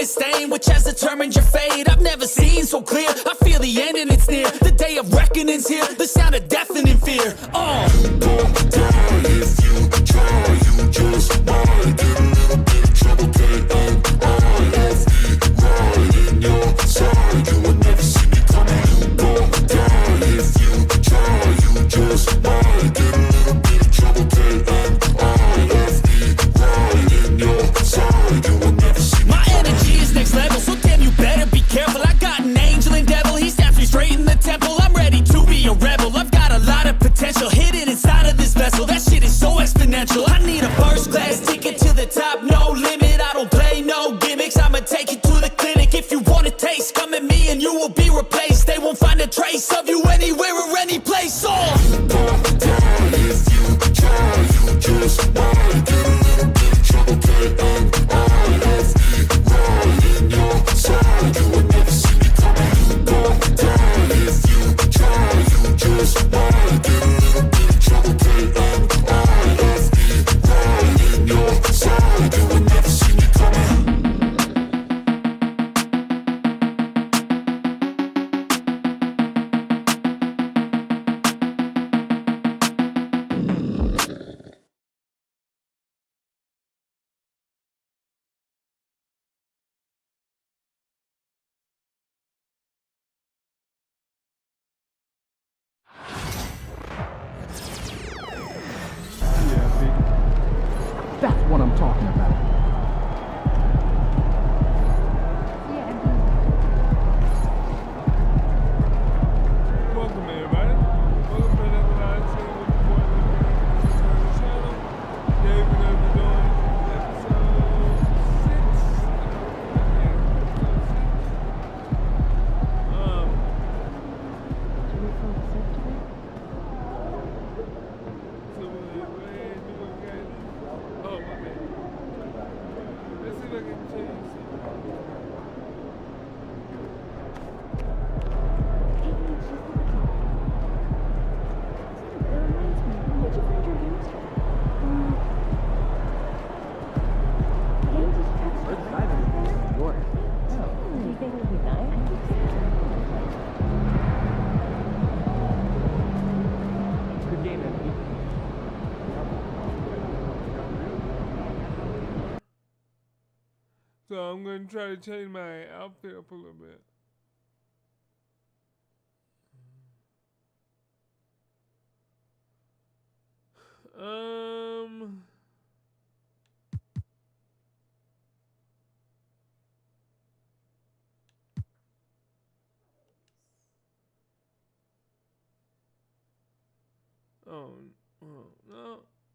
stain which has determined your fate. I've never seen so clear. I feel the end and it's near. The day of reckoning's here. The sound of deafening fear. You gon' die if you try. You just might get a little bit of trouble. K-N-I-F-E, right in your side. You will never see me coming. You gon' die if you try. You just might get a little bit of trouble. K-N-I-F-E, right in your side. You will never see me My coming. energy is next level, so damn you better be careful. I got an angel and devil, he snaps me straight in the temple. I'm ready to be a rebel, I've got a lot of potential hidden inside of this vessel. That shit is so exponential. I need a first class ticket to the top, no limit. I don't play no gimmicks, I'ma take you to the clinic. If you want a taste, come at me and you will be replaced. They won't find a trace of you anywhere or any place. You gon' die if you try. You just might get a little bit of trouble. K-N-I-F-E, right in your side. You will never see me coming. You gon' die if you try. You just might get a little bit of trouble. K-N-I-F-E, right in your side. You will never see me coming. That's what I'm talking about. Welcome everybody. Welcome to another live stream with the boy Lindberg Channel. Today we're going to be doing episode 6. So oh my bad. Let's see if I can tell you something. Good game, Anthony. So I'm going to try to change my outfit up a little bit.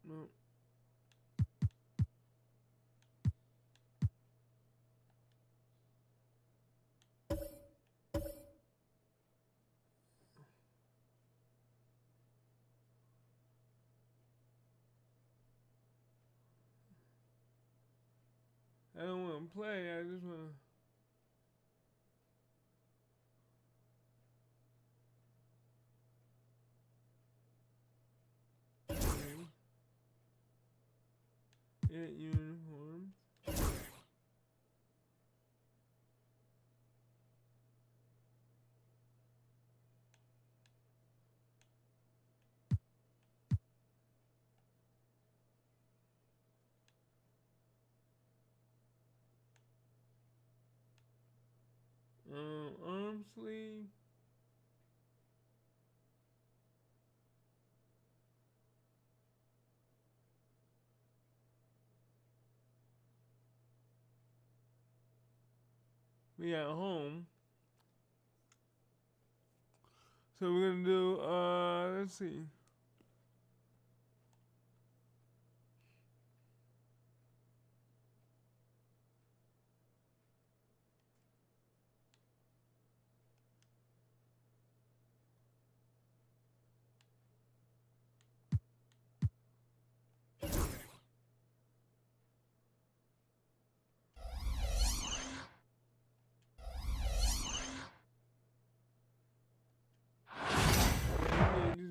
No. I don't want to play, I just want to... Get uniform. Arm sleeve. We got home. So we're gonna do let's see.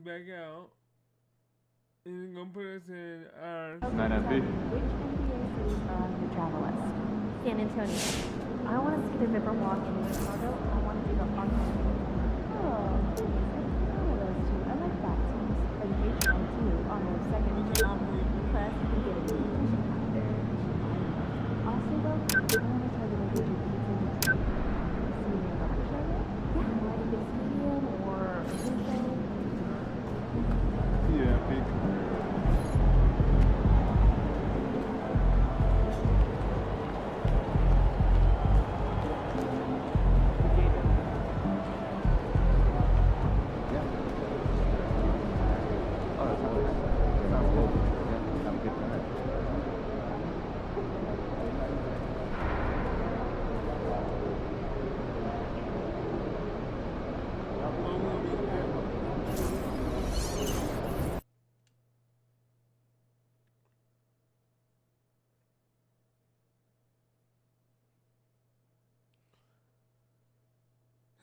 Back out. And it's gonna put us in our 9FB. Which NBA cities are on your travel list? San Antonio, I want to see the river walk in Chicago. I want to do the park. Oh, one of those two. I like that. Seems educational too. On their second class, you can get a good fishing out there. Also, though, I want to try the Norwegian pizza and see the production of it. Yeah, like a big stadium or a food show. Yeah, big.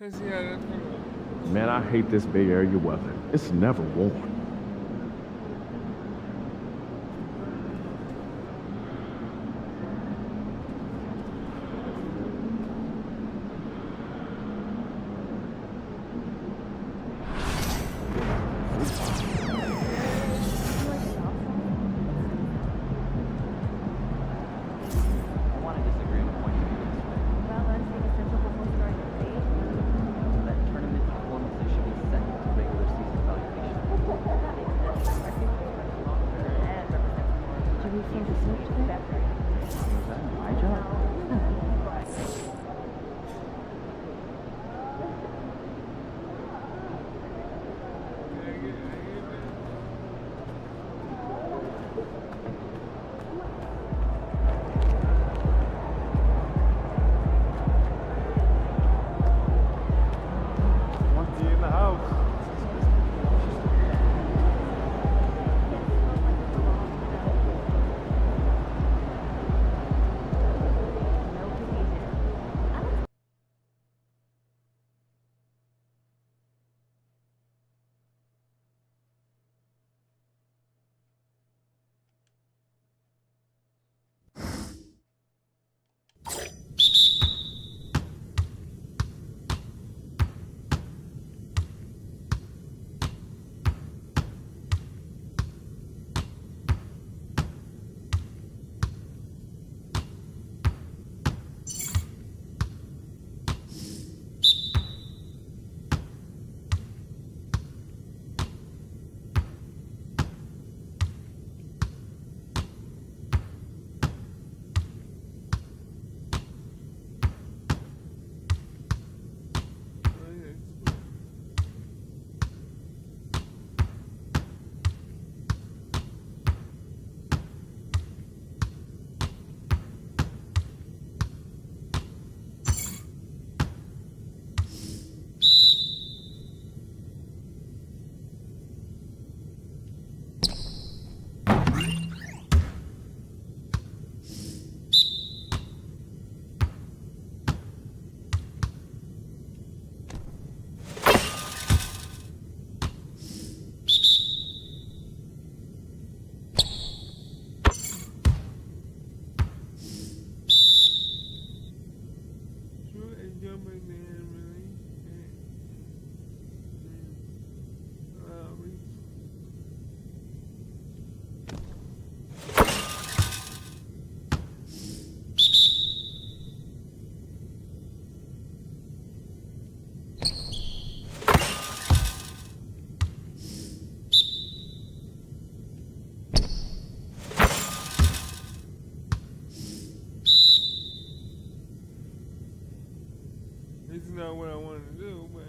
Let's see how that's gonna. Man, I hate this Bay Area weather. It's never warm. I want to disagree on a point of view this way. Well, let's take a central before starting the day. That tournament performances should be second to regular season evaluation. Should we change the search today? Is that my job? Monkey in the house. It's not what I wanted to do, but.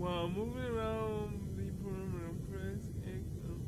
While moving around the perimeter, press X and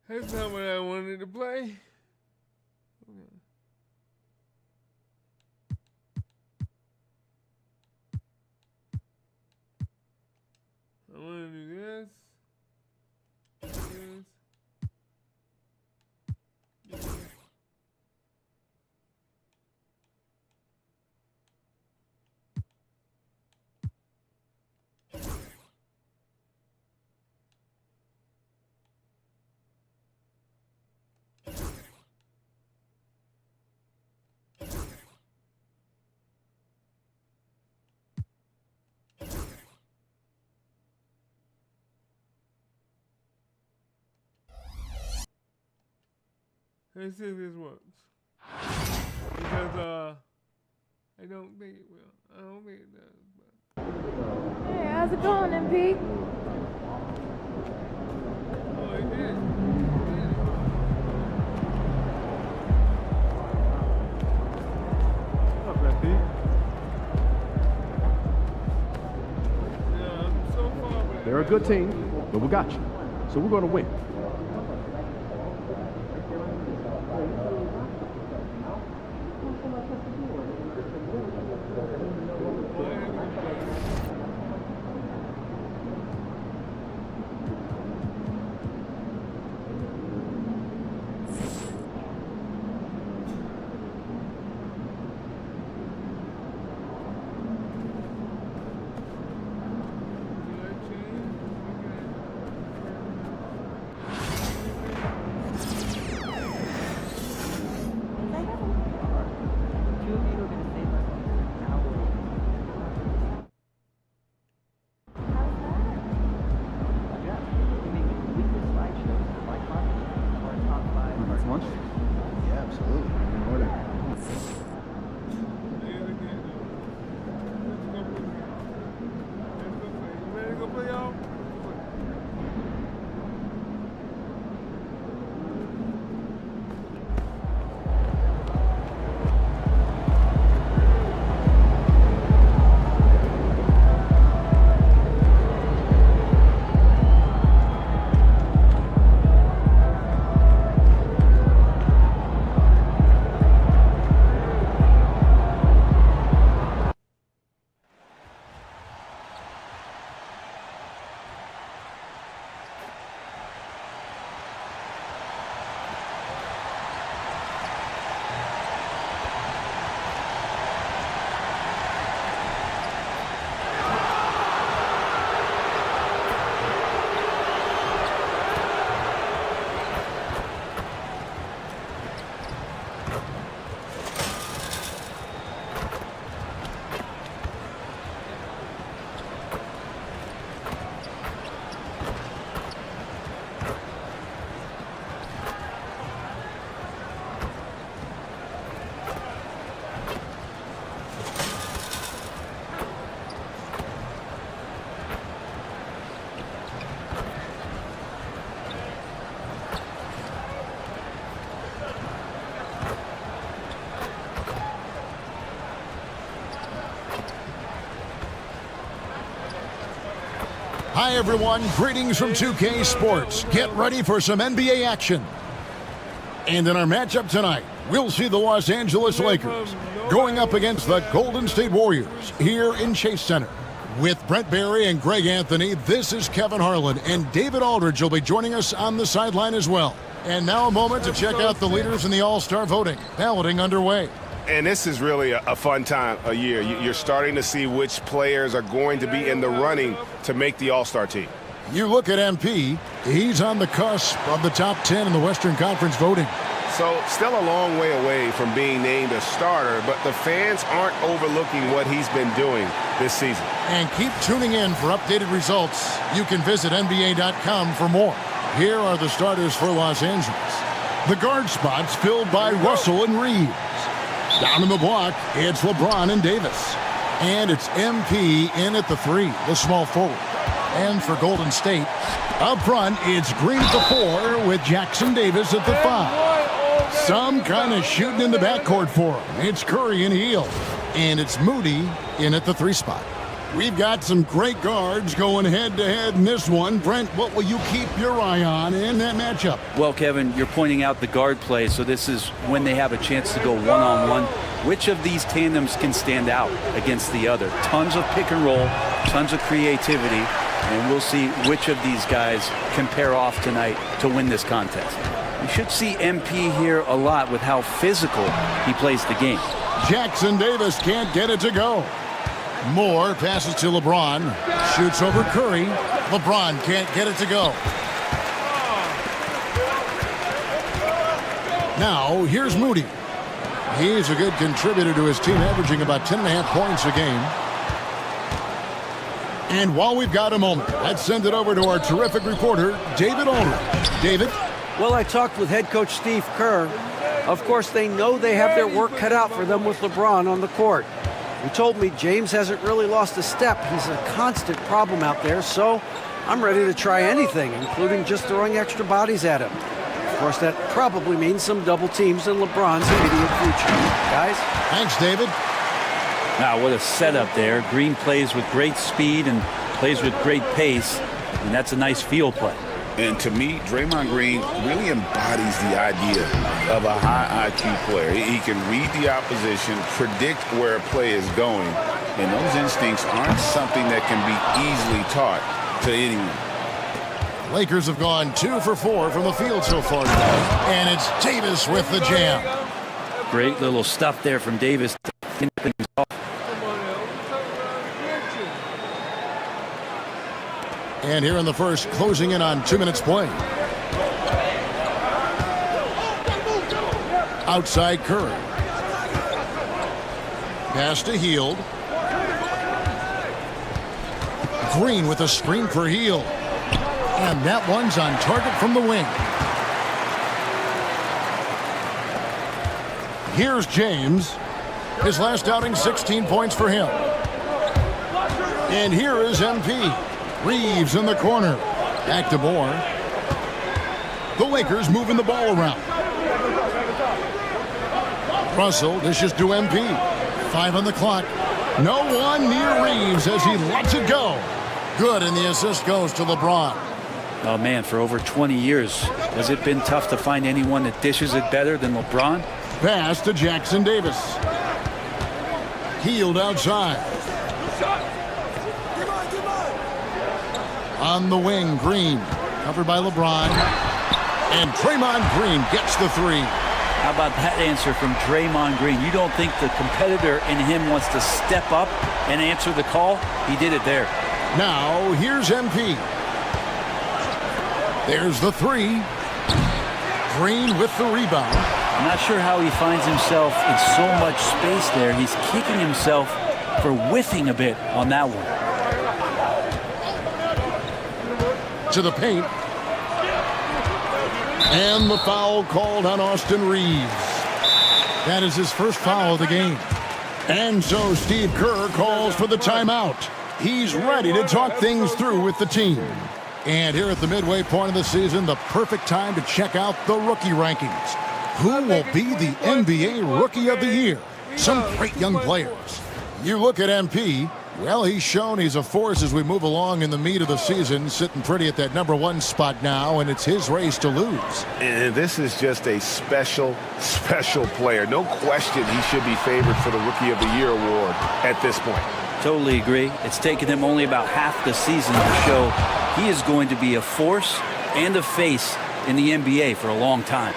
That's not what I wanted to play. Okay. I want to do this. This. Let's see if this works. Because I don't think it will. I don't think it does. But Hey, how's it going, MP? oh, it did. What's up, Red Pete? Yeah, I'm so far back. They're a good team, but we got you. So we're going to win. Two of you are going to save us an hour. Yeah, we make weekly slideshows for my content of our top 5 Next lunch? Yeah, absolutely. You ready to go play, y'all? Hi, everyone. Greetings from 2K Sports. Get ready for some NBA action. And in our matchup tonight, we'll see the Los Angeles Lakers going up against the Golden State Warriors here in Chase Center. With Brent Barry and Greg Anthony, this is Kevin Harlan, and David Aldridge will be joining us on the sideline as well. And now a moment to check out the leaders in the All-Star voting. Balloting underway. And this is really a fun time of year. You're starting to see which players are going to be in the running to make the All-Star team. You look at MP, he's on the cusp of the top 10 in the Western Conference voting. So still a long way away from being named a starter, but the fans aren't overlooking what he's been doing this season. And keep tuning in for updated results. You can visit NBA.com for more. Here are the starters for Los Angeles. The guard spots filled by Russell and Reeves. Down in the block, it's LeBron and Davis. And it's MP in at the 3, the small forward. And for Golden State, up front, it's Green at the 4 with Jackson Davis at the 5. Some kind of shooting in the backcourt for him. It's Curry and Hield. And it's Moody in at the 3 spot. We've got some great guards going head-to-head in this one. Brent, what will you keep your eye on in that matchup? Well, Kevin, you're pointing out the guard play, so this is when they have a chance to go one-on-one. Which of these tandems can stand out against the other? Tons of pick and roll, tons of creativity, and we'll see which of these guys can pair off tonight to win this contest. You should see MP here a lot with how physical he plays the game. Jackson Davis can't get it to go. Moore passes to LeBron. Shoots over Curry. LeBron can't get it to go. Now, here's Moody. He's a good contributor to his team, averaging about 10.5 points a game. And while we've got a moment, let's send it over to our terrific reporter, David Aldridge. David? Well, I talked with head coach Steve Kerr. Of course, they know they have their work cut out for them with LeBron on the court. He told me James hasn't really lost a step. He's a constant problem out there, so I'm ready to try anything, including just throwing extra bodies at him. Of course, that probably means some double teams in LeBron's immediate future. Guys? Thanks, David. Now, what a setup there. Green plays with great speed and plays with great pace, and that's a nice field play. And to me, Draymond Green really embodies the idea of a high IQ player. He can read the opposition, predict where a play is going, and those instincts aren't something that can be easily taught to anyone. Lakers have gone 2 for 4 from the field so far today, and it's Davis with the jam. Great little stuff there from Davis. And here in the first, closing in on 2 minutes play. Outside Curry. Pass to Hield. Green with a screen for Hield. And that one's on target from the wing. Here's James. His last outing, 16 points for him. And here is MP. Reeves in the corner. Back to Moore. The Lakers moving the ball around. Russell dishes to MP. 5 on the clock. No one near Reeves as he lets it go. Good, and the assist goes to LeBron. Oh, man, for over 20 years, has it been tough to find anyone that dishes it better than LeBron? Pass to Jackson Davis. Hield outside. On the wing, Green. Covered by LeBron. And Draymond Green gets the 3. How about that answer from Draymond Green? You don't think the competitor in him wants to step up and answer the call? He did it there. Now, here's MP. There's the 3. Green with the rebound. I'm not sure how he finds himself in so much space there. He's kicking himself for whiffing a bit on that one. To the paint. And the foul called on Austin Reeves. That is his first foul of the game. And so Steve Kerr calls for the timeout. He's ready to talk things through with the team. And here at the midway point of the season, the perfect time to check out the rookie rankings. Who will be the NBA Rookie of the Year? Some great young players. You look at MP, well, he's shown he's a force as we move along in the meat of the season, sitting pretty at that #1 spot now, and it's his race to lose. And this is just a special, special player. No question he should be favored for the Rookie of the Year award at this point. Totally agree. It's taken him only about half the season to show he is going to be a force and a face in the NBA for a long time.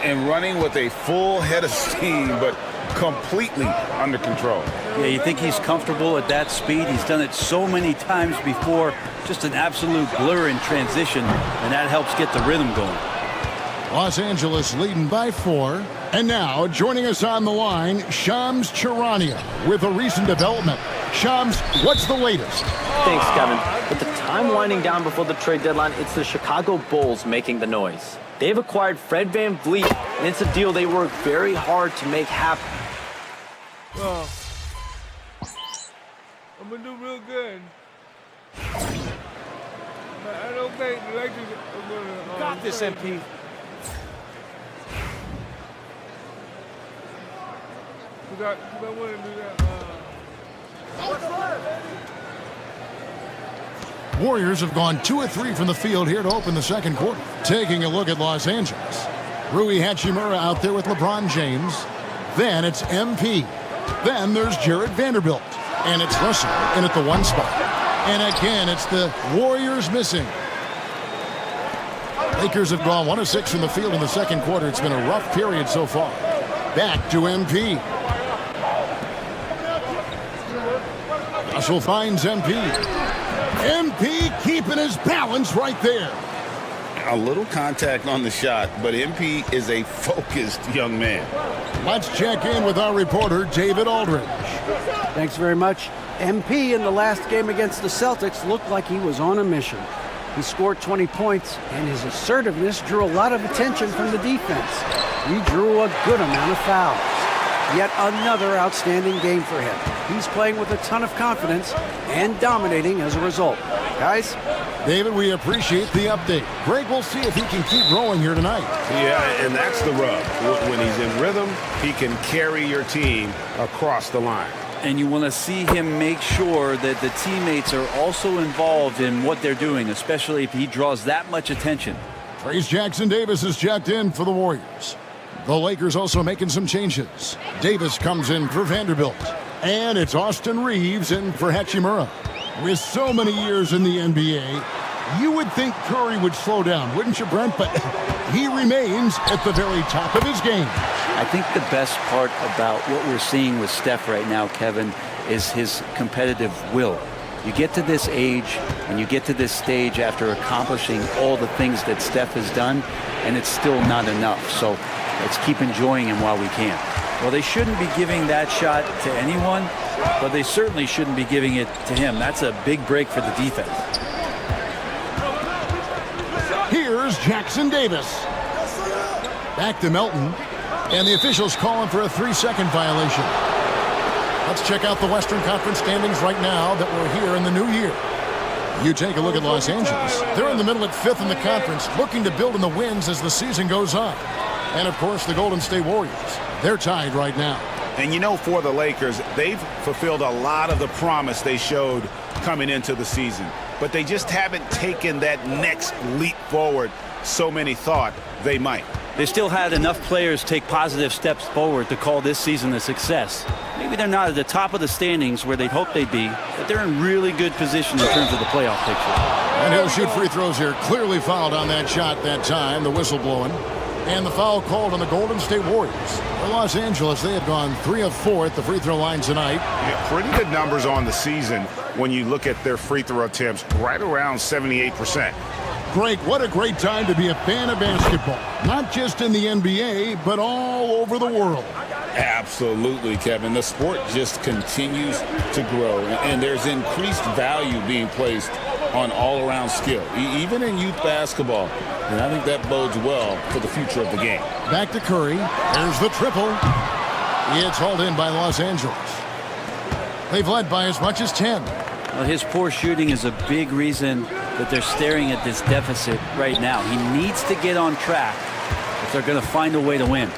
And running with a full head of steam, but completely under control. Yeah, you think he's comfortable at that speed? He's done it so many times before. Just an absolute blur in transition, and that helps get the rhythm going. Los Angeles leading by 4. And now, joining us on the line, Shams Charania with a recent development. Shams, what's the latest? Thanks, Kevin. With the time winding down before the trade deadline, it's the Chicago Bulls making the noise. They've acquired Fred VanVleet, and it's a deal they worked very hard to make happen. I'm going to do real good. But I don't think the Lakers are going to... Got this, MP. Because I want to do that. Warriors have gone 2 of 3 from the field here to open the second quarter. Taking a look at Los Angeles. Rui Hachimura out there with LeBron James. Then it's MP. Then there's Jared Vanderbilt. And it's Russell in at the 1 spot. And again, it's the Warriors missing. Lakers have gone 1 of 6 from the field in the second quarter. It's been a rough period so far. Back to MP. Russell finds MP. MP keeping his balance right there. A little contact on the shot, but MP is a focused young man. Let's check in with our reporter, David Aldridge. Thanks very much. MP in the last game against the Celtics looked like he was on a mission. He scored 20 points, and his assertiveness drew a lot of attention from the defense. He drew a good amount of fouls. Yet another outstanding game for him. He's playing with a ton of confidence and dominating as a result. Guys? David, we appreciate the update. Greg, we'll see if he can keep rolling here tonight. Yeah, and that's the rub. When he's in rhythm, he can carry your team across the line. And you want to see him make sure that the teammates are also involved in what they're doing, especially if he draws that much attention. Trace Jackson-Davis is checked in for the Warriors. The Lakers also making some changes. Davis comes in for Vanderbilt. And it's Austin Reeves in for Hachimura. With so many years in the NBA, you would think Curry would slow down, wouldn't you, Brent? But he remains at the very top of his game. I think the best part about what we're seeing with Steph right now, Kevin, is his competitive will. You get to this age and you get to this stage after accomplishing all the things that Steph has done, and it's still not enough. So let's keep enjoying him while we can. Well, they shouldn't be giving that shot to anyone, but they certainly shouldn't be giving it to him. That's a big break for the defense. Here's Jackson-Davis. Back to Melton. And the officials calling for a 3-second violation. Let's check out the Western Conference standings right now that we're here in the new year. You take a look at Los Angeles. They're in the middle at 5th in the conference, looking to build in the wins as the season goes on. And, of course, the Golden State Warriors. They're tied right now. And, you know, for the Lakers, they've fulfilled a lot of the promise they showed coming into the season. But they just haven't taken that next leap forward so many thought they might. They still had enough players take positive steps forward to call this season a success. Maybe they're not at the top of the standings where they'd hope they'd be, but they're in really good position in terms of the playoff picture. And he'll shoot free throws here. Clearly fouled on that shot that time, the whistle blowing. And the foul called on the Golden State Warriors. For Los Angeles, they have gone 3 of 4 at the free throw line tonight. Yeah, pretty good numbers on the season when you look at their free throw attempts, right around 78%. Greg, what a great time to be a fan of basketball. Not just in the NBA, but all over the world. Absolutely, Kevin. The sport just continues to grow, and there's increased value being placed on all-around skill, even in youth basketball. And I think that bodes well for the future of the game. Back to Curry. There's the triple. It's hauled in by Los Angeles. They've led by as much as 10. Well, his poor shooting is a big reason that they're staring at this deficit right now. He needs to get on track if they're going to find a way to win.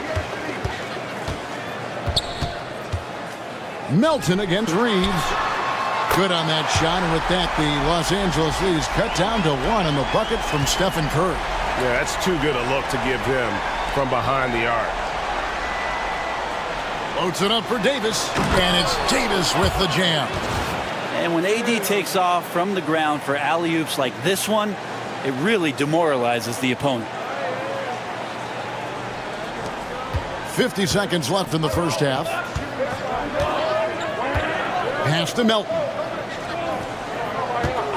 Melton against Reeves. Good on that shot, and with that, the Los Angeles lead is cut down to 1 in the bucket from Stephen Curry. Yeah, that's too good a look to give him from behind the arc. Loads it up for Davis, and it's Davis with the jam. And when AD takes off from the ground for alley-oops like this one, it really demoralizes the opponent. 50 seconds left in the first half. Pass to Melton.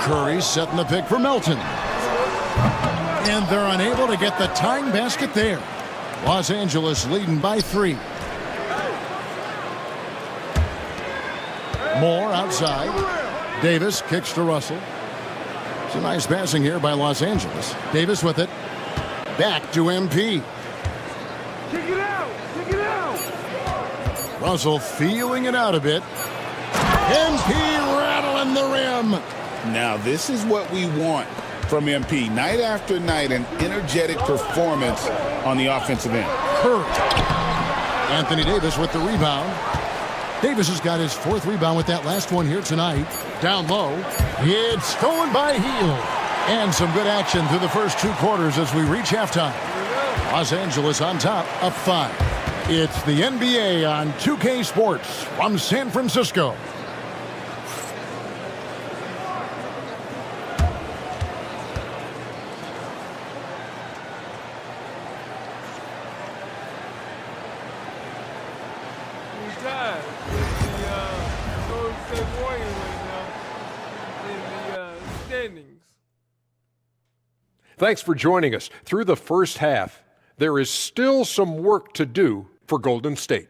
Curry setting the pick for Melton. And they're unable to get the tying basket there. Los Angeles leading by 3. Moore outside. Davis kicks to Russell. It's a nice passing here by Los Angeles. Davis with it. Back to MP. Kick it out! Kick it out! Russell feeling it out a bit. MP rattling the rim. Now, this is what we want from MP. Night after night, an energetic performance on the offensive end. Curry. Anthony Davis with the rebound. Davis has got his 4th rebound with that last one here tonight. Down low. It's stolen by Hield. And some good action through the first 2 quarters as we reach halftime. Los Angeles on top of 5. It's the NBA on 2K Sports from San Francisco. Thanks for joining us. Through the first half, there is still some work to do for Golden State.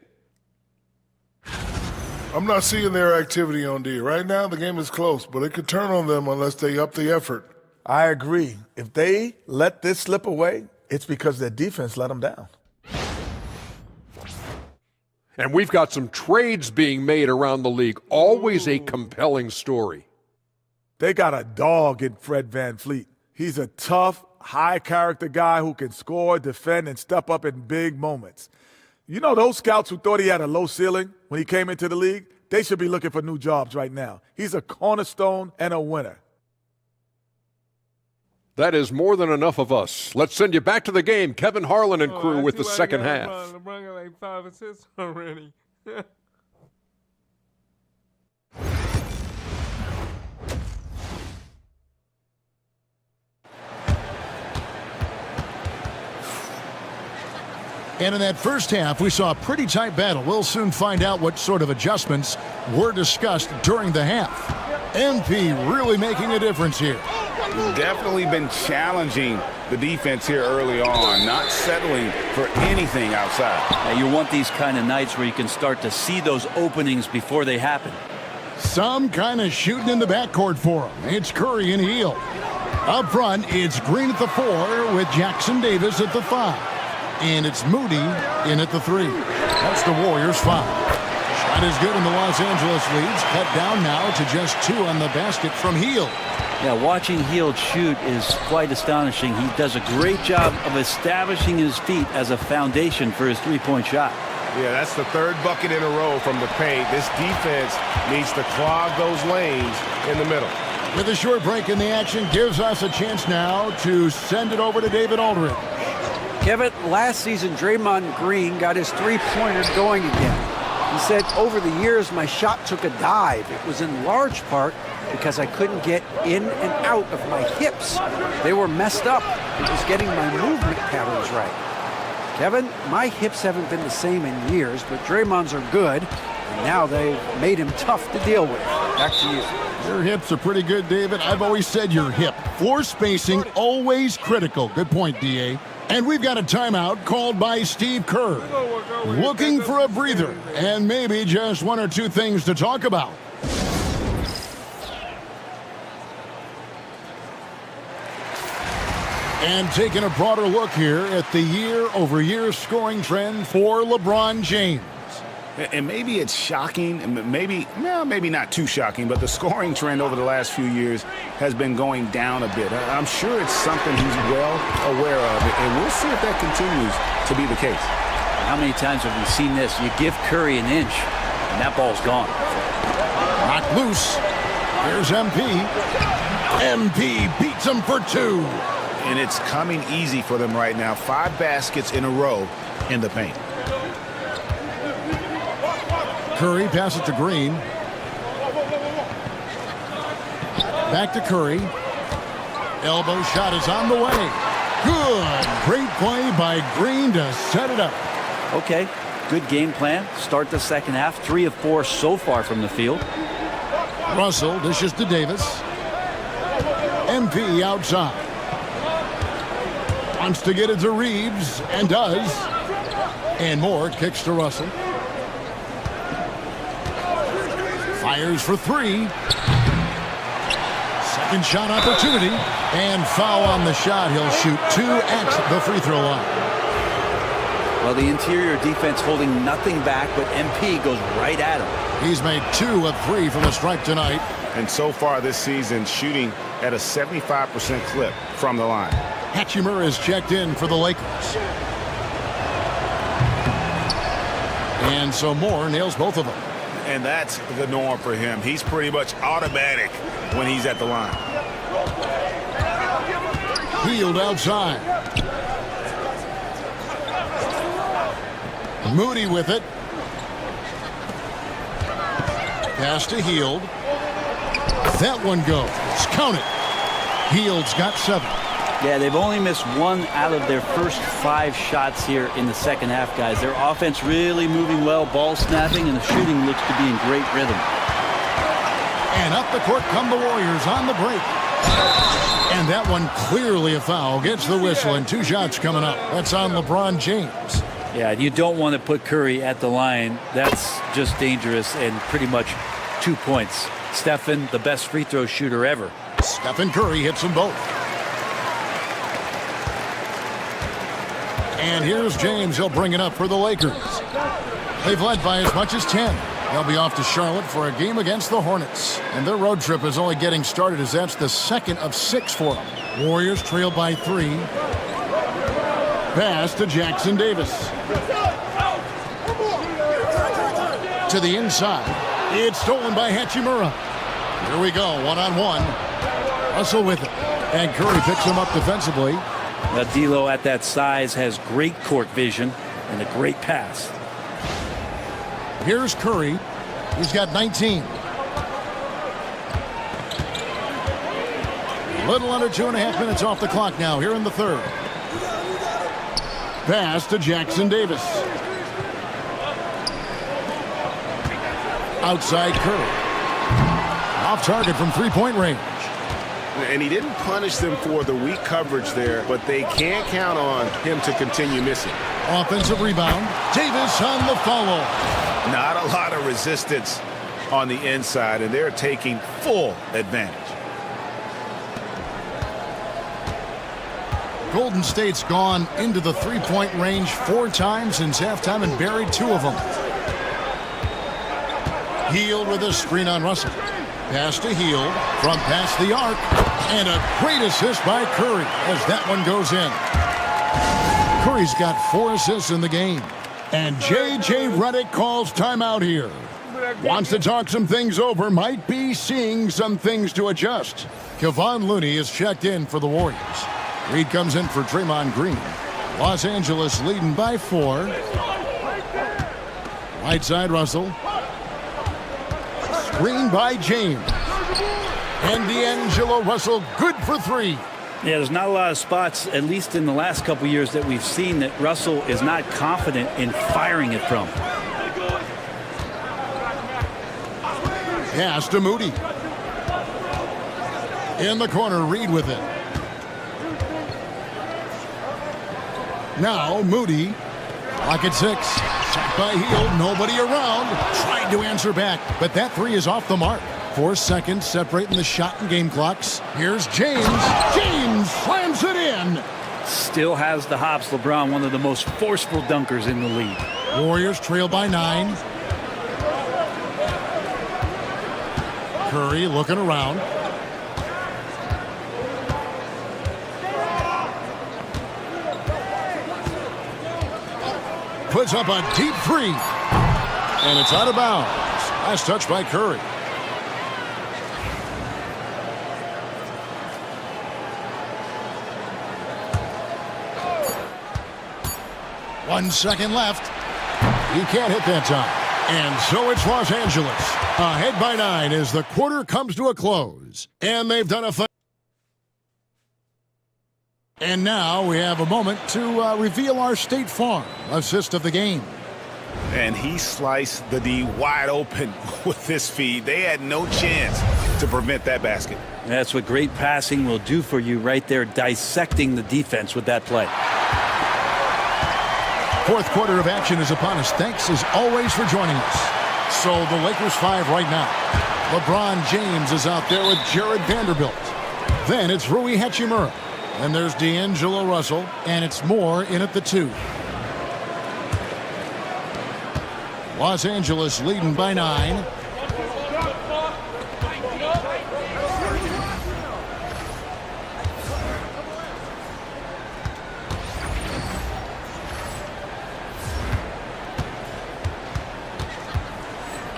I'm not seeing their activity on D. Right now, the game is close, but it could turn on them unless they up the effort. I agree. If they let this slip away, it's because their defense let them down. And we've got some trades being made around the league. Always a compelling story. They got a dog in Fred VanVleet. He's a tough, high-character guy who can score, defend, and step up in big moments. You know those scouts who thought he had a low ceiling when he came into the league? They should be looking for new jobs right now. He's a cornerstone and a winner. That is more than enough of us. Let's send you back to the game. Kevin Harlan and crew with the second half. LeBron got like 5 assists already. And in that first half, we saw a pretty tight battle. We'll soon find out what sort of adjustments were discussed during the half. MP really making a difference here. Definitely been challenging the defense here early on, not settling for anything outside. Now, you want these kind of nights where you can start to see those openings before they happen. Some kind of shooting in the backcourt for him. It's Curry and Hield. Up front, it's Green at the 4 with Jackson Davis at the 5. And it's Moody in at the 3. That's the Warriors' 5. Shot is good, and the Los Angeles leads cut down now to just 2 on the basket from Hield. Yeah, watching Hield shoot is quite astonishing. He does a great job of establishing his feet as a foundation for his three-point shot. Yeah, that's the 3rd bucket in a row from the paint. This defense needs to clog those lanes in the middle. With a short break in the action, gives us a chance now to send it over to David Aldridge. Kevin, last season, Draymond Green got his three-pointer going again. He said, over the years, my shot took a dive. It was in large part because I couldn't get in and out of my hips. They were messed up. It was getting my movement patterns right. Kevin, my hips haven't been the same in years, but Draymond's are good, and now they've made him tough to deal with. Back to you. Your hips are pretty good, David. I've always said your hip. Floor spacing, always critical. Good point, D.A. And we've got a timeout called by Steve Kerr. Looking for a breather and maybe just 1 or 2 things to talk about. And taking a broader look here at the year-over-year scoring trend for LeBron James. And maybe it's shocking, maybe not too shocking, but the scoring trend over the last few years has been going down a bit. I'm sure it's something he's well aware of, and we'll see if that continues to be the case. How many times have we seen this? You give Curry an inch, and that ball's gone. Knocked loose. Here's MP. MP beats him for 2. And it's coming easy for them right now. 5 baskets in a row in the paint. Curry passes to Green. Back to Curry. Elbow shot is on the way. Good. Great play by Green to set it up. Okay, good game plan. Start the second half. 3 of 4 so far from the field. Russell dishes to Davis. MP outside. Wants to get it to Reeves, and does. And Moore kicks to Russell. Fires for 3. Second shot opportunity. And foul on the shot. He'll shoot 2 at the free throw line. Well, the interior defense holding nothing back, but MP goes right at him. He's made 2 of 3 from the stripe tonight. And so far this season, shooting at a 75% clip from the line. Hachimura is checked in for the Lakers. And so Moore nails both of them. And that's the norm for him. He's pretty much automatic when he's at the line. Field outside. Moody with it. Pass to Hield. That one goes. Count it. Hield's got 7. Yeah, they've only missed 1 out of their first 5 shots here in the second half, guys. Their offense really moving well, ball snapping, and the shooting looks to be in great rhythm. And up the court come the Warriors on the break. And that one clearly a foul. Gets the whistle, and 2 shots coming up. That's on LeBron James. Yeah, you don't want to put Curry at the line. That's just dangerous, and pretty much 2 points. Stephen, the best free throw shooter ever. Stephen Curry hits them both. And here's James. He'll bring it up for the Lakers. They've led by as much as 10. They'll be off to Charlotte for a game against the Hornets. And their road trip is only getting started as that's the second of 6 for them. Warriors trail by 3. Pass to Jackson Davis. To the inside. It's stolen by Hachimura. Here we go, one-on-one. Russell with it. And Curry picks him up defensively. D'Lo at that size has great court vision and a great pass. Here's Curry. He's got 19. Little under 2.5 minutes off the clock now here in the third. Pass to Jackson Davis. Outside Curry. Off target from 3-point range. And he didn't punish them for the weak coverage there, but they can't count on him to continue missing. Offensive rebound. Davis on the follow. Not a lot of resistance on the inside, and they're taking full advantage. Golden State's gone into the 3-point range 4 times since halftime and buried 2 of them. Hield with a screen on Russell. Pass to Hield from past the arc. And a great assist by Curry as that one goes in. Curry's got 4 assists in the game. And J.J. Redick calls timeout here. Wants to talk some things over. Might be seeing some things to adjust. Kevon Looney is checked in for the Warriors. Reed comes in for Draymond Green. Los Angeles leading by 4. Right side Russell. Screen by James. And D'Angelo Russell good for 3. Yeah, there's not a lot of spots, at least in the last couple years, that we've seen that Russell is not confident in firing it from. Pass to Moody. In the corner, Reed with it. Now Moody. Pocket 6. Shot by Hield. Nobody around. Tried to answer back, but that 3 is off the mark. 4 seconds separating the shot and game clocks. Here's James. James slams it in. Still has the hops. LeBron, one of the most forceful dunkers in the league. Warriors trail by 9. Curry looking around. Puts up a deep 3. And it's out of bounds. Last touch by Curry. One second left. He can't hit that time. And so it's Los Angeles. Ahead by 9 as the quarter comes to a close. And they've done a fun. And now we have a moment to reveal our State Farm assist of the game. And he sliced the D wide open with his feed. They had no chance to prevent that basket. That's what great passing will do for you right there, dissecting the defense with that play. Fourth quarter of action is upon us. Thanks as always for joining us. So the Lakers 5 right now. LeBron James is out there with Jared Vanderbilt. Then it's Rui Hachimura. And there's D'Angelo Russell. And it's Moore in at the 2. Los Angeles leading by 9.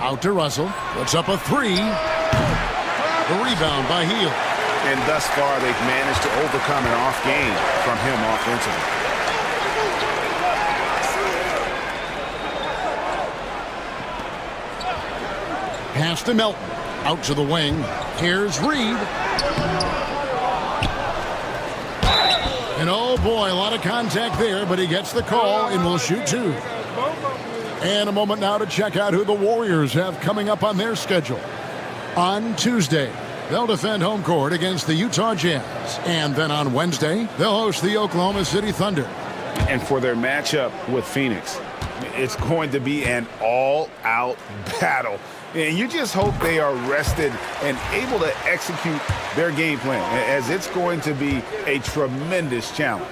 Out to Russell. Puts up a three. The rebound by Hield. And thus far, they've managed to overcome an off game from him offensively. Pass to Melton. Out to the wing. Here's Reed. And oh boy, a lot of contact there, but he gets the call and will shoot two. And a moment now to check out who the Warriors have coming up on their schedule. On Tuesday, they'll defend home court against the Utah Jazz. And then on Wednesday, they'll host the Oklahoma City Thunder. And for their matchup with Phoenix, it's going to be an all-out battle. And you just hope they are rested and able to execute their game plan, as it's going to be a tremendous challenge.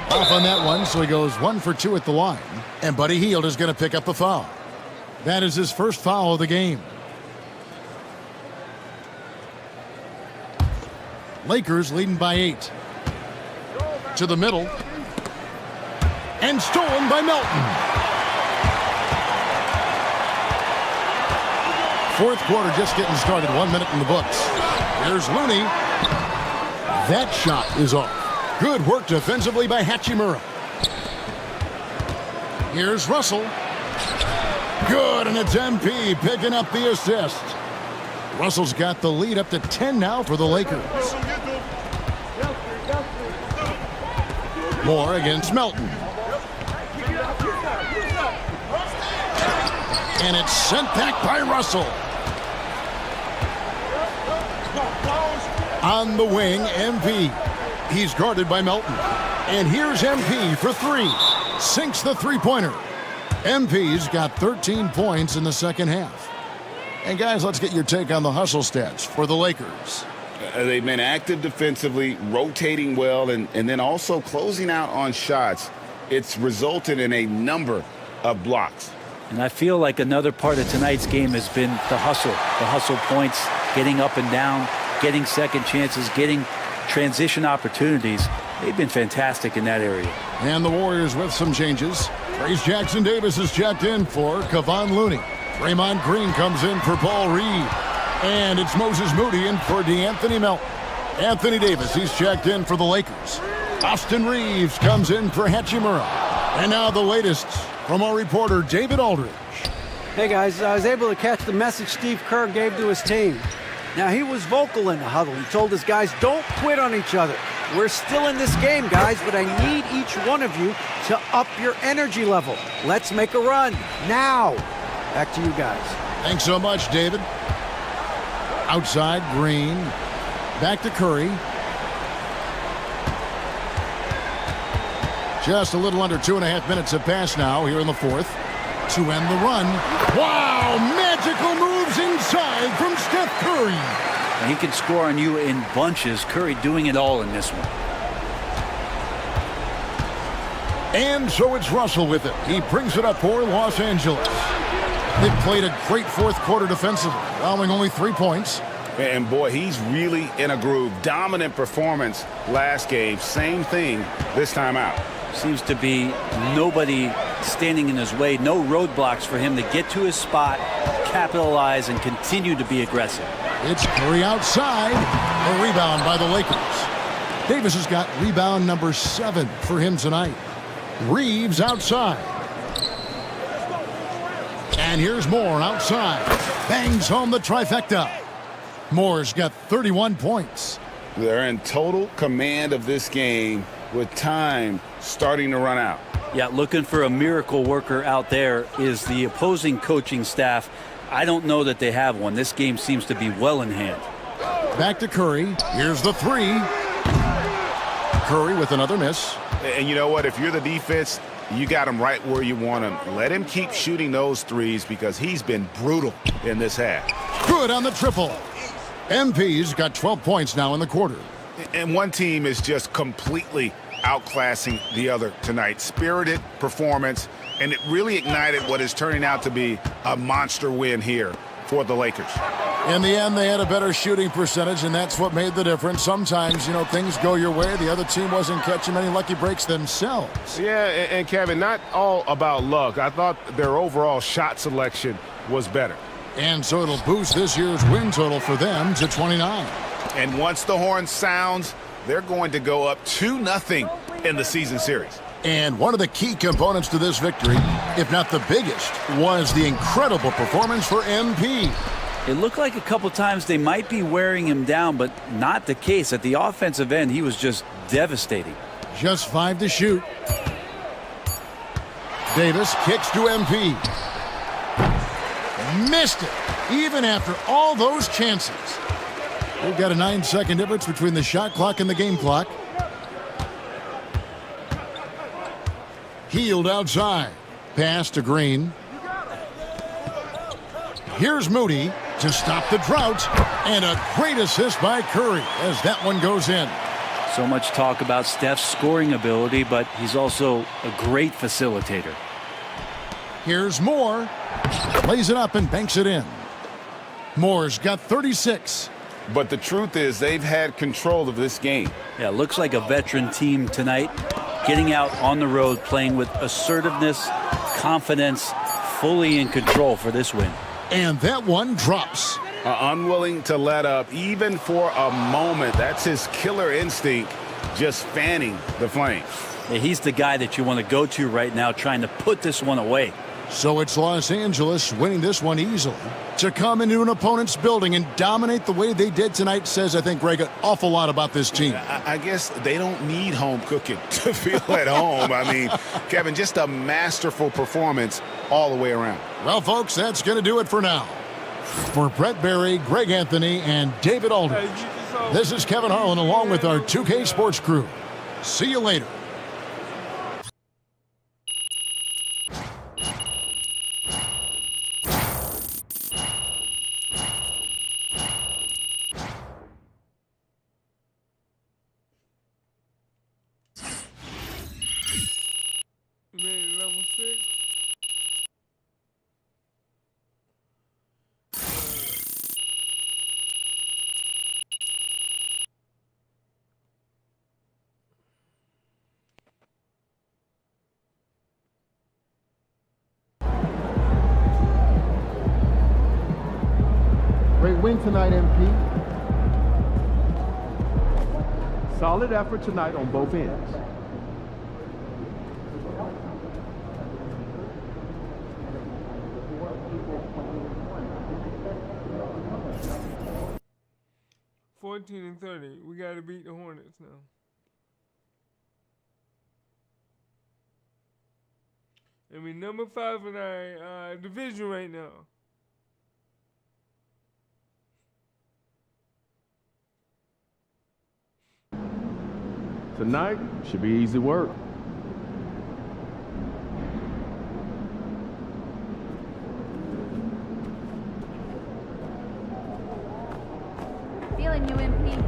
Off on that one, so he goes 1 for 2 at the line. And Buddy Hield is going to pick up the foul. That is his first foul of the game. Lakers leading by 8. To the middle. And stolen by Melton. Fourth quarter just getting started. 1 minute in the books. Here's Looney. That shot is off. Good work defensively by Hachimura. Here's Russell. Good, and it's MP picking up the assist. Russell's got the lead up to 10 now for the Lakers. Moore against Melton. And it's sent back by Russell. On the wing, MP. He's guarded by Melton. And here's MP for three. Sinks the three-pointer. MP's got 13 points in the second half. And guys, let's get your take on the hustle stats for the Lakers. They've been active defensively, rotating well, and then also closing out on shots. It's resulted in a number of blocks. And I feel like another part of tonight's game has been the hustle points, getting up and down, getting second chances, getting transition opportunities. They've been fantastic in that area. And the Warriors with some changes. Trace Jackson-Davis is checked in for Kevon Looney. Draymond Green comes in for Paul Reed. And it's Moses Moody in for DeAnthony Melton. Anthony Davis, he's checked in for the Lakers. Austin Reeves comes in for Hachimura. And now the latest from our reporter, David Aldridge. Hey guys, I was able to catch the message Steve Kerr gave to his team. Now, he was vocal in the huddle. He told his guys, don't quit on each other. We're still in this game, guys, but I need each one of you to up your energy level. Let's make a run now. Back to you guys. Thanks so much, David. Outside, Green. Back to Curry. Just a little under 2.5 minutes have passed now here in the fourth to end the run. Wow, magical moves inside from Steph Curry. And he can score on you in bunches. Curry doing it all in this one. And so it's Russell with it. He brings it up for Los Angeles. They played a great fourth quarter defensively, allowing only 3 points. And boy, he's really in a groove. Dominant performance last game. Same thing this time out. Seems to be nobody standing in his way. No roadblocks for him to get to his spot, capitalize, and continue to be aggressive. It's Curry outside. A rebound by the Lakers. Davis has got rebound number 7 for him tonight. Reeves outside. And here's Moore outside. Bangs home the trifecta. Moore's got 31 points. They're in total command of this game with time starting to run out. Yeah, looking for a miracle worker out there is the opposing coaching staff. I don't know that they have one. This game seems to be well in hand. Back to Curry. Here's the three. Curry with another miss. And you know what? If you're the defense, you got him right where you want him. Let him keep shooting those threes because he's been brutal in this half. Good on the triple. MP's got 12 points now in the quarter. And one team is just completely outclassing the other tonight. Spirited performance, and it really ignited what is turning out to be a monster win here for the Lakers. In the end, they had a better shooting percentage, and that's what made the difference. Sometimes, things go your way. The other team wasn't catching many lucky breaks themselves. Yeah, and Kevin, not all about luck. I thought their overall shot selection was better. And so it'll boost this year's win total for them to 29. And once the horn sounds, they're going to go up 2-0 in the season series. And one of the key components to this victory, if not the biggest, was the incredible performance for MP. It looked like a couple times they might be wearing him down, but not the case. At the offensive end, he was just devastating. Just 5 to shoot. Davis kicks to MP. Missed it, even after all those chances. We've got a 9-second difference between the shot clock and the game clock. Healed outside. Pass to Green. Here's Moody to stop the drought. And a great assist by Curry as that one goes in. So much talk about Steph's scoring ability, but he's also a great facilitator. Here's Moore. Lays it up and banks it in. Moore's got 36. But the truth is they've had control of this game. Yeah, looks like a veteran team tonight. Getting out on the road, playing with assertiveness, confidence, fully in control for this win. And that one drops. Unwilling to let up even for a moment. That's his killer instinct, just fanning the flame. Yeah, he's the guy that you want to go to right now, trying to put this one away. So it's Los Angeles winning this one easily. To come into an opponent's building and dominate the way they did tonight says, I think, Greg, an awful lot about this team. I guess they don't need home cooking to feel at home. I mean, Kevin, just a masterful performance all the way around. Well, folks, that's going to do it for now. For Brett Berry, Greg Anthony, and David Aldridge, this is Kevin Harlan along with our 2K Sports crew. See you later. Level 6. 'Great win tonight, MP. Solid effort tonight on both ends. and 30. We got to beat the Hornets now. I mean, number 5 in our division right now. Tonight should be easy work. Feeling you, MP.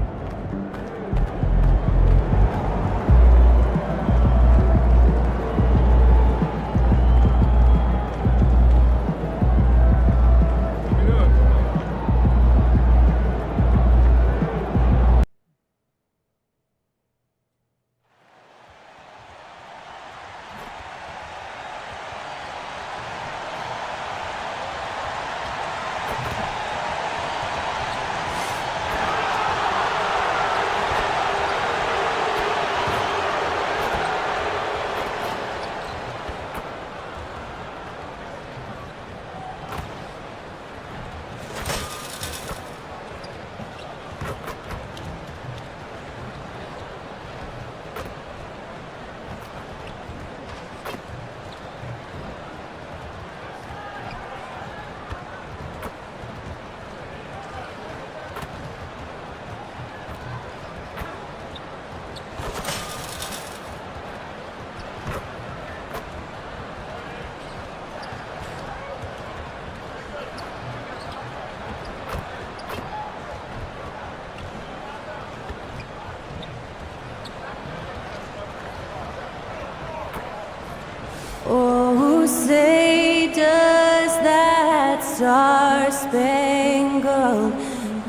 Oh, say does that star-spangled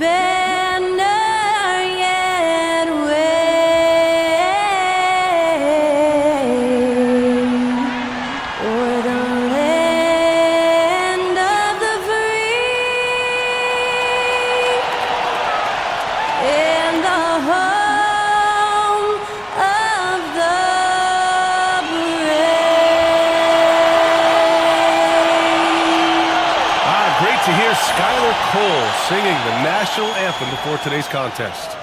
banner yet wave o'er the land of the free and the home of the brave. Great to hear Skylar Cole singing the national anthem before today's contest.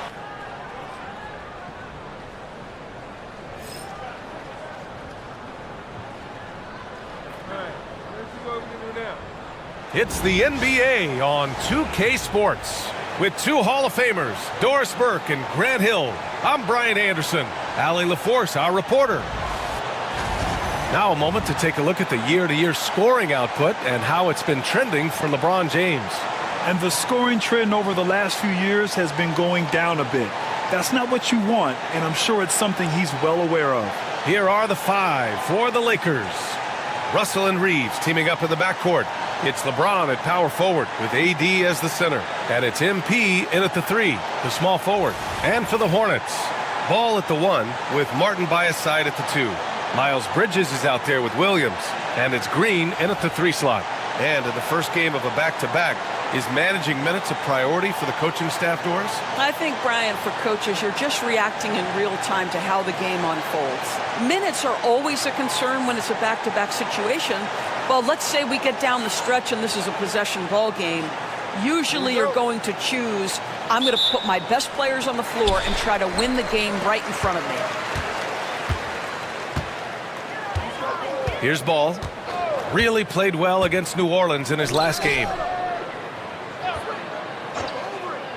It's the NBA on 2K Sports with two Hall of Famers, Doris Burke and Grant Hill. I'm Brian Anderson. Allie LaForce, our reporter. Now a moment to take a look at the year-to-year scoring output and how it's been trending for LeBron James. And the scoring trend over the last few years has been going down a bit. That's not what you want, and I'm sure it's something he's well aware of. Here are the five for the Lakers. Russell and Reeves teaming up in the backcourt. It's LeBron at power forward with AD as the center. And it's MP in at the three, the small forward. And for the Hornets, Ball at the one with Martin by his side at the two. Miles Bridges is out there with Williams. And it's Green in at the three slot. And in the first game of a back-to-back, is managing minutes a priority for the coaching staff, Doris? I think, Brian, for coaches, you're just reacting in real time to how the game unfolds. Minutes are always a concern when it's a back-to-back situation. Well, let's say we get down the stretch and this is a possession ball game. Usually you're going to choose, I'm going to put my best players on the floor and try to win the game right in front of me. Here's Ball. Really played well against New Orleans in his last game.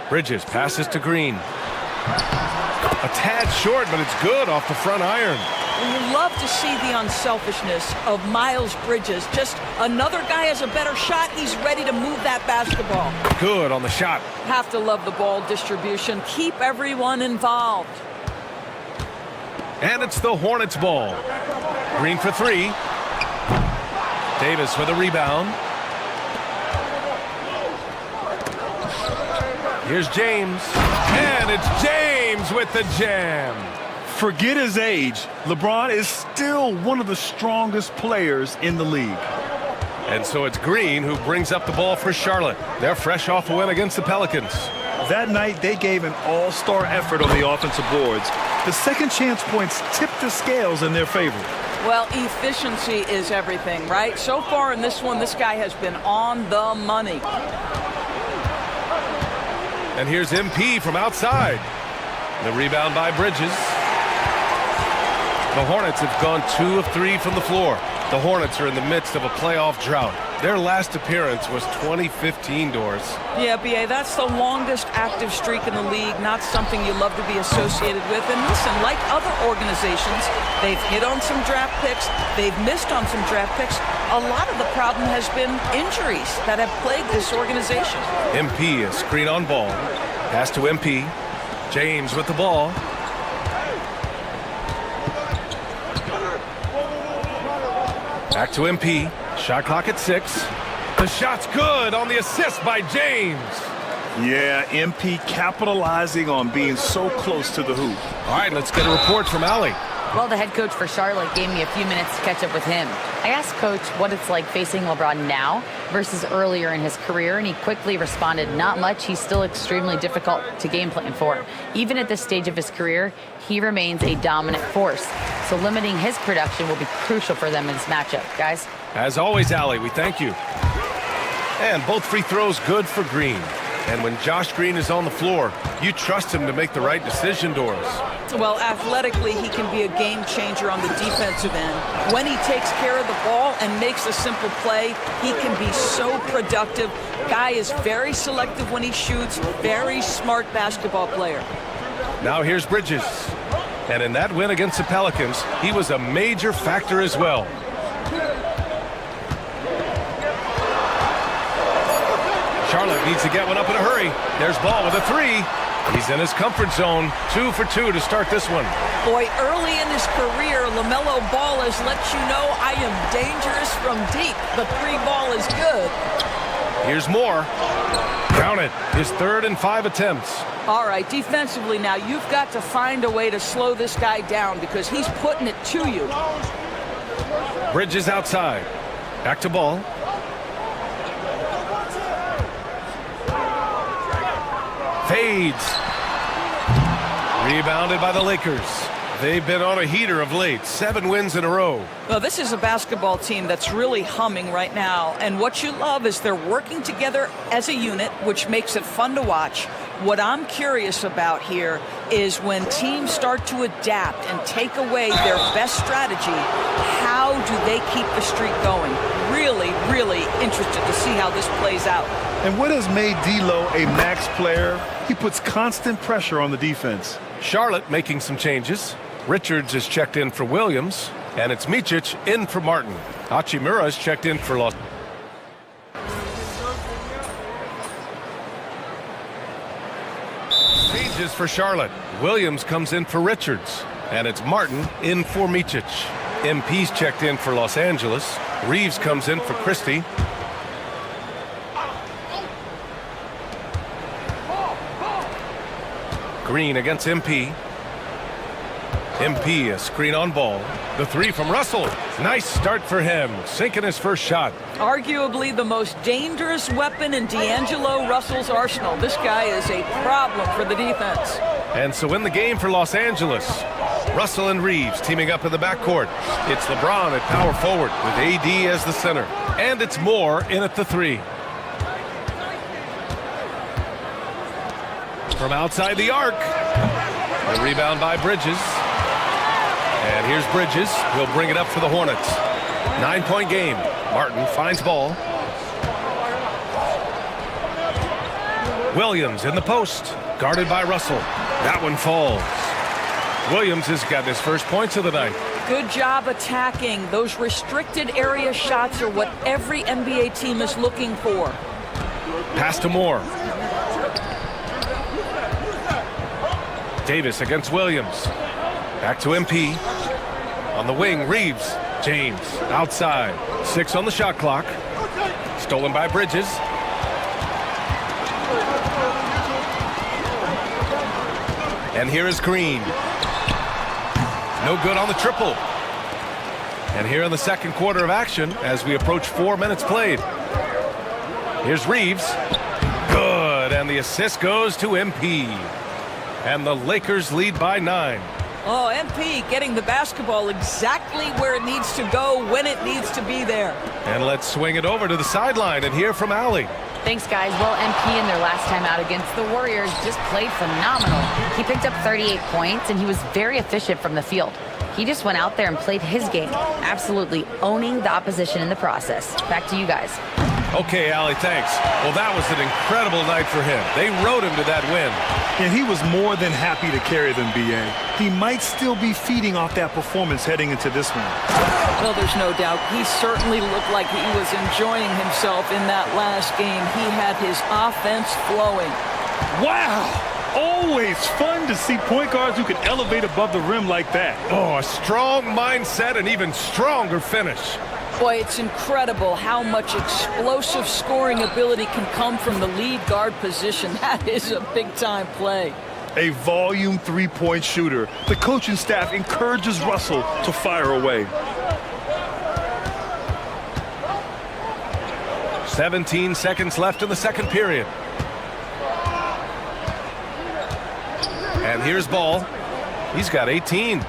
Bridges passes to Green. A tad short, but it's good off the front iron. You love to see the unselfishness of Miles Bridges. Just another guy has a better shot. He's ready to move that basketball. Good on the shot. Have to love the ball distribution. Keep everyone involved. And it's the Hornets ball. Green for three. Davis with a rebound. Here's James. And it's James with the jam. Forget his age. LeBron is still one of the strongest players in the league. And so it's Green who brings up the ball for Charlotte. They're fresh off a win against the Pelicans. That night, they gave an all-star effort on the offensive boards. The second chance points tipped the scales in their favor. Well, efficiency is everything, right? So far in this one, this guy has been on the money. And here's MP from outside. The rebound by Bridges. The Hornets have gone 2 of 3 from the floor. The Hornets are in the midst of a playoff drought. Their last appearance was 2015, Doris. Yeah, B.A., that's the longest active streak in the league, not something you love to be associated with. And listen, like other organizations, they've hit on some draft picks, they've missed on some draft picks. A lot of the problem has been injuries that have plagued this organization. MP, a screen on Ball. Pass to MP. James with the ball. Back to MP. Shot clock at 6. The shot's good on the assist by James. Yeah, MP capitalizing on being so close to the hoop. All right, let's get a report from Allie. Well, the head coach for Charlotte gave me a few minutes to catch up with him. I asked Coach what it's like facing LeBron now versus earlier in his career, and he quickly responded, not much. He's still extremely difficult to game plan for. Even at this stage of his career, he remains a dominant force. So limiting his production will be crucial for them in this matchup. Guys? As always, Allie, we thank you. And both free throws good for Green. And when Josh Green is on the floor, you trust him to make the right decision, Doris. Well, athletically, he can be a game changer on the defensive end. When he takes care of the ball and makes a simple play, he can be so productive. Guy is very selective when he shoots, very smart basketball player. Now here's Bridges. And in that win against the Pelicans, he was a major factor as well. Charlotte needs to get one up in a hurry. There's Ball with a 3. He's in his comfort zone. 2 for 2 to start this one. Boy, early in his career, LaMelo Ball has let you know I am dangerous from deep. The 3 ball is good. Here's Moore. Count it. His 3rd and 5 attempts. All right, defensively now, you've got to find a way to slow this guy down because he's putting it to you. Bridges outside. Back to ball. Fades. Rebounded by the Lakers. They've been on a heater of late. 7 wins in a row. Well, this is a basketball team that's really humming right now. And what you love is they're working together as a unit, which makes it fun to watch. What I'm curious about here is when teams start to adapt and take away their best strategy, how do they keep the streak going? Really, really interested to see how this plays out. And what has made D'Lo a max player? He puts constant pressure on the defense. Charlotte making some changes. Richards is checked in for Williams, and it's Micic in for Martin. Hachimura is checked in for Los. Changes for Charlotte. Williams comes in for Richards, and it's Martin in for Micic. MP's checked in for Los Angeles. Reeves comes in for Christie. Green against MP. MP, a screen on ball. The 3 from Russell. Nice start for him, sinking his first shot. Arguably the most dangerous weapon in D'Angelo Russell's arsenal. This guy is a problem for the defense. And so in the game for Los Angeles, Russell and Reeves teaming up in the backcourt. It's LeBron at power forward with AD as the center. And it's Moore in at the 3. From outside the arc. A rebound by Bridges. And here's Bridges. He'll bring it up for the Hornets. 9-point game. Martin finds ball. Williams in the post. Guarded by Russell. That one falls. Williams has got his first points of the night. Good job attacking. Those restricted area shots are what every NBA team is looking for. Pass to Moore. Davis against Williams. Back to MP. On the wing, Reeves. James outside. 6 on the shot clock. Stolen by Bridges. And here is Green. No good on the triple. And here in the second quarter of action as we approach 4 minutes played. Here's Reeves. Good. And the assist goes to MP. And the Lakers lead by 9. Oh, MP getting the basketball exactly where it needs to go when it needs to be there. And let's swing it over to the sideline and hear from Allie. Thanks, guys. Well, MP in their last time out against the Warriors just played phenomenal. He picked up 38 points, and he was very efficient from the field. He just went out there and played his game, absolutely owning the opposition in the process. Back to you guys. Okay, Allie, thanks. Well, that was an incredible night for him. They rode him to that win. And he was more than happy to carry them, B.A. He might still be feeding off that performance heading into this one. Well, there's no doubt. He certainly looked like he was enjoying himself in that last game. He had his offense flowing. Wow! Always fun to see point guards who can elevate above the rim like that. Oh, a strong mindset and even stronger finish. Boy, it's incredible how much explosive scoring ability can come from the lead guard position. That is a big-time play. A volume three-point shooter. The coaching staff encourages Russell to fire away. 17 seconds left in the second period. And here's Ball. He's got 18.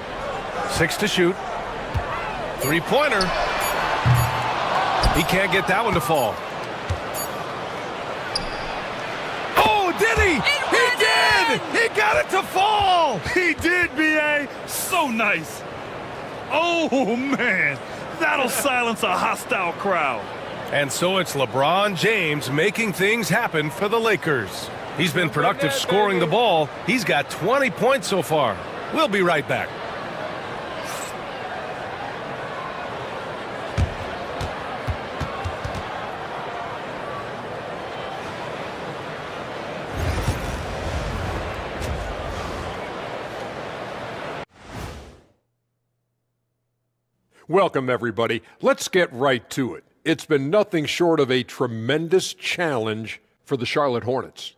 6 to shoot. Three-pointer. He can't get that one to fall. Oh, did he? He did! He got it to fall! He did, B.A. So nice. Oh, man. That'll silence a hostile crowd. And so it's LeBron James making things happen for the Lakers. He's been productive scoring the ball. He's got 20 points so far. We'll be right back. Welcome, everybody. Let's get right to it. It's been nothing short of a tremendous challenge for the Charlotte Hornets.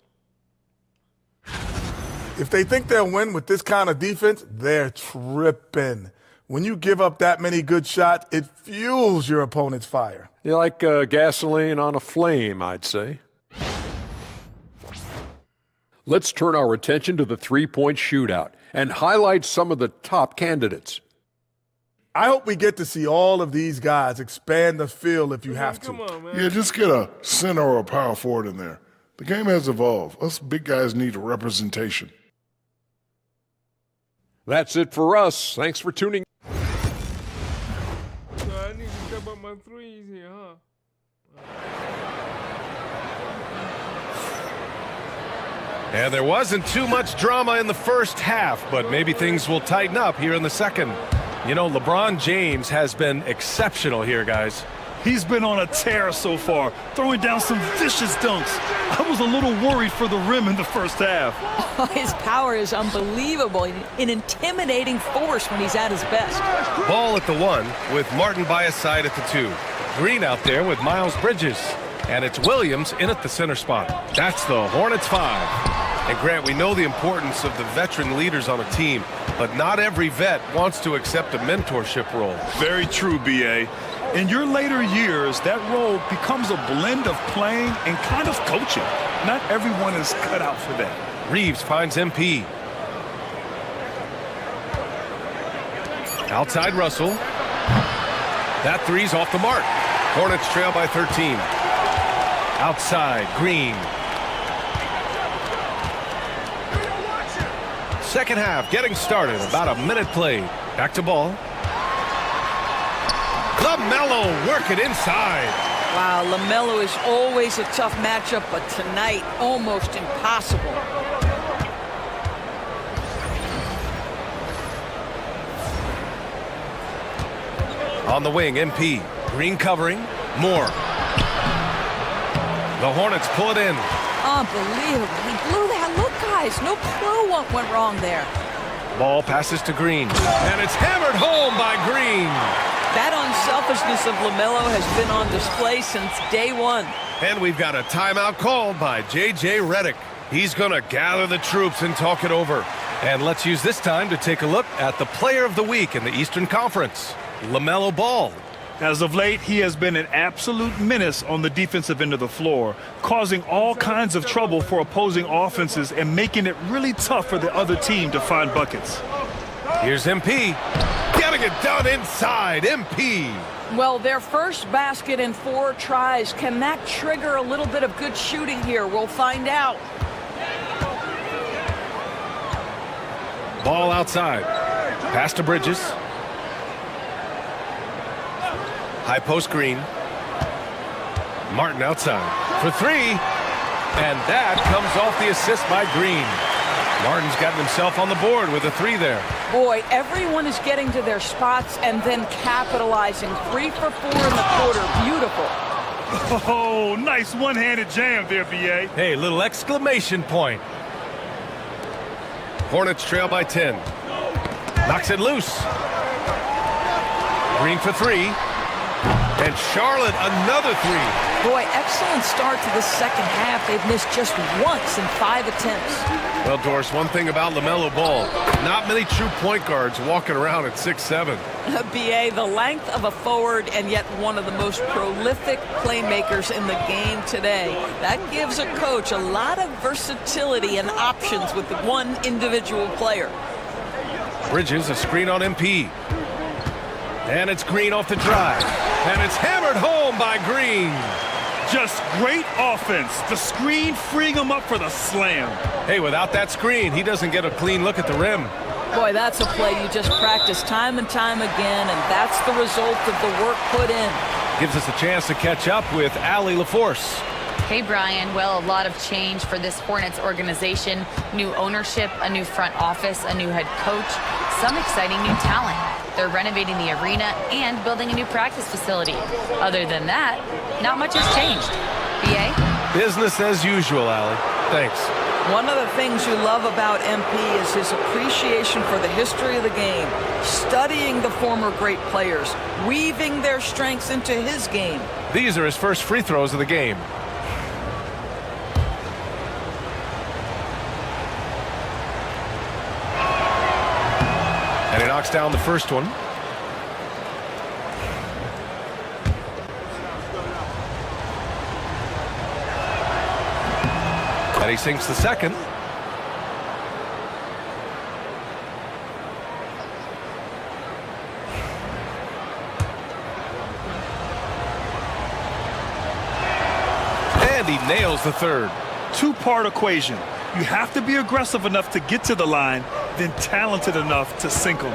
If they think they'll win with this kind of defense, they're tripping. When you give up that many good shots, it fuels your opponent's fire. You like gasoline on a flame, I'd say. Let's turn our attention to the three-point shootout and highlight some of the top candidates. I hope we get to see all of these guys expand the field if you have to. Yeah, just get a center or a power forward in there. The game has evolved. Us big guys need representation. That's it for us. Thanks for tuning. So I need to step up my threes here, huh? And there wasn't too much drama in the first half, but maybe things will tighten up here in the second. You know, LeBron James has been exceptional here, guys. He's been on a tear so far, throwing down some vicious dunks. I was a little worried for the rim in the first half. Oh, his power is unbelievable, an intimidating force when he's at his best. Ball at the 1 with Martin by his side at the 2. Green out there with Miles Bridges. And it's Williams in at the center spot. That's the Hornets 5. And Grant, we know the importance of the veteran leaders on a team, but not every vet wants to accept a mentorship role. Very true, B.A. In your later years, that role becomes a blend of playing and kind of coaching. Not everyone is cut out for that. Reeves finds MP. Outside Russell. That three's off the mark. Hornets trail by 13. Outside, Green. Second half getting started. About a minute played. Back to ball. LaMelo working inside. Wow, LaMelo is always a tough matchup, but tonight almost impossible. On the wing, MP. Green covering. Moore. The Hornets pull it in. Unbelievable. He blew that. Look, guys, no clue what went wrong there. Ball passes to Green. And it's hammered home by Green. That unselfishness of LaMelo has been on display since day one. And we've got a timeout called by J.J. Redick. He's going to gather the troops and talk it over. And let's use this time to take a look at the player of the week in the Eastern Conference, LaMelo Ball. As of late, he has been an absolute menace on the defensive end of the floor, causing all kinds of trouble for opposing offenses and making it really tough for the other team to find buckets. Here's MP. Getting it done inside. MP. Well, their first basket in 4 tries. Can that trigger a little bit of good shooting here? We'll find out. Ball outside. Pass to Bridges. High post Green. Martin outside for 3. And that comes off the assist by Green. Martin's gotten himself on the board with a 3 there. Boy, everyone is getting to their spots and then capitalizing. 3 for 4 in the quarter. Beautiful. Oh, nice one-handed jam there, B.A. Hey, little exclamation point. Hornets trail by 10. Knocks it loose. Green for 3. And Charlotte, another 3. Boy, excellent start to the second half. They've missed just once in 5 attempts. Well, Doris, one thing about LaMelo Ball, not many true point guards walking around at 6'7". B.A., the length of a forward and yet one of the most prolific playmakers in the game today. That gives a coach a lot of versatility and options with one individual player. Bridges, a screen on MP. And it's Green off the drive. And it's hammered home by Green. Just great offense. The screen freeing him up for the slam. Hey, without that screen, he doesn't get a clean look at the rim. Boy, that's a play you just practice time and time again, and that's the result of the work put in. Gives us a chance to catch up with Allie LaForce. Hey, Brian. Well, a lot of change for this Hornets organization. New ownership, a new front office, a new head coach, some exciting new talent. They're renovating the arena and building a new practice facility. Other than that, not much has changed. B.A.? Business as usual, Allie. Thanks. One of the things you love about MP is his appreciation for the history of the game, studying the former great players, weaving their strengths into his game. These are his first free throws of the game. And he knocks down the first one. And he sinks the second. And he nails the third. Two-part equation. You have to be aggressive enough to get to the line, then talented enough to sink them.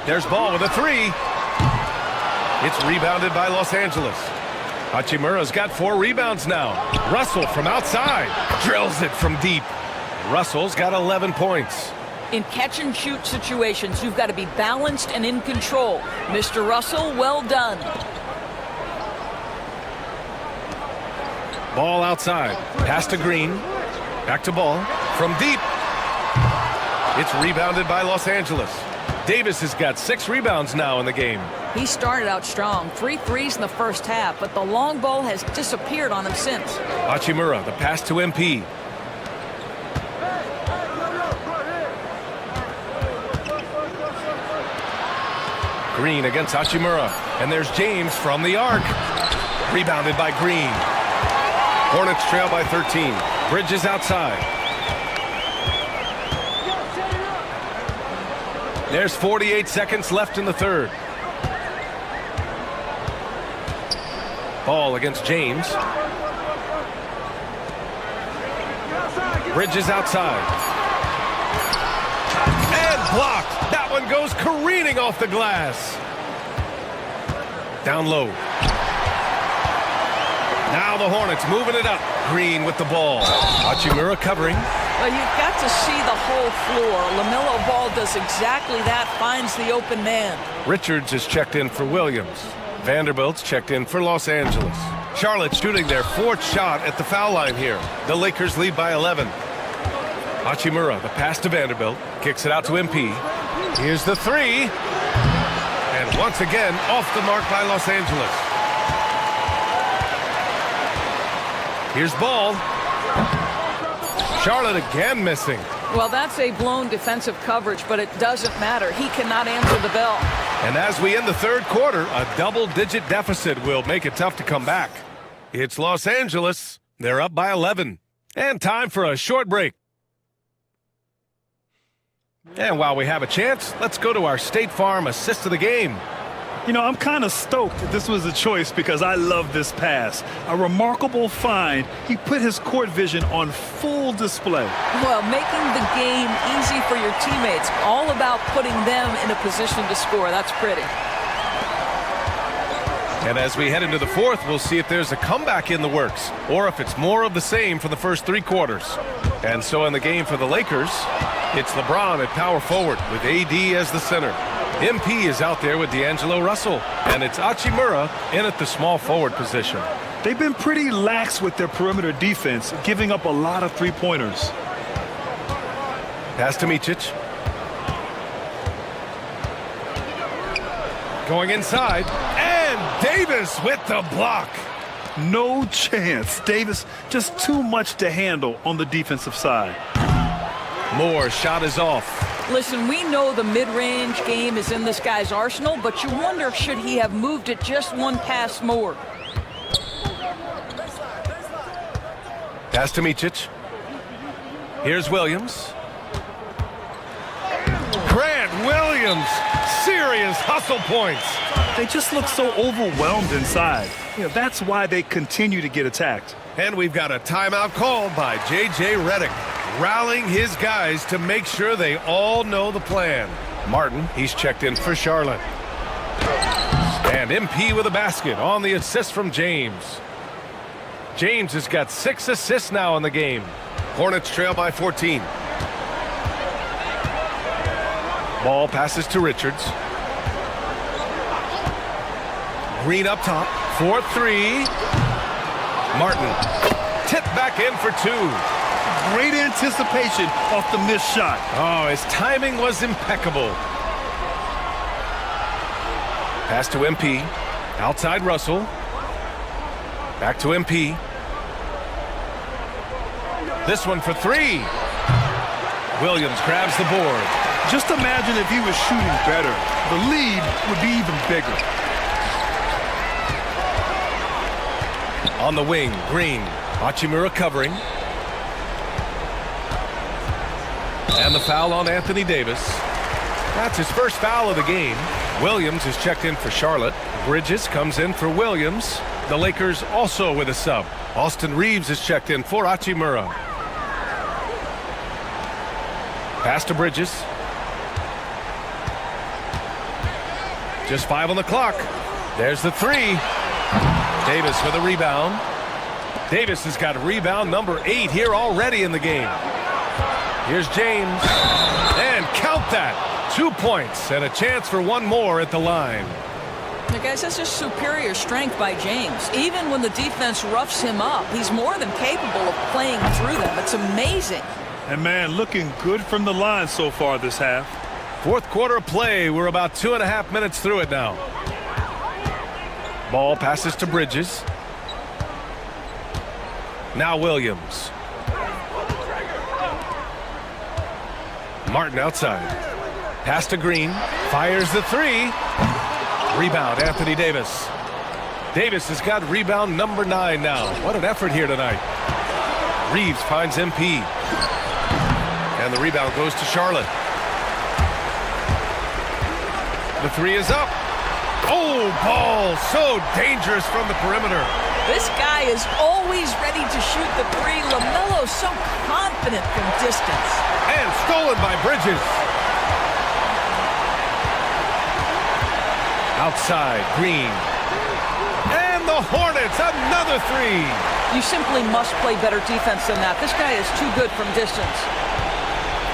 There's Ball with a three. It's rebounded by Los Angeles. Hachimura's got 4 rebounds now. Russell from outside drills it from deep. Russell's got 11 points. In catch-and-shoot situations, you've got to be balanced and in control. Mr. Russell, well done. Ball outside. Pass to Green. Back to Ball. From deep. It's rebounded by Los Angeles. Davis has got 6 rebounds now in the game. He started out strong. 3 threes in the first half, but the long ball has disappeared on him since. Hachimura, the pass to MP. Green against Hachimura. And there's James from the arc. Rebounded by Green. Hornets trail by 13. Bridges outside. There's 48 seconds left in the third. Ball against James. Bridges outside. And blocked. That one goes careening off the glass. Down low. Now the Hornets moving it up. Green with the ball. Hachimura covering. Well, you've got to see the whole floor. LaMelo Ball does exactly that, finds the open man. Richards is checked in for Williams. Vanderbilt's checked in for Los Angeles. Charlotte shooting their 4th shot at the foul line here. The Lakers lead by 11. Hachimura, the pass to Vanderbilt. Kicks it out to MP. Here's the three. And once again, off the mark by Los Angeles. Here's Ball. Charlotte again missing. Well, that's a blown defensive coverage, but it doesn't matter. He cannot answer the bell. And as we end the third quarter, a double-digit deficit will make it tough to come back. It's Los Angeles. They're up by 11. And time for a short break. And while we have a chance, let's go to our State Farm assist of the game. You know, I'm kind of stoked that this was a choice because I love this pass. A remarkable find. He put his court vision on full display. Well, making the game easy for your teammates. All about putting them in a position to score. That's pretty. And as we head into the fourth, we'll see if there's a comeback in the works or if it's more of the same for the first 3 quarters. And so in the game for the Lakers, it's LeBron at power forward with AD as the center. MP is out there with D'Angelo Russell, and it's Hachimura in at the small forward position. They've been pretty lax with their perimeter defense, giving up a lot of three-pointers. Pass to Micic. Going inside, and Davis with the block. No chance. Davis just too much to handle on the defensive side. Moore's shot is off. Listen, we know the mid-range game is in this guy's arsenal, but you wonder, should he have moved it just one pass more? Pass to Micic. Here's Williams. Grant Williams, serious hustle points. They just look so overwhelmed inside. You know, that's why they continue to get attacked. And we've got a timeout called by J.J. Redick, rallying his guys to make sure they all know the plan. Martin, he's checked in for Charlotte. And MP with a basket on the assist from James. James has got 6 assists now in the game. Hornets trail by 14. Ball passes to Richards. Green up top. 4-3. Martin tipped back in for 2. great anticipation off the missed shot. Oh, his timing was impeccable. Pass to MP. Outside Russell. Back to MP. This one for three. Williams grabs the board. Just imagine if he was shooting better. The lead would be even bigger. On the wing, Green. Hachimura covering. And the foul on Anthony Davis. That's his first foul of the game. Williams is checked in for Charlotte. Bridges comes in for Williams. The Lakers also with a sub. Austin Reeves is checked in for Hachimura. Pass to Bridges. Just 5 on the clock. There's the three. Davis with a rebound. Davis has got rebound number 8 here already in the game. Here's James. And count that. 2 points and a chance for one more at the line. Now, guys, that's just superior strength by James. Even when the defense roughs him up, he's more than capable of playing through them. It's amazing. And, man, looking good from the line so far this half. Fourth quarter of play. We're about 2.5 minutes through it now. Ball passes to Bridges. Now Williams. Martin outside. Pass to Green. Fires the three. Rebound, Anthony Davis. Davis has got rebound number 9 now. What an effort here tonight. Reeves finds MP. And the rebound goes to Charlotte. The three is up. Oh, ball so dangerous from the perimeter. This guy is always ready to shoot the three. LaMelo so confident from distance. And stolen by Bridges. Outside, Green. And the Hornets, another three. You simply must play better defense than that. This guy is too good from distance.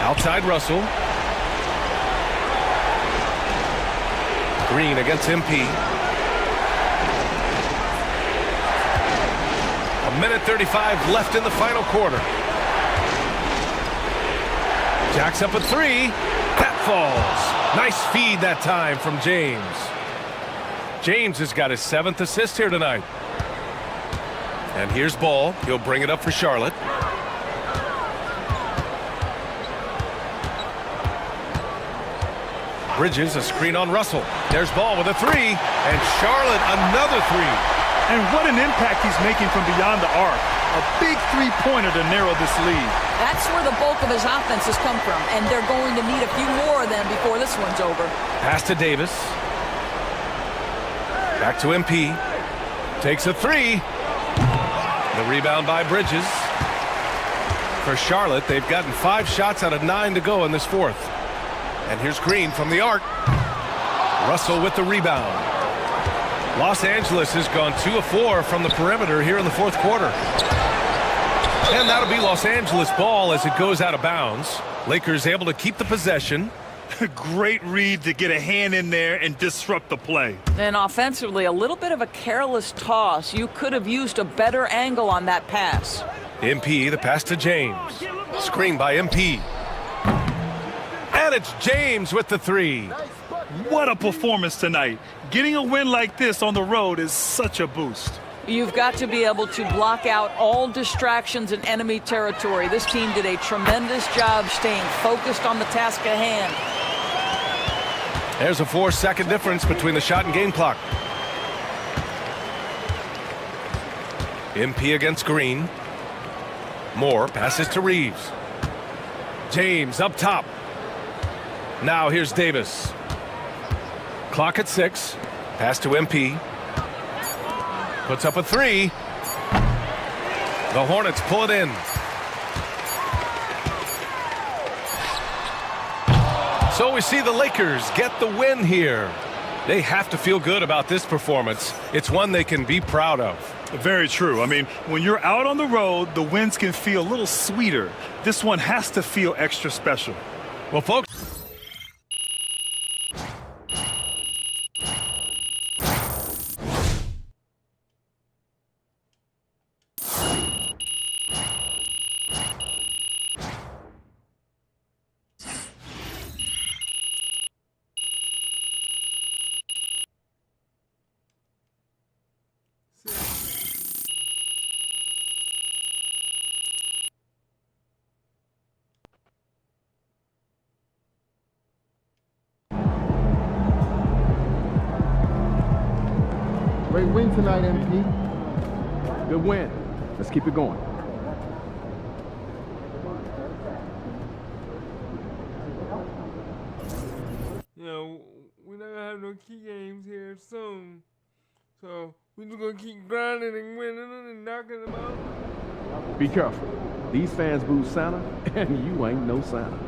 Outside Russell. Green against MP. 1:35 left in the final quarter. Jacks up a three. That falls. Nice feed that time from James. James has got his 7th assist here tonight. And here's Ball. He'll bring it up for Charlotte. Bridges, a screen on Russell. There's Ball with a three. And Charlotte, another three. And what an impact he's making from beyond the arc. A big three-pointer to narrow this lead. That's where the bulk of his offense has come from. And they're going to need a few more of them before this one's over. Pass to Davis. Back to MP. Takes a three. The rebound by Bridges. For Charlotte, they've gotten 5 shots out of 9 to go in this fourth. And here's Green from the arc. Russell with the rebound. Los Angeles has gone 2 of 4 from the perimeter here in the fourth quarter. And that'll be Los Angeles ball as it goes out of bounds. Lakers able to keep the possession. Great read to get a hand in there and disrupt the play. And offensively, a little bit of a careless toss. You could have used a better angle on that pass. MP, the pass to James. Screen by MP. And it's James with the three. What a performance tonight. Getting a win like this on the road is such a boost. You've got to be able to block out all distractions in enemy territory. This team did a tremendous job staying focused on the task at hand. There's a 4-second difference between the shot and game clock. MP against Green. Moore passes to Reeves. James up top. Now here's Davis. Clock at 6. Pass to MP. Puts up a three. The Hornets pull it in. So we see the Lakers get the win here. They have to feel good about this performance. It's one they can be proud of. Very true. I mean, when you're out on the road, the wins can feel a little sweeter. This one has to feel extra special. Well, folks. Great win tonight, MP. Good win. Let's keep it going. You know, we're not gonna have no key games here soon. So we're just gonna keep grinding and winning and knocking them out. Be careful. These fans boo Santa, and you ain't no Santa.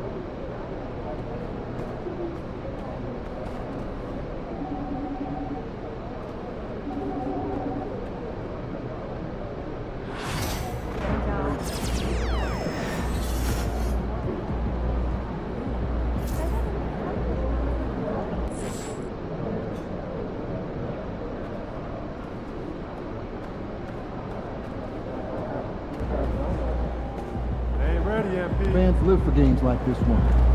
Fans live for games like this one.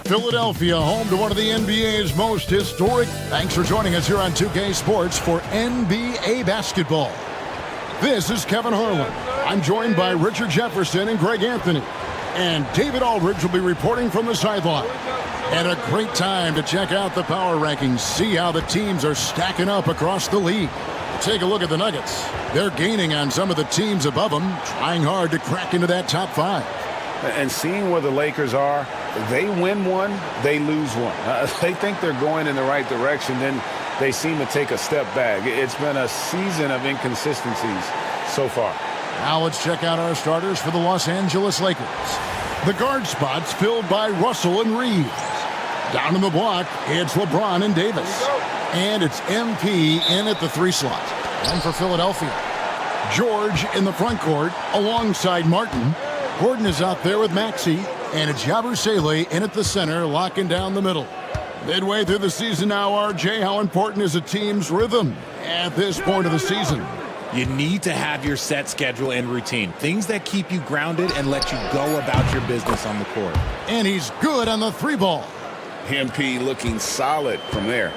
Philadelphia, home to one of the NBA's most historic. Thanks for joining us here on 2K Sports for NBA basketball. This is Kevin Harlan. I'm joined by Richard Jefferson and Greg Anthony. And David Aldridge will be reporting from the sideline. And a great time to check out the power rankings, see how the teams are stacking up across the league. Take a look at the Nuggets. They're gaining on some of the teams above them, trying hard to crack into that top 5. And seeing where the Lakers are, they win one, they lose one. They think they're going in the right direction, then they seem to take a step back. It's been a season of inconsistencies so far. Now let's check out our starters for the Los Angeles Lakers. The guard spots filled by Russell and Reeves. Down in the block, it's LeBron and Davis. And it's MP in at the 3 slot. And for Philadelphia, George in the front court alongside Martin. Gordon is out there with Maxey, and it's Yabusele in at the center, locking down the middle. Midway through the season now, RJ, how important is a team's rhythm at this point of the season? You need to have your set schedule and routine, things that keep you grounded and let you go about your business on the court. And he's good on the 3 ball. MP looking solid from there.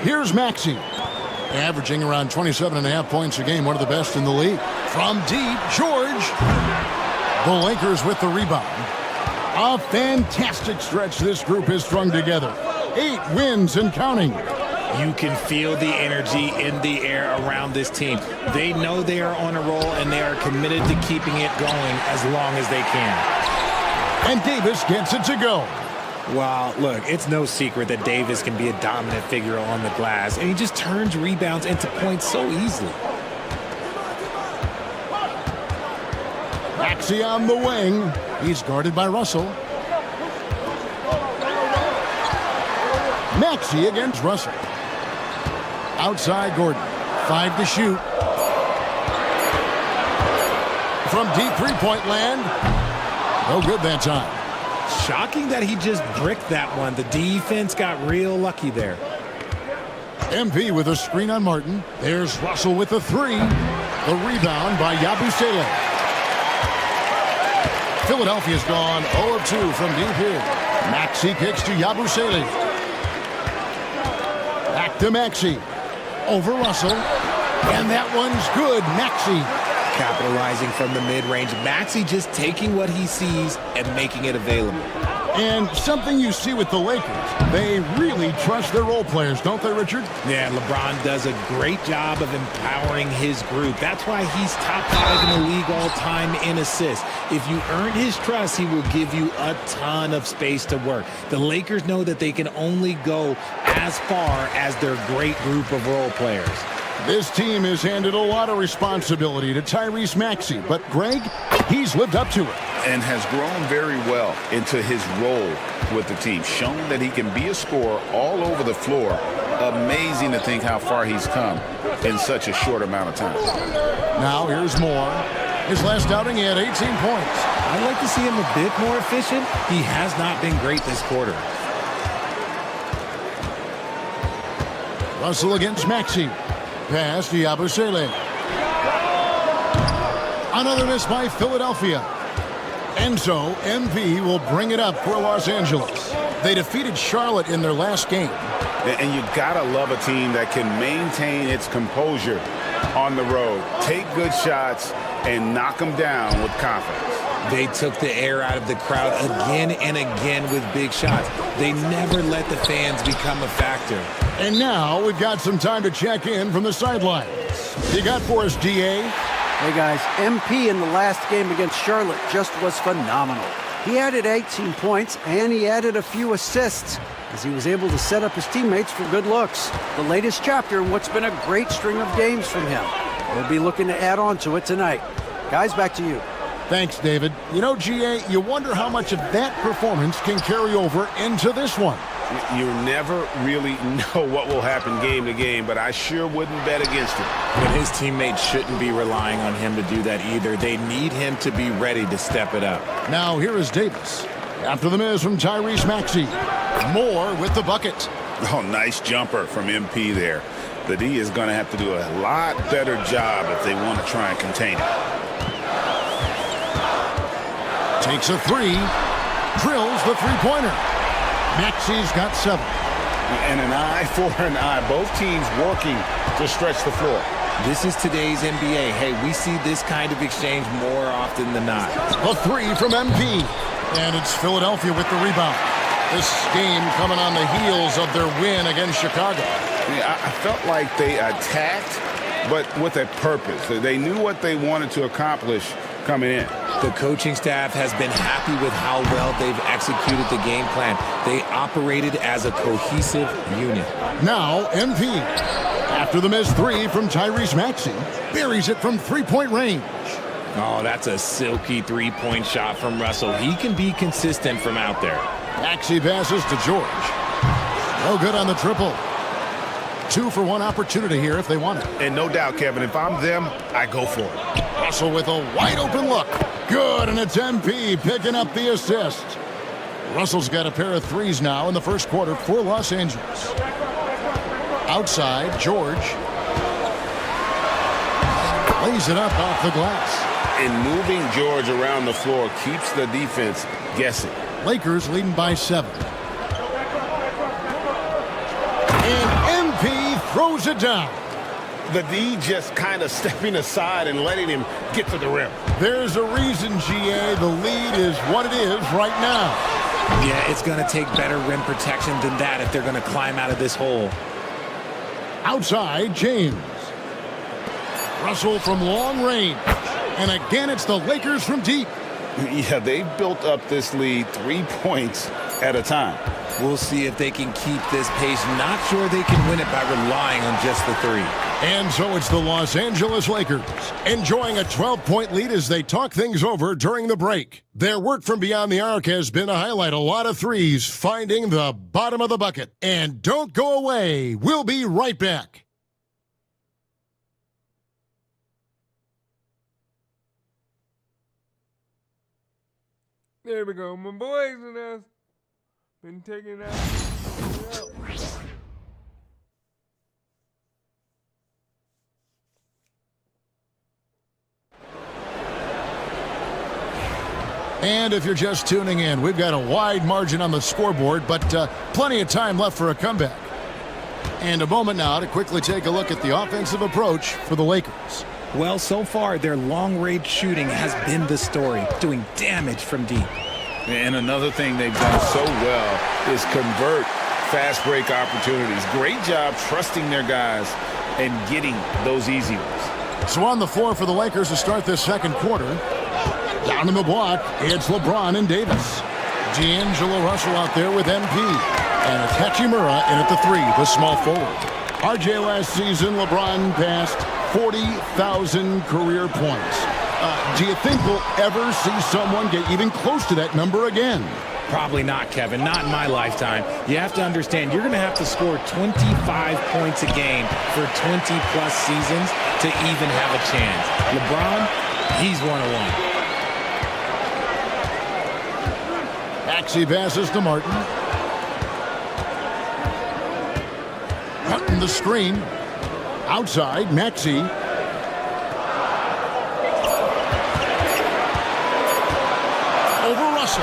Here's Maxey. Averaging around 27.5 points a game, one of the best in the league. From deep, George. The Lakers with the rebound. A fantastic stretch this group has strung together. 8 wins and counting. You can feel the energy in the air around this team. They know they are on a roll, and they are committed to keeping it going as long as they can. And Davis gets it to go. Well, look, it's no secret that Davis can be a dominant figure on the glass, and he just turns rebounds into points so easily. Maxey on the wing. He's guarded by Russell. Maxey against Russell. Outside Gordon. 5 to shoot. From deep 3-point land. No good that time. Shocking that he just bricked that one. The defense got real lucky there. MP with a screen on Martin. There's Russell with the 3. The rebound by Yabusele. Philadelphia's gone 0 of 2 from deep here. Maxey kicks to Yabusele. Back to Maxey. Over Russell. And that one's good. Maxey capitalizing from the mid-range. Maxey just taking what he sees and making it available. And something you see with the Lakers, they really trust their role players, don't they, Richard? Yeah, LeBron does a great job of empowering his group. That's why he's top 5 in the league all time in assists. If you earn his trust, he will give you a ton of space to work. The Lakers know that they can only go as far as their great group of role players. This team has handed a lot of responsibility to Tyrese Maxey, but Greg, he's lived up to it. And has grown very well into his role with the team, shown that he can be a scorer all over the floor. Amazing to think how far he's come in such a short amount of time. Now here's Moore. His last outing, he had 18 points. I'd like to see him a bit more efficient. He has not been great this quarter. Russell against Maxey. Pass to Yabusele. Another miss by Philadelphia. And so MP will bring it up for Los Angeles. They defeated Charlotte in their last game. And you gotta love a team that can maintain its composure on the road, take good shots, and knock them down with confidence. They took the air out of the crowd again and again with big shots. They never let the fans become a factor. And now we've got some time to check in from the sidelines. You got for us, DA? Hey guys, MP in the last game against Charlotte just was phenomenal. He added 18 points and he added a few assists as he was able to set up his teammates for good looks. The latest chapter in what's been a great string of games from him. We'll be looking to add on to it tonight. Guys, back to you. Thanks, David. You know, GA, you wonder how much of that performance can carry over into this one. You never really know what will happen game to game, but I sure wouldn't bet against it. But his teammates shouldn't be relying on him to do that either. They need him to be ready to step it up. Now here is Davis. After the miss from Tyrese Maxey. Moore with the bucket. Oh, nice jumper from MP there. The D is going to have to do a lot better job if they want to try and contain it. Takes a three. Drills the three-pointer. Maxey's got 7. And an eye for an eye. Both teams working to stretch the floor. This is today's NBA. Hey, we see this kind of exchange more often than not. A 3 from MP. And it's Philadelphia with the rebound. This game coming on the heels of their win against Chicago. Yeah, I felt like they attacked, but with a purpose. They knew what they wanted to accomplish coming in. The coaching staff has been happy with how well they've executed the game plan. They operated as a cohesive unit. Now, MP. After the missed 3 from Tyrese Maxey, buries it from three-point range. Oh, that's a silky three-point shot from Russell. He can be consistent from out there. Maxey passes to George. No good on the triple. 2 for 1 opportunity here if they want it. And no doubt, Kevin, if I'm them, I go for it. Russell with a wide-open look. Good, and it's MP picking up the assist. Russell's got a pair of threes now in the first quarter for Los Angeles. Outside, George lays it up off the glass. And moving George around the floor keeps the defense guessing. Lakers leading by 7. And MP throws it down. The D just kind of stepping aside and letting him get to the rim. There's a reason, GA. The lead is what it is right now. Yeah, it's going to take better rim protection than that if they're going to climb out of this hole. Outside, James. Russell from long range. And again, it's the Lakers from deep. Yeah, they've built up this lead 3 points at a time. We'll see if they can keep this pace. Not sure they can win it by relying on just the 3. And so it's the Los Angeles Lakers enjoying a 12-point lead as they talk things over during the break. Their work from beyond the arc has been to highlight a lot of threes, finding the bottom of the bucket. And don't go away. We'll be right back. There we go. My boys and us been taking out. And if you're just tuning in, we've got a wide margin on the scoreboard, but plenty of time left for a comeback. And a moment now to quickly take a look at the offensive approach for the Lakers. Well, so far, their long-range shooting has been the story, doing damage from deep. And another thing they've done so well is convert fast break opportunities. Great job trusting their guys and getting those easy ones. So on the floor for the Lakers to start this second quarter. Down in the block, it's LeBron and Davis. D'Angelo Russell out there with MP. And it's Hachimura in at the 3, the small forward. RJ last season, LeBron passed 40,000 career points. Do you think we'll ever see someone get even close to that number again? Probably not, Kevin. Not in my lifetime. You have to understand, you're going to have to score 25 points a game for 20-plus seasons to even have a chance. LeBron, he's one of one. Maxey passes to Martin. Martin the screen. Outside, Maxey. Over Russell.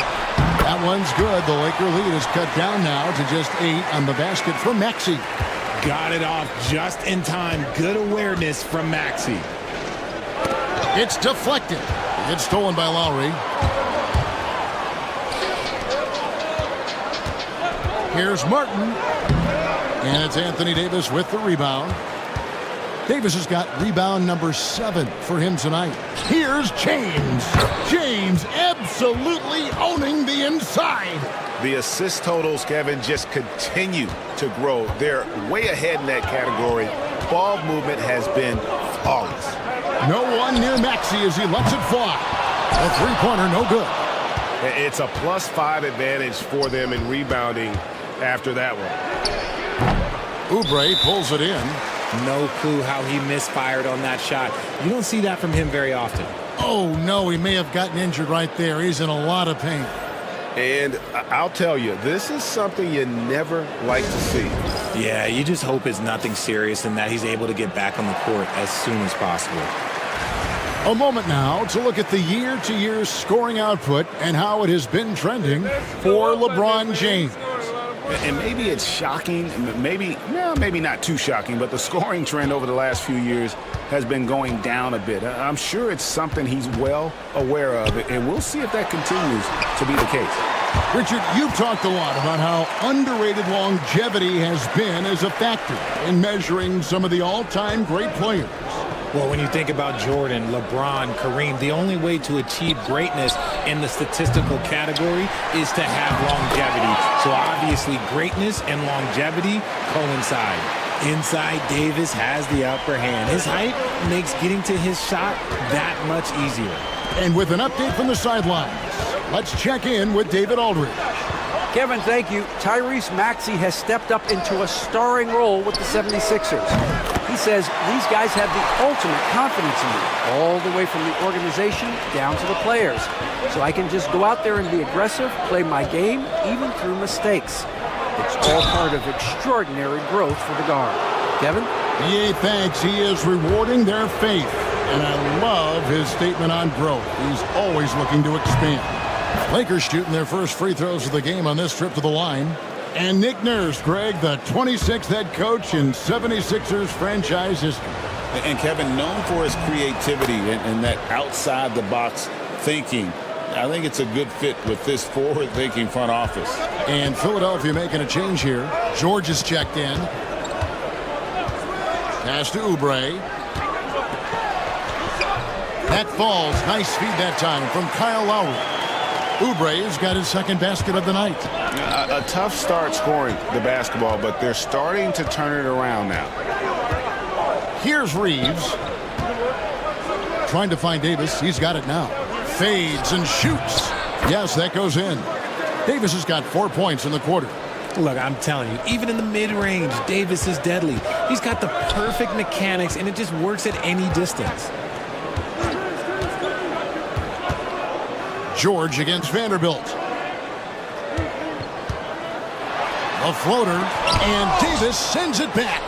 That one's good. The Laker lead is cut down now to just 8 on the basket from Maxey. Got it off just in time. Good awareness from Maxey. It's deflected. It's stolen by Lowry. Here's Martin. And it's Anthony Davis with the rebound. Davis has got rebound number 7 for him tonight. Here's James. James absolutely owning the inside. The assist totals, Kevin, just continue to grow. They're way ahead in that category. Ball movement has been flawless. No one near Maxey as he lets it fly. A three-pointer, no good. It's a +5 advantage for them in rebounding after that one. Oubre pulls it in. No clue how he misfired on that shot. You don't see that from him very often. Oh, no, he may have gotten injured right there. He's in a lot of pain. And I'll tell you, this is something you never like to see. Yeah, you just hope it's nothing serious and that he's able to get back on the court as soon as possible. A moment now to look at the year-to-year scoring output and how it has been trending for LeBron James. And maybe it's shocking, maybe not too shocking, but the scoring trend over the last few years has been going down a bit. I'm sure it's something he's well aware of, and we'll see if that continues to be the case. Richard, you've talked a lot about how underrated longevity has been as a factor in measuring some of the all-time great players. Well, when you think about Jordan, LeBron, Kareem, the only way to achieve greatness in the statistical category is to have longevity. So obviously greatness and longevity coincide. Inside, Davis has the upper hand. His height makes getting to his shot that much easier. And with an update from the sidelines, let's check in with David Aldridge. Kevin, thank you. Tyrese Maxey has stepped up into a starring role with the 76ers. He says these guys have the ultimate confidence in me, all the way from the organization down to the players. So I can just go out there and be aggressive, play my game, even through mistakes. It's all part of extraordinary growth for the guard. Kevin? Yeah, thanks. He is rewarding their faith. And I love his statement on growth. He's always looking to expand. Lakers shooting their first free throws of the game on this trip to the line. And Nick Nurse, Greg, the 26th head coach in 76ers franchise history. And Kevin, known for his creativity and that outside-the-box thinking, I think it's a good fit with this forward-thinking front office. And Philadelphia making a change here. George is checked in. Pass to Oubre. That falls. Nice feed that time from Kyle Lowry. Oubre's got his second basket of the night. A tough start scoring the basketball, but they're starting to turn it around now. Here's Reeves. Trying to find Davis. He's got it now. Fades and shoots. Yes, that goes in. Davis has got 4 points in the quarter. Look, I'm telling you, even in the mid-range, Davis is deadly. He's got the perfect mechanics, and it just works at any distance. George against Vanderbilt. A floater, and Davis sends it back.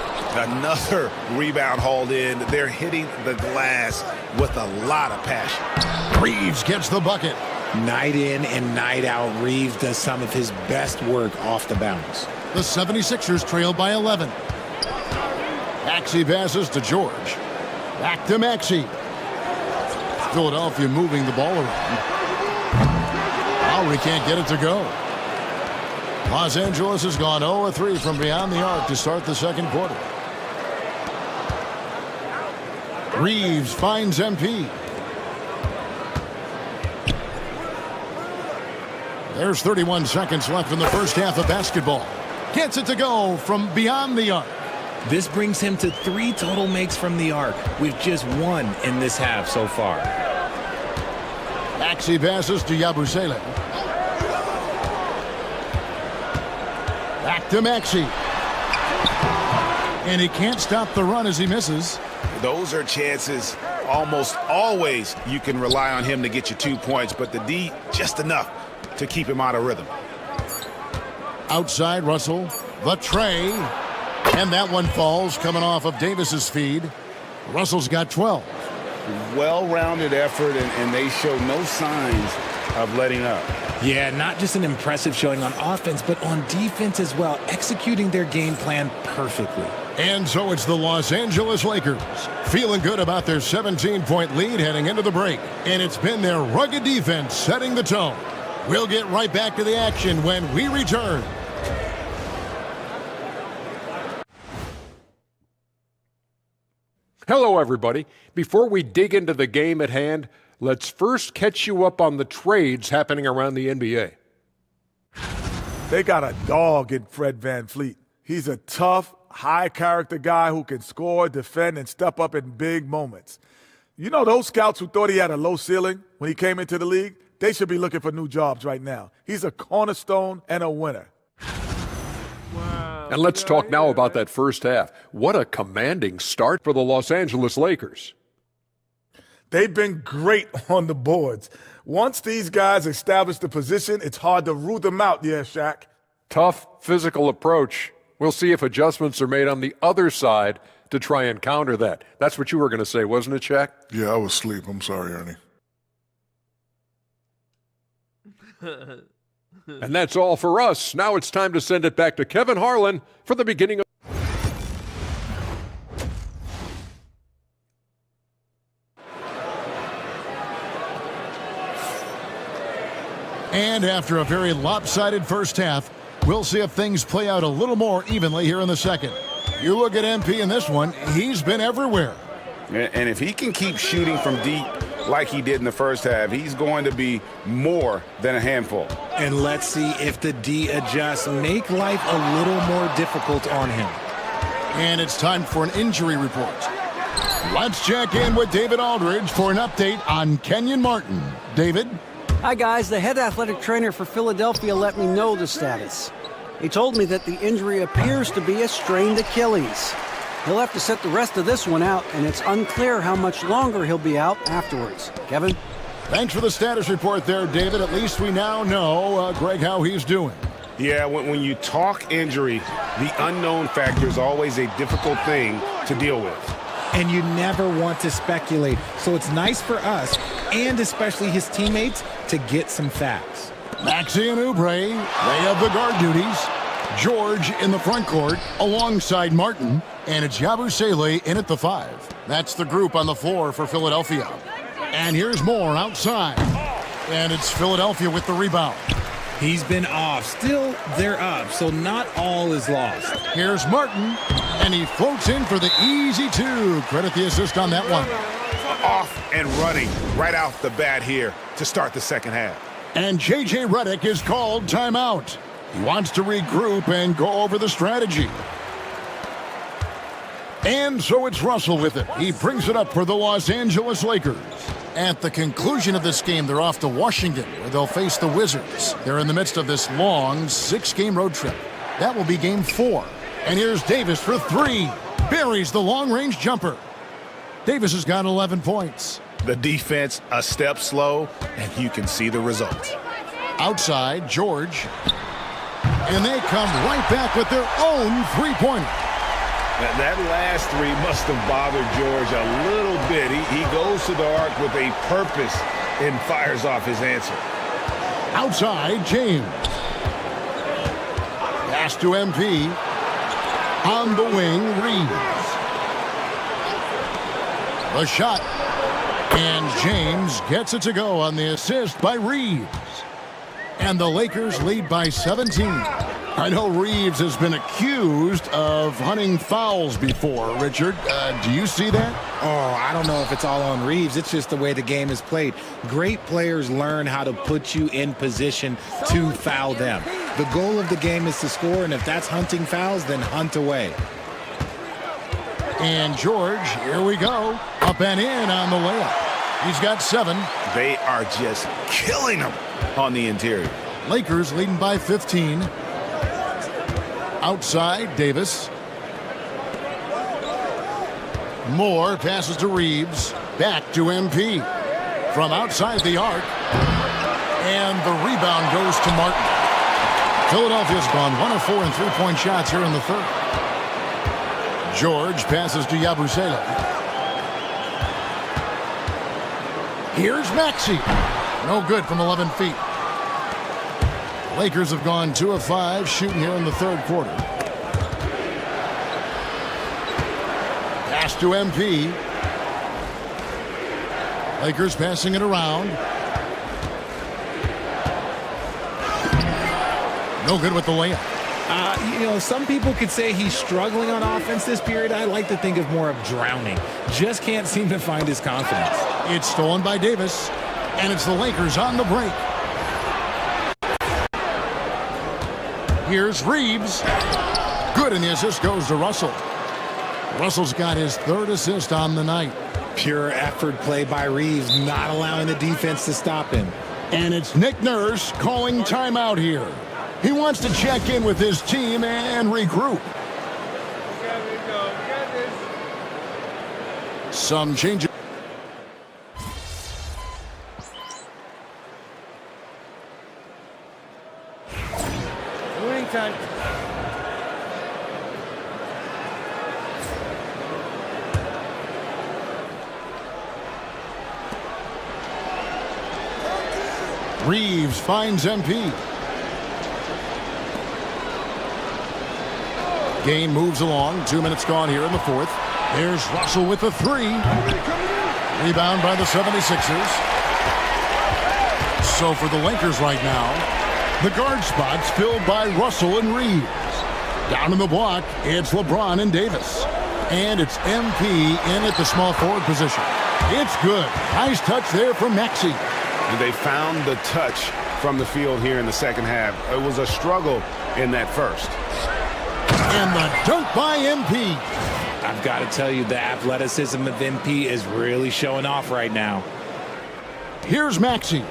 Another rebound hauled in. They're hitting the glass with a lot of passion. Reeves gets the bucket. Night in and night out, Reeves does some of his best work off the bounce. The 76ers trail by 11. Maxey passes to George. Back to Maxey. Philadelphia moving the ball around. Lowry can't get it to go. Los Angeles has gone 0-3 from beyond the arc to start the second quarter. Reeves finds MP. There's 31 seconds left in the first half of basketball. Gets it to go from beyond the arc. This brings him to 3 total makes from the arc, with just 1 in this half so far. Maxey passes to Yabusele. Back to Maxey. And he can't stop the run as he misses. Those are chances almost always you can rely on him to get you 2 points, but the D just enough to keep him out of rhythm. Outside Russell, the tray, and that one falls coming off of Davis's feed. Russell's got 12. Well-rounded effort, and they show no signs of letting up. Yeah, not just an impressive showing on offense, but on defense as well, executing their game plan perfectly. And so it's the Los Angeles Lakers, feeling good about their 17-point lead heading into the break. And it's been their rugged defense setting the tone. We'll get right back to the action when we return. Hello, everybody. Before we dig into the game at hand, let's first catch you up on the trades happening around the NBA. They got a dog in Fred VanVleet. He's a tough, high-character guy who can score, defend, and step up in big moments. You know, those scouts who thought he had a low ceiling when he came into the league, they should be looking for new jobs right now. He's a cornerstone and a winner. And let's talk now about that first half. What a commanding start for the Los Angeles Lakers. They've been great on the boards. Once these guys establish the position, it's hard to root them out, yeah, Shaq. Tough physical approach. We'll see if adjustments are made on the other side to try and counter that. That's what you were going to say, wasn't it, Shaq? Yeah, I was asleep. I'm sorry, Ernie. And that's all for us. Now it's time to send it back to Kevin Harlan for the beginning of... And after a very lopsided first half, we'll see if things play out a little more evenly here in the second. You look at MP in this one, he's been everywhere. And if he can keep shooting from deep like he did in the first half, he's going to be more than a handful. And let's see if the D adjusts, make life a little more difficult on him. And it's time for an injury report. Let's check in with David Aldridge for an update on Kenyon Martin. David? Hi, guys. The head athletic trainer for Philadelphia let me know the status. He told me that the injury appears to be a strained Achilles. He'll have to sit the rest of this one out, and it's unclear how much longer he'll be out afterwards. Kevin? Thanks for the status report there, David. At least we now know, Greg, how he's doing. Yeah, when you talk injury, the unknown factor is always a difficult thing to deal with. And you never want to speculate. So it's nice for us, and especially his teammates, to get some facts. Maxey and Oubre, they have the guard duties. George in the front court alongside Martin. And it's Yabusele in at the 5. That's the group on the floor for Philadelphia. And here's more outside. And it's Philadelphia with the rebound. He's been off. Still, they're up, so not all is lost. Here's Martin, and he floats in for the easy 2. Credit the assist on that one. Off and running right out the bat here to start the second half. And J.J. Redick is called timeout. He wants to regroup and go over the strategy. And so it's Russell with it. He brings it up for the Los Angeles Lakers. At the conclusion of this game, they're off to Washington, where they'll face the Wizards. They're in the midst of this long 6-game road trip. That will be game 4. And here's Davis for 3. Buries the long-range jumper. Davis has got 11 points. The defense a step slow, and you can see the results. Outside, George. And they come right back with their own 3-pointer. That last 3 must have bothered George a little bit. He goes to the arc with a purpose and fires off his answer. Outside, James. Pass to MP. On the wing, Reeves. A shot. And James gets it to go on the assist by Reeves. And the Lakers lead by 17. I know Reeves has been accused of hunting fouls before. Richard, do you see that? Oh, I don't know if it's all on Reeves. It's just the way the game is played. Great players learn how to put you in position to foul them. The goal of the game is to score, and if that's hunting fouls, then hunt away. And George, here we go. Up and in on the layup. He's got 7. They are just killing him on the interior. Lakers leading by 15. Outside, Davis. Moore passes to Reeves. Back to MP. From outside the arc. And the rebound goes to Martin. Philadelphia's gone 1 of 4 in three-point shots here in the third. George passes to Yabusele. Here's Maxey. No good from 11 feet. Lakers have gone 2 of 5 shooting here in the third quarter. Pass to MP. Lakers passing it around. No good with the layup. Some people could say he's struggling on offense this period. I like to think of more of drowning. Just can't seem to find his confidence. It's stolen by Davis, and it's the Lakers on the break. Here's Reeves. Good, and the assist goes to Russell. Russell's got his 3rd assist on the night. Pure effort play by Reeves, not allowing the defense to stop him. And it's Nick Nurse calling timeout here. He wants to check in with his team and regroup. Some changes. Winning time. Reeves finds MP. Game moves along. 2 minutes gone here in the fourth. There's Russell with the 3. Rebound by the 76ers. So for the Lakers right now, the guard spots filled by Russell and Reeves. Down in the block, it's LeBron and Davis. And it's MP in at the small forward position. It's good. Nice touch there from Maxey. And they found the touch from the field here in the second half. It was a struggle in that first. And the dunk by MP. I've got to tell you, the athleticism of MP is really showing off right now. Here's Maxey.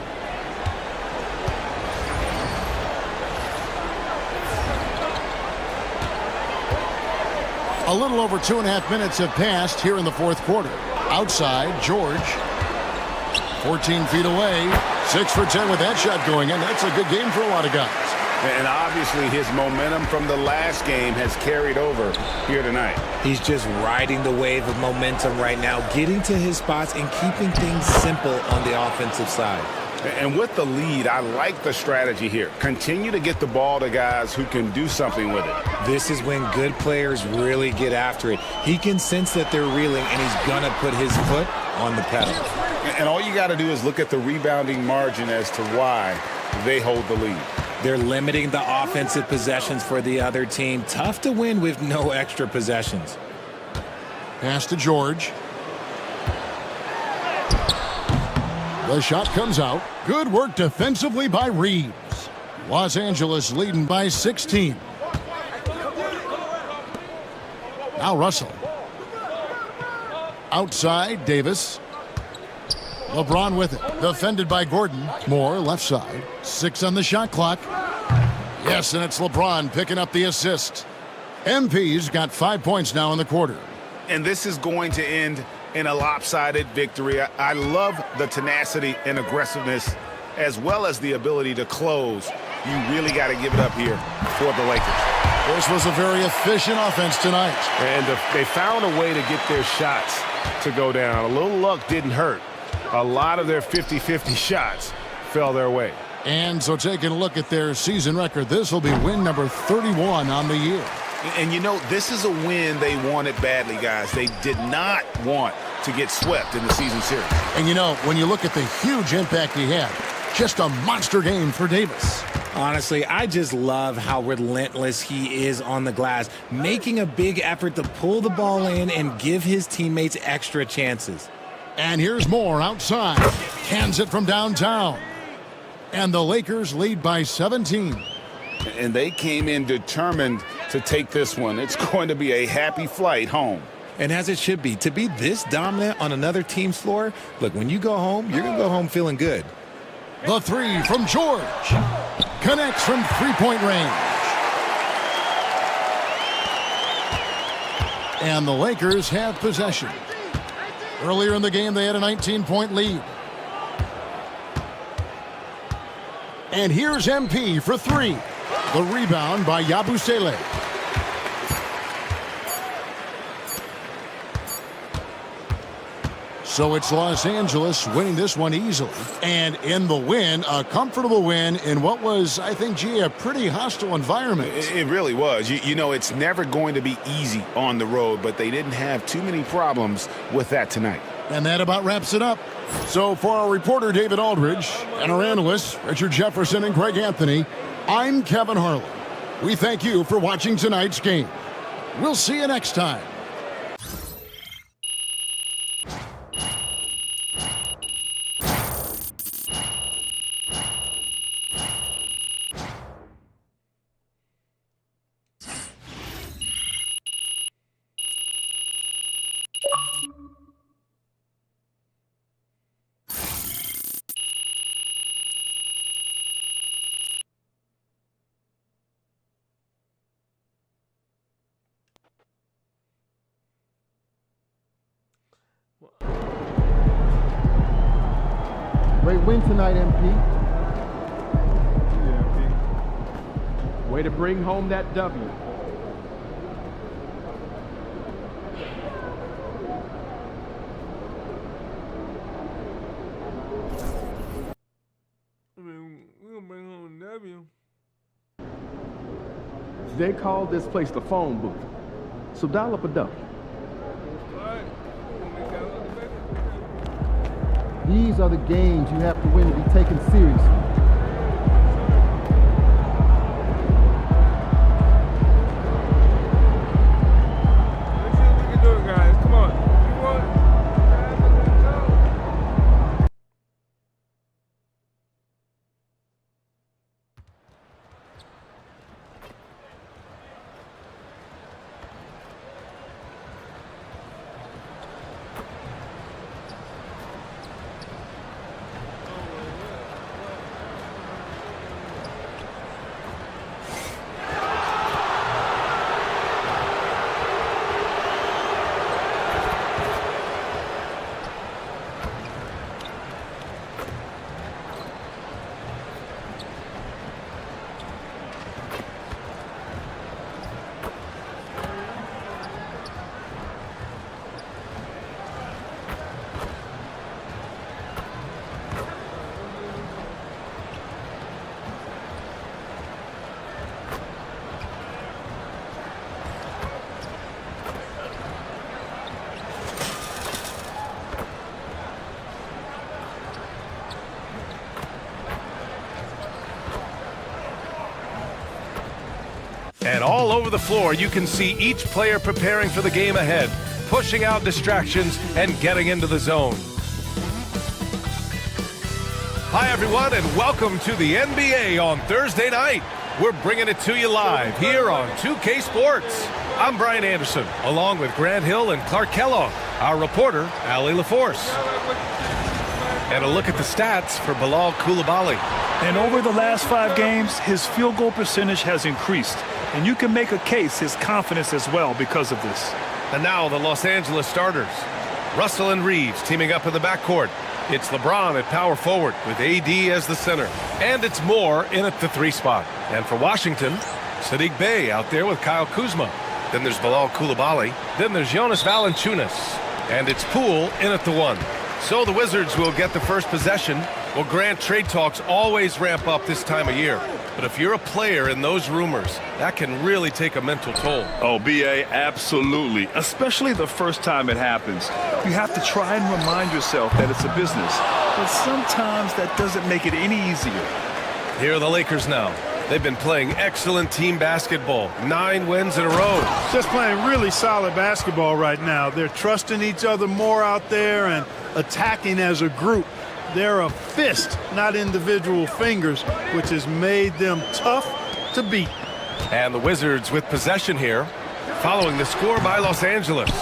A little over 2.5 minutes have passed here in the fourth quarter. Outside, George. 14 feet away. 6 for 10 with that shot going in. That's a good game for a lot of guys. And obviously his momentum from the last game has carried over here tonight. He's just riding the wave of momentum right now, getting to his spots and keeping things simple on the offensive side. And with the lead, I like the strategy here. Continue to get the ball to guys who can do something with it. This is when good players really get after it. He can sense that they're reeling, and he's going to put his foot on the pedal. And all you got to do is look at the rebounding margin as to why they hold the lead. They're limiting the offensive possessions for the other team. Tough to win with no extra possessions. Pass to George. The shot comes out. Good work defensively by Reeves. Los Angeles leading by 16. Now Russell. Outside, Davis. LeBron with it. Defended by Gordon. Moore, left side. 6 on the shot clock. Yes, and it's LeBron picking up the assist. MP's got 5 points now in the quarter. And this is going to end in a lopsided victory. I love the tenacity and aggressiveness as well as the ability to close. You really got to give it up here for the Lakers. This was a very efficient offense tonight. And they found a way to get their shots to go down. A little luck didn't hurt. A lot of their 50-50 shots fell their way. And so taking a look at their season record, this will be win number 31 on the year. And you know, this is a win they wanted badly, guys. They did not want to get swept in the season series. And you know, when you look at the huge impact he had, just a monster game for Davis. Honestly, I just love how relentless he is on the glass, making a big effort to pull the ball in and give his teammates extra chances. And here's more outside. Hands it from downtown. And the Lakers lead by 17. And they came in determined to take this one. It's going to be a happy flight home. And as it should be, to be this dominant on another team's floor, look, when you go home, you're going to go home feeling good. The three from George. Connects from three-point range. And the Lakers have possession. Earlier in the game, they had a 19-point lead. And here's MP for three. The rebound by Yabusele. So it's Los Angeles winning this one easily. And in the win, a comfortable win in what was, I think, a pretty hostile environment. It really was. You know, it's never going to be easy on the road, but they didn't have too many problems with that tonight. And that about wraps it up. So for our reporter, David Aldridge, and our analysts, Richard Jefferson and Greg Anthony, I'm Kevin Harlan. We thank you for watching tonight's game. We'll see you next time. Great win tonight, MP. Yeah, Way to bring home that W. I mean, we're going to bring home a W. They call this place the phone booth. So dial up a W. These are the games you have to win to be taken seriously. Let's see if we can do it, guys. Come on. You want it? And all over the floor, you can see each player preparing for the game ahead, pushing out distractions and getting into the zone. Hi, everyone, and welcome to the NBA on Thursday night. We're bringing it to you live here on 2K Sports. I'm Brian Anderson, along with Grant Hill and Clark Kellogg, our reporter, Allie LaForce. And a look at the stats for Bilal Coulibaly. And over the last 5 games, his field goal percentage has increased. And you can make a case his confidence as well because of this. And now the Los Angeles starters. Russell and Reeves teaming up in the backcourt. It's LeBron at power forward with AD as the center. And it's Moore in at the 3 spot. And for Washington, Saddiq Bey out there with Kyle Kuzma. Then there's Bilal Coulibaly. Then there's Jonas Valanciunas. And it's Poole in at the 1. So the Wizards will get the first possession. Well, Grant, trade talks always ramp up this time of year. But if you're a player in those rumors, that can really take a mental toll. Oh, B.A., absolutely. Especially the first time it happens. You have to try and remind yourself that it's a business. But sometimes that doesn't make it any easier. Here are the Lakers now. They've been playing excellent team basketball. 9 wins in a row. Just playing really solid basketball right now. They're trusting each other more out there and attacking as a group. They're a fist, not individual fingers, which has made them tough to beat. And the Wizards with possession here, following the score by Los Angeles.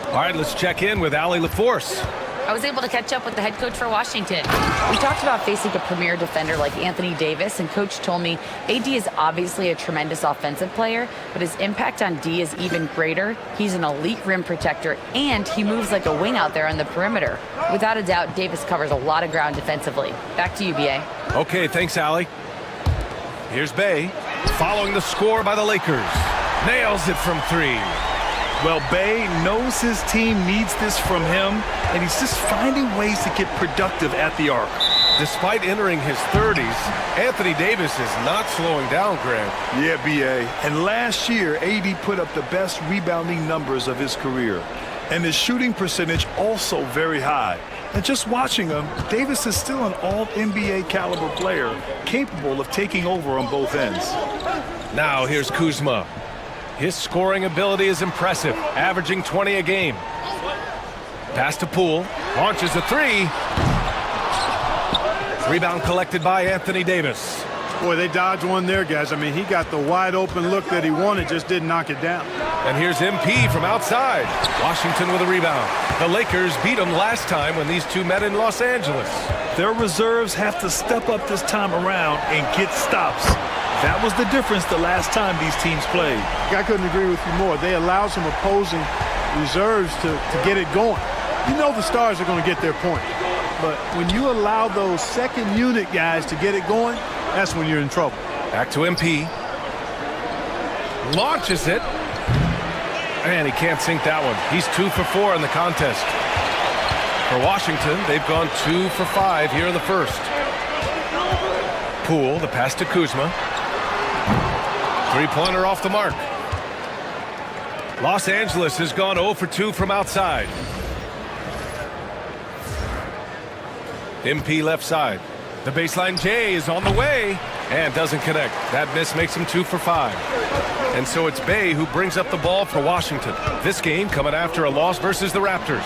All right, let's check in with Allie LaForce. I was able to catch up with the head coach for Washington. We talked about facing a premier defender like Anthony Davis, and coach told me AD is obviously a tremendous offensive player, but his impact on D is even greater. He's an elite rim protector, and he moves like a wing out there on the perimeter. Without a doubt, Davis covers a lot of ground defensively. Back to you, B.A. Okay, thanks, Allie. Here's Bay, following the score by the Lakers. Nails it from 3. Well, Bay knows his team needs this from him, and he's just finding ways to get productive at the arc. Despite entering his 30s, Anthony Davis is not slowing down, Grant. Yeah, B.A. And last year, AD put up the best rebounding numbers of his career. And his shooting percentage also very high. And just watching him, Davis is still an all-NBA caliber player, capable of taking over on both ends. Now here's Kuzma. His scoring ability is impressive, averaging 20 a game. Pass to Poole, launches a 3. Rebound collected by Anthony Davis. Boy, they dodged one there, guys. I mean, he got the wide open look that he wanted, just didn't knock it down. And here's MP from outside. Washington with a rebound. The Lakers beat them last time when these two met in Los Angeles. Their reserves have to step up this time around and get stops. That was the difference the last time these teams played. I couldn't agree with you more. They allow some opposing reserves to get it going. You know the stars are going to get their point. But when you allow those second unit guys to get it going, that's when you're in trouble. Back to MP. Launches it. And he can't sink that one. He's 2 for 4 in the contest. For Washington, they've gone 2 for 5 here in the first. Poole, the pass to Kuzma. 3-pointer off the mark. Los Angeles has gone 0 for 2 from outside. MP left side. The baseline J is on the way and doesn't connect. That miss makes him 2 for 5. And so it's Bay who brings up the ball for Washington. This game coming after a loss versus the Raptors.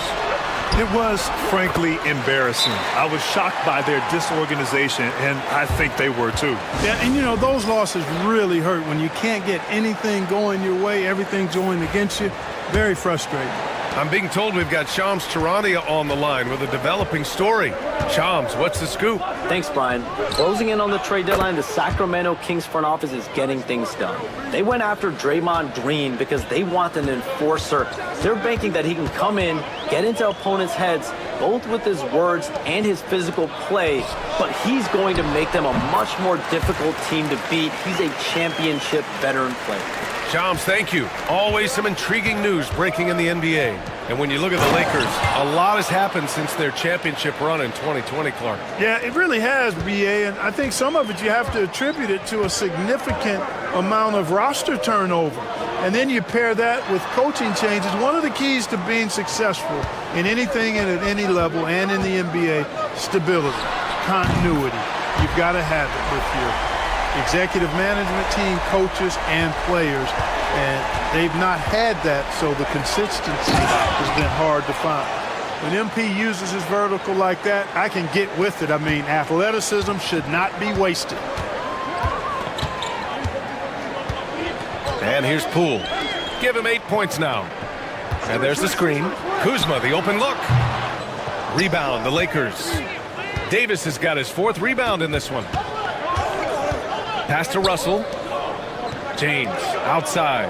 It was, frankly, embarrassing. I was shocked by their disorganization, and I think they were too. Yeah, and you know, those losses really hurt when you can't get anything going your way, everything's going against you. Very frustrating. I'm being told we've got Shams Charania on the line with a developing story. Shams, what's the scoop? Thanks, Brian. Closing in on the trade deadline, the Sacramento Kings front office is getting things done. They went after Draymond Green because they want an enforcer. They're banking that he can come in, get into opponents' heads, both with his words and his physical play, but he's going to make them a much more difficult team to beat. He's a championship veteran player. Shams, thank you. Always some intriguing news breaking in the NBA. And when you look at the Lakers, a lot has happened since their championship run in 2020, Clark. Yeah, it really has, B.A., and I think some of it you have to attribute it to a significant amount of roster turnover. And then you pair that with coaching changes. One of the keys to being successful in anything and at any level and in the NBA, stability, continuity. You've got to have it with your executive management team, coaches, and players. And they've not had that, so the consistency has been hard to find. When MP uses his vertical like that, I can get with it. I mean, athleticism should not be wasted. And here's Poole. Give him 8 points now. And there's the screen. Kuzma, the open look. Rebound, the Lakers. Davis has got his 4th rebound in this one. Pass to Russell. James outside.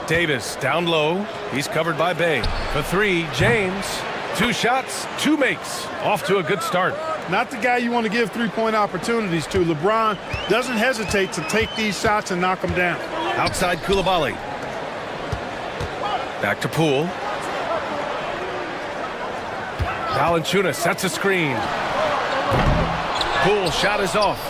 Davis down low. He's covered by Bay. For 3, James. 2 shots, 2 makes. Off to a good start. Not the guy you want to give three-point opportunities to. LeBron doesn't hesitate to take these shots and knock them down. Outside Coulibaly. Back to Poole. Valanciunas sets a screen. Poole shot is off.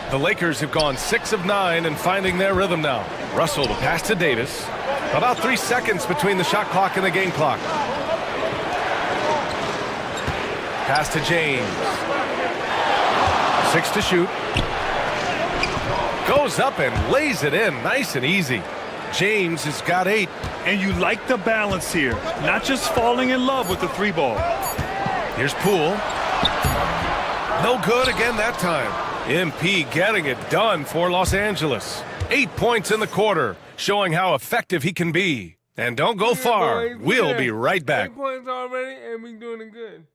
The Lakers have gone 6 of 9 and finding their rhythm now. Russell to pass to Davis. About 3 seconds between the shot clock and the game clock. Pass to James. 6 to shoot. Goes up and lays it in nice and easy. James has got 8. And you like the balance here. Not just falling in love with the 3 ball. Here's Poole. No good again that time. MP getting it done for Los Angeles. 8 points in the quarter, showing how effective he can be. And don't go far. We'll be right back. 8 points already, and we doing it good.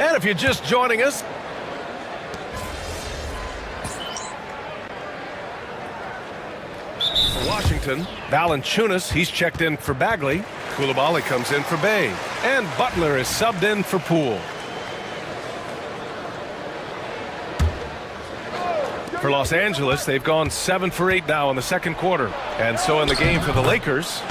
And if you're just joining us, for Washington, Valanciunas, he's checked in for Bagley. Coulibaly comes in for Bay. And Butler is subbed in for Poole. For Los Angeles, they've gone 7 for 8 now in the second quarter. And so in the game for the Lakers,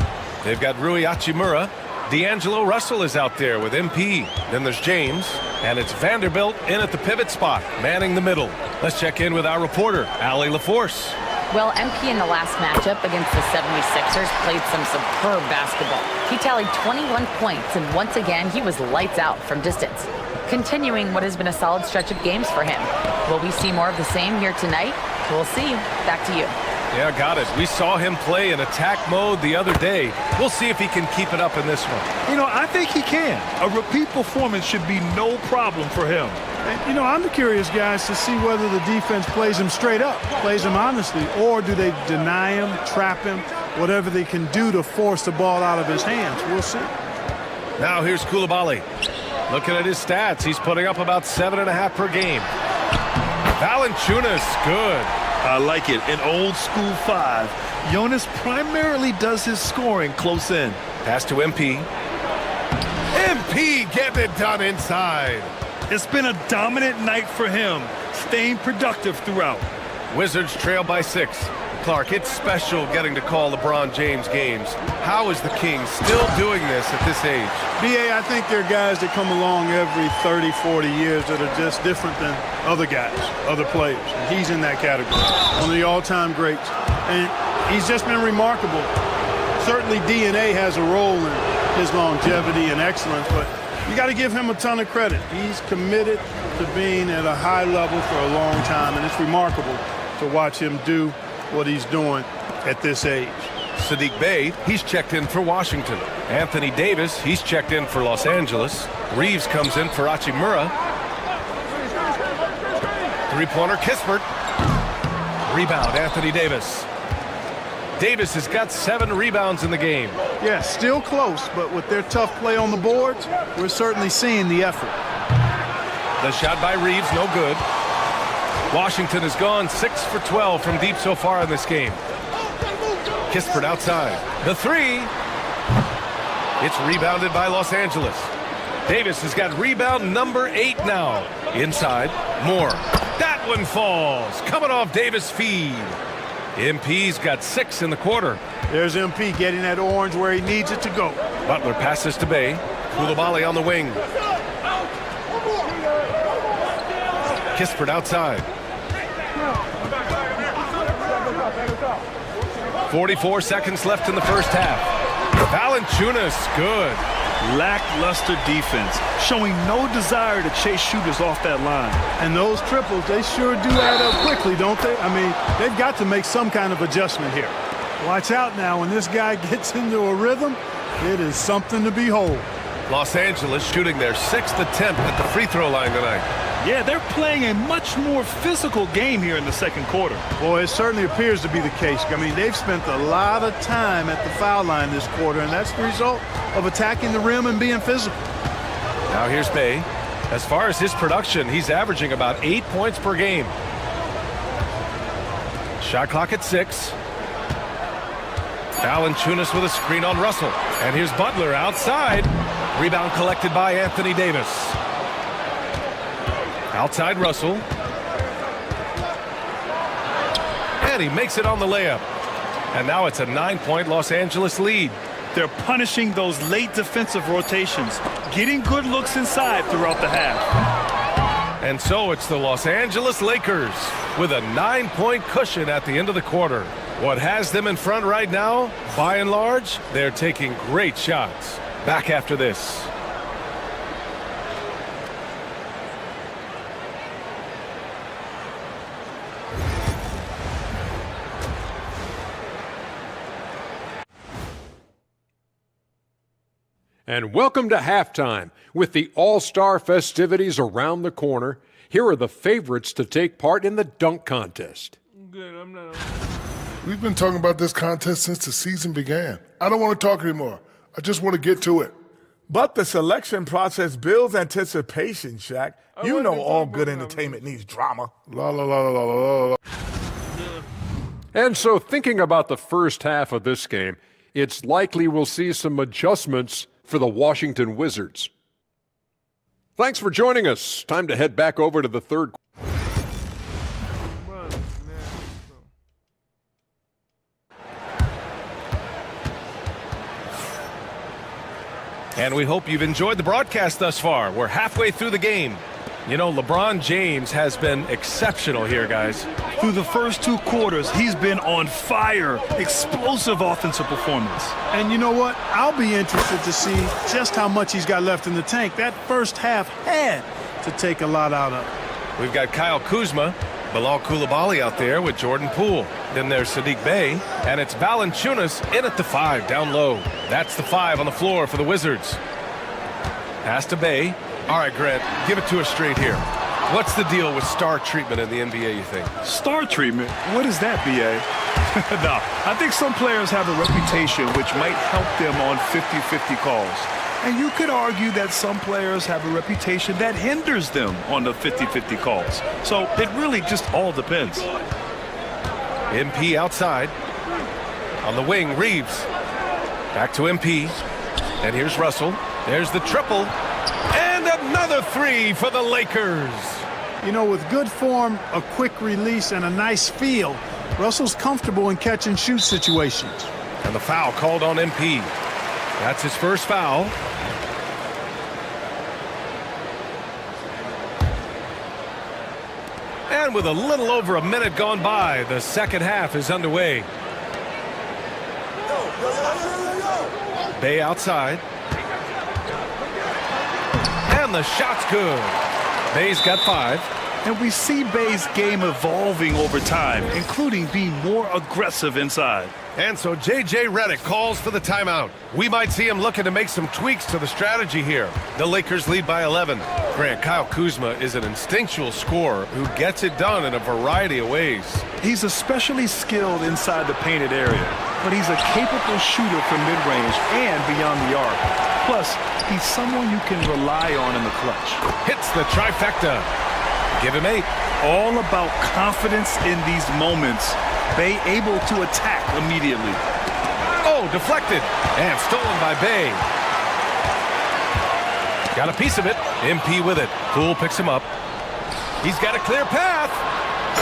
they've got Rui Hachimura. D'Angelo Russell is out there with MP. Then there's James. And it's Vanderbilt in at the pivot spot, manning the middle. Let's check in with our reporter, Allie LaForce. Well, MP in the last matchup against the 76ers played some superb basketball. He tallied 21 points, and once again, he was lights out from distance, continuing what has been a solid stretch of games for him. Will we see more of the same here tonight? We'll see. Back to you. Yeah, got it. We saw him play in attack mode the other day. We'll see if he can keep it up in this one. You know, I think he can. A repeat performance should be no problem for him. And, you know, I'm curious, guys, to see whether the defense plays him straight up, plays him honestly, or do they deny him, trap him, whatever they can do to force the ball out of his hands. We'll see. Now here's Coulibaly. Looking at his stats, he's putting up about 7.5 per game. Valanciunas, good. I like it. An old school 5. Jonas primarily does his scoring close in. Pass to MP. MP getting it done inside. It's been a dominant night for him, staying productive throughout. Wizards trail by 6. Clark, it's special getting to call LeBron James games. How is the Kings still doing this at this age? B.A., I think there are guys that come along every 30, 40 years that are just different than other guys, other players. And he's in that category, one of the all-time greats. And he's just been remarkable. Certainly DNA has a role in his longevity and excellence, but you got to give him a ton of credit. He's committed to being at a high level for a long time, and it's remarkable to watch him do what he's doing at this age. Sadiq Bey, he's checked in for Washington. Anthony Davis, he's checked in for Los Angeles. Reeves comes in for Hachimura. Three-pointer, Kispert. Rebound, Anthony Davis. Davis has got 7 rebounds in the game. Yeah, still close, but with their tough play on the boards, we're certainly seeing the effort. The shot by Reeves, no good. Washington has gone 6 for 12 from deep so far in this game. Kispert outside. The 3. It's rebounded by Los Angeles. Davis has got rebound number 8 now. Inside, Moore. That one falls. Coming off Davis' feed. MP's got 6 in the quarter. There's MP getting that orange where he needs it to go. Butler passes to Bey. Coulibaly on the wing. Kispert outside. 44 seconds left in the first half. Valanciunas, good. Lackluster defense, showing no desire to chase shooters off that line. And those triples, they sure do add up quickly, don't they? I mean, they've got to make some kind of adjustment here. Watch out now. When this guy gets into a rhythm, it is something to behold. Los Angeles shooting their 6th attempt at the free throw line tonight. Yeah, they're playing a much more physical game here in the second quarter. Boy, it certainly appears to be the case. I mean, they've spent a lot of time at the foul line this quarter, and that's the result of attacking the rim and being physical. Now here's Bey. As far as his production, he's averaging about 8 points per game. Shot clock at 6. Valanciunas with a screen on Russell. And here's Butler outside. Rebound collected by Anthony Davis. Outside Russell. And he makes it on the layup. And now it's a 9-point Los Angeles lead. They're punishing those late defensive rotations, getting good looks inside throughout the half. And so it's the Los Angeles Lakers with a 9-point cushion at the end of the quarter. What has them in front right now, by and large, they're taking great shots. Back after this. And welcome to halftime. With the All-Star festivities around the corner, here are the favorites to take part in the dunk contest. Good, I'm not. We've been talking about this contest since the season began. I don't want to talk anymore. I just want to get to it. But the selection process builds anticipation, Shaq. You know all good entertainment needs drama. La la la la la la. And so thinking about the first half of this game, it's likely we'll see some adjustments for the Washington Wizards. Thanks for joining us. Time to head back over to the third. And we hope you've enjoyed the broadcast thus far. We're halfway through the game. You know, LeBron James has been exceptional here, guys. Through the first 2 quarters, he's been on fire. Explosive offensive performance. And you know what? I'll be interested to see just how much he's got left in the tank. That first half had to take a lot out of. We've got Kyle Kuzma, Bilal Coulibaly out there with Jordan Poole. Then there's Sadiq Bey, and it's Valanciunas in at the 5 down low. That's the 5 on the floor for the Wizards. Pass to Bey. All right, Grant, give it to us straight here. What's the deal with star treatment in the NBA, you think? Star treatment? What is that, B.A.? No, I think some players have a reputation which might help them on 50-50 calls. And you could argue that some players have a reputation that hinders them on the 50-50 calls. So it really just all depends. MP outside. On the wing, Reeves. Back to MP. And here's Russell. There's the triple. And another 3 for the Lakers. You know, with good form, a quick release, and a nice feel, Russell's comfortable in catch-and-shoot situations. And the foul called on MP. That's his first foul. And with a little over a minute gone by, the second half is underway. Bey outside. And the shot's good. Bey's got 5. And we see Bey's game evolving over time, including being more aggressive inside. And so J.J. Redick calls for the timeout. We might see him looking to make some tweaks to the strategy here. The Lakers lead by 11. Grant, Kyle Kuzma is an instinctual scorer who gets it done in a variety of ways. He's especially skilled inside the painted area, but he's a capable shooter from mid-range and beyond the arc. Plus, he's someone you can rely on in the clutch. Hits the trifecta. Give him 8. All about confidence in these moments. Bey able to attack immediately. Oh, deflected. And stolen by Bey. Got a piece of it. MP with it. Poole picks him up. He's got a clear path.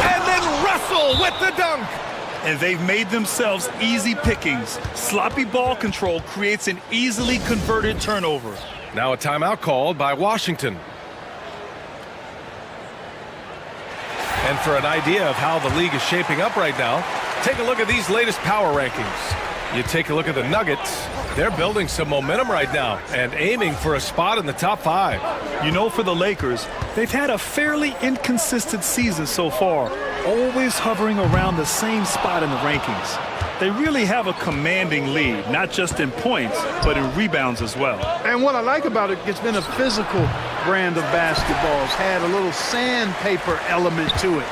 And then Russell with the dunk. And they've made themselves easy pickings. Sloppy ball control creates an easily converted turnover. Now a timeout called by Washington. And for an idea of how the league is shaping up right now, take a look at these latest power rankings. You take a look at the Nuggets. They're building some momentum right now and aiming for a spot in the top 5. You know, for the Lakers, they've had a fairly inconsistent season so far, always hovering around the same spot in the rankings. They really have a commanding lead, not just in points, but in rebounds as well. And what I like about it, it's been a physical brand of basketball. It's had a little sandpaper element to it,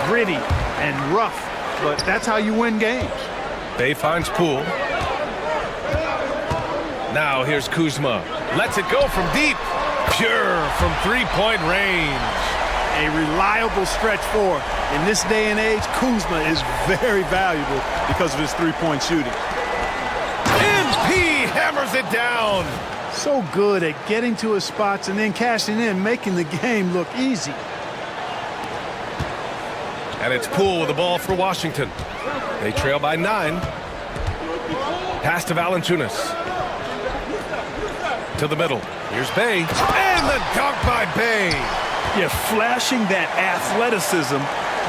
gritty and rough, but that's how you win games. Bey finds Poole. Now here's Kuzma. Lets it go from deep. Pure from three-point range. A reliable stretch forward. In this day and age, Kuzma is very valuable because of his three-point shooting. hammers it down. So good at getting to his spots and then cashing in, making the game look easy. And it's Poole with the ball for Washington. They trail by 9. Pass to Valanciunas. To the middle. Here's Bay. And the dunk by Bay. Yeah, flashing that athleticism.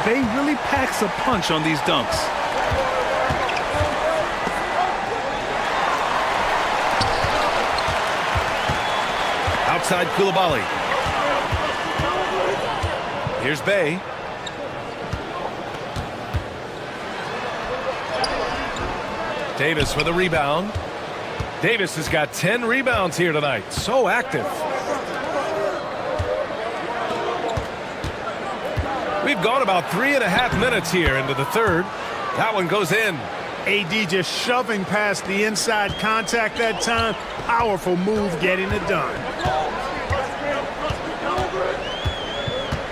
Bay really packs a punch on these dunks. Outside Coulibaly. Here's Bay. Davis with a rebound. Davis has got 10 rebounds here tonight. So active. We've gone about 3.5 minutes here into the third. That one goes in. AD just shoving past the inside contact that time. Powerful move getting it done.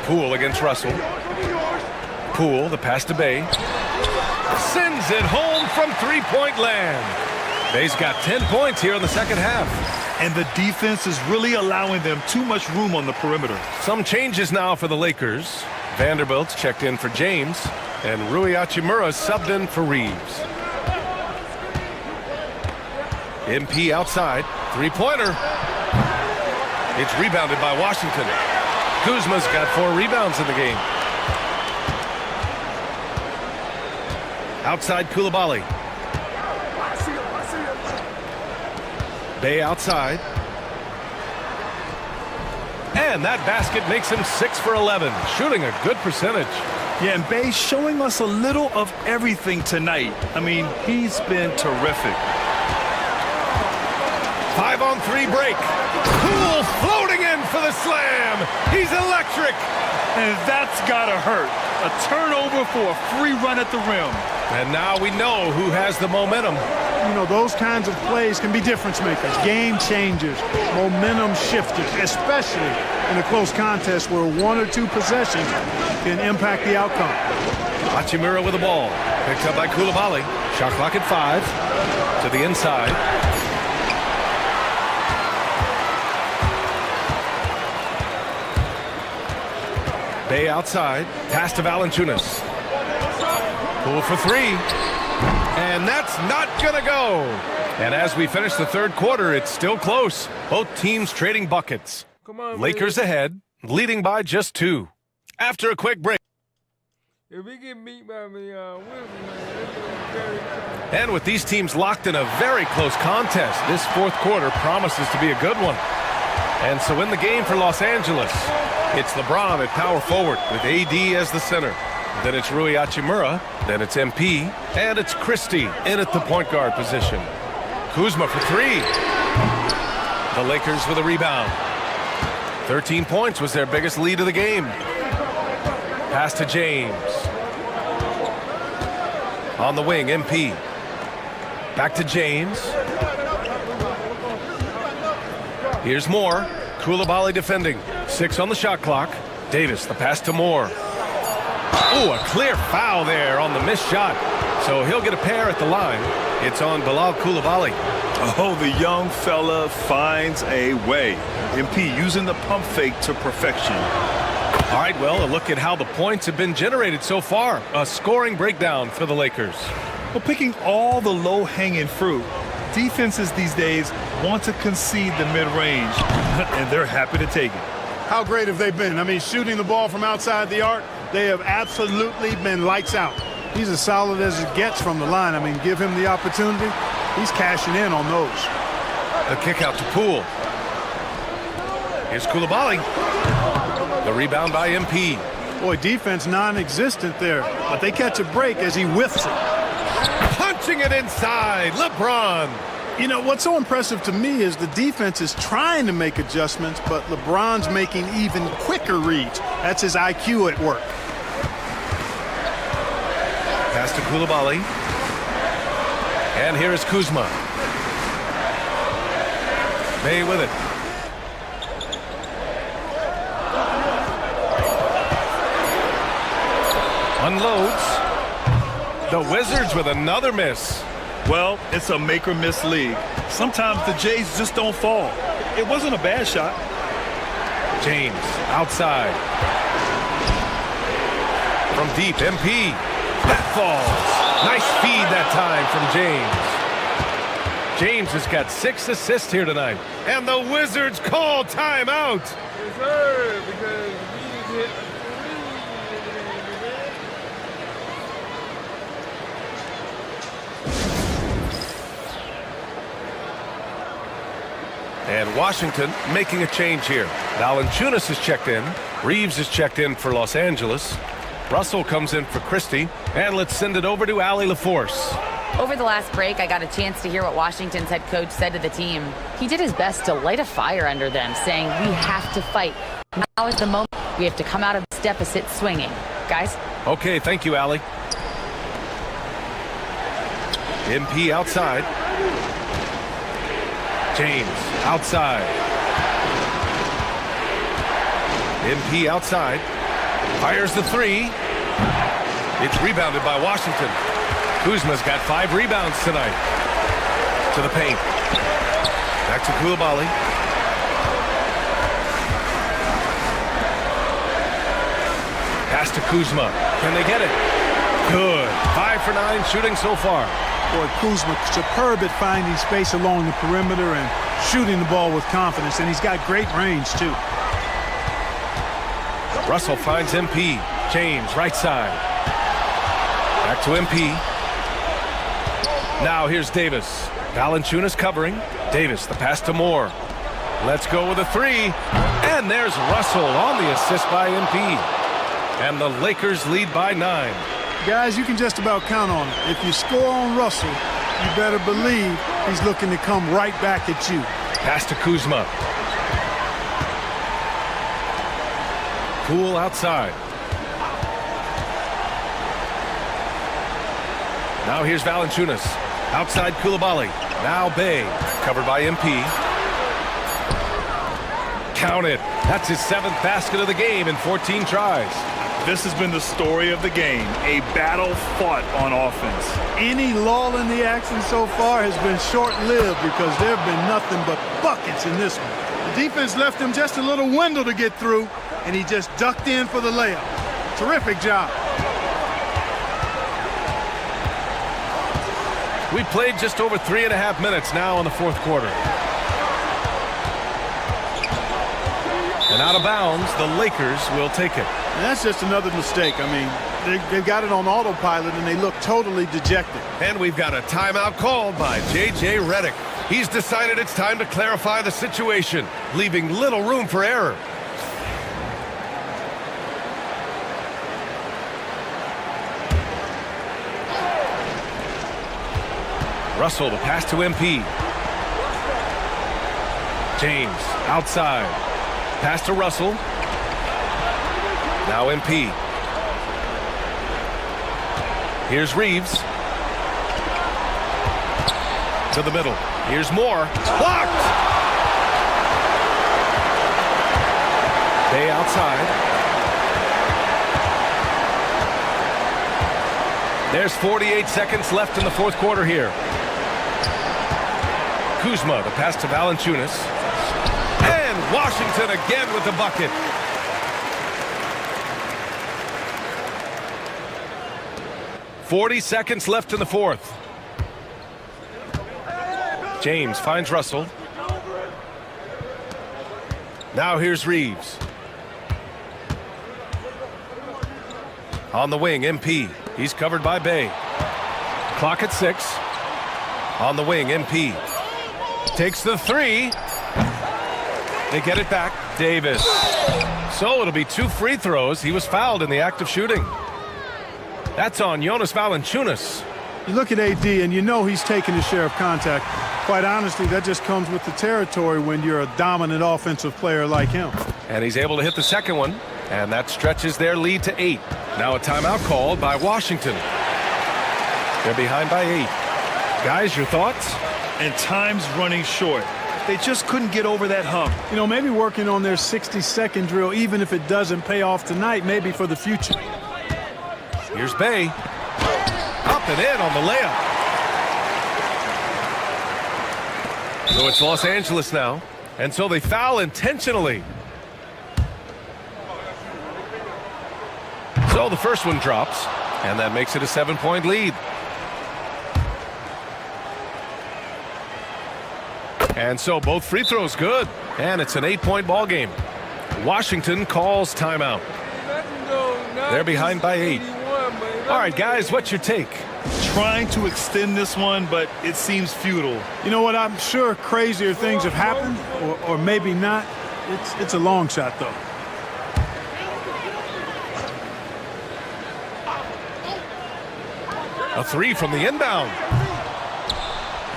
Poole against Russell. Poole, the pass to Bay. Sends it home from three-point land. Bay's got 10 points here in the second half. And the defense is really allowing them too much room on the perimeter. Some changes now for the Lakers. Vanderbilt's checked in for James, and Rui Hachimura subbed in for Reeves. MP outside, three-pointer. It's rebounded by Washington. Kuzma's got 4 rebounds in the game. Outside Coulibaly. Bay outside. And that basket makes him 6 for 11, shooting a good percentage. Yeah, and Bay showing us a little of everything tonight. I mean, he's been terrific. 5-on-3 break. Poole floating in for the slam. He's electric. And that's got to hurt. A turnover for a free run at the rim. And now we know who has the momentum. You know, those kinds of plays can be difference makers, game changers, momentum shifters, especially in a close contest where 1 or 2 possessions can impact the outcome. Hachimura with the ball. Picked up by Coulibaly. Shot clock at 5. To the inside. Bay outside. Pass to Valanciunas. Poole for 3. And that's not gonna go. And as we finish the third quarter, it's still close. Both teams trading buckets. Come on, Lakers ahead, leading by just 2. After a quick break. If we get beat by the Wizards, man, it's very tough. And with these teams locked in a very close contest, this fourth quarter promises to be a good one. And so in the game for Los Angeles, it's LeBron at power forward with AD as the center. Then it's Rui Hachimura, then it's MP, and it's Christie in at the point guard position. Kuzma for 3. The Lakers with a rebound. 13 points was their biggest lead of the game. Pass to James. On the wing, MP. Back to James. Here's Moore. Coulibaly defending. 6 on the shot clock. Davis, the pass to Moore. Oh, a clear foul there on the missed shot. So he'll get a pair at the line. It's on Bilal Coulibaly. Oh, the young fella finds a way. MP using the pump fake to perfection. All right, well, a look at how the points have been generated so far. A scoring breakdown for the Lakers. Well, picking all the low-hanging fruit, defenses these days want to concede the mid-range, and they're happy to take it. How great have they been? I mean, shooting the ball from outside the arc, they have absolutely been lights out. He's as solid as it gets from the line. I mean, give him the opportunity. He's cashing in on those. The kick out to Poole. Here's Coulibaly. The rebound by MP. Boy, defense non-existent there, but they catch a break as he whiffs it. Punching it inside, LeBron. You know, what's so impressive to me is the defense is trying to make adjustments, but LeBron's making even quicker reads. That's his IQ at work. Pass to Coulibaly. And here is Kuzma. Bay with it. Unloads. The Wizards with another miss. Well, it's a make or miss league. Sometimes the Jays just don't fall. It wasn't a bad shot. James outside. From deep, MP. That falls. Nice feed that time from James. James has got 6 assists here tonight. And the Wizards call timeout. Yes, sir, because we hit. And Washington making a change here. Valanciunas is checked in. Reeves is checked in for Los Angeles. Russell comes in for Christie. And let's send it over to Allie LaForce. Over the last break, I got a chance to hear what Washington's head coach said to the team. He did his best to light a fire under them, saying, we have to fight. Now is the moment. We have to come out of this deficit swinging. Guys? Okay, thank you, Allie. MP outside. James outside. MP outside. Fires the 3. It's rebounded by Washington. Kuzma's got 5 rebounds tonight. To the paint. Back to Koulibaly. Pass to Kuzma. Can they get it? Good. 5 for 9 shooting so far. Boy, Kuzma superb at finding space along the perimeter and shooting the ball with confidence, and he's got great range, too. Russell finds MP. James, right side. Back to MP. Now here's Davis. Valanciunas covering. Davis, the pass to Moore. Let's go with a 3. And there's Russell on the assist by MP. And the Lakers lead by 9. Guys, you can just about count on it. If you score on Russell, you better believe he's looking to come right back at you. Pass to Kuzma. Poole outside. Now here's Valanciunas. Outside Koulibaly. Now Bay. Covered by MP. Count it. That's his 7th basket of the game in 14 tries. This has been the story of the game, a battle fought on offense. Any lull in the action so far has been short-lived because there have been nothing but buckets in this one. The defense left him just a little window to get through, and he just ducked in for the layup. Terrific job. We played just over 3.5 minutes now in the 4th quarter. And out of bounds, the Lakers will take it. And that's just another mistake. I mean, they've got it on autopilot, and they look totally dejected. And we've got a timeout called by J.J. Redick. He's decided it's time to clarify the situation, leaving little room for error. Russell, the pass to MP. James, outside. Pass to Russell. Now MP. Here's Reeves. To the middle. Here's Moore. Blocked! Bay outside. There's 48 seconds left in the 4th quarter here. Kuzma, the pass to Valanciunas. And Washington again with the bucket. .40 seconds left in the 4th. James finds Russell. Now here's Reeves. On the wing, MP. He's covered by Bay. Clock at 6. On the wing, MP. Takes the 3. They get it back. Davis. So it'll be 2 free throws. He was fouled in the act of shooting. That's on Jonas Valanciunas. You look at AD, and you know he's taking his share of contact. Quite honestly, that just comes with the territory when you're a dominant offensive player like him. And he's able to hit the second one, and that stretches their lead to 8. Now a timeout called by Washington. They're behind by 8. Guys, your thoughts? And time's running short. They just couldn't get over that hump. You know, maybe working on their 60-second drill, even if it doesn't pay off tonight, maybe for the future. Here's Bay. Up and in on the layup. So it's Los Angeles now. And so they foul intentionally. So the first one drops, and that makes it a 7-point lead. And so both free throws good, and it's an 8-point ball game. Washington calls timeout. They're behind by 8. All right, guys, what's your take? Trying to extend this one, but it seems futile. You know what? I'm sure crazier things have happened, or maybe not. It's a long shot, though. A 3 from the inbound.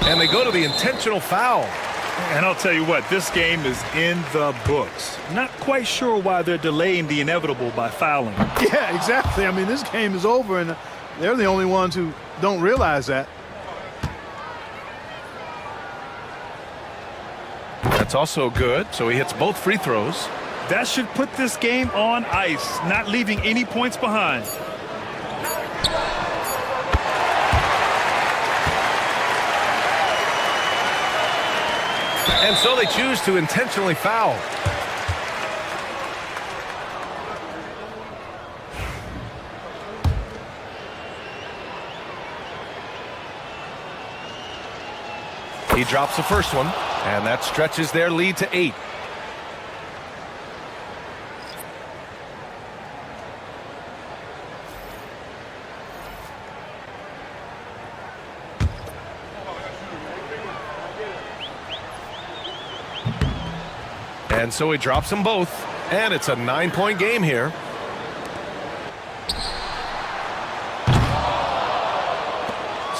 And they go to the intentional foul. And I'll tell you what, this game is in the books. Not quite sure why they're delaying the inevitable by fouling. Yeah, exactly. I mean, this game is over, and they're the only ones who don't realize that. That's also good. So he hits both free throws. That should put this game on ice, not leaving any points behind. And so they choose to intentionally foul. He drops the first one, and that stretches their lead to 8. And so he drops them both, and it's a 9-point game here.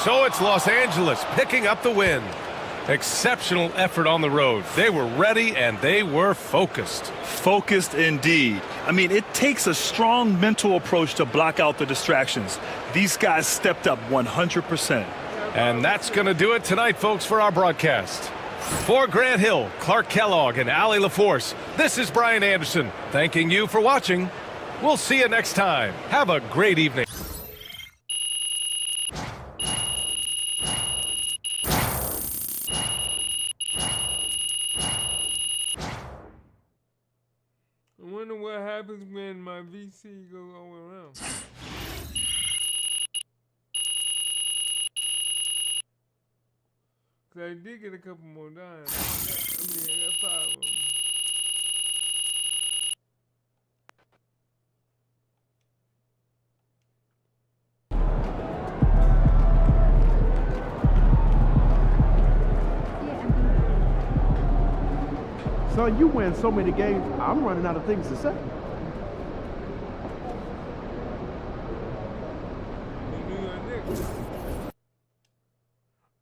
So it's Los Angeles picking up the win. Exceptional effort on the road. They were ready and they were focused. Focused indeed. I mean, it takes a strong mental approach to block out the distractions. These guys stepped up 100%. And that's going to do it tonight, folks, for our broadcast. For Grant Hill, Clark Kellogg, and Allie LaForce, this is Brian Anderson, thanking you for watching. We'll see you next time. Have a great evening. I wonder what happens when my VC goes all around. Cause I did get a couple more dimes. I mean, I got 5 of them. Son, you win so many games, I'm running out of things to say.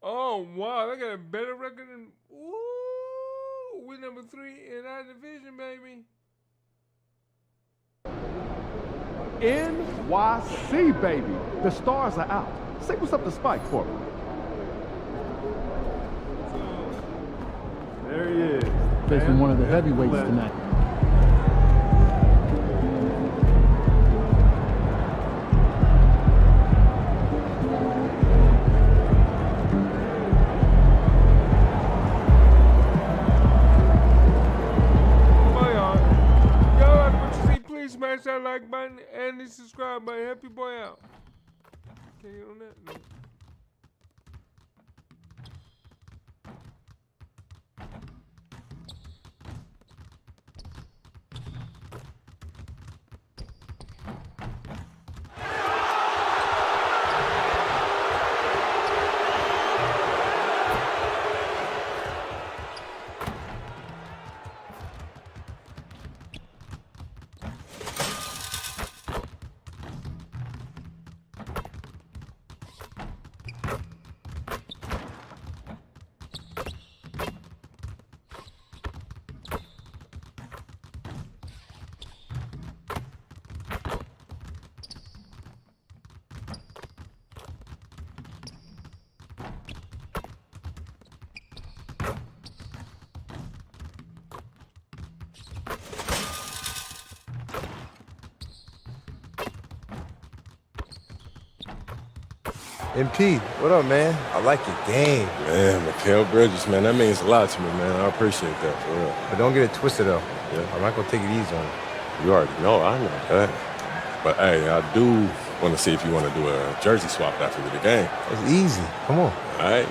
Oh, wow, they got a better record than... Ooh, we're number 3 in our division, baby. NYC, baby. The stars are out. Say what's up to Spike for me. There he is. Facing one of the heavyweights tonight. Smash that like button and the subscribe button. Help your boy out. Okay, on that note. MP, what up, man? I like your game. Man, Mikal Bridges, man, that means a lot to me, man. I appreciate that, for real. But don't get it twisted, though. Yeah. I'm not going to take it easy on you. You already know, I know that. But, hey, I do want to see if you want to do a jersey swap after the game. It's easy. Come on. All right.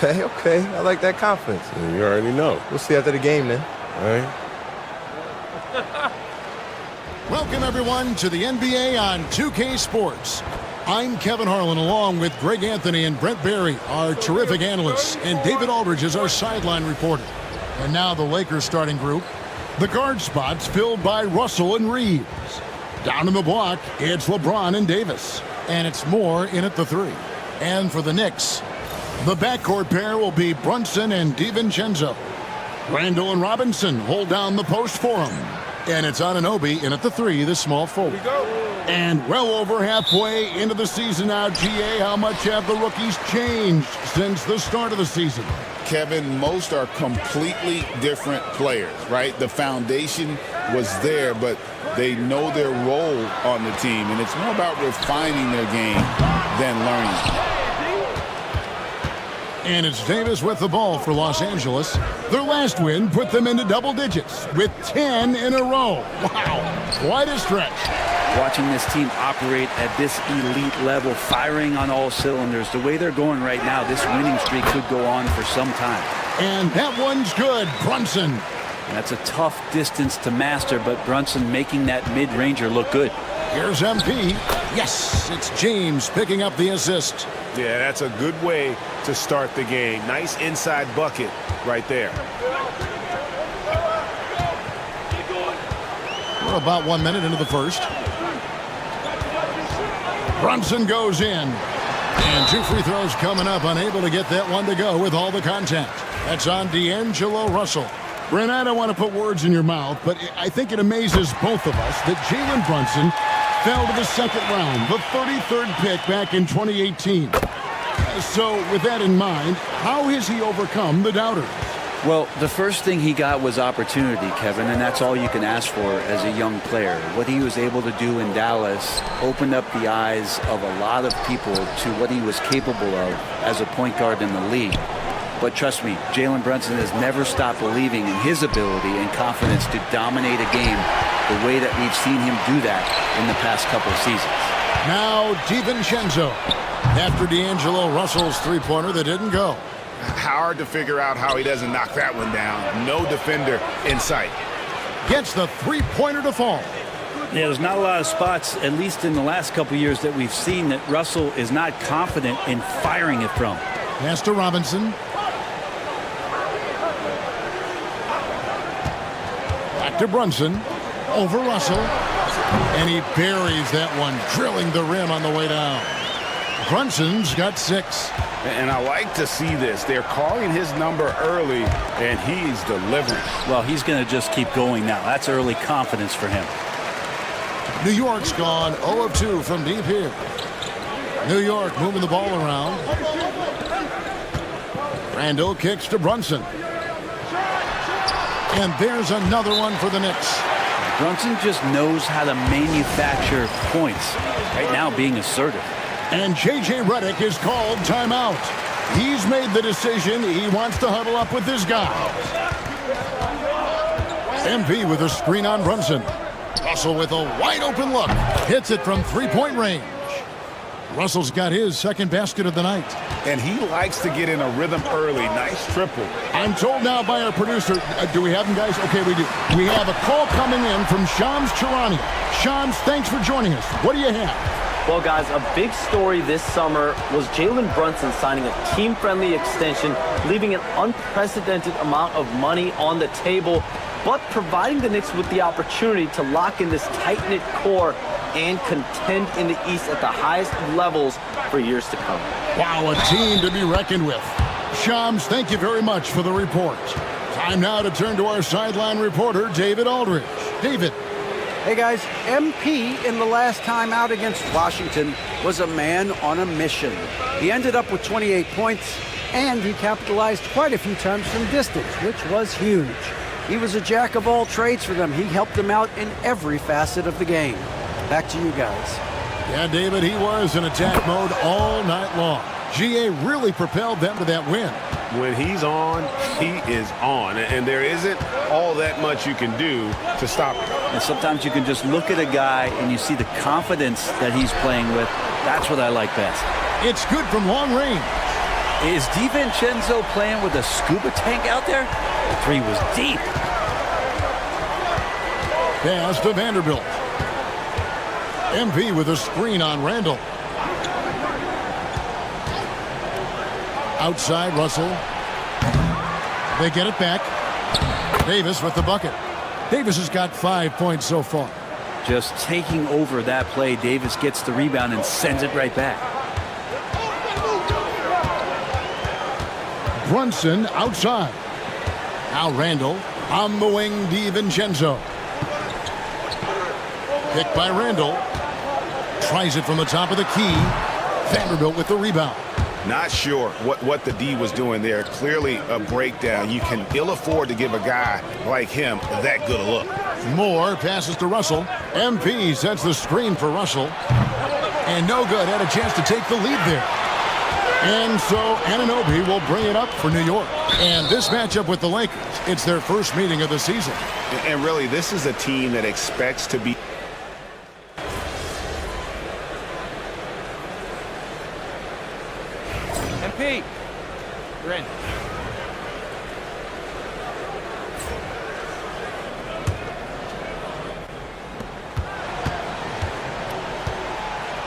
Okay. I like that confidence. Yeah, you already know. We'll see after the game, then. All right. Welcome, everyone, to the NBA on 2K Sports. I'm Kevin Harlan, along with Greg Anthony and Brent Barry, our terrific analysts, and David Aldridge is our sideline reporter. And now the Lakers starting group. The guard spots filled by Russell and Reeves. Down in the block, it's LeBron and Davis. And it's Moore in at the 3. And for the Knicks, the backcourt pair will be Brunson and DiVincenzo. Randall and Robinson hold down the post for him. And it's Anunoby in at the 3, the small forward. And well over halfway into the season now, GA, how much have the rookies changed since the start of the season? Kevin, most are completely different players, right? The foundation was there, but they know their role on the team, and it's more about refining their game than learning. And it's Davis with the ball for Los Angeles. Their last win put them into double digits with 10 in a row. Wow, quite a stretch. Watching this team operate at this elite level, firing on all cylinders, the way they're going right now, this winning streak could go on for some time. And that one's good, Brunson. That's a tough distance to master, but Brunson making that mid-ranger look good. Here's MP. Yes, it's James picking up the assist. Yeah, that's a good way to start the game. Nice inside bucket right there. We're about 1 minute into the first. Brunson goes in. And 2 free throws coming up, unable to get that one to go with all the contact. That's on D'Angelo Russell. Brent, I don't want to put words in your mouth, but I think it amazes both of us that Jalen Brunson fell to the second round, the 33rd pick back in 2018. So with that in mind, how has he overcome the doubters? Well, the first thing he got was opportunity, Kevin, and that's all you can ask for as a young player. What he was able to do in Dallas opened up the eyes of a lot of people to what he was capable of as a point guard in the league. But trust me, Jalen Brunson has never stopped believing in his ability and confidence to dominate a game the way that we've seen him do that in the past couple of seasons. Now DiVincenzo after D'Angelo Russell's three-pointer that didn't go. Hard to figure out how he doesn't knock that one down. No defender in sight. Gets the three-pointer to fall. Yeah, there's not a lot of spots, at least in the last couple of years, that we've seen that Russell is not confident in firing it from. Pass to Robinson. Back to Brunson. Over Russell. And he buries that one, drilling the rim on the way down. Brunson's got 6. And I like to see this. They're calling his number early, and he's delivering. Well, he's going to just keep going now. That's early confidence for him. New York's gone 0 of 2 from deep here. New York moving the ball around. Randall kicks to Brunson. And there's another one for the Knicks. Brunson just knows how to manufacture points. Right now being assertive. And J.J. Redick is called timeout. He's made the decision. He wants to huddle up with this guy. MP with a screen on Brunson. Russell with a wide open look. Hits it from three-point range. Russell's got his second basket of the night. And he likes to get in a rhythm early. Nice triple. I'm told now by our producer, do we have him, guys? Okay, we do. We have a call coming in from Shams Charania. Shams, thanks for joining us. What do you have? Well, guys, a big story this summer was Jalen Brunson signing a team-friendly extension, leaving an unprecedented amount of money on the table, but providing the Knicks with the opportunity to lock in this tight-knit core and contend in the East at the highest levels for years to come. Wow, a team to be reckoned with. Shams, thank you very much for the report. Time now to turn to our sideline reporter, David Aldridge. David. Hey guys, MP in the last time out against Washington was a man on a mission. He ended up with 28 points, and he capitalized quite a few times from distance, which was huge. He was a jack of all trades for them. He helped them out in every facet of the game. Back to you guys. Yeah, David, he was in attack mode all night long. GA really propelled them to that win. When he's on, he is on. And there isn't all that much you can do to stop him. And sometimes you can just look at a guy and you see the confidence that he's playing with. That's what I like best. It's good from long range. Is DiVincenzo playing with a scuba tank out there? The three was deep. Pass to Vanderbilt. MP with a screen on Randall. Outside, Russell. They get it back. Davis with the bucket. Davis has got 5 points so far. Just taking over that play, Davis gets the rebound and sends it right back. Brunson outside. Now Randall on the wing, DiVincenzo. Picked by Randall. Tries it from the top of the key. Vanderbilt with the rebound. Not sure what the D was doing there. Clearly a breakdown. You can ill afford to give a guy like him that good a look. Moore passes to Russell. MP sets the screen for Russell. And no good. Had a chance to take the lead there. And so Anunoby will bring it up for New York. And this matchup with the Lakers, it's their first meeting of the season. And really, this is a team that expects to be... MP, you're in.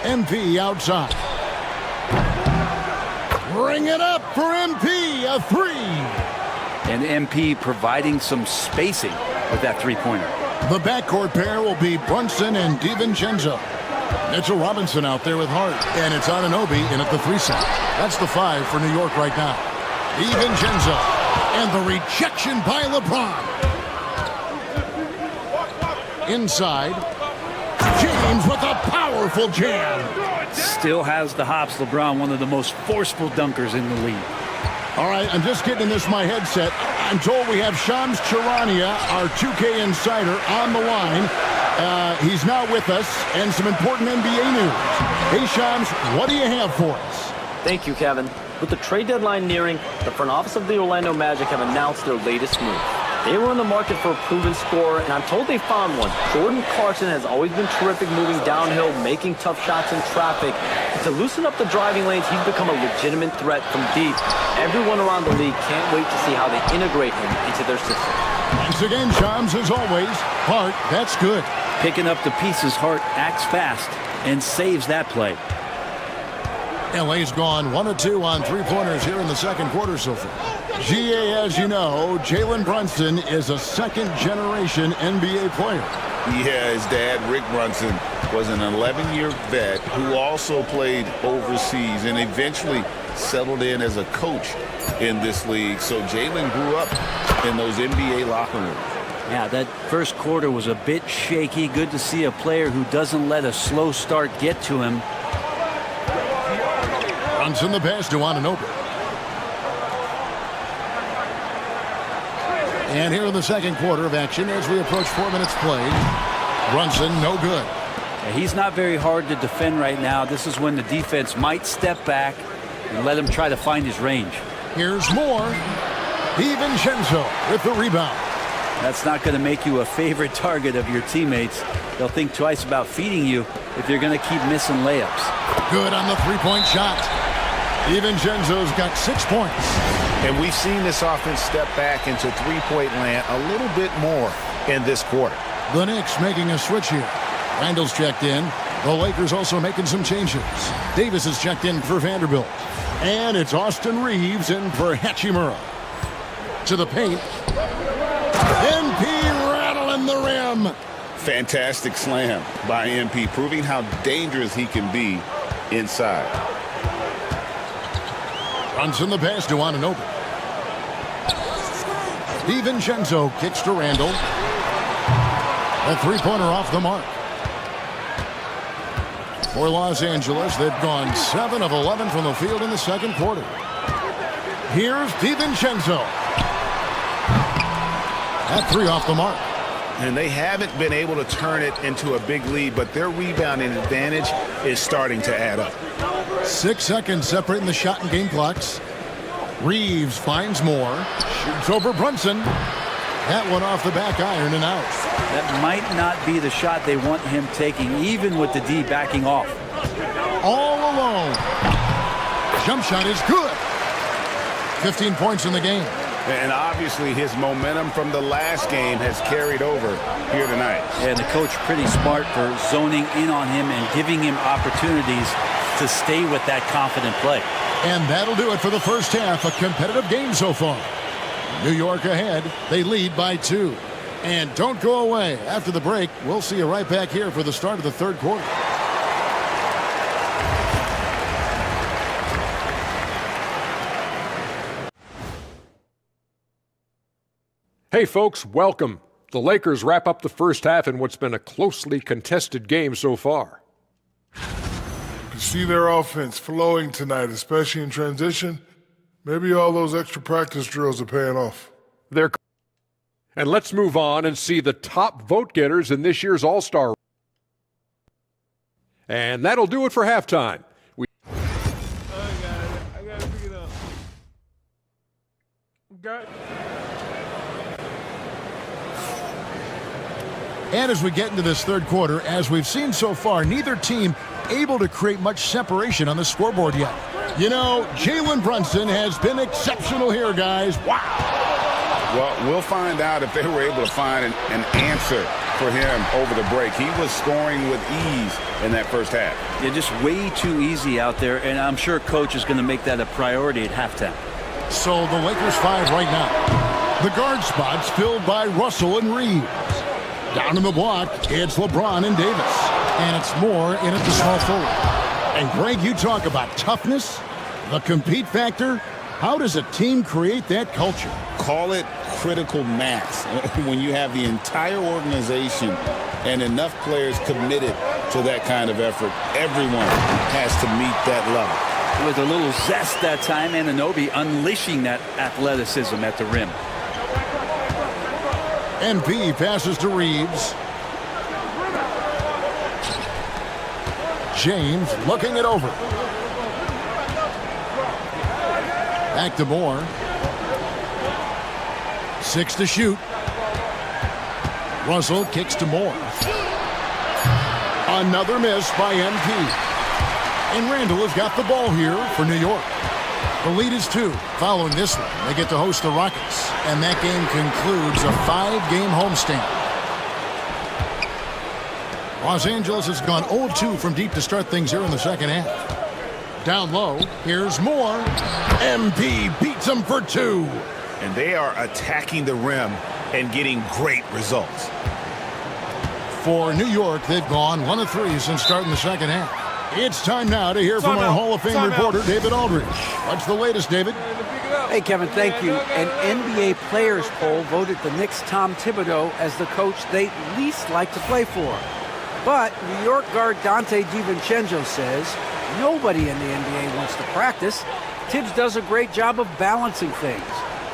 MP outside. Bring it up for MP, a three. And MP providing some spacing with that three-pointer. The backcourt pair will be Brunson and DiVincenzo. Mitchell Robinson out there with Hart, and it's Anunoby in at the 3 side. That's the 5 for New York right now. DiVincenzo, and the rejection by LeBron. Inside, James with a powerful jam. Still has the hops, LeBron, one of the most forceful dunkers in the league. All right, I'm just getting this my headset. I'm told we have Shams Charania, our 2K insider, on the line. He's now with us, and some important NBA news. Hey, Shams, what do you have for us? Thank you, Kevin. With the trade deadline nearing, the front office of the Orlando Magic have announced their latest move. They were in the market for a proven scorer, and I'm told they found one. Jordan Clarkson has always been terrific moving downhill, making tough shots in traffic. And to loosen up the driving lanes, he's become a legitimate threat from deep. Everyone around the league can't wait to see how they integrate him into their system. Thanks again, Shams, as always. Hart, that's good. Picking up the pieces, Hart acts fast and saves that play. LA's gone 1 of 2 on three-pointers here in the second quarter so far. GA, as you know, Jalen Brunson is a second-generation NBA player. Yeah, his dad, Rick Brunson, was an 11-year vet who also played overseas and eventually settled in as a coach in this league. So Jalen grew up in those NBA locker rooms. Yeah, that first quarter was a bit shaky. Good to see a player who doesn't let a slow start get to him. Brunson the pass to Anunoby. And here in the second quarter of action as we approach 4 minutes played. Brunson, no good. Yeah, he's not very hard to defend right now. This is when the defense might step back and let him try to find his range. Here's Moore. DiVincenzo with the rebound. That's not going to make you a favorite target of your teammates. They'll think twice about feeding you if you're going to keep missing layups. Good on the three-point shot. DiVincenzo's got 6 points. And we've seen this offense step back into three-point land a little bit more in this quarter. The Knicks making a switch here. Randall's checked in. The Lakers also making some changes. Davis is checked in for Vanderbilt. And it's Austin Reeves in for Hachimura. To the paint. MP rattling the rim. Fantastic slam by MP, proving how dangerous he can be inside. Brunson the pass to Anunoby. DiVincenzo kicks to Randall. A three-pointer off the mark. For Los Angeles, they've gone 7 of 11 from the field in the second quarter. Here's DiVincenzo. That three off the mark. And they haven't been able to turn it into a big lead, but their rebounding advantage is starting to add up. 6 seconds separating the shot and game clocks. Reeves finds more. Shoots over Brunson. That one off the back iron and out. That might not be the shot they want him taking, even with the D backing off. All alone. Jump shot is good. 15 points in the game. And obviously his momentum from the last game has carried over here tonight. And the coach pretty smart for zoning in on him and giving him opportunities to stay with that confident play. And that'll do it for the first half. A competitive game so far. New York ahead. They lead by 2. And don't go away. After the break, we'll see you right back here for the start of the third quarter. Hey folks, welcome. The Lakers wrap up the first half in what's been a closely contested game so far. You can see their offense flowing tonight, especially in transition. Maybe all those extra practice drills are paying off. And let's move on and see the top vote getters in this year's All-Star. And that'll do it for halftime. I gotta pick it up. And as we get into this third quarter, as we've seen so far, neither team able to create much separation on the scoreboard yet. You know, Jalen Brunson has been exceptional here, guys. Wow. Well, we'll find out if they were able to find an answer for him over the break. He was scoring with ease in that first half. Yeah, just way too easy out there, and I'm sure Coach is going to make that a priority at halftime. So the Lakers 5 right now. The guard spots filled by Russell and Reeves. Down in the block, it's LeBron and Davis. And it's Moore in at the small forward. And Greg, you talk about toughness, the compete factor. How does a team create that culture? Call it critical mass. When you have the entire organization and enough players committed to that kind of effort, everyone has to meet that level. With a little zest that time, Anunoby unleashing that athleticism at the rim. NP passes to Reeves. James looking it over. Back to Moore. 6 to shoot. Russell kicks to Moore. Another miss by MP. And Randall has got the ball here for New York. The lead is 2. Following this one, they get to host the Rockets. And that game concludes a 5-game homestand. Los Angeles has gone 0-2 from deep to start things here in the second half. Down low, here's Moore. MP beats him for 2. And they are attacking the rim and getting great results. For New York, they've gone 1 of 3 since starting the second half. It's time now to hear from our Hall of Fame reporter, David Aldridge. What's the latest, David? Hey, Kevin, thank you. An NBA players poll voted the Knicks' Tom Thibodeau as the coach they least like to play for. But New York guard Dante DiVincenzo says nobody in the NBA wants to practice. Tibbs does a great job of balancing things.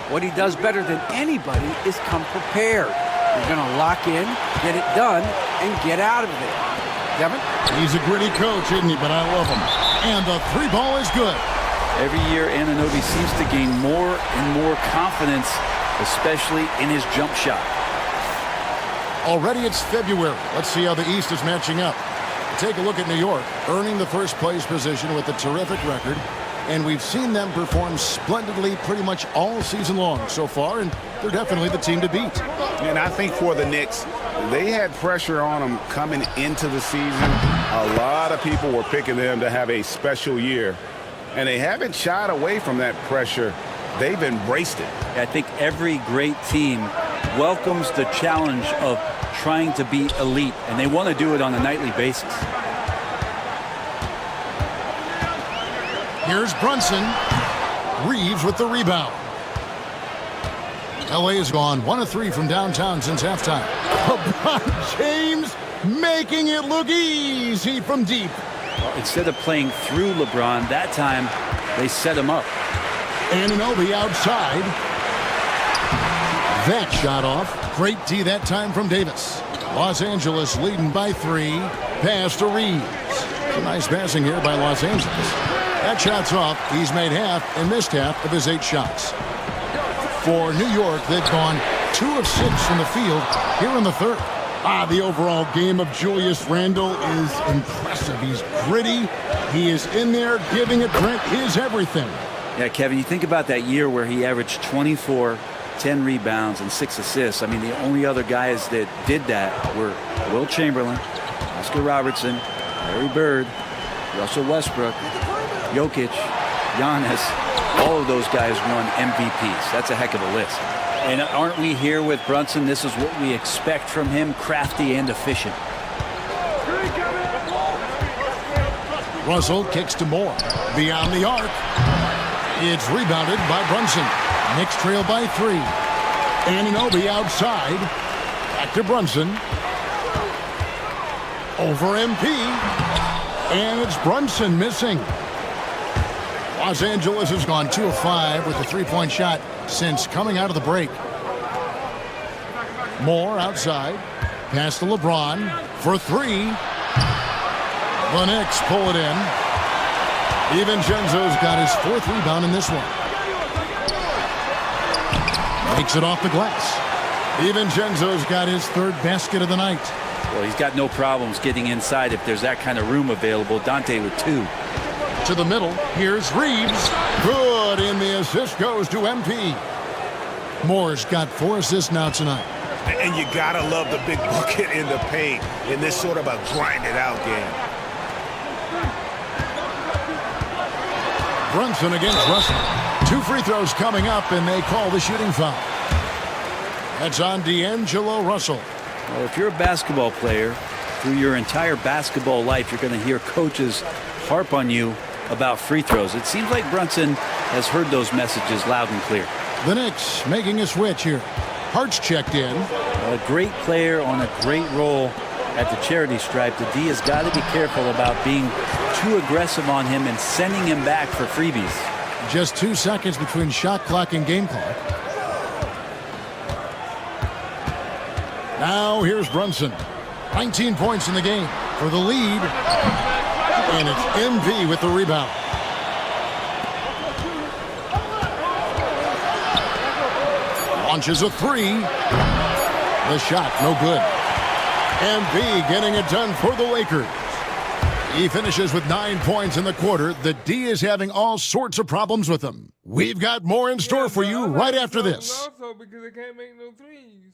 What he does better than anybody is come prepared. You're going to lock in, get it done, and get out of there. Kevin? He's a gritty coach, isn't he? But I love him. And the 3 ball is good. Every year, Anunoby seems to gain more and more confidence, especially in his jump shot. Already it's February. Let's see how the East is matching up. Take a look at New York, earning the first place position with a terrific record. And we've seen them perform splendidly pretty much all season long so far, and they're definitely the team to beat. And I think for the Knicks, they had pressure on them coming into the season. A lot of people were picking them to have a special year, and they haven't shied away from that pressure. They've embraced it. I think every great team welcomes the challenge of trying to be elite, and they want to do it on a nightly basis. Here's Brunson. Reeves with the rebound. LA has gone 1 of 3 from downtown since halftime. LeBron James making it look easy from deep. Instead of playing through LeBron, that time they set him up. Anunoby outside. That shot off. Great D that time from Davis. Los Angeles leading by 3. Pass to Reeves. Some nice passing here by Los Angeles. That shot's off. He's made half and missed half of his 8 shots. For New York, they've gone 2 of 6 from the field here in the third. The overall game of Julius Randle is impressive. He's gritty. He is in there giving it Brent his everything. Yeah, Kevin, you think about that year where he averaged 24, 10 rebounds, and 6 assists. I mean, the only other guys that did that were Will Chamberlain, Oscar Robertson, Larry Bird, Russell Westbrook, Jokic, Giannis. All of those guys won MVPs. That's a heck of a list. And aren't we here with Brunson? This is what we expect from him, crafty and efficient. Russell kicks to Moore. Beyond the arc. It's rebounded by Brunson. Knicks trail by 3. Anunoby outside. Back to Brunson. Over MP. And it's Brunson missing. Los Angeles has gone 2 of 5 with a 3-point shot since coming out of the break. Moore outside. Pass to LeBron for 3. The Knicks pull it in. DiVincenzo's got his 4th rebound in this one. Makes it off the glass. DiVincenzo's got his 3rd basket of the night. Well, he's got no problems getting inside if there's that kind of room available. Dante with 2. To the middle. Here's Reeves. Good. And the assist goes to MP. Moore's got 4 assists now tonight. And you gotta love the big bucket in the paint in this sort of a grinded-out game. Brunson against Russell. 2 free throws coming up, and they call the shooting foul. That's on D'Angelo Russell. Well, if you're a basketball player, through your entire basketball life, you're going to hear coaches harp on you about free throws. It seems like Brunson has heard those messages loud and clear. The Knicks making a switch here. Hart's checked in. A great player on a great role at the charity stripe. The D has got to be careful about being too aggressive on him and sending him back for freebies. Just 2 seconds between shot clock and game clock. Now here's Brunson. 19 points in the game for the lead. And it's MV with the rebound. Launches a 3. The shot, no good. MV getting it done for the Lakers. He finishes with 9 points in the quarter. The D is having all sorts of problems with him. We've got more in store for you right after this. Also because they can't make no threes.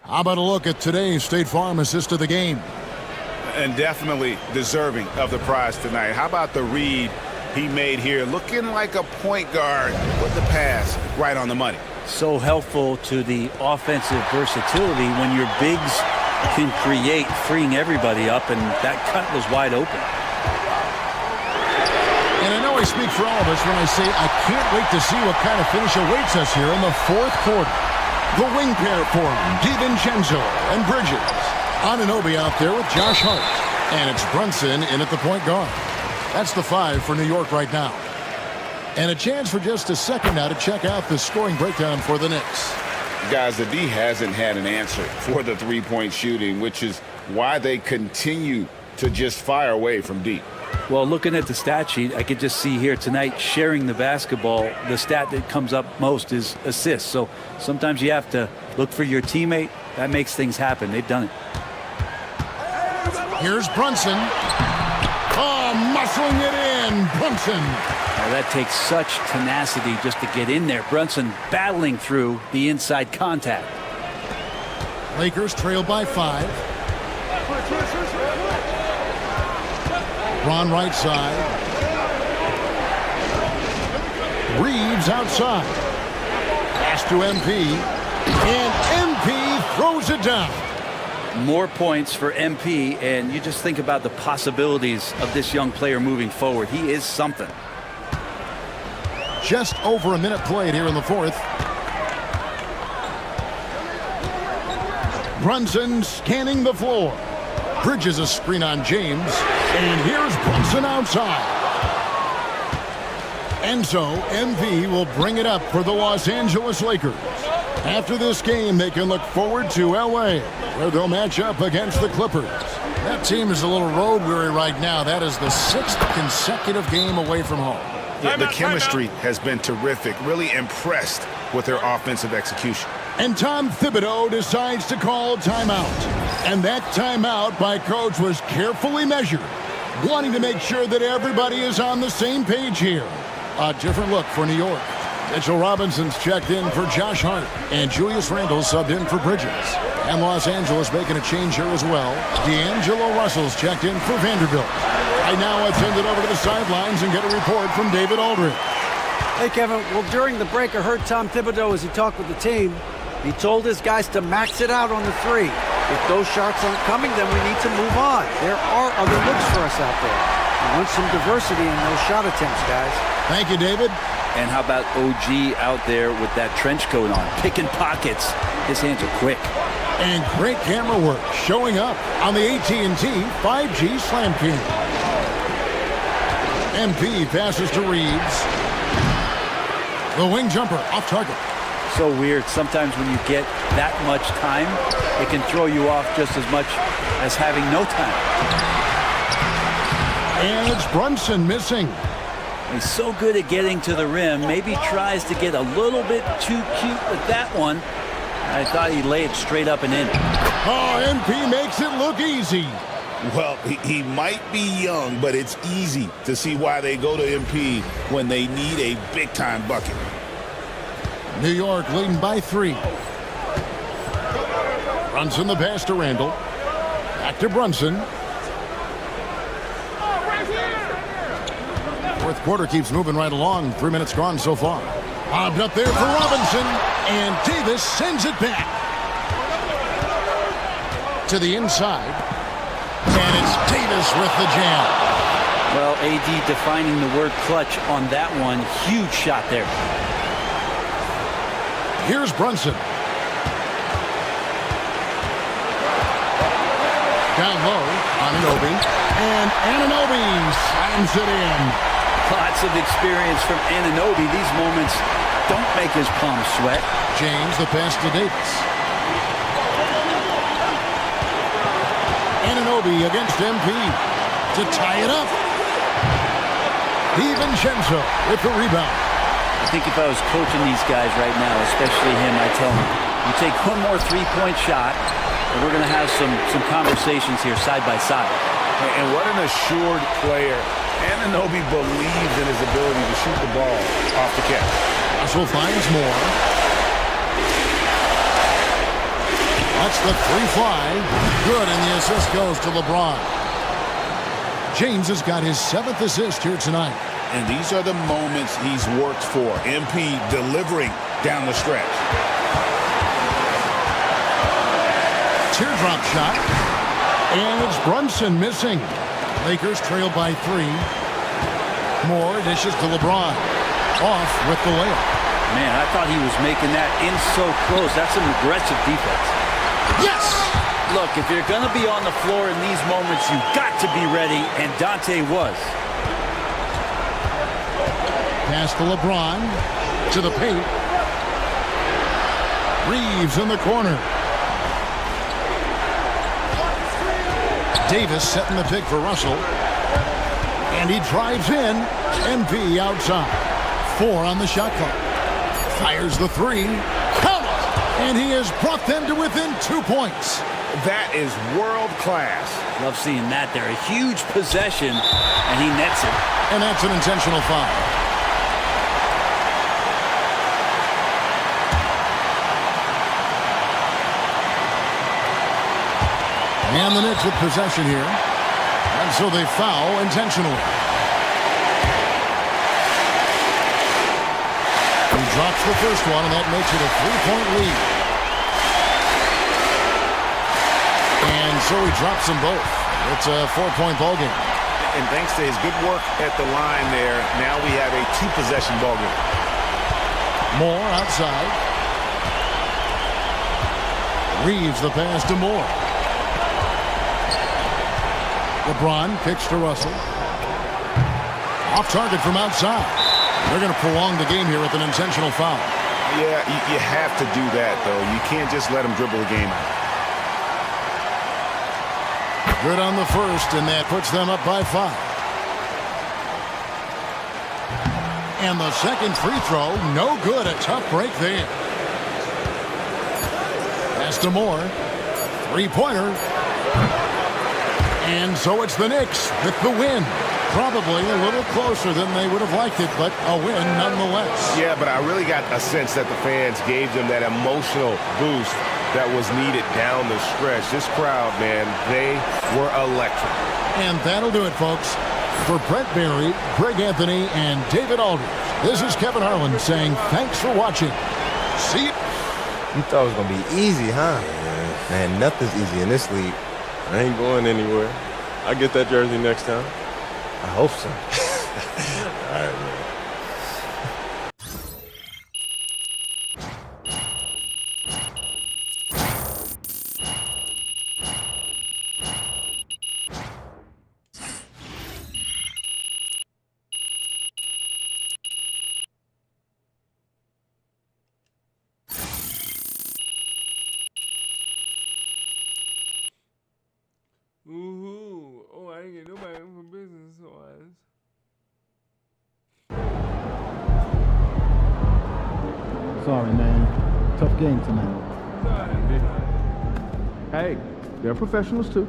How about a look at today's State Farm assist of the game? And definitely deserving of the prize tonight. How about the read he made here? Looking like a point guard with the pass right on the money. So helpful to the offensive versatility when your bigs can create, freeing everybody up, and that cut was wide open. And I know I speak for all of us when I say I can't wait to see what kind of finish awaits us here in the 4th quarter. The wing pair for him, DiVincenzo and Bridges. Anunoby out there with Josh Hart. And it's Brunson in at the point guard. That's the 5 for New York right now. And a chance for just a second now to check out the scoring breakdown for the Knicks. Guys, the D hasn't had an answer for the three-point shooting, which is why they continue to just fire away from deep. Well, looking at the stat sheet, I could just see here tonight sharing the basketball. The stat that comes up most is assists. So sometimes you have to look for your teammate. That makes things happen. They've done it. Here's Brunson. Oh, muscling it in. Brunson. Now that takes such tenacity just to get in there. Brunson battling through the inside contact. Lakers trail by 5. Ron right side. Reeves outside. Pass to MP. And MP throws it down. More points for MP, and you just think about the possibilities of this young player moving forward. He is something. Just over a minute played here in the fourth. Brunson scanning the floor. Bridges a screen on James. And here's Brunson outside. And so MP will bring it up for the Los Angeles Lakers. After this game, they can look forward to L.A., where they'll match up against the Clippers. That team is a little road weary right now. That is the 6th consecutive game away from home. Yeah, the chemistry has been terrific. Really impressed with their offensive execution. And Tom Thibodeau decides to call timeout. And that timeout by Coach was carefully measured, wanting to make sure that everybody is on the same page here. A different look for New York. Mitchell Robinson's checked in for Josh Hart, and Julius Randle subbed in for Bridges. And Los Angeles making a change here as well. D'Angelo Russell's checked in for Vanderbilt. Right now, let's send it over to the sidelines and get a report from David Aldridge. Hey, Kevin. Well, during the break, I heard Tom Thibodeau as he talked with the team. He told his guys to max it out on the three. If those shots aren't coming, then we need to move on. There are other looks for us out there. We want some diversity in those shot attempts, guys. Thank you, David. And how about OG out there with that trench coat on, picking pockets? His hands are quick. And great camera work showing up on the AT&T 5G Slam King. MP passes to Reeves. The wing jumper off target. So weird. Sometimes when you get that much time, it can throw you off just as much as having no time. And it's Brunson missing. He's so good at getting to the rim. Maybe tries to get a little bit too cute with that one. I thought he laid it straight up and in. Oh, MP makes it look easy. Well, he might be young, but it's easy to see why they go to MP when they need a big-time bucket. New York leading by 3. Brunson the pass to Randle. Back to Brunson. Fourth quarter keeps moving right along. 3 minutes gone so far. Bobbed up there for Robinson. And Davis sends it back. To the inside. And it's Davis with the jam. Well, AD defining the word clutch on that one. Huge shot there. Here's Brunson. Down low, Anunoby. And Anunoby slams it in. Lots of experience from Anunoby. These moments don't make his palms sweat. James, the pass to Davis. Anunoby against MP to tie it up. DiVincenzo with the rebound. I think if I was coaching these guys right now, especially him, I'd tell him, you take one more three-point shot, and we're going to have some conversations here side by side. And what an assured player. Anunoby believes in his ability to shoot the ball off the catch. Russell finds more. That's the three fly. Good, and the assist goes to LeBron. James has got his 7th assist here tonight. And these are the moments he's worked for. MP delivering down the stretch. Teardrop shot. And it's Brunson missing. Lakers trail by 3. More dishes to LeBron. Off with the layup. Man, I thought he was making that in so close. That's some aggressive defense. Yes! Look, if you're going to be on the floor in these moments, you've got to be ready, and Dante was. Pass to LeBron. To the paint. Reeves in the corner. Davis setting the pick for Russell. And he drives in. MP outside. 4 on the shot clock. Fires the 3. Count it! And he has brought them to within 2 points. That is world class. Love seeing that there. A huge possession, and he nets it. And that's an intentional foul. And the Knicks with possession here. And so they foul intentionally. He drops the first one, and that makes it a 3-point lead. so he drops them both. It's a 4-point ball game. And thanks to his good work at the line there, now we have a 2-possession ball game. Moore outside. Reeves the pass to Moore. LeBron kicks to Russell. Off target from outside. They're going to prolong the game here with an intentional foul. Yeah, you have to do that, though. You can't just let him dribble the game out. Good on the first, and that puts them up by 5. And the second free throw, no good. A tough break there. Pass to Moore. 3-pointer. And so it's the Knicks with the win. Probably a little closer than they would have liked it, but a win nonetheless. Yeah, but I really got a sense that the fans gave them that emotional boost that was needed down the stretch. This crowd, man, they were electric. And that'll do it, folks. For Brett Barry, Greg Anthony, and David Aldridge, this is Kevin Harlan saying thanks for watching. See you. You thought it was going to be easy, huh? Yeah. Man, nothing's easy in this league. I ain't going anywhere. I'll get that jersey next time. I hope so. All right, man. Ooh, oh, I ain't get nobody for business wise. Sorry, man. Tough game tonight. Hey, they're professionals too.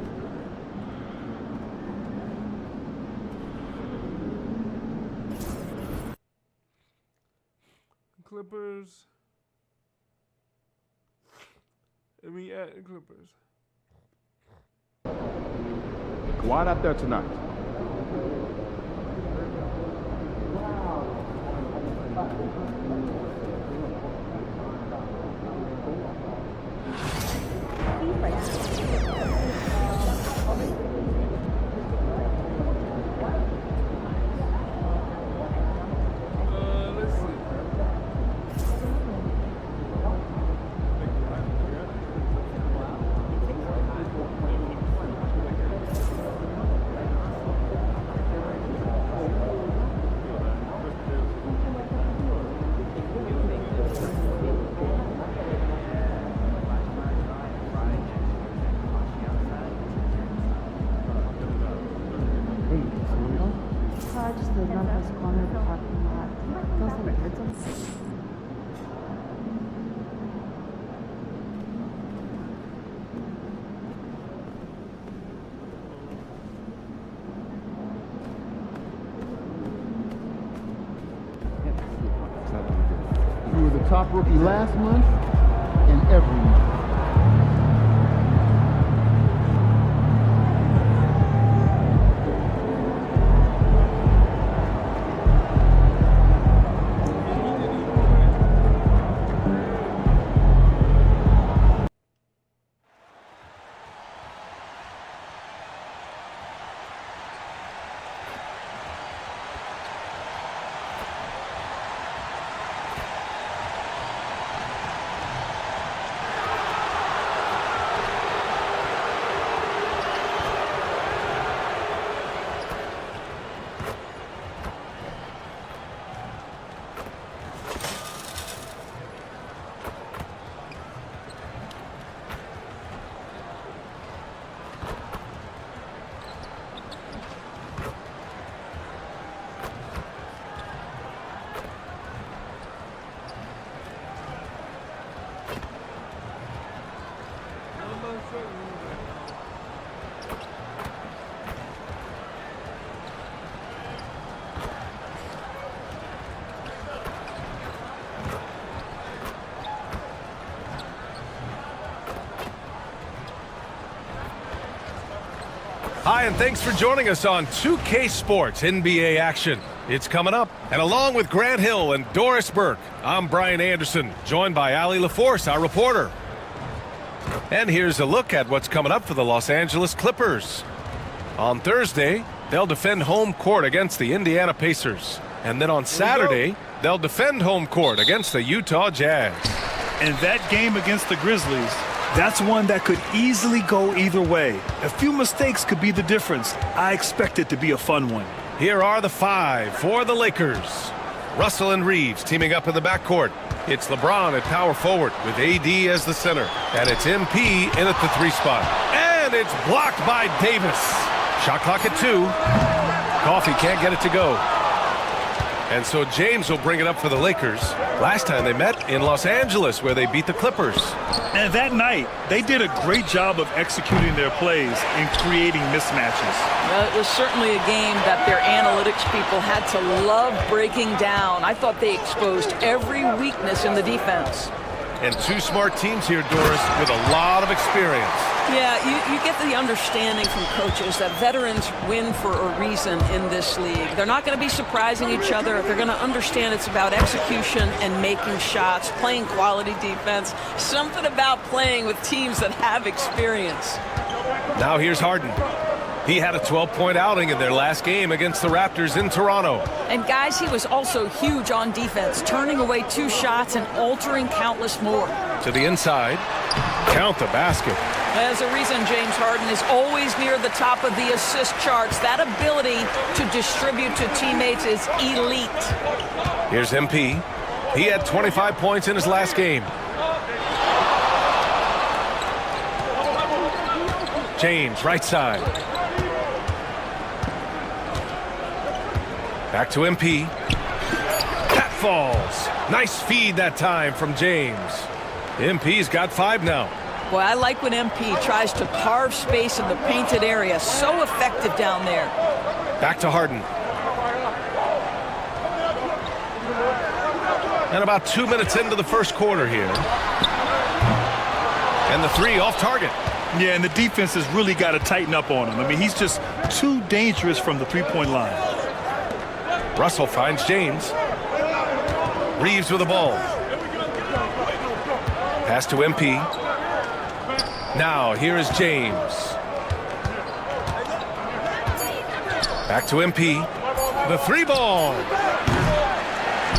Clippers. And we at the Clippers. Quiet out there tonight. Let's see. Just the northwest corner of the parking lot. Those are the birds on You were the top rookie last month and every month. Hi, and thanks for joining us on 2K Sports NBA action. It's coming up. And along with Grant Hill and Doris Burke, I'm Brian Anderson, joined by Allie LaForce, our reporter. And here's a look at what's coming up for the Los Angeles Clippers. On Thursday, they'll defend home court against the Indiana Pacers. And then on Saturday, they'll defend home court against the Utah Jazz. And that game against the Grizzlies, that's one that could easily go either way. A few mistakes could be the difference. I expect it to be a fun one. Here are the 5 for the Lakers. Russell and Reeves teaming up in the backcourt. It's LeBron at power forward with AD as the center. And it's MP in at the 3 spot. And it's blocked by Davis. Shot clock at 2. Coffee can't get it to go. And so James will bring it up for the Lakers. Last time they met in Los Angeles, where they beat the Clippers. And that night, they did a great job of executing their plays and creating mismatches. Well, it was certainly a game that their analytics people had to love breaking down. I thought they exposed every weakness in the defense. And 2 smart teams here, Doris, with a lot of experience. Yeah, you get the understanding from coaches that veterans win for a reason in this league. They're not going to be surprising each other. They're going to understand it's about execution and making shots, playing quality defense, something about playing with teams that have experience. Now here's Harden. He had a 12-point outing in their last game against the Raptors in Toronto. And guys, he was also huge on defense, turning away 2 shots and altering countless more. To the inside. Count the basket. There's a reason James Harden is always near the top of the assist charts. That ability to distribute to teammates is elite. Here's MP. He had 25 points in his last game. James, right side. Back to MP. That falls. Nice feed that time from James. MP's got 5 now. Boy, I like when MP tries to carve space in the painted area. So effective down there. Back to Harden. And about 2 minutes into the first quarter here. And the 3 off target. Yeah, and the defense has really got to tighten up on him. I mean, he's just too dangerous from the 3-point line. Russell finds James. Reeves with the ball. Pass to MP. Now, here is James. Back to MP. The 3 ball.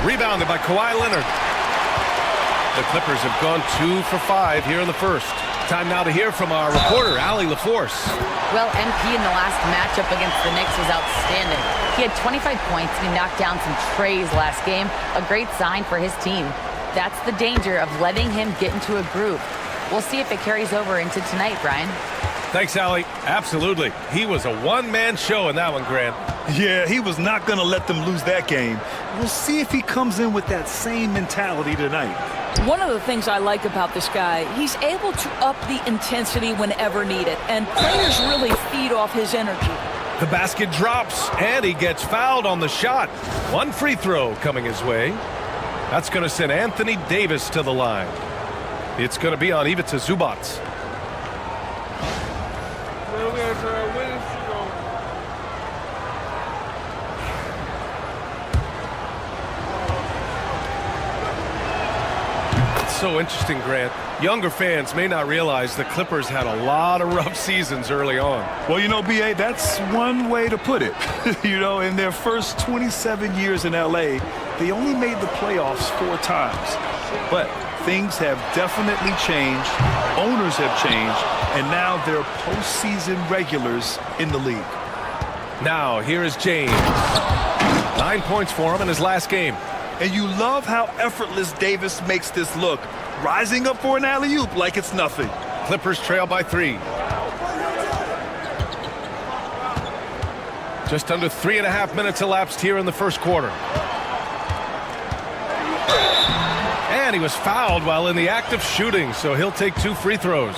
Rebounded by Kawhi Leonard. The Clippers have gone 2 for 5 here in the first. Time now to hear from our reporter, Allie LaForce. Well, MP in the last matchup against the Knicks was outstanding. He had 25 points and he knocked down some trays last game. A great sign for his team. That's the danger of letting him get into a groove. We'll see if it carries over into tonight, Brian. Thanks, Allie. Absolutely. He was a one-man show in that one, Grant. Yeah, he was not going to let them lose that game. We'll see if he comes in with that same mentality tonight. One of the things I like about this guy, he's able to up the intensity whenever needed, and players really feed off his energy. The basket drops, and he gets fouled on the shot. 1 free throw coming his way. That's going to send Anthony Davis to the line. It's going to be on Ivica Zubac. So interesting, Grant. Younger fans may not realize the Clippers had a lot of rough seasons early on. Well, you know, B.A., that's one way to put it. You know, in their first 27 years in L.A., they only made the playoffs 4 times. But things have definitely changed. Owners have changed. And now they're postseason regulars in the league. Now, here is James. 9 points for him in his last game. And you love how effortless Davis makes this look, rising up for an alley-oop like it's nothing. Clippers trail by 3. Just under 3.5 minutes elapsed here in the first quarter. And he was fouled while in the act of shooting, so he'll take 2 free throws.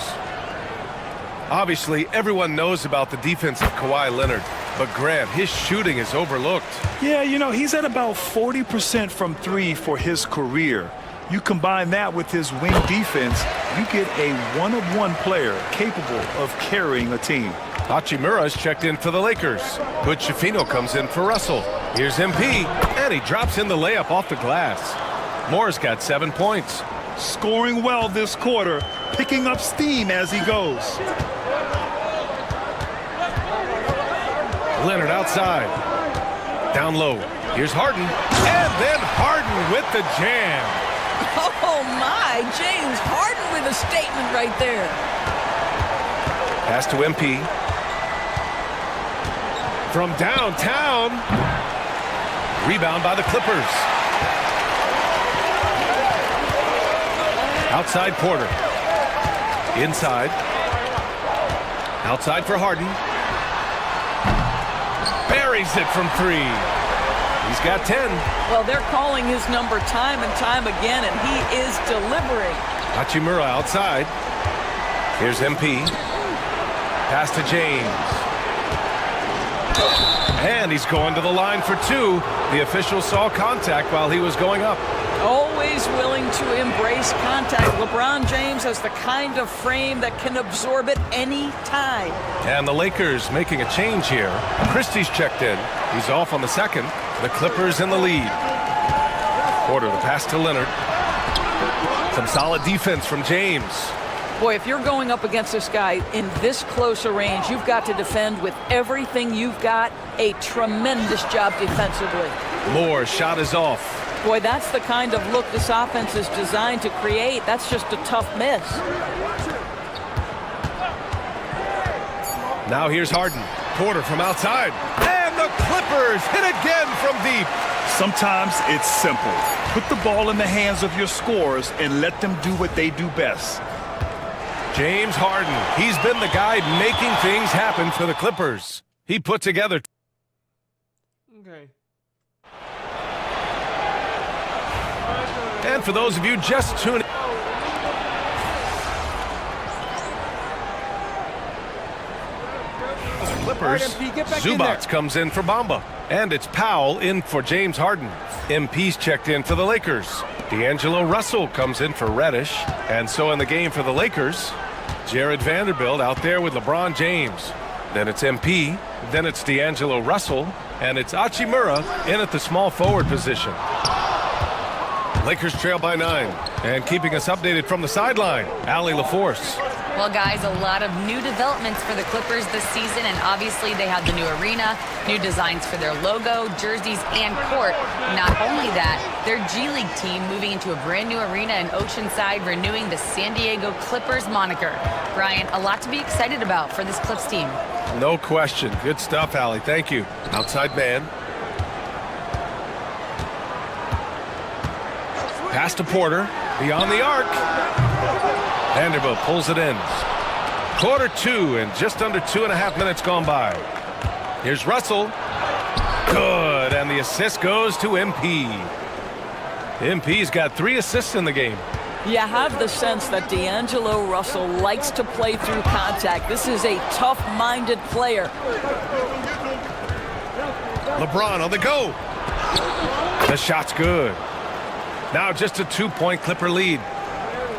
Obviously, everyone knows about the defense of Kawhi Leonard, but Grant, his shooting is overlooked. Yeah, you know, he's at about 40% from 3 for his career. You combine that with his wing defense, you get a one-of-one player capable of carrying a team. Hachimura's checked in for the Lakers. Butch Shafino comes in for Russell. Here's MP, and he drops in the layup off the glass. Moore's got 7 points. scoring well this quarter, picking up steam as he goes. Leonard outside. Down low. Here's Harden. And then Harden with the jam. Oh, my. James Harden with a statement right there. Pass to MP. From downtown. Rebound by the Clippers. Outside Porter. Inside. Outside for Harden. Buries it from 3. He's got 10. Well, they're calling his number time and time again, and he is delivering. Hachimura outside. Here's MP. Pass to James. And he's going to the line for 2. The official saw contact while he was going up. Always willing to embrace contact. LeBron James has the kind of frame that can absorb it any time. And the Lakers making a change here. Christie's checked in. He's off on the second. The Clippers in the lead. Porter, the pass to Leonard. Some solid defense from James. Boy, if you're going up against this guy in this close a range, you've got to defend with everything you've got. A tremendous job defensively. Moore's shot is off. Boy, that's the kind of look this offense is designed to create. That's just a tough miss. Now here's Harden. Porter from outside. And the Clippers hit again from deep. Sometimes it's simple. Put the ball in the hands of your scorers and let them do what they do best. James Harden. He's been the guy making things happen for the Clippers. He put together. Okay. And for those of you just tuning Clippers, Zubac comes in for Bamba. And it's Powell in for James Harden. MP's checked in for the Lakers. D'Angelo Russell comes in for Reddish. And so in the game for the Lakers, Jared Vanderbilt out there with LeBron James. Then it's MP. Then it's D'Angelo Russell. And it's Hachimura in at the small forward position. Lakers trail by 9. And keeping us updated from the sideline, Allie LaForce. Well, guys, a lot of new developments for the Clippers this season, and obviously they have the new arena, new designs for their logo, jerseys, and court. Not only that, their G League team moving into a brand new arena in Oceanside, renewing the San Diego Clippers moniker. Brian, a lot to be excited about for this Clips team. No question. Good stuff, Allie. Thank you. Outside man. Pass to Porter. Beyond the arc. Vanderbilt pulls it in. Quarter 2 and just under 2.5 minutes gone by. Here's Russell. Good. And the assist goes to MP. MP's got 3 assists in the game. You have the sense that D'Angelo Russell likes to play through contact. This is a tough-minded player. LeBron on the go. The shot's good. Now just a 2-point Clipper lead.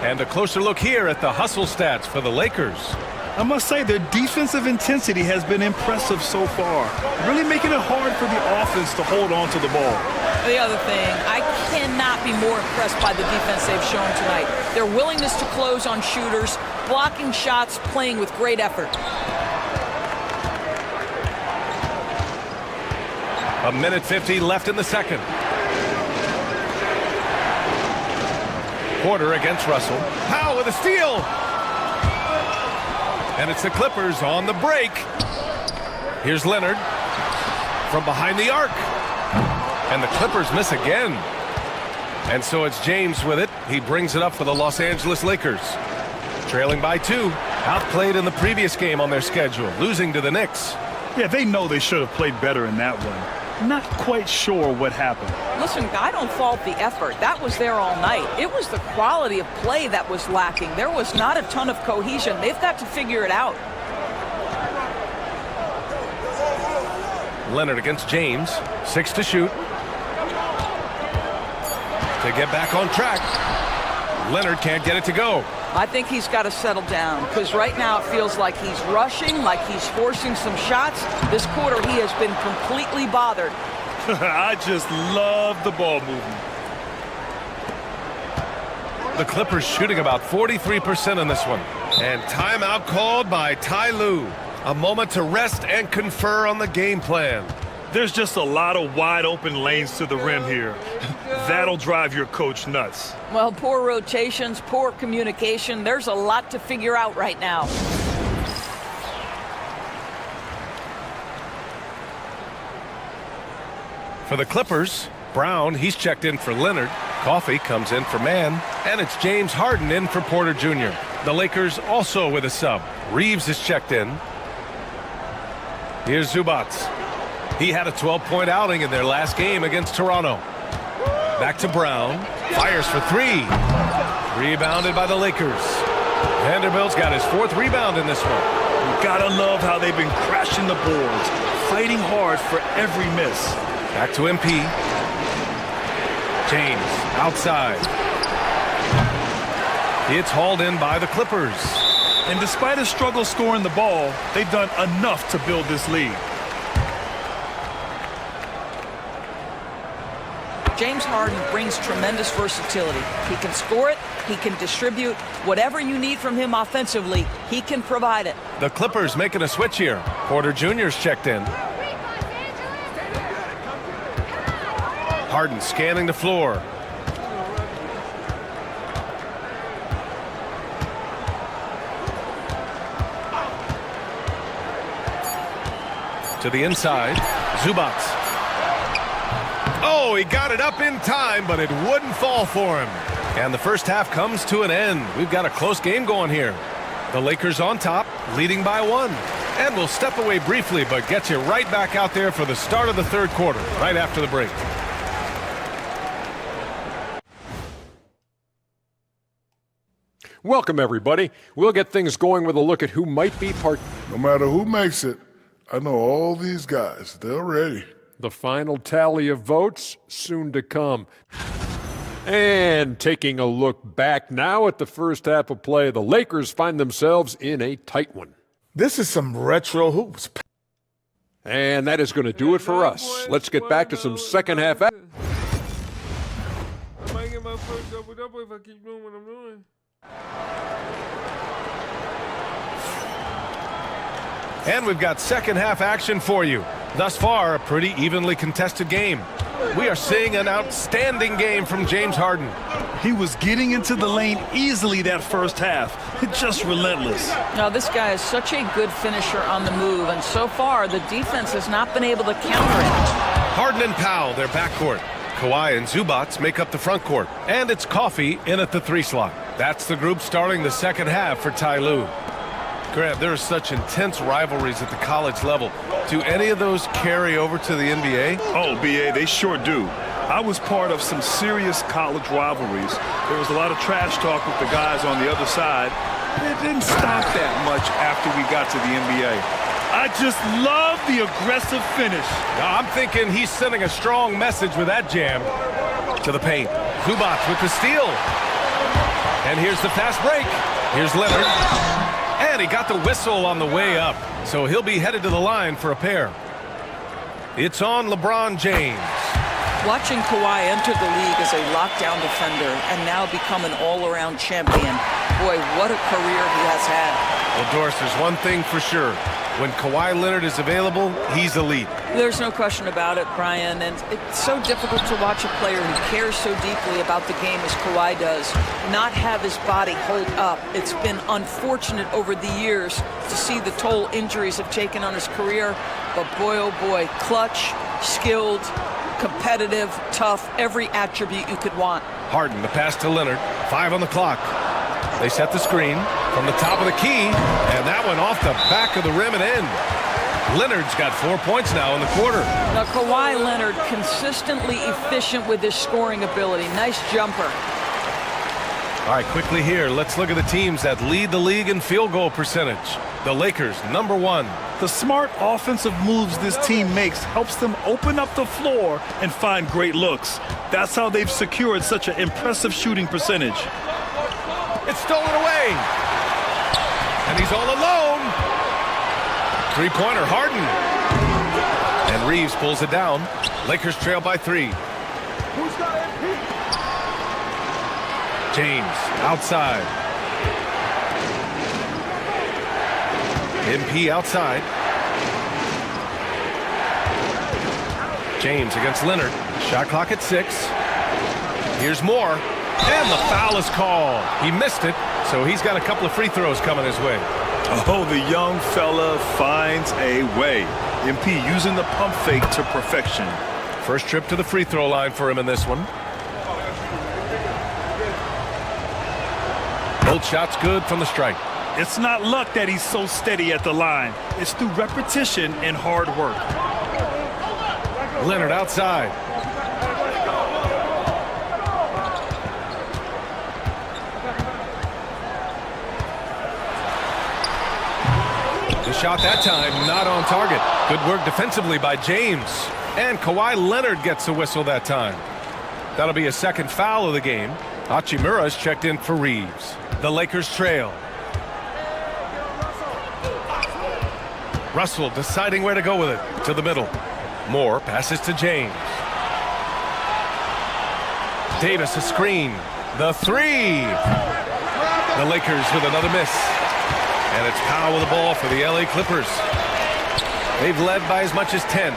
And a closer look here at the hustle stats for the Lakers. I must say their defensive intensity has been impressive so far, really making it hard for the offense to hold on to the ball. The other thing, I cannot be more impressed by the defense they've shown tonight. Their willingness to close on shooters, blocking shots, playing with great effort. 1:50 left in the second. Porter against Russell. Powell with a steal. And it's the Clippers on the break. Here's Leonard from behind the arc. And the Clippers miss again. And so it's James with it. He brings it up for the Los Angeles Lakers. Trailing by 2. Outplayed in the previous game on their schedule, losing to the Knicks. Yeah, they know they should have played better in that one. Not quite sure what happened. Listen, I don't fault the effort. That was there all night. It was the quality of play that was lacking. There was not a ton of cohesion. They've got to figure it out. Leonard against James. 6 to shoot. To get back on track. Leonard can't get it to go. I think he's got to settle down because right now it feels like he's rushing, like he's forcing some shots. This quarter he has been completely bothered. I just love the ball movement. The Clippers shooting about 43% in this one. And timeout called by Ty Lue. A moment to rest and confer on the game plan. There's just a lot of wide open lanes to the rim here. That'll drive your coach nuts. Well, poor rotations, poor communication. There's a lot to figure out right now. For the Clippers, Brown, he's checked in for Leonard. Coffey comes in for Mann. And it's James Harden in for Porter Jr. The Lakers also with a sub. Reeves is checked in. Here's Zubac. He had a 12-point outing in their last game against Toronto. Back to Brown. Fires for three. Rebounded by the Lakers. Vanderbilt's got his 4th rebound in this one. You gotta love how they've been crashing the boards, fighting hard for every miss. Back to MP. James outside. It's hauled in by the Clippers. And despite a struggle scoring the ball, they've done enough to build this lead. James Harden brings tremendous versatility. He can score it, he can distribute. Whatever you need from him offensively, he can provide it. The Clippers making a switch here. Porter Jr.'s checked in. Harden scanning the floor. To the inside, Zubac. Oh, he got it up in time, but it wouldn't fall for him. And the first half comes to an end. We've got a close game going here. The Lakers on top, leading by 1. And we'll step away briefly, but get you right back out there for the start of the 3rd quarter, right after the break. Welcome, everybody. We'll get things going with a look at who might be part. No matter who makes it, I know all these guys. They're ready. The final tally of votes soon to come. And taking a look back now at the first half of play, the Lakers find themselves in a tight one. This is some retro hoops. And that is going to do it for us. Let's get back to some second half. I might get my first double-double if I keep doing what I'm doing. And we've got second half action for you. Thus far, a pretty evenly contested game. We are seeing an outstanding game from James Harden. He was getting into the lane easily that first half. Just relentless. Now, this guy is such a good finisher on the move, and so far, the defense has not been able to counter it. Harden and Powell, their backcourt. Kawhi and Zubac make up the front court. And it's Coffey in at the 3 slot. That's the group starting the second half for Ty Lue. Grant, there are such intense rivalries at the college level. Do any of those carry over to the NBA? Oh, BA, they sure do. I was part of some serious college rivalries. There was a lot of trash talk with the guys on the other side. It didn't stop that much after we got to the NBA. I just love the aggressive finish. Now, I'm thinking he's sending a strong message with that jam. To the paint. Zubac with the steal. And here's the fast break. Here's Leonard. And he got the whistle on the way up. So he'll be headed to the line for a pair. It's on LeBron James. Watching Kawhi enter the league as a lockdown defender and now become an all-around champion. Boy, what a career he has had. Well, Doris, there's one thing for sure. When Kawhi Leonard is available, he's elite. There's no question about it, Brian. And it's so difficult to watch a player who cares so deeply about the game as Kawhi does not have his body hold up. It's been unfortunate over the years to see the toll injuries have taken on his career. But boy, oh boy, clutch, skilled, competitive, tough, every attribute you could want. Harden, the pass to Leonard. 5 on the clock. They set the screen from the top of the key, and that went off the back of the rim and in. Leonard's got 4 points now in the quarter. Now, Kawhi Leonard consistently efficient with his scoring ability. Nice jumper. All right, quickly here, let's look at the teams that lead the league in field goal percentage. The Lakers, number 1. The smart offensive moves this team makes helps them open up the floor and find great looks. That's how they've secured such an impressive shooting percentage. It's stolen away. And he's all alone. Three-pointer, Harden. And Reeves pulls it down. Lakers trail by 3. James outside. MP outside. James against Leonard. Shot clock at 6. Here's more. And the foul is called. He missed it, so he's got a couple of free throws coming his way. Oh, the young fella finds a way. MP using the pump fake to perfection. First trip to the free throw line for him in this one. Both shots good from the strike. It's not luck that he's so steady at the line. It's through repetition and hard work. Leonard outside. The shot that time not on target. Good work defensively by James. And Kawhi Leonard gets the whistle that time. That'll be a second foul of the game. Hachimura's checked in for Reeves. The Lakers trail. Russell deciding where to go with it. To the middle. Moore passes to James. Davis a screen. The 3. The Lakers with another miss. And it's Powell with the ball for the LA Clippers. They've led by as much as 10.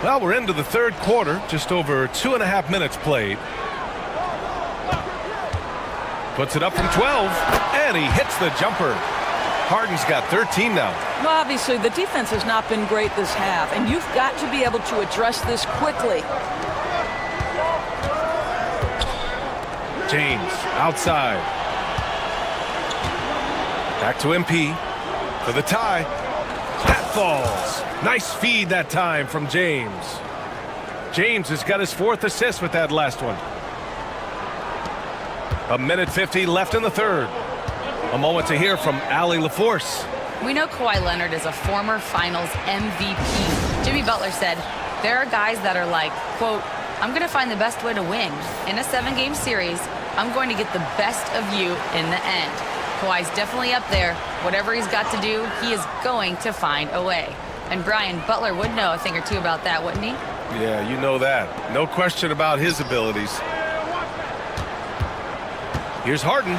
Well, we're into the third quarter. Just over 2.5 minutes played. Puts it up from 12. And he hits the jumper. Harden's got 13 now. Well, obviously, the defense has not been great this half, and you've got to be able to address this quickly. James outside. Back to MP for the tie. That falls. Nice feed that time from James. James has got his 4th assist with that last one. 1:50 left in the third. A moment to hear from Allie LaForce. We know Kawhi Leonard is a former Finals MVP. Jimmy Butler said, there are guys that are like, quote, I'm going to find the best way to win. In a 7-game series, I'm going to get the best of you in the end. Kawhi's definitely up there. Whatever he's got to do, he is going to find a way. And Brian, Butler would know a thing or two about that, wouldn't he? Yeah, you know that. No question about his abilities. Here's Harden.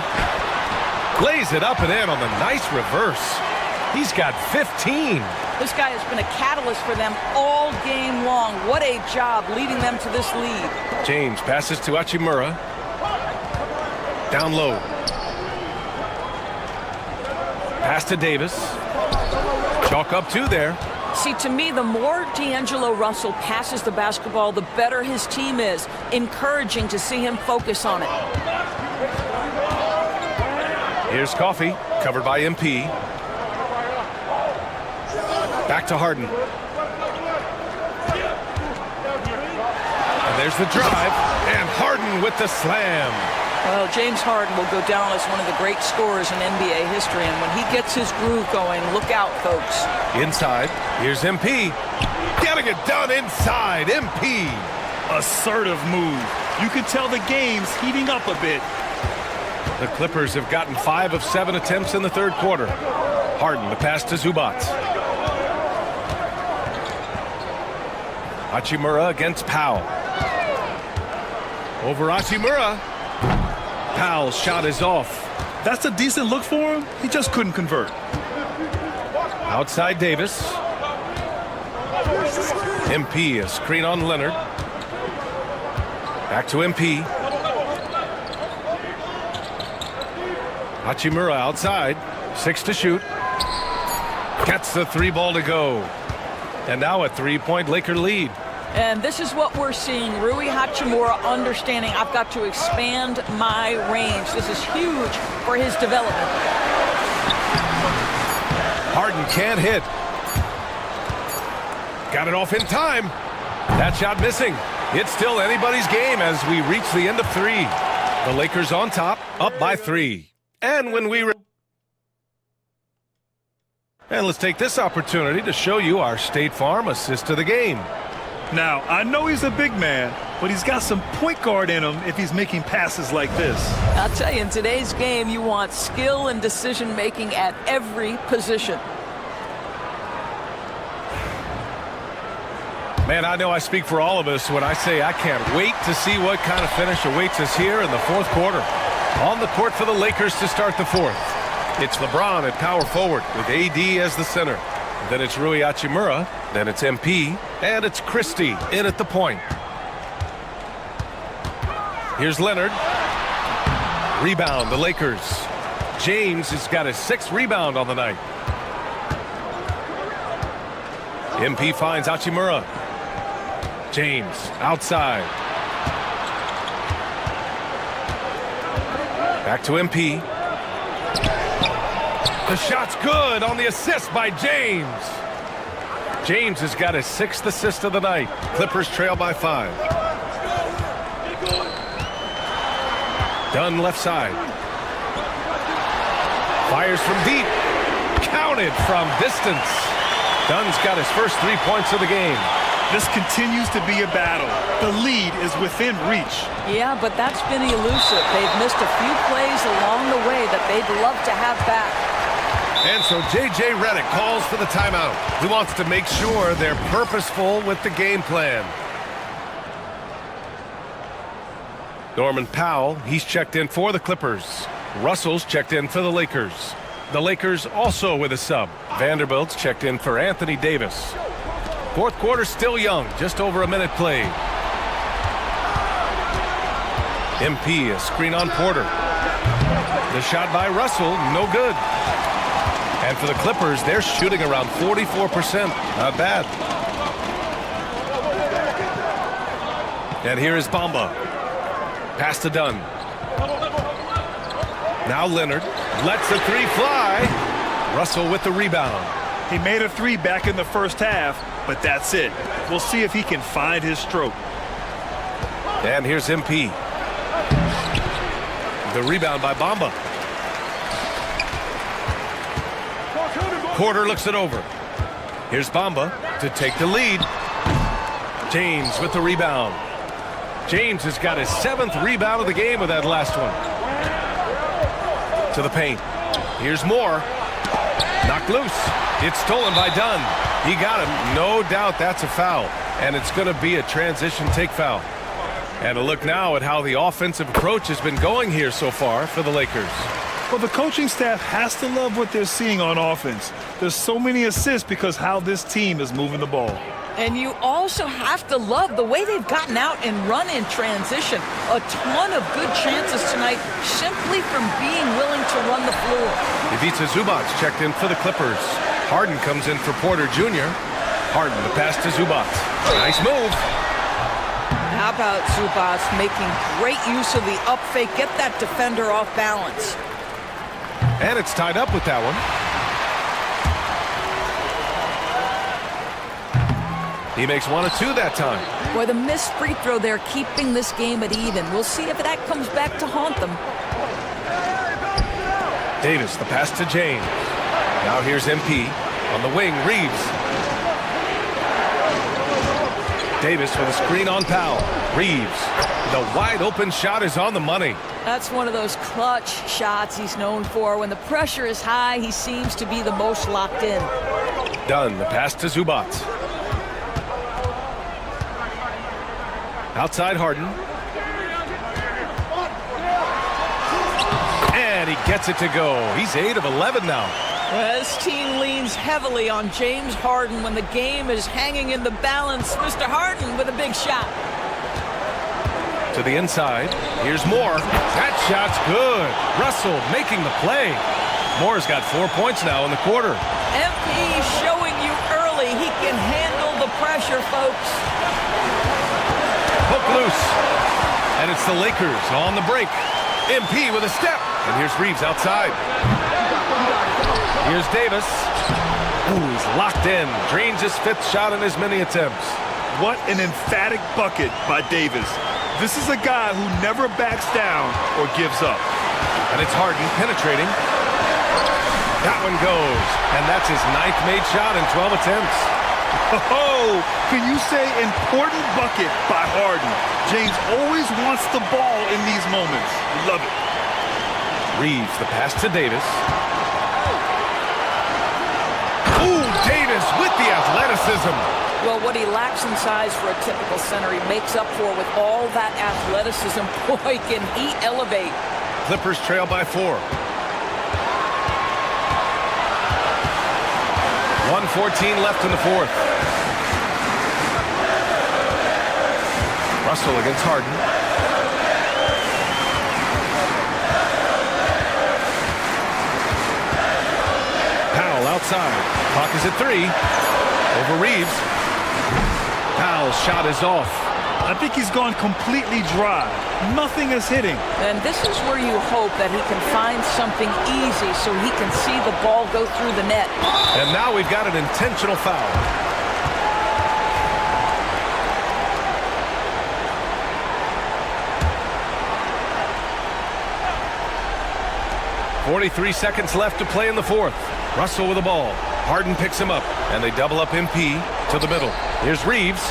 Lays it up and in on the nice reverse. He's got 15. This guy has been a catalyst for them all game long. What a job leading them to this lead. James passes to Hachimura. Down low. Pass to Davis. Chalk up 2 there. See, to me, the more D'Angelo Russell passes the basketball, the better his team is. Encouraging to see him focus on it. Here's Coffey, covered by MP. Back to Harden. And there's the drive. And Harden with the slam. Well, James Harden will go down as one of the great scorers in NBA history. And when he gets his groove going, look out, folks. Inside. Here's MP. Getting it done inside. MP. Assertive move. You can tell the game's heating up a bit. The Clippers have gotten 5 of 7 attempts in the third quarter. Harden, the pass to Zubac. Hachimura against Powell. Over Hachimura. Powell's shot is off. That's a decent look for him. He just couldn't convert. Outside Davis. MP, a screen on Leonard. Back to MP. Hachimura outside. 6 to shoot. Gets the 3 ball to go. And now a 3-point Laker lead. And this is what we're seeing. Rui Hachimura understanding I've got to expand my range. This is huge for his development. Harden can't hit. Got it off in time. That shot missing. It's still anybody's game as we reach the end of 3. The Lakers on top, up by 3. And when we... And let's take this opportunity to show you our State Farm assist to the game. Now, I know he's a big man, but he's got some point guard in him if he's making passes like this. I'll tell you, in today's game, you want skill and decision-making at every position. Man, I know I speak for all of us when I say I can't wait to see what kind of finish awaits us here in the fourth quarter. On the court for the Lakers to start the fourth. It's LeBron at power forward with AD as the center. Then it's Rui Hachimura. Then it's MP. And it's Christie in at the point. Here's Leonard. Rebound, the Lakers. James has got his 6th rebound on the night. MP finds Hachimura. James outside. Back to MP. The shot's good on the assist by James. James has got his 6th assist of the night. Clippers trail by 5. Dunn left side. Fires from deep. Counted from distance. Dunn's got his first 3 points of the game. This continues to be a battle. The lead is within reach. Yeah, but that's been elusive. They've missed a few plays along the way that they'd love to have back. And so J.J. Redick calls for the timeout. He wants to make sure they're purposeful with the game plan. Norman Powell, he's checked in for the Clippers. Russell's checked in for the Lakers. The Lakers also with a sub. Vanderbilt's checked in for Anthony Davis. Fourth quarter still young, just over a minute played. MP, a screen on Porter. The shot by Russell, no good. And for the Clippers, they're shooting around 44%. Not bad. And here is Bamba. Pass to Dunn. Now Leonard lets the 3 fly. Russell with the rebound. He made a 3 back in the first half, but that's it. We'll see if he can find his stroke. And here's MP. The rebound by Bamba. Porter looks it over. Here's Bamba to take the lead. James with the rebound. James has got his 7th rebound of the game with that last one. To the paint. Here's Moore. Knocked loose. It's stolen by Dunn. He got him. No doubt that's a foul. And it's going to be a transition take foul. And a look now at how the offensive approach has been going here so far for the Lakers. Well, the coaching staff has to love what they're seeing on offense. There's so many assists because how this team is moving the ball. And you also have to love the way they've gotten out and run in transition. A ton of good chances tonight simply from being willing to run the floor. Ivica Zubac checked in for the Clippers. Harden comes in for Porter Jr. Harden, the pass to Zubac. Nice move. How about Zubac making great use of the up fake, get that defender off balance. And it's tied up with that one. He makes 1 of 2 that time. Boy, the missed free throw there keeping this game at even. We'll see if that comes back to haunt them. Davis, the pass to James. Now here's MP. On the wing, Reeves. Davis with a screen on Powell. Reeves. The wide open shot is on the money. That's one of those clutch shots he's known for. When the pressure is high, he seems to be the most locked in. Dunn, the pass to Zubac. Outside Harden. And he gets it to go. He's 8 of 11 now. Well, this team leans heavily on James Harden when the game is hanging in the balance. Mr. Harden with a big shot. To the inside. Here's Moore. That shot's good. Russell making the play. Moore's got 4 points now in the quarter. MP showing you early he can handle the pressure, folks. Hook loose. And it's the Lakers on the break. MP with a step. And here's Reeves outside. Here's Davis. Ooh, he's locked in. Drains his 5th shot in as many attempts. What an emphatic bucket by Davis. This is a guy who never backs down or gives up. And it's Harden penetrating. That one goes. And that's his 9th made shot in 12 attempts. Oh, can you say important bucket by Harden? James always wants the ball in these moments. Love it. Reeves, the pass to Davis. Ooh, Davis with the athleticism. Well, what he lacks in size for a typical center, he makes up for with all that athleticism. Boy, can he elevate. Clippers trail by 4. 1:14 left in the fourth. Russell against Harden. Powell outside. Clock is at 3. Over Reeves. Powell's shot is off. I think he's gone completely dry. Nothing is hitting. And this is where you hope that he can find something easy so he can see the ball go through the net. And now we've got an intentional foul. .43 seconds left to play in the fourth. Russell with the ball. Harden picks him up, and they double up MP to the middle. Here's Reeves.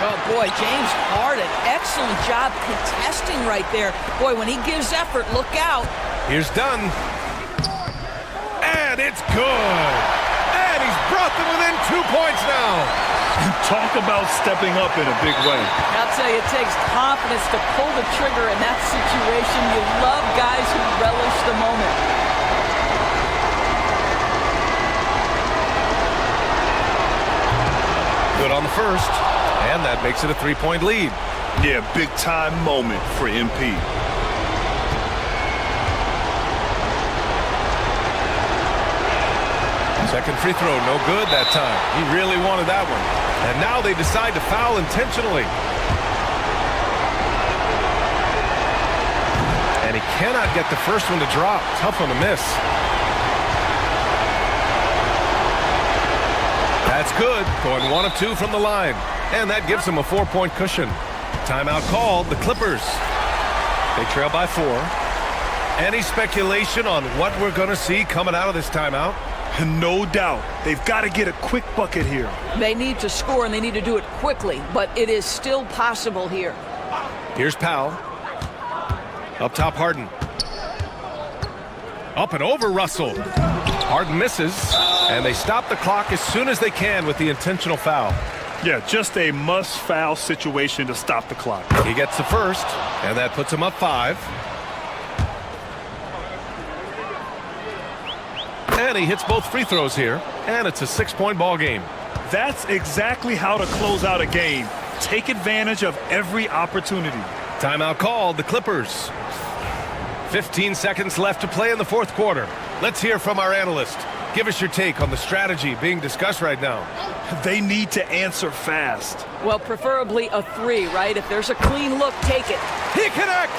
Oh, boy, James Harden, excellent job contesting right there. Boy, when he gives effort, look out. Here's Dunn. And it's good. And he's brought them within 2 points now. Talk about stepping up in a big way. I'll tell you, it takes confidence to pull the trigger in that situation. You love guys who relish the moment. Good on the first. And that makes it a 3-point lead. Yeah, big-time moment for MP. Second free throw, no good that time. He really wanted that one. And now they decide to foul intentionally. And he cannot get the first one to drop. Tough one to miss. That's good. Going 1 of 2 from the line. And that gives him a 4-point cushion. Timeout called, the Clippers. They trail by 4. Any speculation on what we're going to see coming out of this timeout? No doubt. They've got to get a quick bucket here. They need to score, and they need to do it quickly, but it is still possible here. Here's Powell. Up top, Harden. Up and over Russell. Harden misses, and they stop the clock as soon as they can with the intentional foul. Yeah, just a must-foul situation to stop the clock. He gets the first, and that puts him up 5. And he hits both free throws here, and it's a 6-point ball game. That's exactly how to close out a game. Take advantage of every opportunity. Timeout called, the Clippers. 15 seconds left to play in the fourth quarter. Let's hear from our analyst. Give us your take on the strategy being discussed right now. They need to answer fast. Well, preferably a 3, right? If there's a clean look, take it. He connects!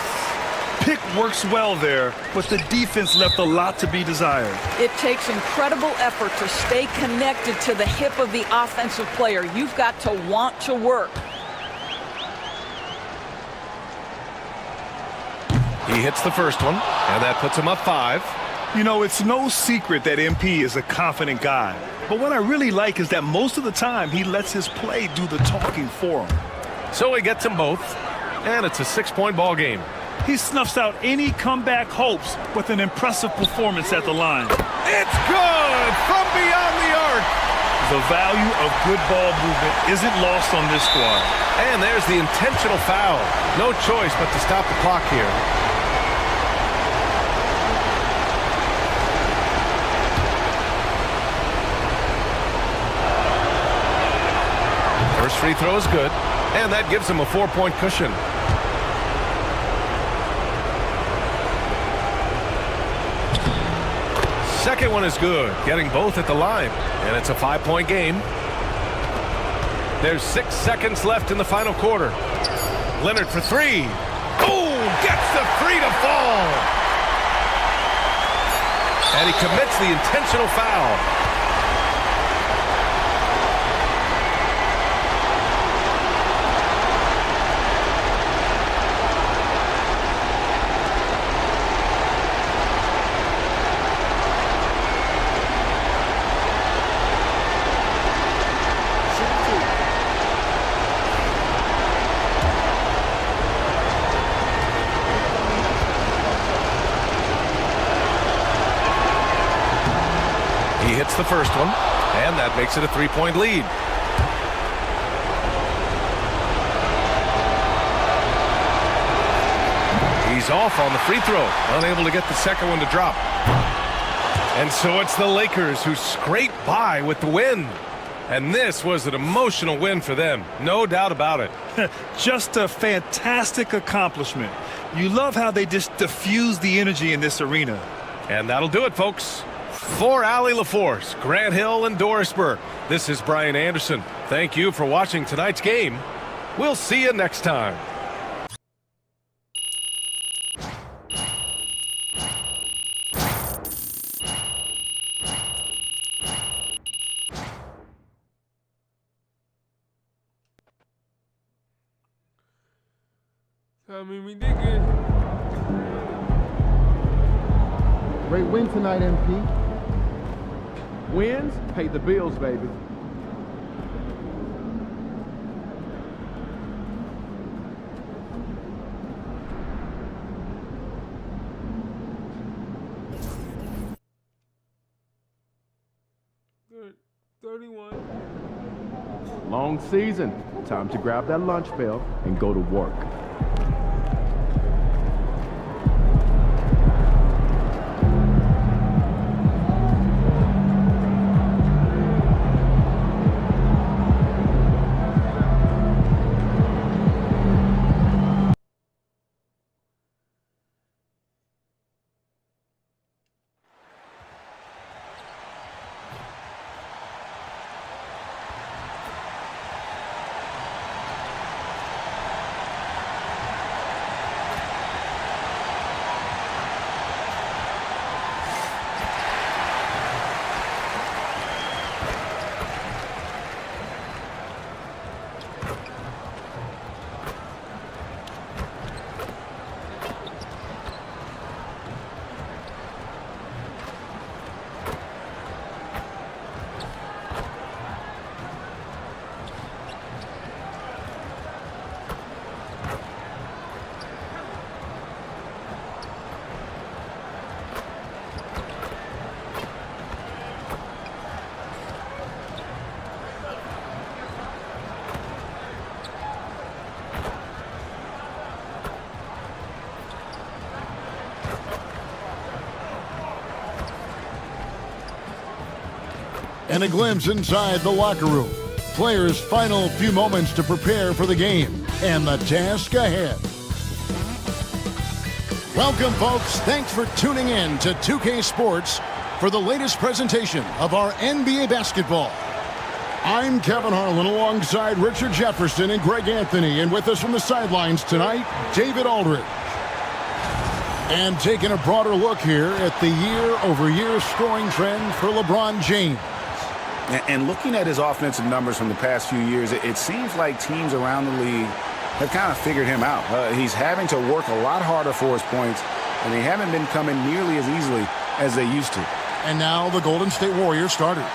Pick works well there, but the defense left a lot to be desired. It takes incredible effort to stay connected to the hip of the offensive player. You've got to want to work. He hits the first one, and that puts him up 5. You know, it's no secret that MP is a confident guy. But what I really like is that most of the time he lets his play do the talking for him. So he gets them both, and it's a 6-point ball game. He snuffs out any comeback hopes with an impressive performance at the line. It's good from beyond the arc. The value of good ball movement isn't lost on this squad. And there's the intentional foul. No choice but to stop the clock here. First free throw is good, and that gives him a 4-point cushion. Second one is good, getting both at the line, and it's a 5-point game. There's 6 seconds left in the final quarter. Leonard for 3. Oh, gets the 3 to fall. And he commits the intentional foul. He hits the first one, and that makes it a 3-point lead. He's off on the free throw, unable to get the second one to drop. And so it's the Lakers who scrape by with the win. And this was an emotional win for them, no doubt about it. Just a fantastic accomplishment. You love how they just diffuse the energy in this arena. And that'll do it, folks. For Allie LaForce, Grant Hill, and Dorisburg, this is Brian Anderson. Thank you for watching tonight's game. We'll see you next time. We did good. Great win tonight, MP. Wins pay the bills, baby. Good. 31. Long season. Time to grab that lunch bell and go to work. And a glimpse inside the locker room. Players' final few moments to prepare for the game and the task ahead. Welcome, folks. Thanks for tuning in to 2K Sports for the latest presentation of our NBA basketball. I'm Kevin Harlan alongside Richard Jefferson and Greg Anthony, and with us from the sidelines tonight, David Aldridge. And taking a broader look here at the year-over-year scoring trend for LeBron James. And looking at his offensive numbers from the past few years, it seems like teams around the league have kind of figured him out. He's having to work a lot harder for his points, and they haven't been coming nearly as easily as they used to. And now the Golden State Warriors starters.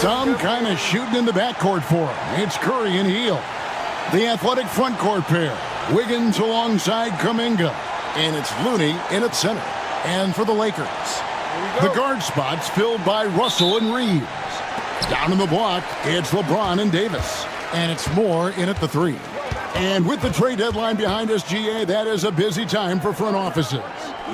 Some kind of shooting in the backcourt for him. It's Curry and Hield. The athletic front court pair, Wiggins alongside Kuminga. And it's Looney in at center. And for the Lakers, the guard spots filled by Russell and Reeves. Down in the block, it's LeBron and Davis. And it's Moore in at the three. And with the trade deadline behind us, GA, that is a busy time for front offices.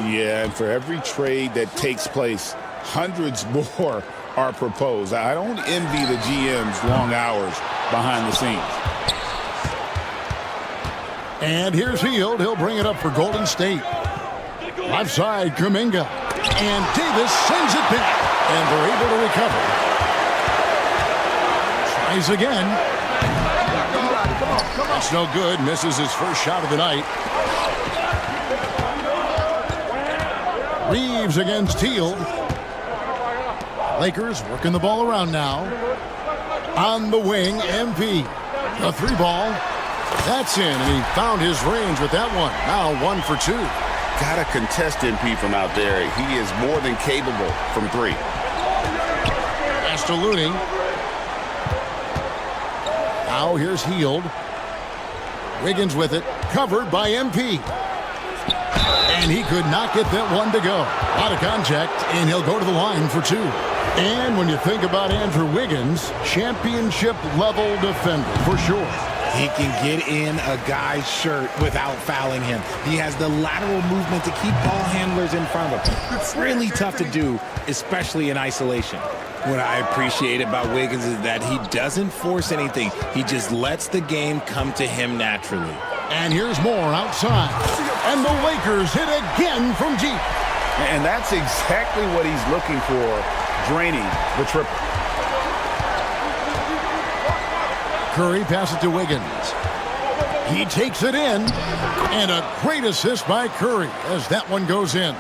Yeah, and for every trade that takes place, hundreds more are proposed. I don't envy the GM's long hours behind the scenes. And here's Hield. He'll bring it up for Golden State. Left side, Kuminga. And Davis sends it back. And they're able to recover. Tries again. It's no good. Misses his first shot of the night. Reeves against Hield. Lakers working the ball around now. On the wing, MP. The three ball. That's in, and he found his range with that one. Now 1 for 2. Got to contest MP from out there. He is more than capable from three. Pass to Looney. Now here's Hield. Wiggins with it. Covered by MP. And he could not get that one to go. Out of contact, and he'll go to the line for 2. And when you think about Andrew Wiggins, championship-level defender for sure. He can get in a guy's shirt without fouling him. He has the lateral movement to keep ball handlers in front of him. It's really tough to do, especially in isolation. What I appreciate about Wiggins is that he doesn't force anything. He just lets the game come to him naturally. And here's more outside. And the Lakers hit again from deep. And that's exactly what he's looking for, draining the triple. Curry passes it to Wiggins. He takes it in. And a great assist by Curry as that one goes in.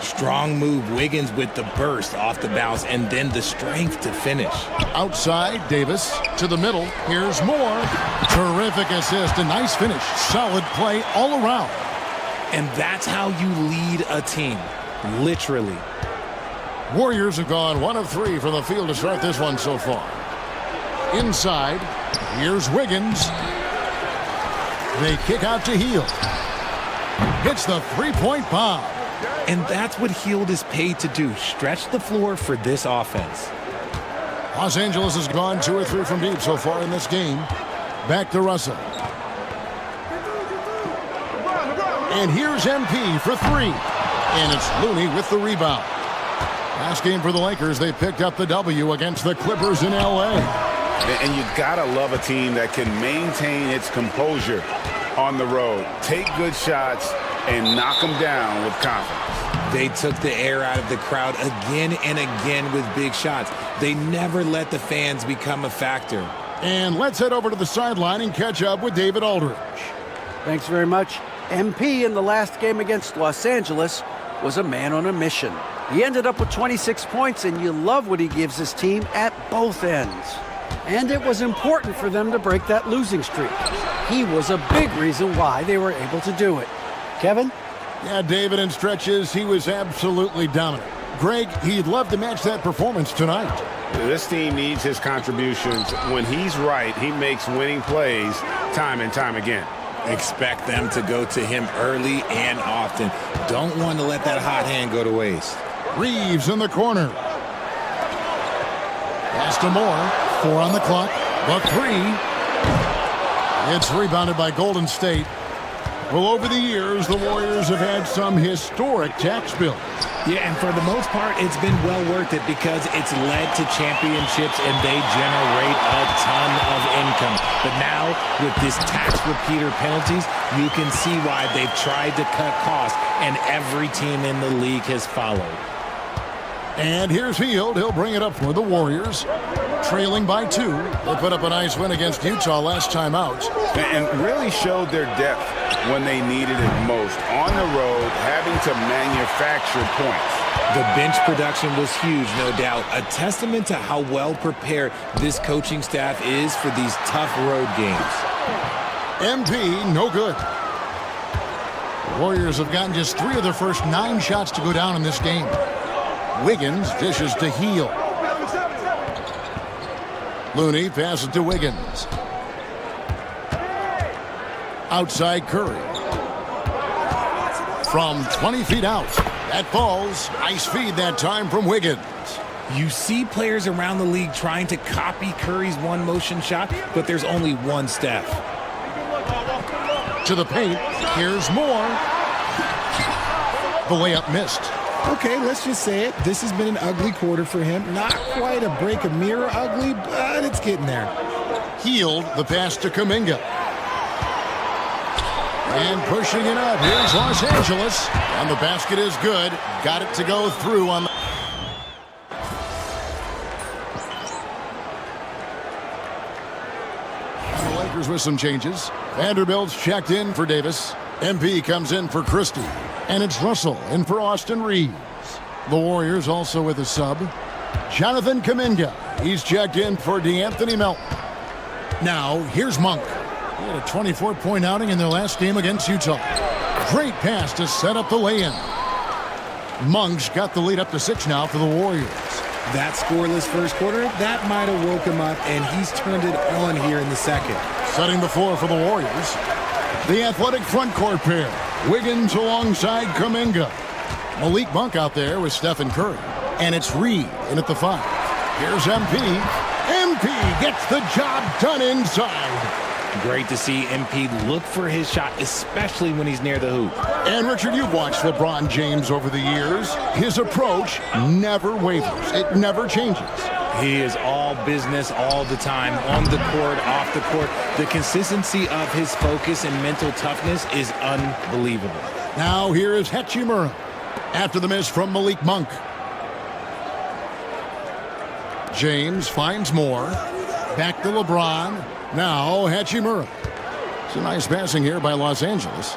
Strong move, Wiggins with the burst off the bounce and then the strength to finish. Outside, Davis to the middle. Here's more. Terrific assist, a nice finish. Solid play all around. And that's how you lead a team, literally. Warriors have gone 1 of 3 from the field to start this one so far. Inside, here's Wiggins. They kick out to Hield. Hits the three-point bomb. And that's what Hield is paid to do, stretch the floor for this offense. Los Angeles has gone 2 or 3 from deep so far in this game. Back to Russell. And here's MP for 3. And it's Looney with the rebound. Last game for the Lakers, they picked up the W against the Clippers in L.A. And you gotta love a team that can maintain its composure on the road. Take good shots and knock them down with confidence. They took the air out of the crowd again and again with big shots. They never let the fans become a factor. And let's head over to the sideline and catch up with David Aldridge. Thanks very much. MP in the last game against Los Angeles was a man on a mission. He ended up with 26 points, and you love what he gives his team at both ends. And it was important for them to break that losing streak. He was a big reason why they were able to do it. Kevin? Yeah, David, in stretches, he was absolutely dominant. Greg, he'd love to match that performance tonight. This team needs his contributions. When he's right, he makes winning plays time and time again. Expect them to go to him early and often. Don't want to let that hot hand go to waste. Reeves in the corner. Pass to Moore. 4 on the clock. The 3. It's rebounded by Golden State. Well, over the years, the Warriors have had some historic tax bills. Yeah, and for the most part, it's been well worth it because it's led to championships and they generate a ton of income. But now, with this tax repeater penalties, you can see why they've tried to cut costs, and every team in the league has followed. And here's Hield. He'll bring it up for the Warriors. Trailing by 2. They put up a nice win against Utah last time out. And really showed their depth when they needed it most. On the road, having to manufacture points. The bench production was huge, no doubt. A testament to how well prepared this coaching staff is for these tough road games. MP, no good. The Warriors have gotten just 3 of their first 9 shots to go down in this game. Wiggins dishes to Hield. Looney passes to Wiggins. Outside Curry. From 20 feet out. That falls. Nice feed that time from Wiggins. You see players around the league trying to copy Curry's one motion shot, but there's only one step. To the paint. Here's Moore. The layup missed. Okay, let's just say it. This has been an ugly quarter for him. Not quite a break a mirror ugly, but it's getting there. Hield the pass to Kuminga. And pushing it up. Here's Los Angeles. And the basket is good. Got it to go through on the... And the Lakers with some changes. Vanderbilt's checked in for Davis. MP comes in for Christie. And it's Russell in for Austin Reeves. The Warriors also with a sub. Jonathan Kuminga. He's checked in for DeAnthony Melton. Now, here's Monk. He had a 24-point outing in their last game against Utah. Great pass to set up the lay-in. Monk's got the lead up to 6 now for the Warriors. That scoreless first quarter, that might have woke him up, and he's turned it on here in the second. Setting the floor for the Warriors. The athletic front court pair. Wiggins alongside Kuminga. Malik Monk out there with Stephen Curry. And it's Reed in at the 5. Here's MP. MP gets the job done inside. Great to see MP look for his shot, especially when he's near the hoop. And Richard, you've watched LeBron James over the years. His approach never wavers. It never changes. He is all business all the time, on the court, off the court. The consistency of his focus and mental toughness is unbelievable. Now here is Hachimura after the miss from Malik Monk. James finds more. Back to LeBron. Now Hachimura. It's a nice passing here by Los Angeles.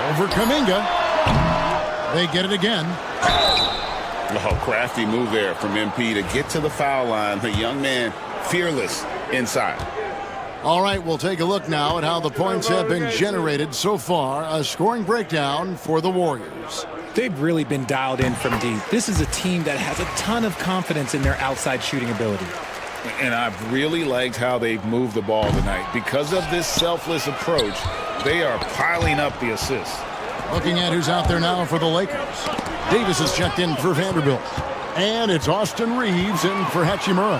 Over Kuminga. They get it again. Oh, crafty move there from MP to get to the foul line. The young man, fearless inside. All right, we'll take a look now at how the points have been generated so far. A scoring breakdown for the Warriors. They've really been dialed in from deep. This is a team that has a ton of confidence in their outside shooting ability. And I've really liked how they've moved the ball tonight. Because of this selfless approach, they are piling up the assists. Looking at who's out there now for the Lakers. Davis is checked in for Vanderbilt. And it's Austin Reeves in for Hachimura.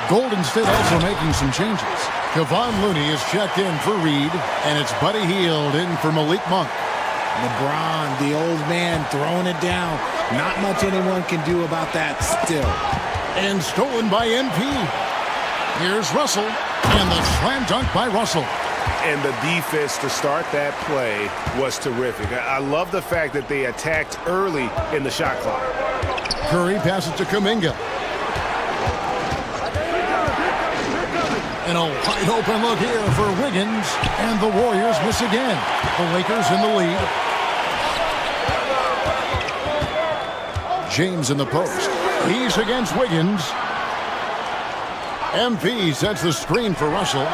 Golden State also making some changes. Kevon Looney is checked in for Reed. And it's Buddy Hield in for Malik Monk. LeBron, the old man, throwing it down. Not much anyone can do about that still. And stolen by MP. Here's Russell. And the slam dunk by Russell. And the defense to start that play was terrific. I love the fact that they attacked early in the shot clock. Curry passes to Kuminga. And a wide open look here for Wiggins. And the Warriors miss again. The Lakers in the lead. James in the post. He's against Wiggins. MP sets the screen for Russell.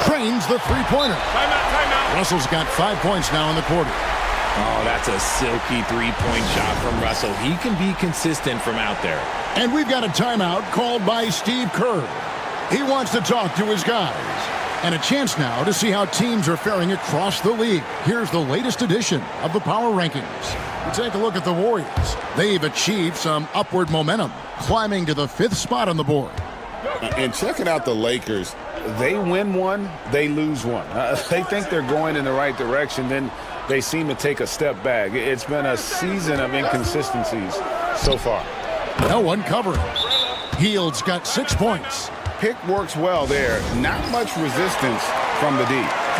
Trains the three-pointer. Timeout. Russell's got 5 points now in the quarter. Oh, that's a silky three-point shot from Russell. He can be consistent from out there. And we've got a timeout called by Steve Kerr. He wants to talk to his guys. And a chance now to see how teams are faring across the league. Here's the latest edition of the Power Rankings. We take a look at the Warriors. They've achieved some upward momentum, climbing to the 5th spot on the board. And checking out the Lakers, they win one, they lose one. They think they're going in the right direction, then they seem to take a step back. It's been a season of inconsistencies so far. No one covering. Hield's got 6 points. Pick works well there. Not much resistance from the D.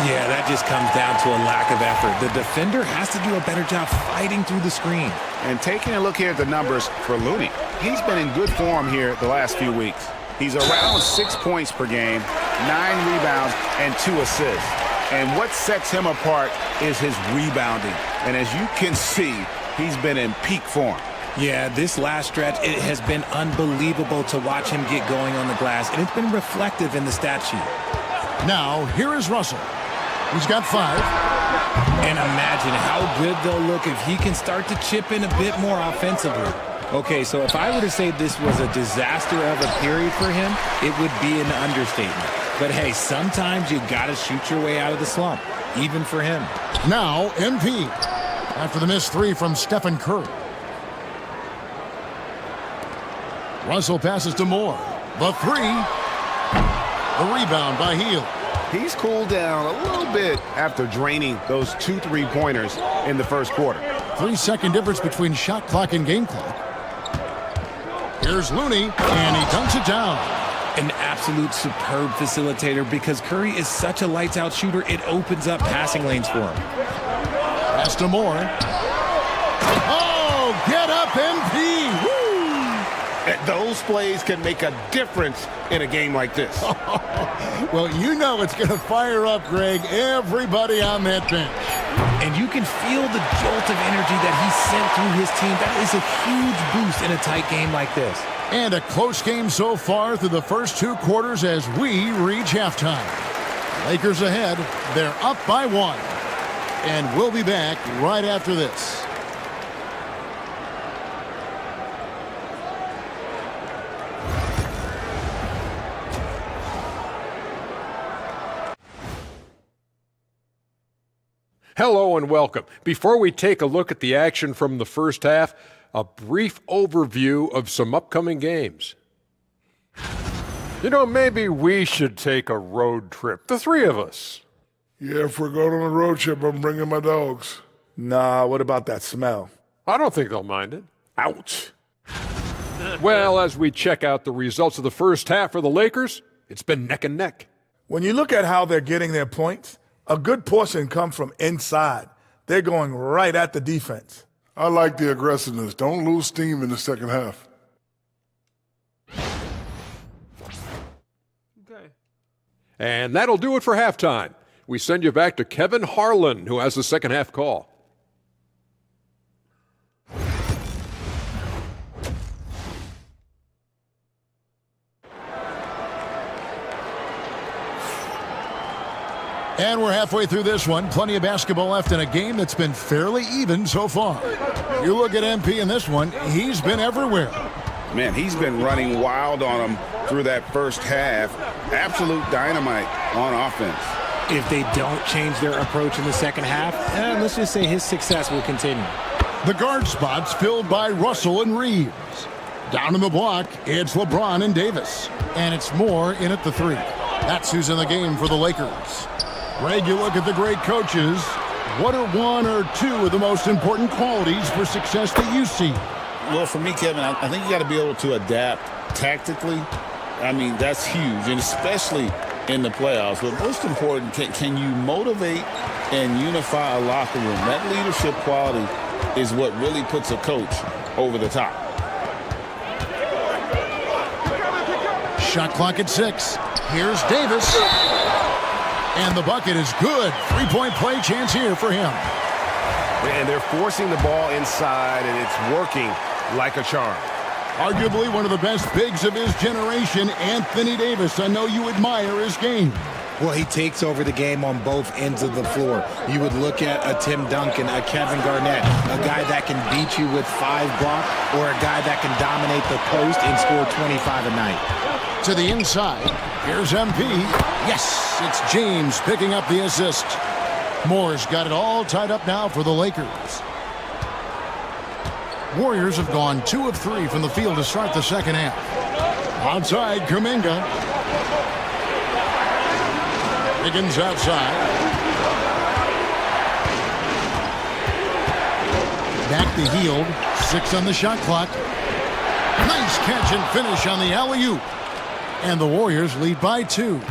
Yeah, that just comes down to a lack of effort. The defender has to do a better job fighting through the screen. And taking a look here at the numbers for Looney, he's been in good form here the last few weeks. He's around 6 points per game, 9 rebounds, and 2 assists. And what sets him apart is his rebounding. And as you can see, he's been in peak form. Yeah, this last stretch, it has been unbelievable to watch him get going on the glass, and it's been reflective in the stat sheet. Now, here is Russell. He's got 5. And imagine how good they'll look if he can start to chip in a bit more offensively. Okay, so if I were to say this was a disaster of a period for him, it would be an understatement. But hey, sometimes you gotta shoot your way out of the slump, even for him. Now, MP. After the missed 3 from Stephen Curry. Russell passes to Moore. The 3. The rebound by Hield. He's cooled down a little bit after draining those 2 3-pointers in the first quarter. 3-second difference between shot clock and game clock. Here's Looney, and he dunks it down. An absolute superb facilitator because Curry is such a lights-out shooter, it opens up passing lanes for him. Pass to Moore. Oh, get up, MP! Woo! Those plays can make a difference in a game like this. Well, you know it's going to fire up, Greg, everybody on that bench. And you can feel the jolt of energy that he sent through his team. That is a huge boost in a tight game like this. And a close game so far through the first 2 quarters as we reach halftime. Lakers ahead. They're up by 1. And we'll be back right after this. Hello and welcome. Before we take a look at the action from the first half, a brief overview of some upcoming games. You know, maybe we should take a road trip, the three of us. Yeah, if we're going on a road trip, I'm bringing my dogs. Nah, what about that smell? I don't think they'll mind it. Ouch. Well, as we check out the results of the first half for the Lakers, it's been neck and neck. When you look at how they're getting their points, a good portion come from inside. They're going right at the defense. I like the aggressiveness. Don't lose steam in the second half. Okay. And that'll do it for halftime. We send you back to Kevin Harlan, who has the second half call. And we're halfway through this one. Plenty of basketball left in a game that's been fairly even so far. You look at MP in this one, he's been everywhere. Man, he's been running wild on them through that first half. Absolute dynamite on offense. If they don't change their approach in the second half, let's just say his success will continue. The guard spots filled by Russell and Reeves. Down in the block, it's LeBron and Davis. And it's Moore in at the three. That's who's in the game for the Lakers. Greg, you look at the great coaches. What are one or two of the most important qualities for success that you see? Well, for me, Kevin, I think you got to be able to adapt tactically. I mean, that's huge, and especially in the playoffs. But most important, can you motivate and unify a locker room? That leadership quality is what really puts a coach over the top. Shot clock at 6. Here's Davis. And the bucket is good. Three-point play chance here for him. And they're forcing the ball inside, and it's working like a charm. Arguably one of the best bigs of his generation, Anthony Davis. I know you admire his game. Well, he takes over the game on both ends of the floor. You would look at a Tim Duncan, a Kevin Garnett, a guy that can beat you with 5 blocks, or a guy that can dominate the post and score 25 a night. To the inside. Here's MP. Yes, it's James picking up the assist. Moore's got it all tied up now for the Lakers. Warriors have gone 2 of 3 from the field to start the second half. Outside, Kuminga. Higgins outside. Back to Hield. 6 on the shot clock. Nice catch and finish on the alley-oop. And the Warriors lead by 2.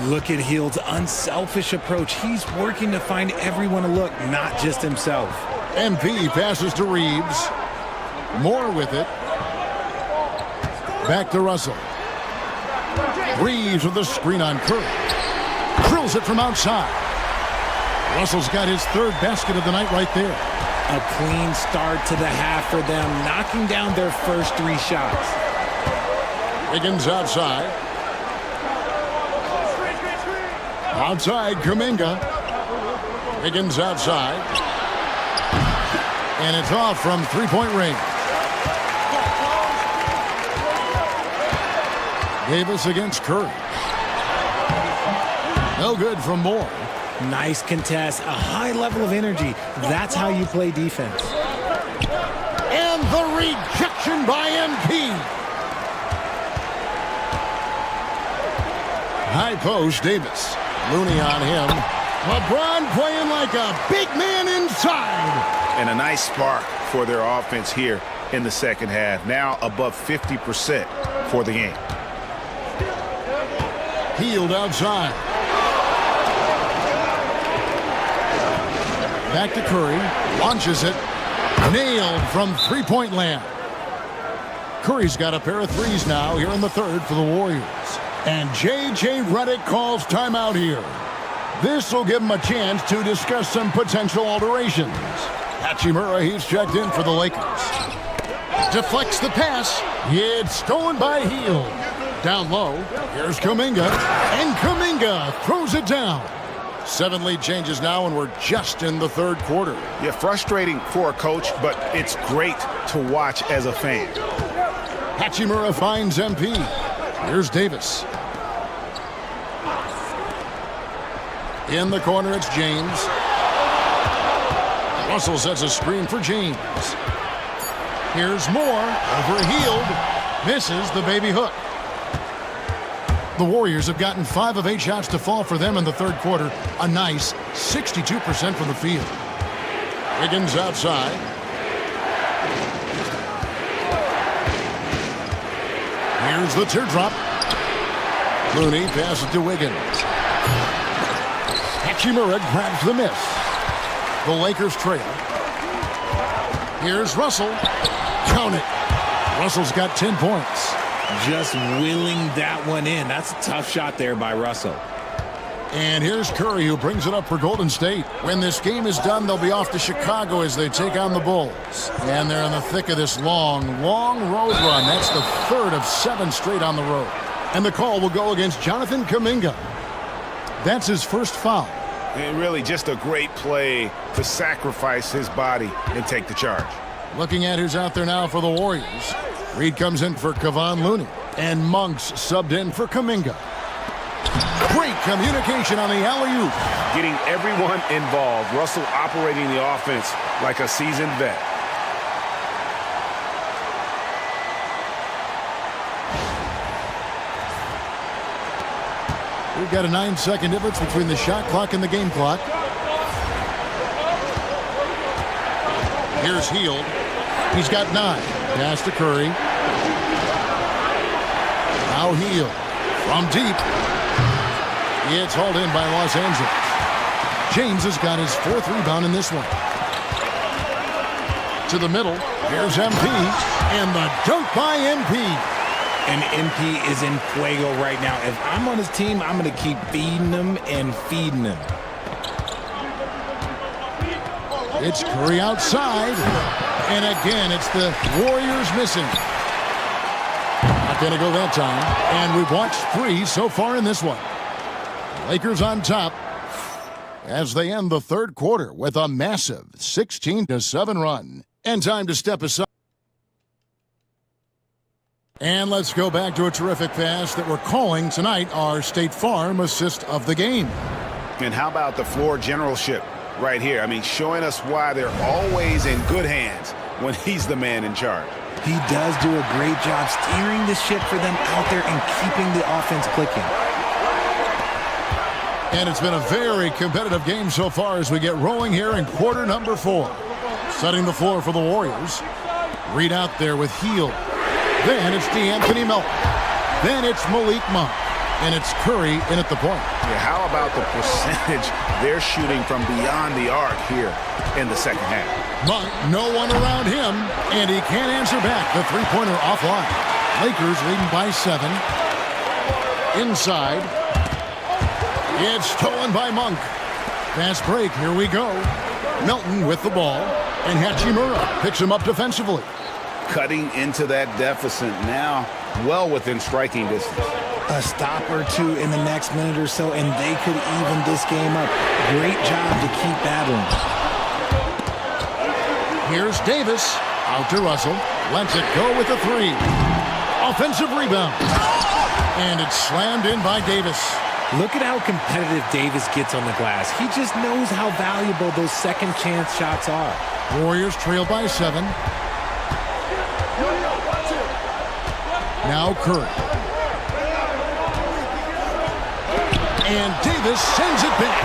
Look at Hield's unselfish approach. He's working to find everyone a look, not just himself. MP passes to Reeves. Moore with it. Back to Russell. Reeves with the screen on Curry. Drills it from outside. Russell's got his 3rd basket of the night right there. A clean start to the half for them, knocking down their first 3 shots. Higgins outside. Outside, Kuminga. Higgins outside. And it's off from three-point range. Davis against Curry. No good from Moore. Nice contest, a high level of energy. That's how you play defense. And the rejection by MP. High post, Davis. Looney on him. LeBron playing like a big man inside. And a nice spark for their offense here in the second half. Now above 50% for the game. Hield outside. Back to Curry. Launches it. Nailed from three-point land. Curry's got a pair of threes now here in the third for the Warriors. And J.J. Redick calls timeout here. This will give him a chance to discuss some potential alterations. Hachimura, he's checked in for the Lakers. Deflects the pass. It's stolen by Hield. Down low. Here's Kuminga. And Kuminga throws it down. 7 lead changes now, and we're just in the third quarter. Yeah, frustrating for a coach, but it's great to watch as a fan. Hachimura finds MP. Here's Davis. In the corner, it's James. Russell sets a screen for James. Here's Moore over Hield. Misses the baby hook. The Warriors have gotten 5 of 8 shots to fall for them in the third quarter. A nice 62% from the field. Wiggins outside. Here's the teardrop. Looney passes to Wiggins. Hachimura grabs the miss. The Lakers trail. Here's Russell. Count it. Russell's got 10 points. Just willing that one in. That's a tough shot there by Russell. And here's Curry, who brings it up for Golden State. When this game is done, they'll be off to Chicago as they take on the Bulls. And they're in the thick of this long road run. That's the third of 7 straight on the road. And the call will go against Jonathan Kuminga. That's his first foul. And really just a great play to sacrifice his body and take the charge. Looking at who's out there now for the Warriors. Reed comes in for Kevon Looney. And Monks subbed in for Kuminga. Great communication on the alley-oop. Getting everyone involved. Russell operating the offense like a seasoned vet. We've got a 9-second difference between the shot clock and the game clock. Here's Hield. He's got 9. Pass to Curry. Now Hield from deep. It's hauled in by Los Angeles. James has got his 4th rebound in this one. To the middle. Here's MP. And the dunk by MP. And MP is in fuego right now. If I'm on his team, I'm going to keep feeding him and feeding him. It's Curry outside. And again, it's the Warriors missing. Not going to go that time. And we've watched 3 so far in this one. Lakers on top as they end the third quarter with a massive 16-7 run. And time to step aside. And let's go back to a terrific pass that we're calling tonight our State Farm assist of the game. And how about the floor generalship right here? I mean, showing us why they're always in good hands when he's the man in charge. He does do a great job steering the ship for them out there and keeping the offense clicking. And it's been a very competitive game so far as we get rolling here in quarter number 4. Setting the floor for the Warriors. Reed out there with Hield. Then it's DeAnthony Melton. Then it's Malik Monk. And it's Curry in at the point. Yeah, how about the percentage they're shooting from beyond the arc here in the second half? Monk, no one around him, and he can't answer back. The three-pointer offline. Lakers leading by 7. Inside. It's stolen by Monk. Fast break, here we go. Melton with the ball, and Hachimura picks him up defensively. Cutting into that deficit now, well within striking distance. A stop or 2 in the next minute or so, and they could even this game up. Great job to keep battling. Here's Davis. Out to Russell. Lets it go with a 3. Offensive rebound. And it's slammed in by Davis. Look at how competitive Davis gets on the glass. He just knows how valuable those second chance shots are. Warriors trail by 7. Now Curry. And Davis sends it back.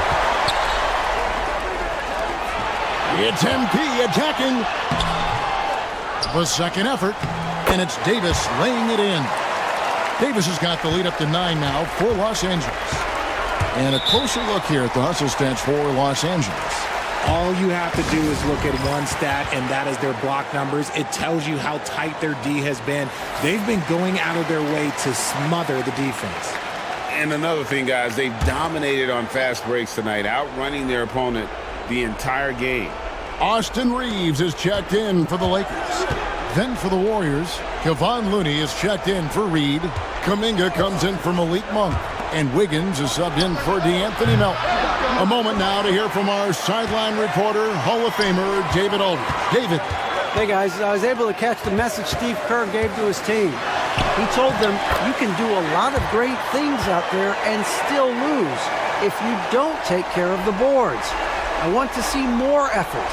It's MP attacking. The second effort. And it's Davis laying it in. Davis has got the lead up to 9 now for Los Angeles. And a closer look here at the hustle stats for Los Angeles. All you have to do is look at one stat, and that is their block numbers. It tells you how tight their D has been. They've been going out of their way to smother the defense. And another thing, guys, they've dominated on fast breaks tonight, outrunning their opponent the entire game. Austin Reeves is checked in for the Lakers. Then for the Warriors, Kevon Looney is checked in for Reed. Kuminga comes in for Malik Monk. And Wiggins is subbed in for DeAnthony Melton. A moment now to hear from our sideline reporter, Hall of Famer David Aldridge. David. Hey guys, I was able to catch the message Steve Kerr gave to his team. He told them you can do a lot of great things out there and still lose if you don't take care of the boards. I want to see more effort,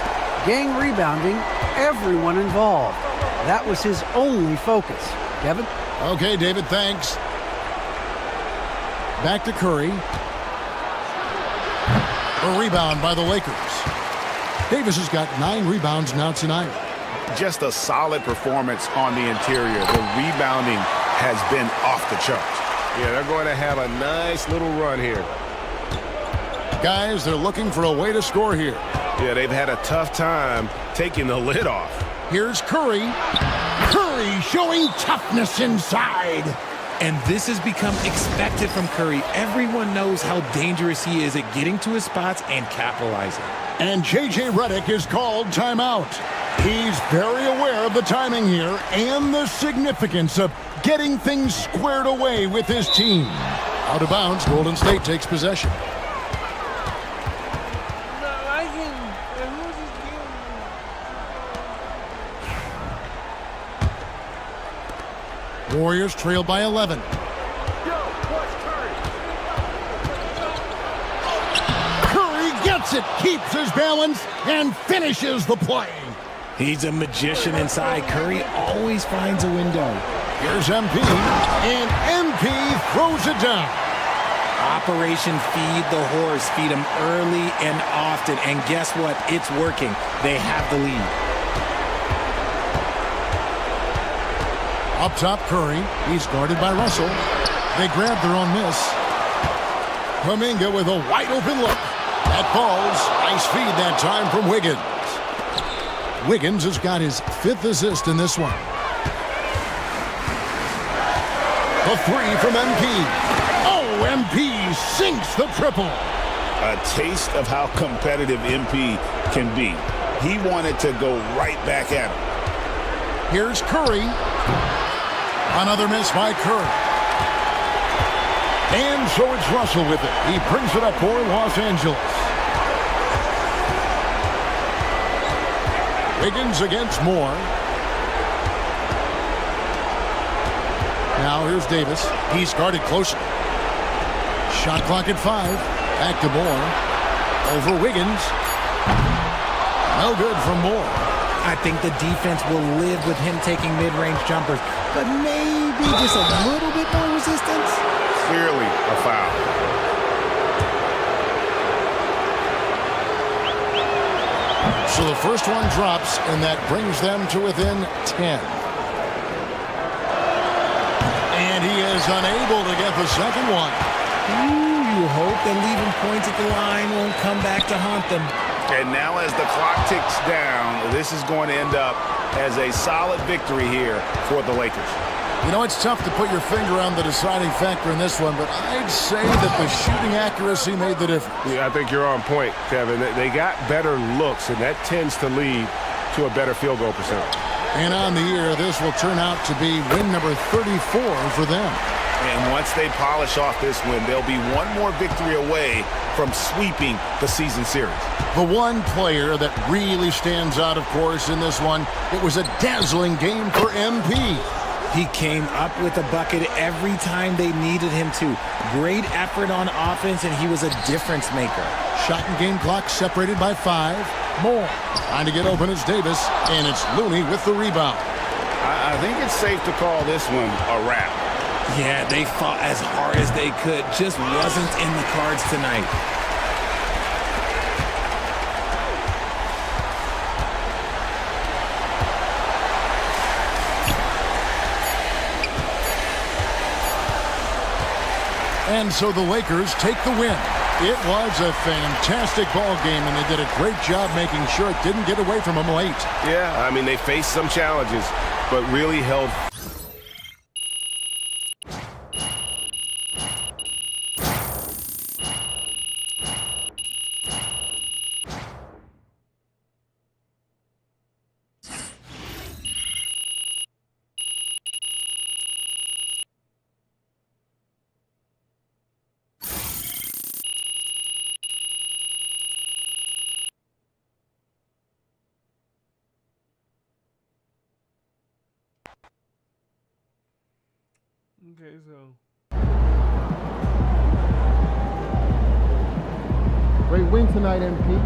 gang rebounding, everyone involved. That was his only focus. Kevin? Okay, David, thanks. Back to Curry. A rebound by the Lakers. Davis has got 9 rebounds now tonight. Just a solid performance on the interior. The rebounding has been off the charts. Yeah, they're going to have a nice little run here. Guys, they're looking for a way to score here. Yeah, they've had a tough time taking the lid off. Here's Curry. Curry showing toughness inside. And this has become expected from Curry. Everyone knows how dangerous he is at getting to his spots and capitalizing. And J.J. Redick is called timeout. He's very aware of the timing here and the significance of getting things squared away with his team. Out of bounds, Golden State takes possession. Warriors trail by 11. Curry gets it, keeps his balance, and finishes the play. He's a magician inside. Curry always finds a window. Here's MP, and MP throws it down. Operation Feed the Horse. Feed him early and often. And guess what? It's working. They have the lead. Up top, Curry. He's guarded by Russell. They grab their own miss. Kuminga with a wide-open look. That falls. Nice feed that time from Wiggins. Wiggins has got his 5th assist in this one. The 3 from MP. Oh, MP sinks the triple. A taste of how competitive MP can be. He wanted to go right back at him. Here's Curry. Another miss by Curry. And so it's Russell with it. He brings it up for Los Angeles. Wiggins against Moore. Now here's Davis. He's guarded closer. Shot clock at 5. Back to Moore. Over Wiggins. No good from Moore. I think the defense will live with him taking mid-range jumpers, but maybe just a little bit more resistance. Clearly a foul. So the first one drops, and that brings them to within 10. And he is unable to get the second one. Ooh, you hope that leaving points at the line won't come back to haunt them. And now as the clock ticks down, this is going to end up as a solid victory here for the Lakers. You know, it's tough to put your finger on the deciding factor in this one, but I'd say that the shooting accuracy made the difference. Yeah, I think you're on point, Kevin. They got better looks, and that tends to lead to a better field goal percentage. And on the year, this will turn out to be win number 34 for them. And once they polish off this win, they'll be one more victory away from sweeping the season series. The one player that really stands out, of course, in this one, it was a dazzling game for MP. He came up with a bucket every time they needed him to. Great effort on offense, and he was a difference maker. Shot and game clock separated by 5. More. Trying to get open is Davis, and it's Looney with the rebound. I think it's safe to call this one a wrap. Yeah, they fought as hard as they could. Just wasn't in the cards tonight. And so the Lakers take the win. It was a fantastic ball game, and they did a great job making sure it didn't get away from them late. Yeah, I mean, they faced some challenges, but really held. Okay, so. Great win tonight, MP.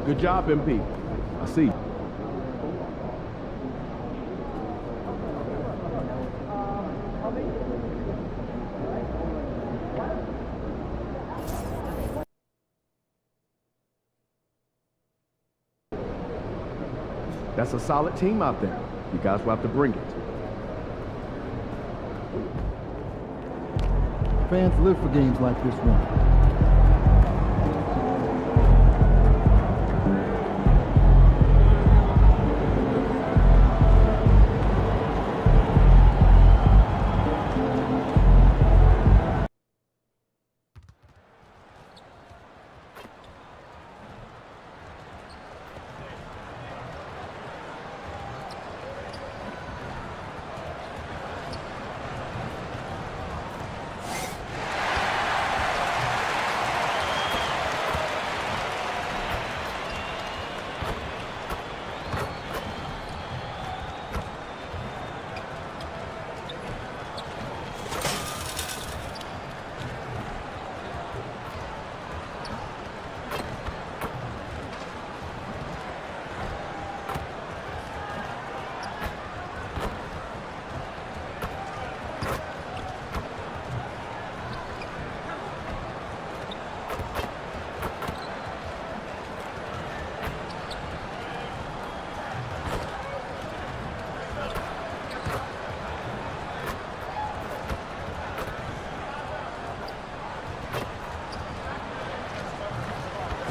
Good job, MP. I see. That's a solid team out there. You guys will have to bring it. Fans live for games like this one.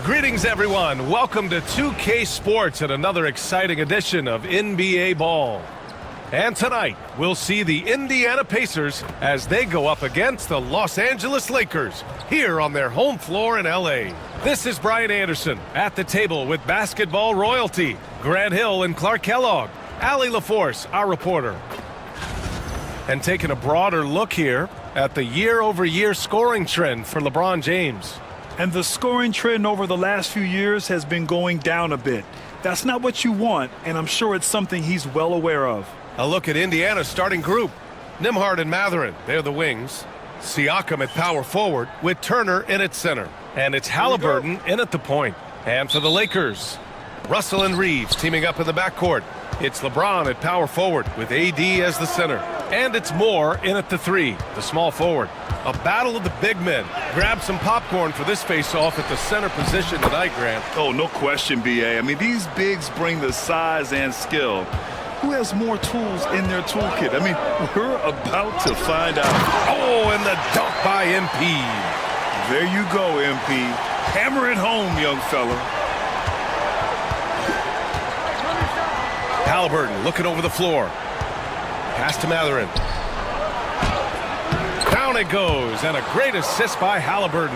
Greetings, everyone. Welcome to 2K Sports and another exciting edition of NBA Ball. And tonight, we'll see the Indiana Pacers as they go up against the Los Angeles Lakers here on their home floor in LA. This is Brian Anderson at the table with basketball royalty, Grant Hill and Clark Kellogg, Allie LaForce, our reporter. And taking a broader look here at the year-over-year scoring trend for LeBron James. And the scoring trend over the last few years has been going down a bit. That's not what you want, and I'm sure it's something he's well aware of. A look at Indiana's starting group. Nembhard and Mathurin, they're the wings. Siakam at power forward with Turner in at center. And it's Halliburton in at the point. And for the Lakers, Russell and Reeves teaming up in the backcourt. It's LeBron at power forward with AD as the center. And it's Moore in at the three, the small forward. A battle of the big men. Grab some popcorn for this face-off at the center position tonight, Grant. Oh, no question, B.A. I mean, these bigs bring the size and skill. Who has more tools in their toolkit? I mean, we're about to find out. Oh, and the dunk by MP. There you go, MP. Hammer it home, young fella. Halliburton looking over the floor. Pass to Mathurin. Down it goes, and a great assist by Halliburton.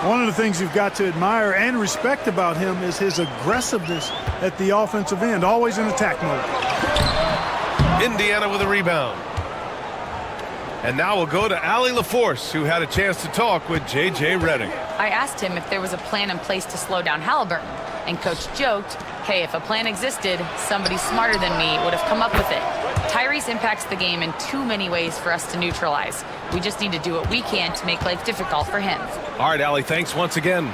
One of the things you've got to admire and respect about him is his aggressiveness at the offensive end, always in attack mode. Indiana with a rebound. And now we'll go to Allie LaForce, who had a chance to talk with J.J. Redick. I asked him if there was a plan in place to slow down Halliburton, and Coach joked, hey, if a plan existed, somebody smarter than me would have come up with it. Tyrese impacts the game in too many ways for us to neutralize. We just need to do what we can to make life difficult for him. All right, Allie, thanks once again.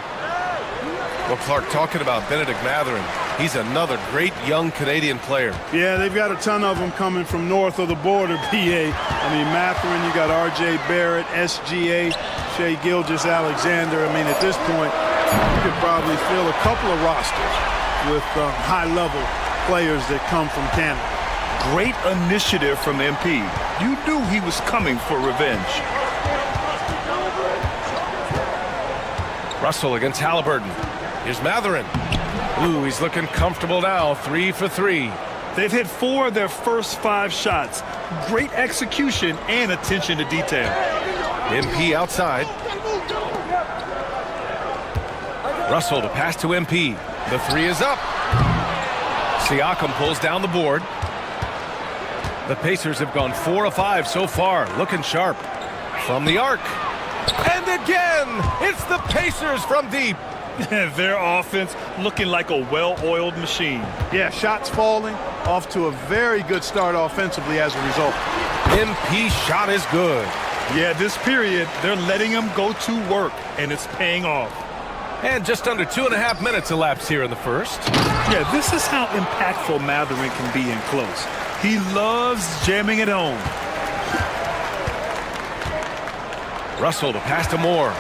Well, Clark, talking about Benedict Mathurin, he's another great young Canadian player. Yeah, they've got a ton of them coming from north of the border, PA. I mean, Mathurin, you got R.J. Barrett, SGA, Shai Gilgeous-Alexander. I mean, at this point, you could probably fill a couple of rosters with high-level players that come from Canada. Great initiative from MP. You knew he was coming for revenge. Russell against Halliburton. Here's Mathurin. Ooh, he's looking comfortable now, 3 for 3. They've hit 4 of their first 5 shots. Great execution and attention to detail. MP outside. Russell to pass to MP. The 3 is up. Siakam pulls down the board. The Pacers have gone 4 of 5 so far, looking sharp. From the arc. And again, it's the Pacers from deep. Their offense looking like a well-oiled machine. Yeah, shots falling, off to a very good start offensively as a result. MP shot is good. Yeah, this period, they're letting him go to work, and it's paying off. And just under 2.5 minutes elapsed here in the first. Yeah, this is how impactful Mathurin can be in close. He loves jamming it home. Russell to pass to Moore.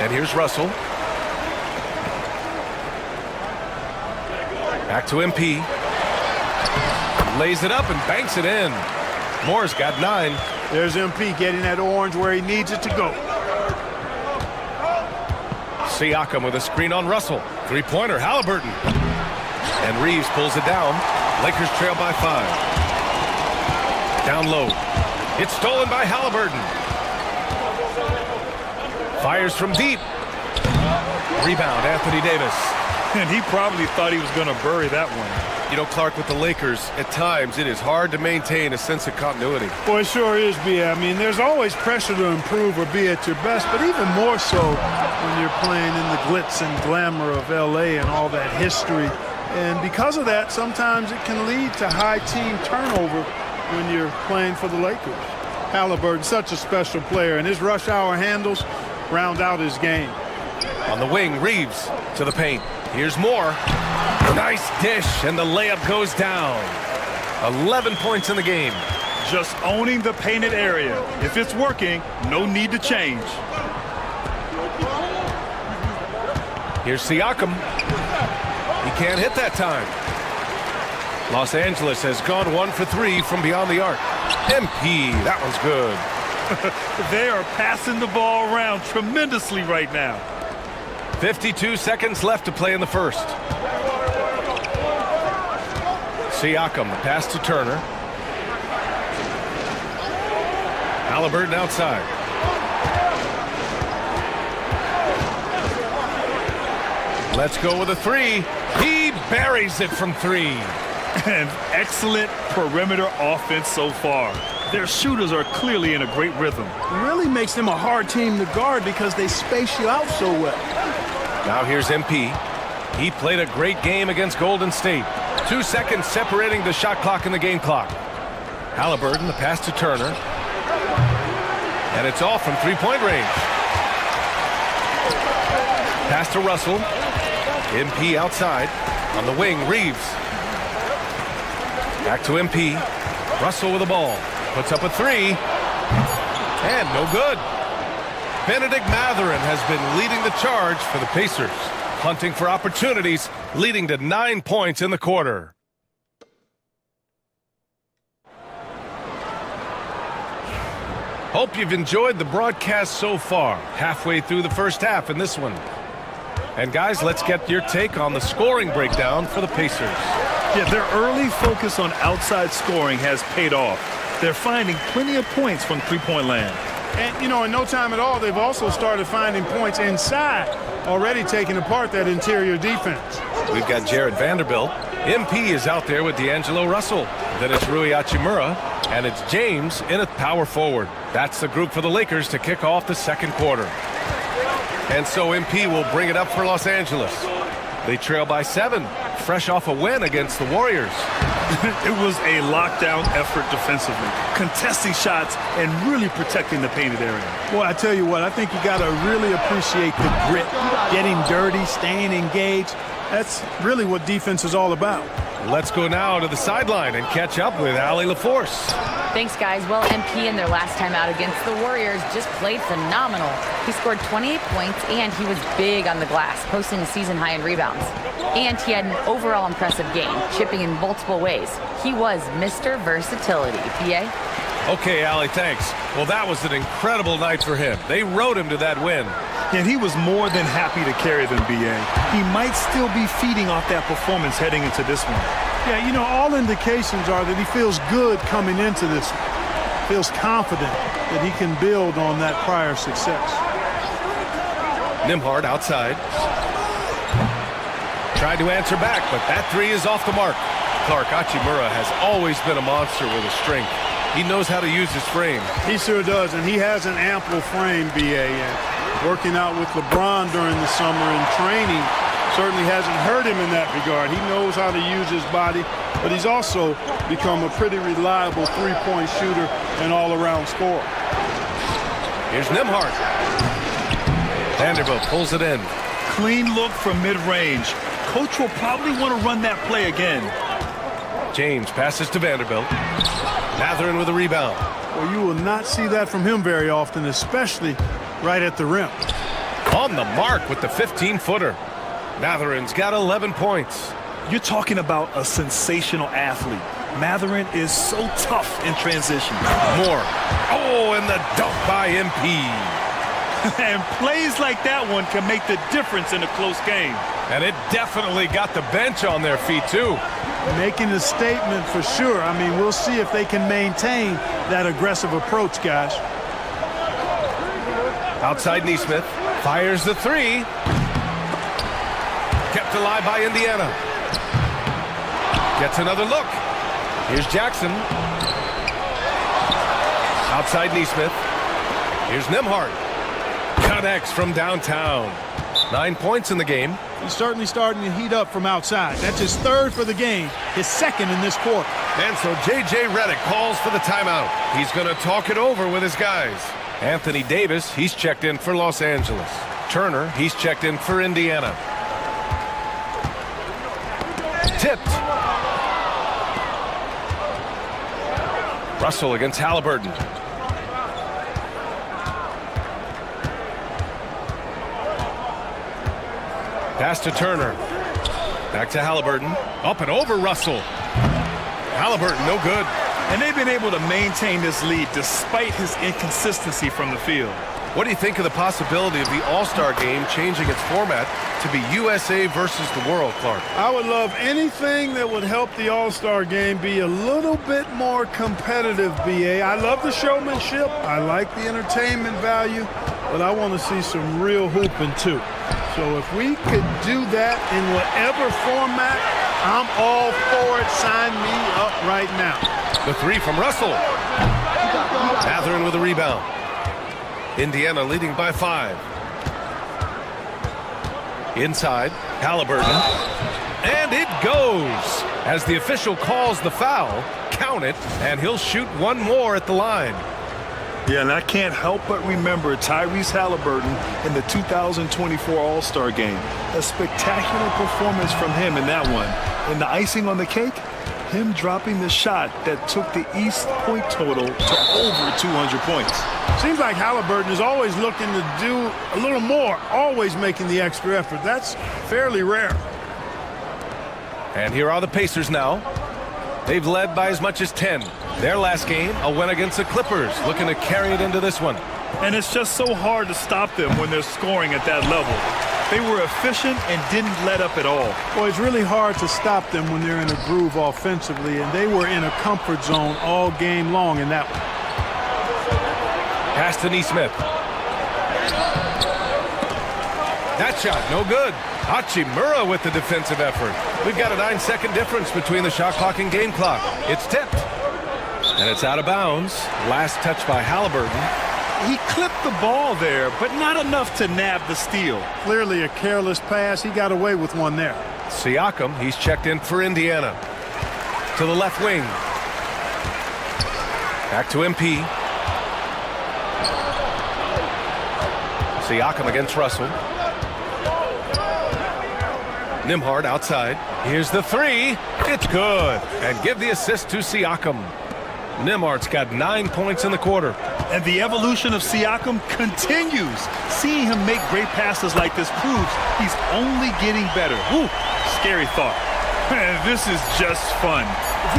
And here's Russell. Back to MP. Lays it up and banks it in. Moore's got 9. There's MP getting that orange where he needs it to go. Siakam with a screen on Russell. Three-pointer, Halliburton. And Reeves pulls it down. Lakers trail by 5. Down low. It's stolen by Halliburton. Fires from deep. Rebound, Anthony Davis. And he probably thought he was going to bury that one. You know, Clark, with the Lakers, at times it is hard to maintain a sense of continuity. Well, it sure is, B.A. I mean, there's always pressure to improve or be at your best, but even more so when you're playing in the glitz and glamour of L.A. and all that history. And because of that, sometimes it can lead to high team turnover when you're playing for the Lakers. Halliburton, such a special player, and his rush hour handles round out his game. On the wing, Reeves to the paint. Here's Moore. Nice dish, and the layup goes down. 11 points in the game. Just owning the painted area. If it's working, no need to change. Here's Siakam. He can't hit that time. Los Angeles has gone 1 for 3 from beyond the arc. MP, that one's good. They are passing the ball around tremendously right now. 52 seconds left to play in the first. Siakam, the pass to Turner. Halliburton outside. Let's go with a 3. He buries it from 3. An excellent perimeter offense so far. Their shooters are clearly in a great rhythm. It really makes them a hard team to guard because they space you out so well. Now here's MP. He played a great game against Golden State. 2 seconds separating the shot clock and the game clock. Halliburton, the pass to Turner. And it's off from three-point range. Pass to Russell. MP outside. On the wing, Reeves. Back to MP. Russell with the ball. Puts up a 3. And no good. Benedict Mathurin has been leading the charge for the Pacers. Hunting for opportunities, leading to 9 points in the quarter. Hope you've enjoyed the broadcast so far. Halfway through the first half in this one. And guys, let's get your take on the scoring breakdown for the Pacers. Yeah, their early focus on outside scoring has paid off. They're finding plenty of points from three-point land. And, you know, in no time at all, they've also started finding points inside, already taking apart that interior defense. We've got Jared Vanderbilt. MP is out there with D'Angelo Russell. Then it's Rui Hachimura, and it's James in at power forward. That's the group for the Lakers to kick off the second quarter. And so MP will bring it up for Los Angeles. They trail by 7, fresh off a win against the Warriors. It was a lockdown effort defensively, contesting shots and really protecting the painted area. Well, I tell you what, I think you got to really appreciate the grit, getting dirty, staying engaged. That's really what defense is all about. Let's go now to the sideline and catch up with Allie LaForce. Thanks, guys. Well, MP in their last time out against the Warriors just played phenomenal. He scored 28 points, and he was big on the glass, posting a season high in rebounds. And he had an overall impressive game, chipping in multiple ways. He was Mr. Versatility. PA? Okay, Allie, thanks. Well, that was an incredible night for him. They rode him to that win. And he was more than happy to carry them, BA. He might still be feeding off that performance heading into this one. Yeah, you know, all indications are that he feels good coming into this one. Feels confident that he can build on that prior success. Nembhard outside. Tried to answer back, but that 3 is off the mark. Clark, Hachimura has always been a monster with a strength. He knows how to use his frame. He sure does, and he has an ample frame, BA. Working out with LeBron during the summer and training certainly hasn't hurt him in that regard. He knows how to use his body, but he's also become a pretty reliable three-point shooter and all-around scorer. Here's Nembhard. Vanderbilt pulls it in. Clean look from mid-range. Coach will probably want to run that play again. James passes to Vanderbilt. Mathurin with a rebound. Well, you will not see that from him very often, especially right at the rim. On the mark with the 15-footer. Mathurin's got 11 points. You're talking about a sensational athlete. Mathurin is so tough in transition. More. Oh, and the dunk by MP. And plays like that one can make the difference in a close game. And it definitely got the bench on their feet, too. Making a statement for sure. I mean, we'll see if they can maintain that aggressive approach, guys. Outside Neesmith. Fires the three. Kept alive by Indiana. Gets another look. Here's Jackson. Outside Neesmith. Here's Nembhard. Connects from downtown. 9 points in the game. He's certainly starting to heat up from outside. That's his third for the game, his second in this quarter. And so J.J. Redick calls for the timeout. He's going to talk it over with his guys. Anthony Davis, he's checked in for Los Angeles. Turner, he's checked in for Indiana. Tipped. Russell against Halliburton. Pass to Turner. Back to Halliburton. Up and over Russell. Halliburton, no good. And they've been able to maintain this lead despite his inconsistency from the field. What do you think of the possibility of the All-Star game changing its format to be USA versus the world, Clark? I would love anything that would help the All-Star game be a little bit more competitive, B.A. I love the showmanship. I like the entertainment value, but I want to see some real hooping, too. So if we could do that in whatever format, I'm all for it. Sign me up right now. The three from Russell. Mathurin with a rebound. Indiana leading by 5. Inside, Halliburton. And it goes. As the official calls the foul, count it, and he'll shoot one more at the line. Yeah, and I can't help but remember Tyrese Halliburton in the 2024 All-Star Game. A spectacular performance from him in that one. And the icing on the cake, him dropping the shot that took the East point total to over 200 points. Seems like Halliburton is always looking to do a little more, always making the extra effort. That's fairly rare. And here are the Pacers now. They've led by as much as 10. Their last game, a win against the Clippers, looking to carry it into this one. And it's just so hard to stop them when they're scoring at that level. They were efficient and didn't let up at all. Well, it's really hard to stop them when they're in a groove offensively, and they were in a comfort zone all game long in that one. Pass to Neesmith. That shot, no good. Hachimura with the defensive effort. We've got a 9-second difference between the shot clock and game clock. It's tipped. And it's out of bounds. Last touch by Halliburton. He clipped the ball there, but not enough to nab the steal. Clearly a careless pass. He got away with one there. Siakam, he's checked in for Indiana. To the left wing. Back to MP. Siakam against Russell. Nembhard outside. Here's the three. It's good. And give the assist to Siakam. Nembhard's got 9 points in the quarter. And the evolution of Siakam continues. Seeing him make great passes like this proves he's only getting better. Whew, scary thought. Man, this is just fun.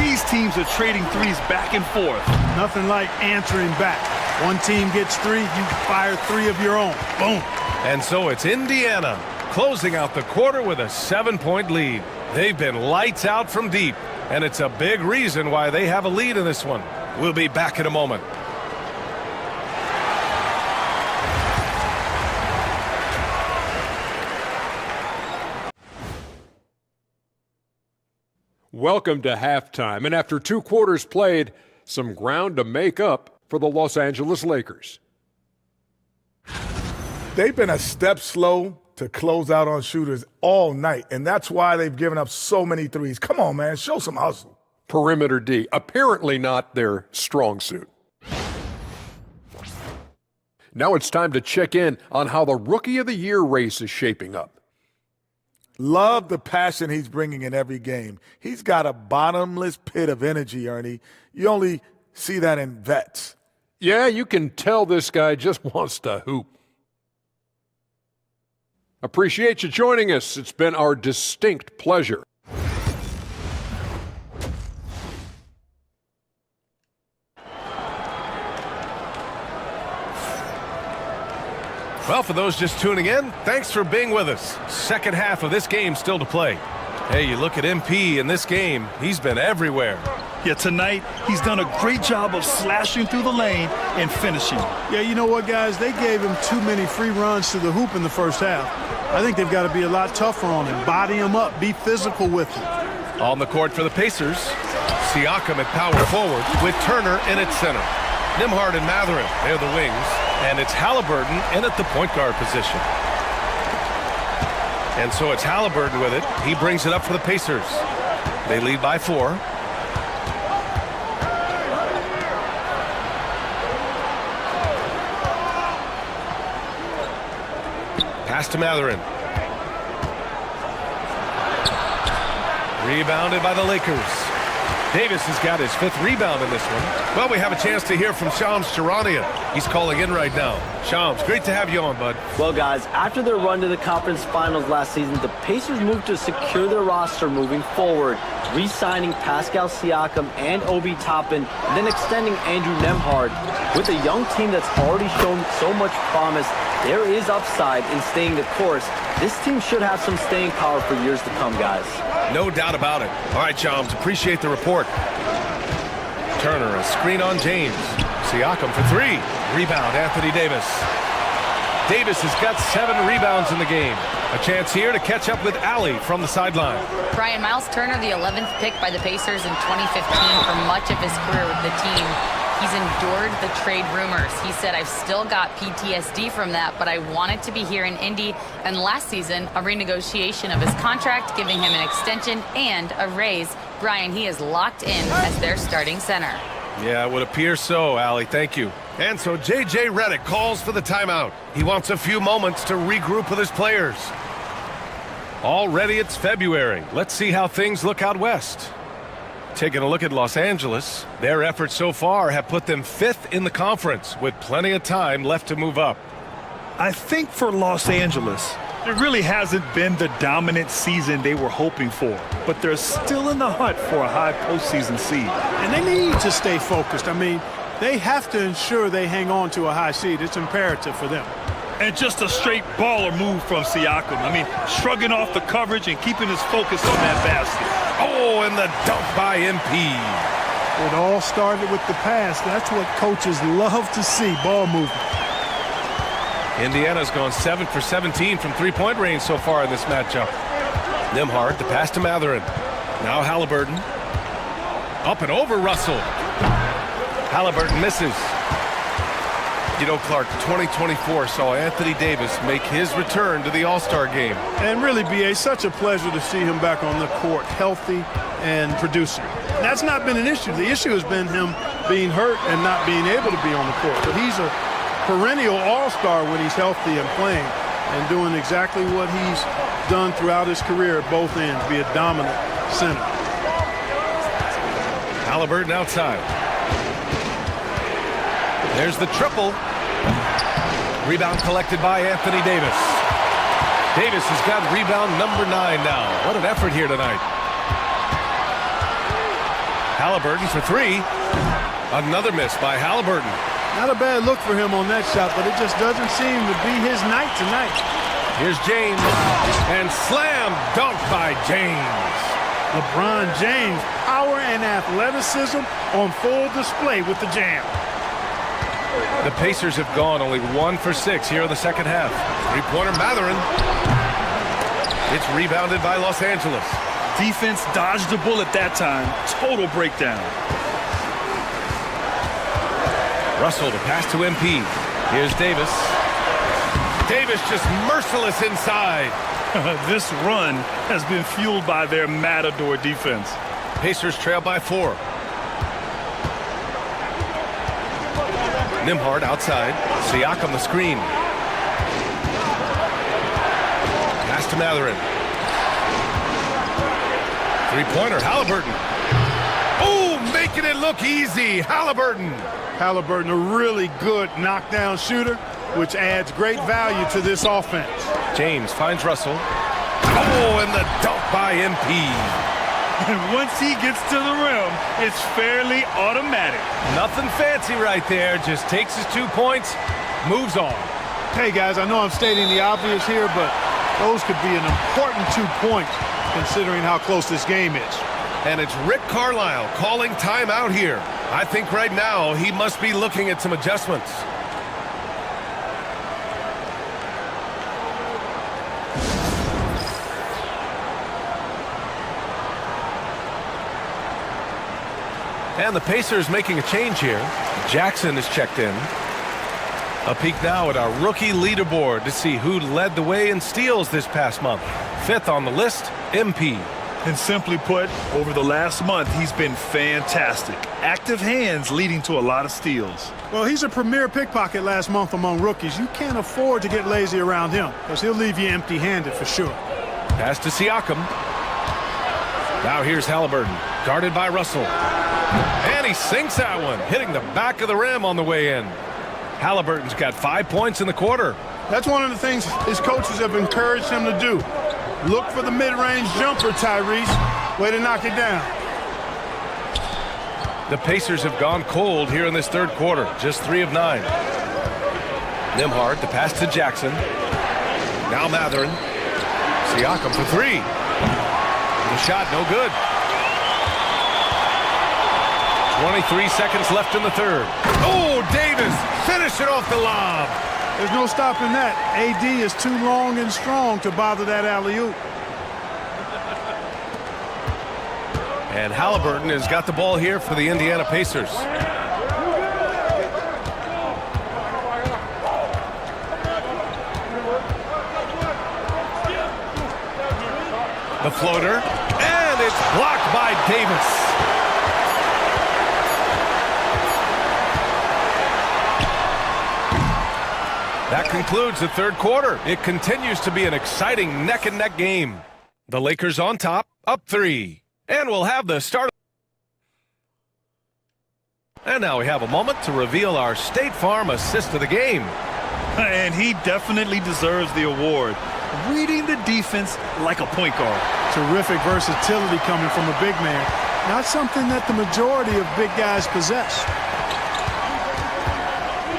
These teams are trading threes back and forth. Nothing like answering back. One team gets 3, you fire 3 of your own. Boom. And so it's Indiana closing out the quarter with a 7-point lead. They've been lights out from deep, and it's a big reason why they have a lead in this one. We'll be back in a moment. Welcome to halftime, and after 2 quarters played, some ground to make up for the Los Angeles Lakers. They've been a step slow to close out on shooters all night, and that's why they've given up so many threes. Come on, man, show some hustle. Perimeter D, apparently not their strong suit. Now it's time to check in on how the Rookie of the Year race is shaping up. Love the passion he's bringing in every game. He's got a bottomless pit of energy, Ernie. You only see that in vets. Yeah, you can tell this guy just wants to hoop. Appreciate you joining us. It's been our distinct pleasure. Well, for those just tuning in, thanks for being with us. Second half of this game still to play. Hey, you look at MP in this game, he's been everywhere. Yeah, tonight, he's done a great job of slashing through the lane and finishing. Yeah, you know what, guys? They gave him too many free runs to the hoop in the first half. I think they've got to be a lot tougher on him. Body him up. Be physical with him. On the court for the Pacers, Siakam at power forward with Turner in at center. Nembhard and Mathurin, they're the wings. And it's Halliburton in at the point guard position. And so it's Halliburton with it. He brings it up for the Pacers. They lead by 4. Pass to Mathurin. Rebounded by the Lakers. Davis has got his 5th rebound in this one. Well, we have a chance to hear from Shams Charania. He's calling in right now. Shams, great to have you on, bud. Well, guys, after their run to the conference finals last season, the Pacers moved to secure their roster moving forward, re-signing Pascal Siakam and Obi Toppin, and then extending Andrew Nembhard. With a young team that's already shown so much promise, there is upside in staying the course. This team should have some staying power for years to come, guys. No doubt about it. All right, Shams, appreciate the report. Turner, a screen on James. Siakam for 3. Rebound, Anthony Davis. Davis has got 7 rebounds in the game. A chance here to catch up with Allie from the sideline. Brian, Miles Turner, the 11th pick by the Pacers in 2015 for much of his career with the team. He's endured the trade rumors. He said, I've still got PTSD from that, but I wanted to be here in Indy. And last season, a renegotiation of his contract, giving him an extension and a raise. Brian, he is locked in as their starting center. Yeah, it would appear so, Allie. Thank you. And so J.J. Redick calls for the timeout. He wants a few moments to regroup with his players. Already it's February. Let's see how things look out west. Taking a look at Los Angeles, their efforts so far have put them 5th in the conference with plenty of time left to move up. I think for Los Angeles, it really hasn't been the dominant season they were hoping for, but they're still in the hunt for a high postseason seed. And they need to stay focused. I mean, they have to ensure they hang on to a high seed. It's imperative for them. And just a straight baller move from Siakam. I mean, shrugging off the coverage and keeping his focus on that basket. Oh, and the dunk by MP. It all started with the pass. That's what coaches love to see, ball movement. Indiana's gone 7 for 17 from three-point range so far in this matchup. Nembhard, the pass to Mathurin. Now Halliburton. Up and over Russell. Halliburton misses. You know, Clark, 2024 saw Anthony Davis make his return to the All-Star game. And really, B.A., such a pleasure to see him back on the court, healthy and producing. That's not been an issue. The issue has been him being hurt and not being able to be on the court. But he's a perennial all-star when he's healthy and playing and doing exactly what he's done throughout his career at both ends, be a dominant center. Halliburton outside. There's the triple. Rebound collected by Anthony Davis. Davis has got rebound number 9 now. What an effort here tonight. Halliburton for 3. Another miss by Halliburton. Not a bad look for him on that shot, but it just doesn't seem to be his night tonight. Here's James, and slam dunk by James. LeBron James, power and athleticism on full display with the jam. The Pacers have gone only 1 for 6 here in the second half. Three-pointer Mathurin. It's rebounded by Los Angeles. Defense dodged the bullet that time. Total breakdown. Russell to pass to MP. Here's Davis. Davis just merciless inside. This run has been fueled by their matador defense. Pacers trail by 4. Nembhard outside. Siakam the screen. Pass to Mathurin. Three-pointer, Halliburton. Oh, making it look easy. Halliburton. Halliburton, a really good knockdown shooter, which adds great value to this offense. James finds Russell. Oh, and the dunk by MP. And once he gets to the rim, it's fairly automatic. Nothing fancy right there. Just takes his 2 points, moves on. Hey, guys, I know I'm stating the obvious here, but those could be an important 2 points considering how close this game is. And it's Rick Carlisle calling timeout here. I think right now he must be looking at some adjustments. And the Pacers making a change here. Jackson is checked in. A peek now at our rookie leaderboard to see who led the way in steals this past month. 5th on the list, MP. And simply put, over the last month, he's been fantastic. Active hands leading to a lot of steals. Well, he's a premier pickpocket last month among rookies. You can't afford to get lazy around him because he'll leave you empty-handed for sure. Pass to Siakam. Now here's Halliburton, guarded by Russell. And he sinks that one, hitting the back of the rim on the way in. Halliburton's got 5 points in the quarter. That's one of the things his coaches have encouraged him to do. Look for the mid-range jumper, Tyrese. Way to knock it down. The Pacers have gone cold here in this third quarter, just 3 of 9. Nembhard, the pass to Jackson. Now Mathurin. Siakam for 3. The shot, no good. 23 seconds left in the third. Oh, Davis, finish it off the lob. There's no stopping that. AD is too long and strong to bother that alley-oop. And Halliburton has got the ball here for the Indiana Pacers. The floater, and it's blocked by Davis. That concludes the third quarter. It continues to be an exciting neck-and-neck game. The Lakers on top, up 3. And we'll have the start. And now we have a moment to reveal our State Farm assist of the game. And he definitely deserves the award. Reading the defense like a point guard. Terrific versatility coming from a big man. Not something that the majority of big guys possess.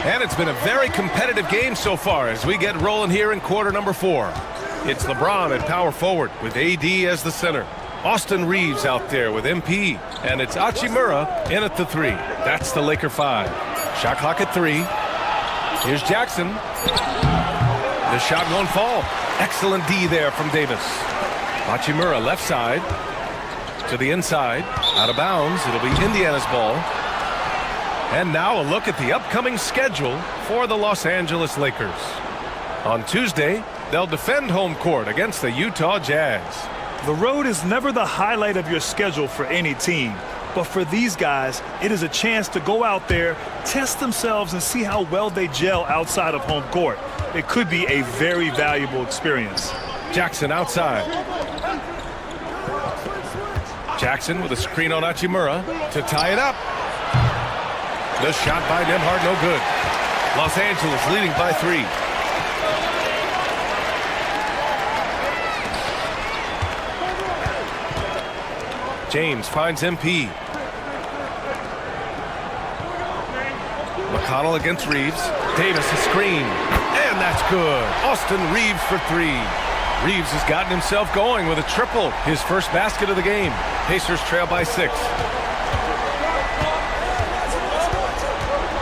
And it's been a very competitive game so far as we get rolling here in quarter number 4. It's LeBron at power forward with AD as the center. Austin Reeves out there with MP. And it's Hachimura in at the 3. That's the Laker 5. Shot clock at 3. Here's Jackson. The shot won't fall. Excellent D there from Davis. Hachimura left side to the inside. Out of bounds. It'll be Indiana's ball. And now a look at the upcoming schedule for the Los Angeles Lakers. On Tuesday, they'll defend home court against the Utah Jazz. The road is never the highlight of your schedule for any team. But for these guys, it is a chance to go out there, test themselves, and see how well they gel outside of home court. It could be a very valuable experience. Jackson outside. Jackson with a screen on Hachimura to tie it up. The shot by Nembhard, no good. Los Angeles leading by 3. James finds MP. McConnell against Reeves. Davis a screen. And that's good. Austin Reeves for 3. Reeves has gotten himself going with a triple. His first basket of the game. Pacers trail by 6.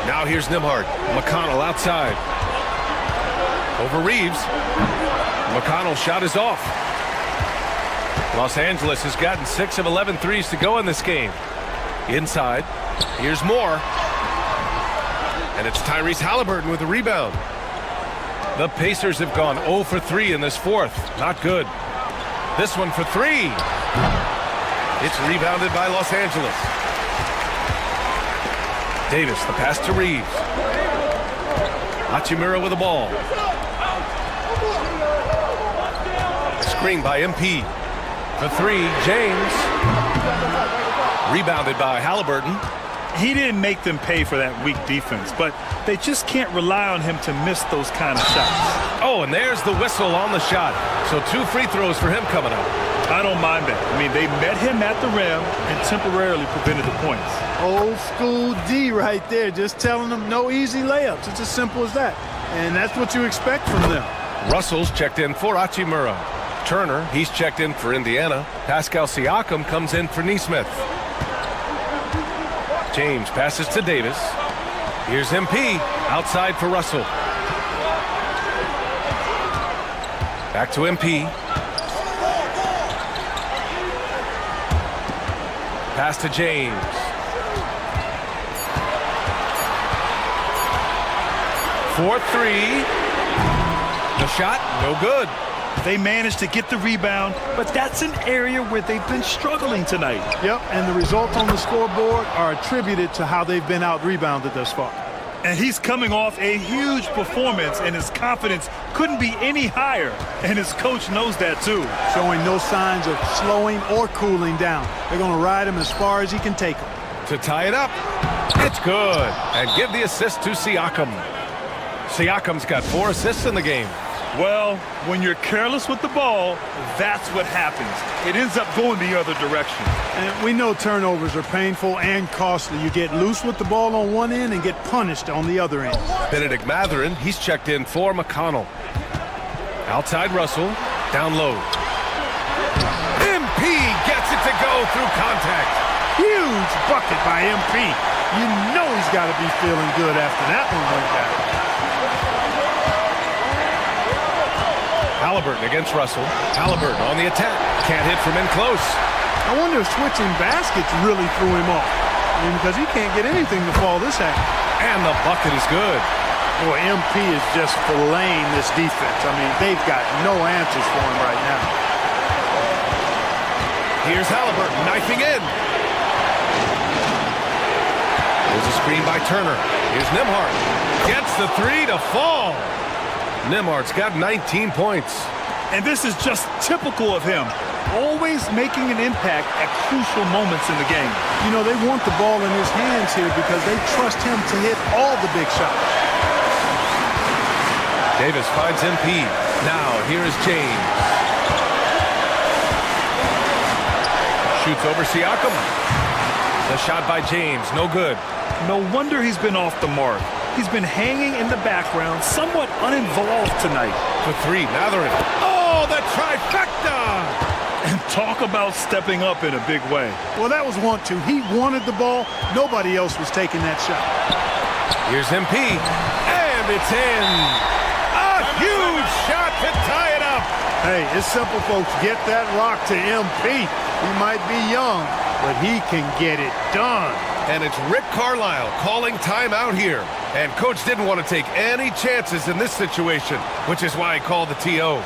Now here's Nembhard. McConnell outside. Over Reeves. McConnell's shot is off. Los Angeles has gotten 6 of 11 threes to go in this game. Inside. Here's more. And it's Tyrese Halliburton with the rebound. The Pacers have gone 0 for 3 in this fourth. Not good. This one for 3. It's rebounded by Los Angeles. Davis, the pass to Reeves. Hachimura with the ball. Screen by MP. For three, James. Rebounded by Halliburton. He didn't make them pay for that weak defense, but they just can't rely on him to miss those kind of shots. Oh, and there's the whistle on the shot. So 2 free throws for him coming up. I don't mind that. I mean, they met him at the rim and temporarily prevented the points. Old school D right there, just telling them no easy layups. It's as simple as that. And that's what you expect from them. Russell's checked in for Hachimura. Turner, he's checked in for Indiana. Pascal Siakam comes in for Nesmith. James passes to Davis. Here's MP, outside for Russell. Back to MP. Pass to James. For three. The shot, no good. They managed to get the rebound, but that's an area where they've been struggling tonight. Yep, and the results on the scoreboard are attributed to how they've been out-rebounded thus far. And he's coming off a huge performance, and his confidence couldn't be any higher. And his coach knows that, too. Showing no signs of slowing or cooling down. They're going to ride him as far as he can take him. To tie it up, it's good. And give the assist to Siakam. Siakam's got 4 assists in the game. Well, when you're careless with the ball, that's what happens. It ends up going the other direction. And we know turnovers are painful and costly. You get loose with the ball on one end and get punished on the other end. Benedict Mathurin, he's checked in for McConnell. Outside Russell, down low. MP gets it to go through contact. Huge bucket by MP. You know he's got to be feeling good after that one went down. Halliburton against Russell. Halliburton on the attack. Can't hit from in close. I wonder if switching baskets really threw him off. I mean, because he can't get anything to fall this high. And the bucket is good. Boy, MP is just filleting this defense. I mean, they've got no answers for him right now. Here's Halliburton knifing in. There's a screen by Turner. Here's Nembhard. Gets the 3 to fall. Nembhard's got 19 points. And this is just typical of him. Always making an impact at crucial moments in the game. You know, they want the ball in his hands here because they trust him to hit all the big shots. Davis finds MP. Now, here is James. Shoots over Siakam. The shot by James, no good. No wonder he's been off the mark. He's been hanging in the background, somewhat uninvolved tonight. For 3, Mathurin. Oh, the trifecta! And talk about stepping up in a big way. Well, that was 1-2. He wanted the ball. Nobody else was taking that shot. Here's MP. And it's in. A huge shot to tie it up. Hey, it's simple, folks. Get that rock to MP. He might be young, but he can get it done. And it's Rick Carlisle calling timeout here. And coach didn't want to take any chances in this situation, which is why he called the TO.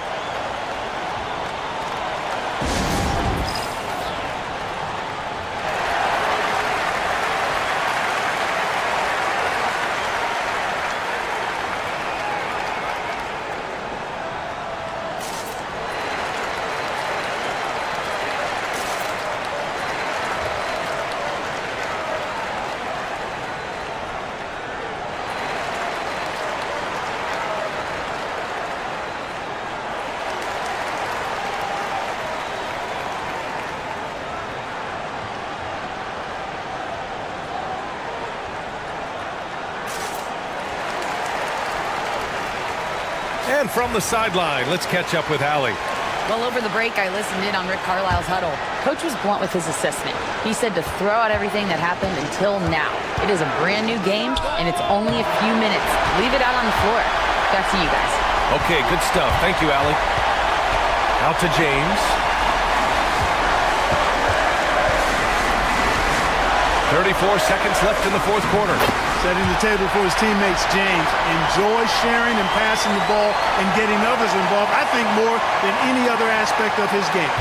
And from the sideline, let's catch up with Allie. Well, over the break, I listened in on Rick Carlisle's huddle. Coach was blunt with his assessment. He said to throw out everything that happened until now. It is a brand new game, and it's only a few minutes. Leave it out on the floor. Back to you guys. Okay, good stuff. Thank you, Allie. Out to James. 34 seconds left in the fourth quarter. Setting the table for his teammates, James. Enjoy sharing and passing the ball and getting others involved, I think, more than any other aspect of his game.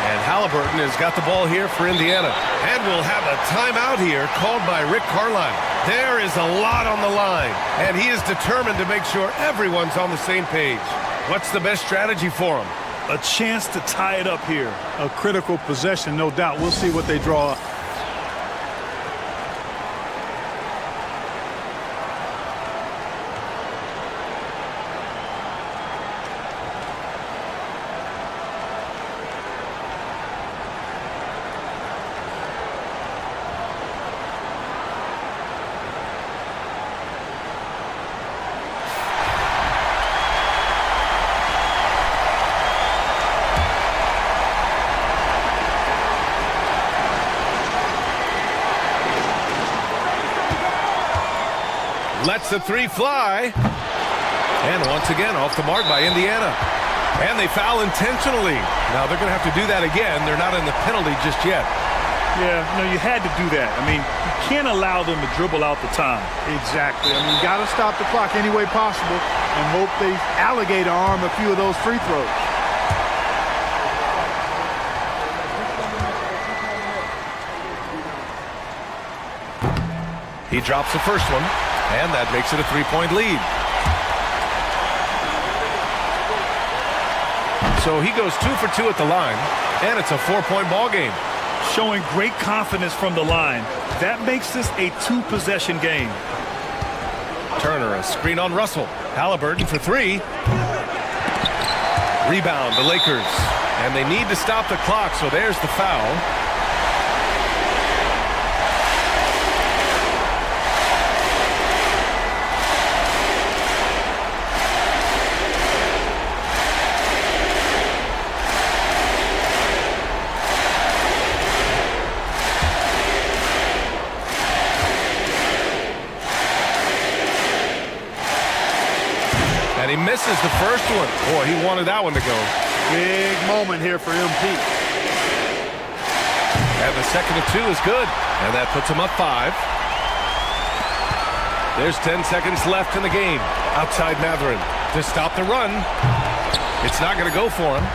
And Halliburton has got the ball here for Indiana. And we'll have a timeout here called by Rick Carlisle. There is a lot on the line, and he is determined to make sure everyone's on the same page. What's the best strategy for him? A chance to tie it up here. A critical possession, no doubt. We'll see what they draw up. Lets the three fly. And once again, off the mark by Indiana. And they foul intentionally. Now they're going to have to do that again. They're not in the penalty just yet. Yeah, no, you had to do that. I mean, you can't allow them to dribble out the time. Exactly. I mean, you got to stop the clock any way possible and hope they alligator arm a few of those free throws. He drops the first one, and that makes it a three-point lead. So he goes 2 for 2 at the line, and it's a 4-point ball game. Showing great confidence from the line. That makes this a 2-possession game. Turner, a screen on Russell. Halliburton for 3. Rebound, the Lakers. And they need to stop the clock, so there's the foul. And he misses the first one. Boy, he wanted that one to go. Big moment here for MP. And the second of 2 is good. And that puts him up 5. There's 10 seconds left in the game. Outside Matherin to stop the run. It's not going to go for him.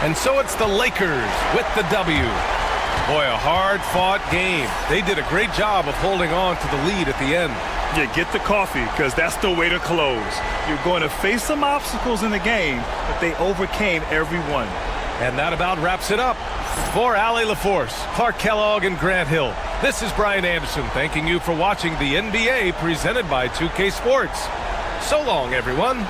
And so it's the Lakers with the W. Boy, a hard-fought game. They did a great job of holding on to the lead at the end. Yeah, get the coffee, because that's the way to close. You're going to face some obstacles in the game, but they overcame every one. And that about wraps it up. For Allie LaForce, Clark Kellogg, and Grant Hill, this is Brian Anderson thanking you for watching the NBA presented by 2K Sports. So long, everyone.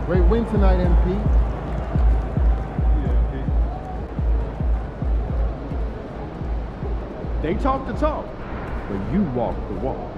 Great win tonight, MP. They talk the talk, but you walk the walk.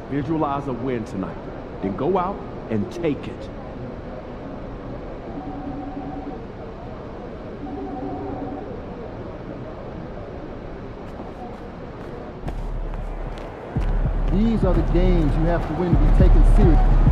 Visualize a win tonight. Then go out and take it. These are the games you have to win to be taken seriously.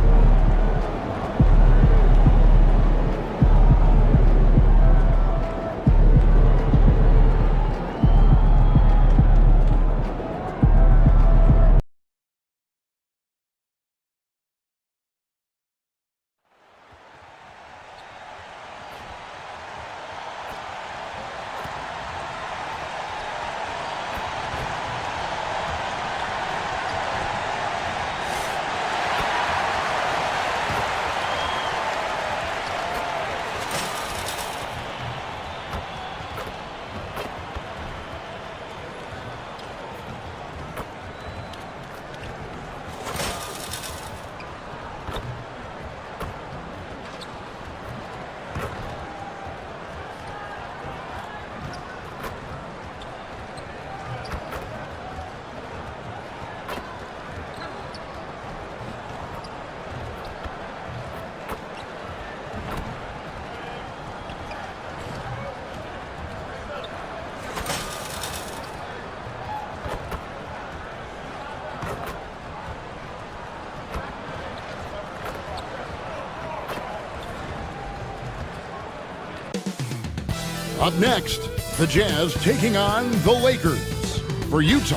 Up next, the Jazz taking on the Lakers. For Utah,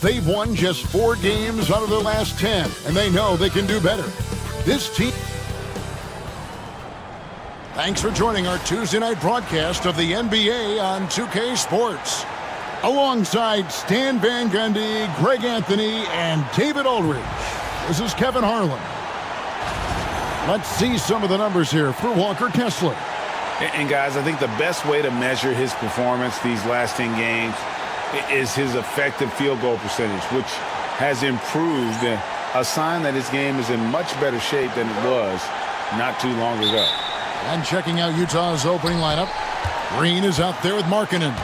they've won just 4 games out of their last 10, and they know they can do better. This team... Thanks for joining our Tuesday night broadcast of the NBA on 2K Sports. Alongside Stan Van Gundy, Greg Anthony, and David Aldridge, this is Kevin Harlan. Let's see some of the numbers here for Walker Kessler. And guys, I think the best way to measure his performance these last 10 games is his effective field goal percentage, which has improved, a sign that his game is in much better shape than it was not too long ago. And checking out Utah's opening lineup, Green is out there with Markkanen.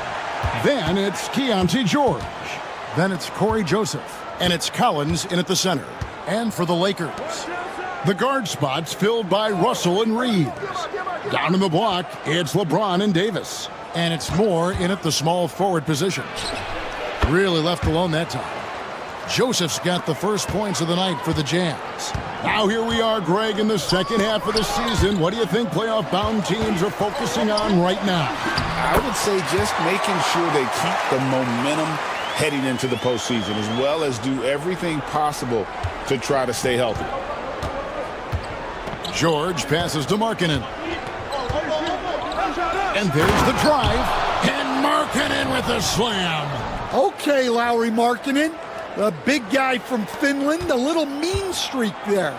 Then it's Keontae George. Then it's Corey Joseph. And it's Collins in at the center. And for the Lakers, the guard spots filled by Russell and Reeves. Down in the block, it's LeBron and Davis. And it's Moore in at the small forward position. Really left alone that time. Joseph's got the first points of the night for the Jazz. Now here we are, Greg, in the second half of the season. What do you think playoff-bound teams are focusing on right now? I would say just making sure they keep the momentum heading into the postseason, as well as do everything possible to try to stay healthy. George passes to Markkanen. And there's the drive. And Markkanen with the slam. Okay, Lauri Markkanen. The big guy from Finland, a little mean streak there.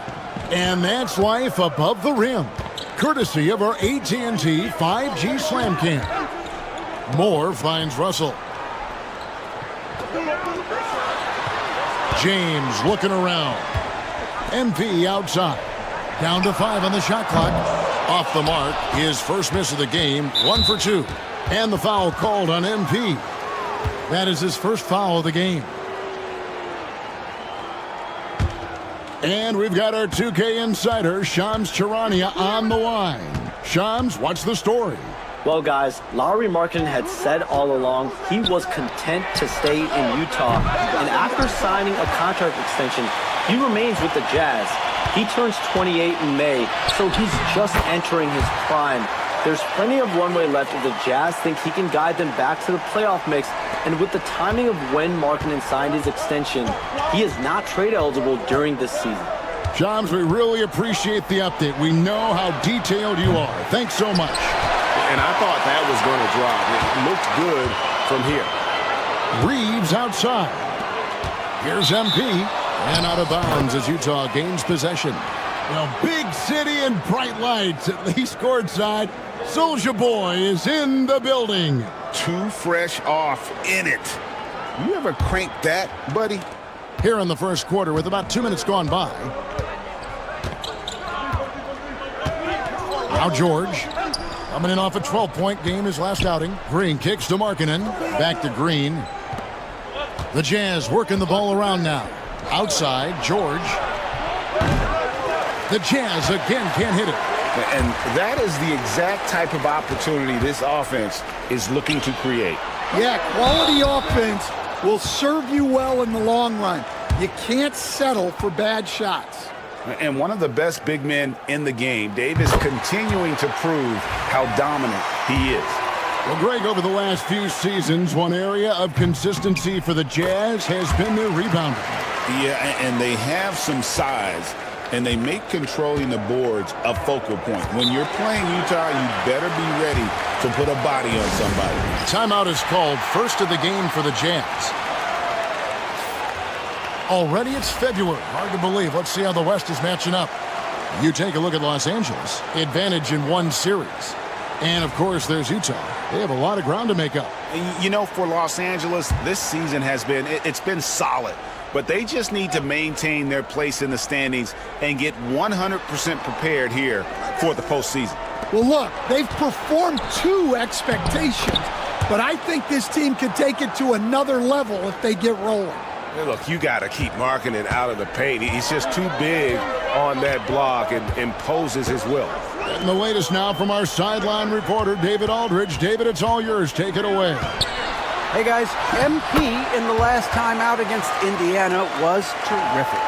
And that's life above the rim. Courtesy of our AT&T 5G Slam Cam. Moore finds Russell. James looking around. MP outside. Down to 5 on the shot clock. Off the mark, his first miss of the game, 1 for 2. And the foul called on MP. That is his first foul of the game. And we've got our 2K insider, Shams Charania, on the line. Shams, what's the story? Well, guys, Lauri Markkanen had said all along he was content to stay in Utah. And after signing a contract extension, he remains with the Jazz. He turns 28 in May, so he's just entering his prime. There's plenty of runway left if the Jazz think he can guide them back to the playoff mix. And with the timing of when Markkanen signed his extension, he is not trade eligible during this season. Shams, we really appreciate the update. We know how detailed you are. Thanks so much. And I thought that was going to drop. It looked good from here. Reeves outside. Here's MP. And out of bounds as Utah gains possession. Well, big city and bright lights, at least courtside. Soulja Boy is in the building. Too fresh off in it. You ever crank that, buddy? Here in the first quarter with about 2 minutes gone by. Now George. Coming in off a 12-point game his last outing. Green kicks to Markkanen. Back to Green. The Jazz working the ball around now. Outside, George. The Jazz again can't hit it. And that is the exact type of opportunity this offense is looking to create. Yeah, quality offense will serve you well in the long run. You can't settle for bad shots. And one of the best big men in the game, Davis, continuing to prove how dominant he is. Well, Greg, over the last few seasons, one area of consistency for the Jazz has been their rebounding. Yeah, and they have some size, and they make controlling the boards a focal point. When you're playing Utah, you better be ready to put a body on somebody. Timeout is called, first of the game for the Jazz. Already it's February. Hard to believe. Let's see how the West is matching up. You take a look at Los Angeles. Advantage in one series. And, of course, there's Utah. They have a lot of ground to make up. You know, for Los Angeles, this season has been, it's been solid. But they just need to maintain their place in the standings and get 100% prepared here for the postseason. Well, look, they've performed to expectations. But I think this team could take it to another level if they get rolling. Hey, look, you got to keep Markkanen out of the paint. He's just too big on that block and imposes his will. And the latest now from our sideline reporter, David Aldridge. David, it's all yours. Take it away. Hey, guys, MP in the last time out against Indiana was terrific.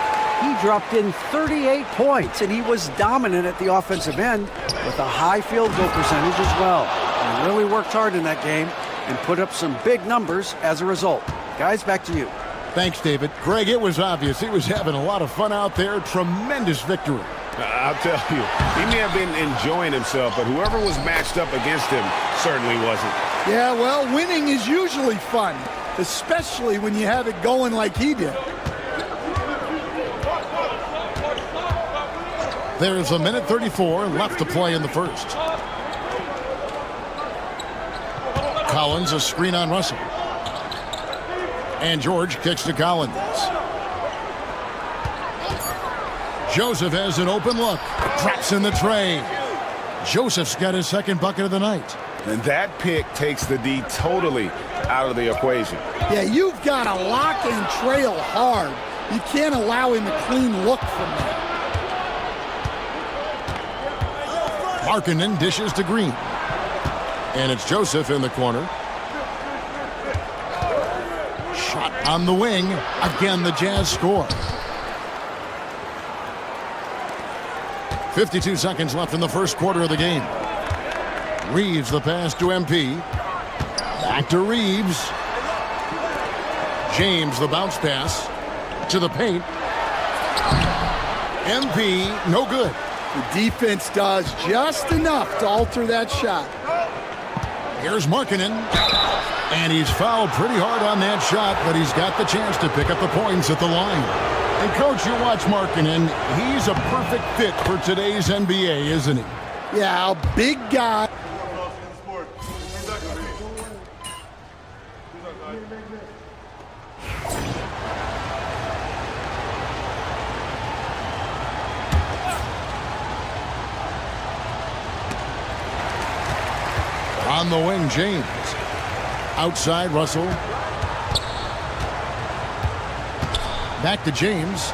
He dropped in 38 points, and he was dominant at the offensive end with a high field goal percentage as well. He really worked hard in that game and put up some big numbers as a result. Guys, back to you. Thanks, David. Greg, it was obvious. He was having a lot of fun out there. Tremendous victory. I'll tell you, he may have been enjoying himself, but whoever was matched up against him certainly wasn't. Yeah, well, winning is usually fun, especially when you have it going like he did. There's a minute 34 left to play in the first. Collins, a screen on Russell. And George kicks to Collins. Joseph has an open look. Drops in the tray. Joseph's got his second bucket of the night. And that pick takes the D totally out of the equation. Yeah, you've got to lock and trail hard. You can't allow him a clean look from there. Markkanen dishes to Green. And it's Joseph in the corner. Shot on the wing. Again, the Jazz score. 52 seconds left in the first quarter of the game. Reeves the pass to MP. Back to Reeves. James the bounce pass to the paint. MP no good. The defense does just enough to alter that shot. Here's Markkanen. And he's fouled pretty hard on that shot, but he's got the chance to pick up the points at the line. And, Coach, you watch Markkanen. He's a perfect fit for today's NBA, isn't he? Yeah, a big guy. On the wing, James. Outside, Russell. Back to James.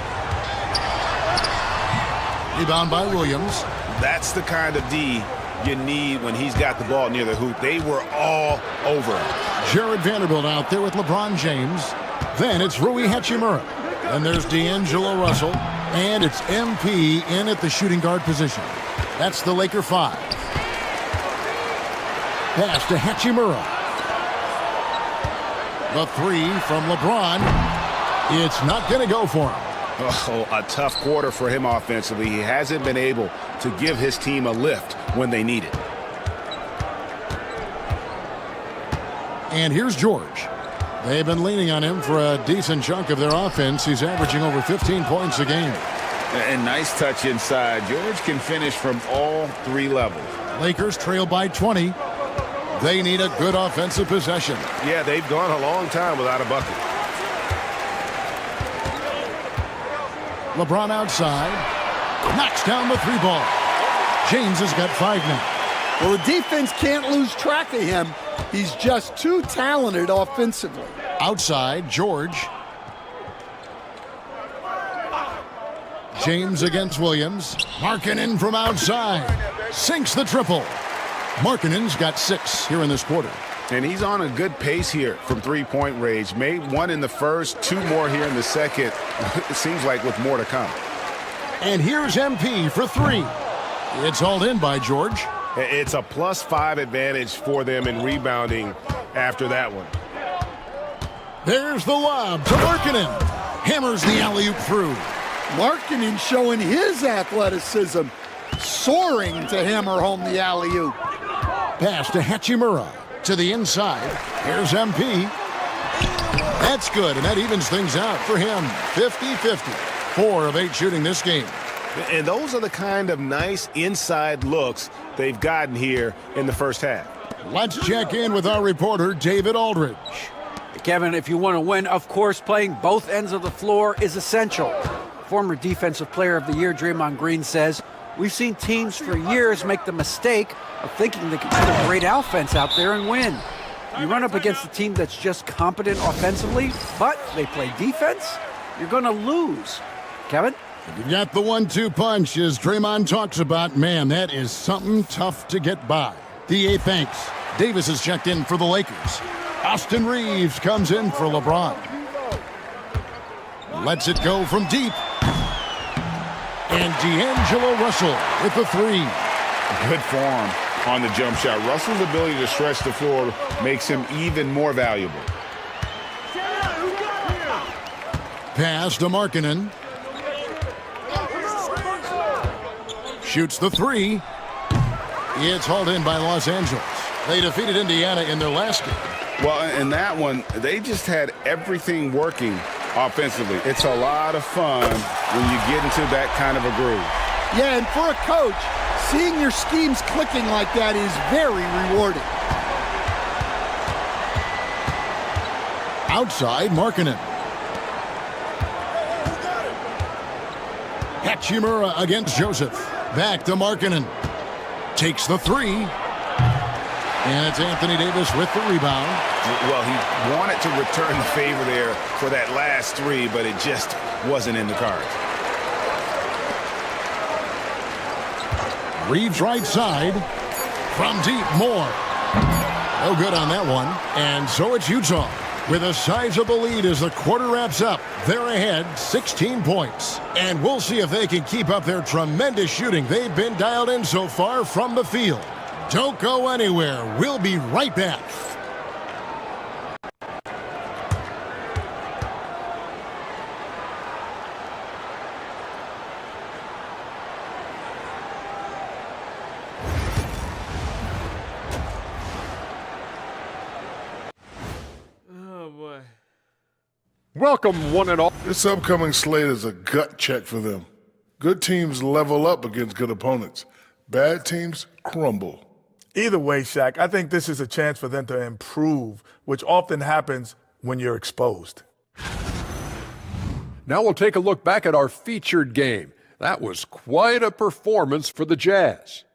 Rebound by Williams. That's the kind of D you need when he's got the ball near the hoop. They were all over him. Jared Vanderbilt out there with LeBron James. Then it's Rui Hachimura. And there's D'Angelo Russell. And it's MP in at the shooting guard position. That's the Laker 5. Pass to Hachimura. The three from LeBron. It's not going to go for him. Oh, a tough quarter for him offensively. He hasn't been able to give his team a lift when they need it. And here's George. They've been leaning on him for a decent chunk of their offense. He's averaging over 15 points a game. And nice touch inside. George can finish from all three levels. Lakers trail by 20. They need a good offensive possession. Yeah, they've gone a long time without a bucket. LeBron outside. Knocks down the three ball. James has got 5 now. Well, the defense can't lose track of him. He's just too talented offensively. Outside, George. James against Williams. Markkanen from outside. Sinks the triple. Markkanen's got 6 here in this quarter. And he's on a good pace here from three-point range. Made 1 in the first, 2 more here in the second. It seems like with more to come. And here's MP for 3. It's hauled in by George. It's a +5 advantage for them in rebounding after that one. There's the lob to Markkanen. Hammers the alley-oop through. Markkanen showing his athleticism, soaring to hammer home the alley-oop. Pass to Hachimura. To the inside. Here's MP. That's good, and that evens things out for him. 50-50. 4 of 8 shooting this game. And those are the kind of nice inside looks they've gotten here in the first half. Let's check in with our reporter, David Aldridge. Kevin, if you want to win, of course, playing both ends of the floor is essential. Former Defensive Player of the Year Draymond Green says, we've seen teams for years make the mistake of thinking they can put a great offense out there and win. You run up against a team that's just competent offensively, but they play defense, you're going to lose. Kevin? You got the 1-2 punch, as Draymond talks about. Man, that is something tough to get by. DA thanks. Davis is checked in for the Lakers. Austin Reeves comes in for LeBron. Lets it go from deep. And D'Angelo Russell with the 3. Good form on the jump shot. Russell's ability to stretch the floor makes him even more valuable. Pass to Markkanen. Shoots the 3. It's hauled in by Los Angeles. They defeated Indiana in their last game. Well, in that one, they just had everything working offensively. It's a lot of fun when you get into that kind of a groove. Yeah, and for a coach, seeing your schemes clicking like that is very rewarding. Outside, Markkanen. Hachimura against Joseph. Back to Markkanen. Takes the 3. And it's Anthony Davis with the rebound. Well, he wanted to return the favor there for that last 3, but it just wasn't in the cards. Reeves right side. From deep, more. No good on that one. And so it's Utah with a sizable lead as the quarter wraps up. They're ahead 16 points. And we'll see if they can keep up their tremendous shooting they've been dialed in so far from the field. Don't go anywhere. We'll be right back. Oh, boy. Welcome, one and all. This upcoming slate is a gut check for them. Good teams level up against good opponents. Bad teams crumble. Either way, Shaq, I think this is a chance for them to improve, which often happens when you're exposed. Now we'll take a look back at our featured game. That was quite a performance for the Jazz.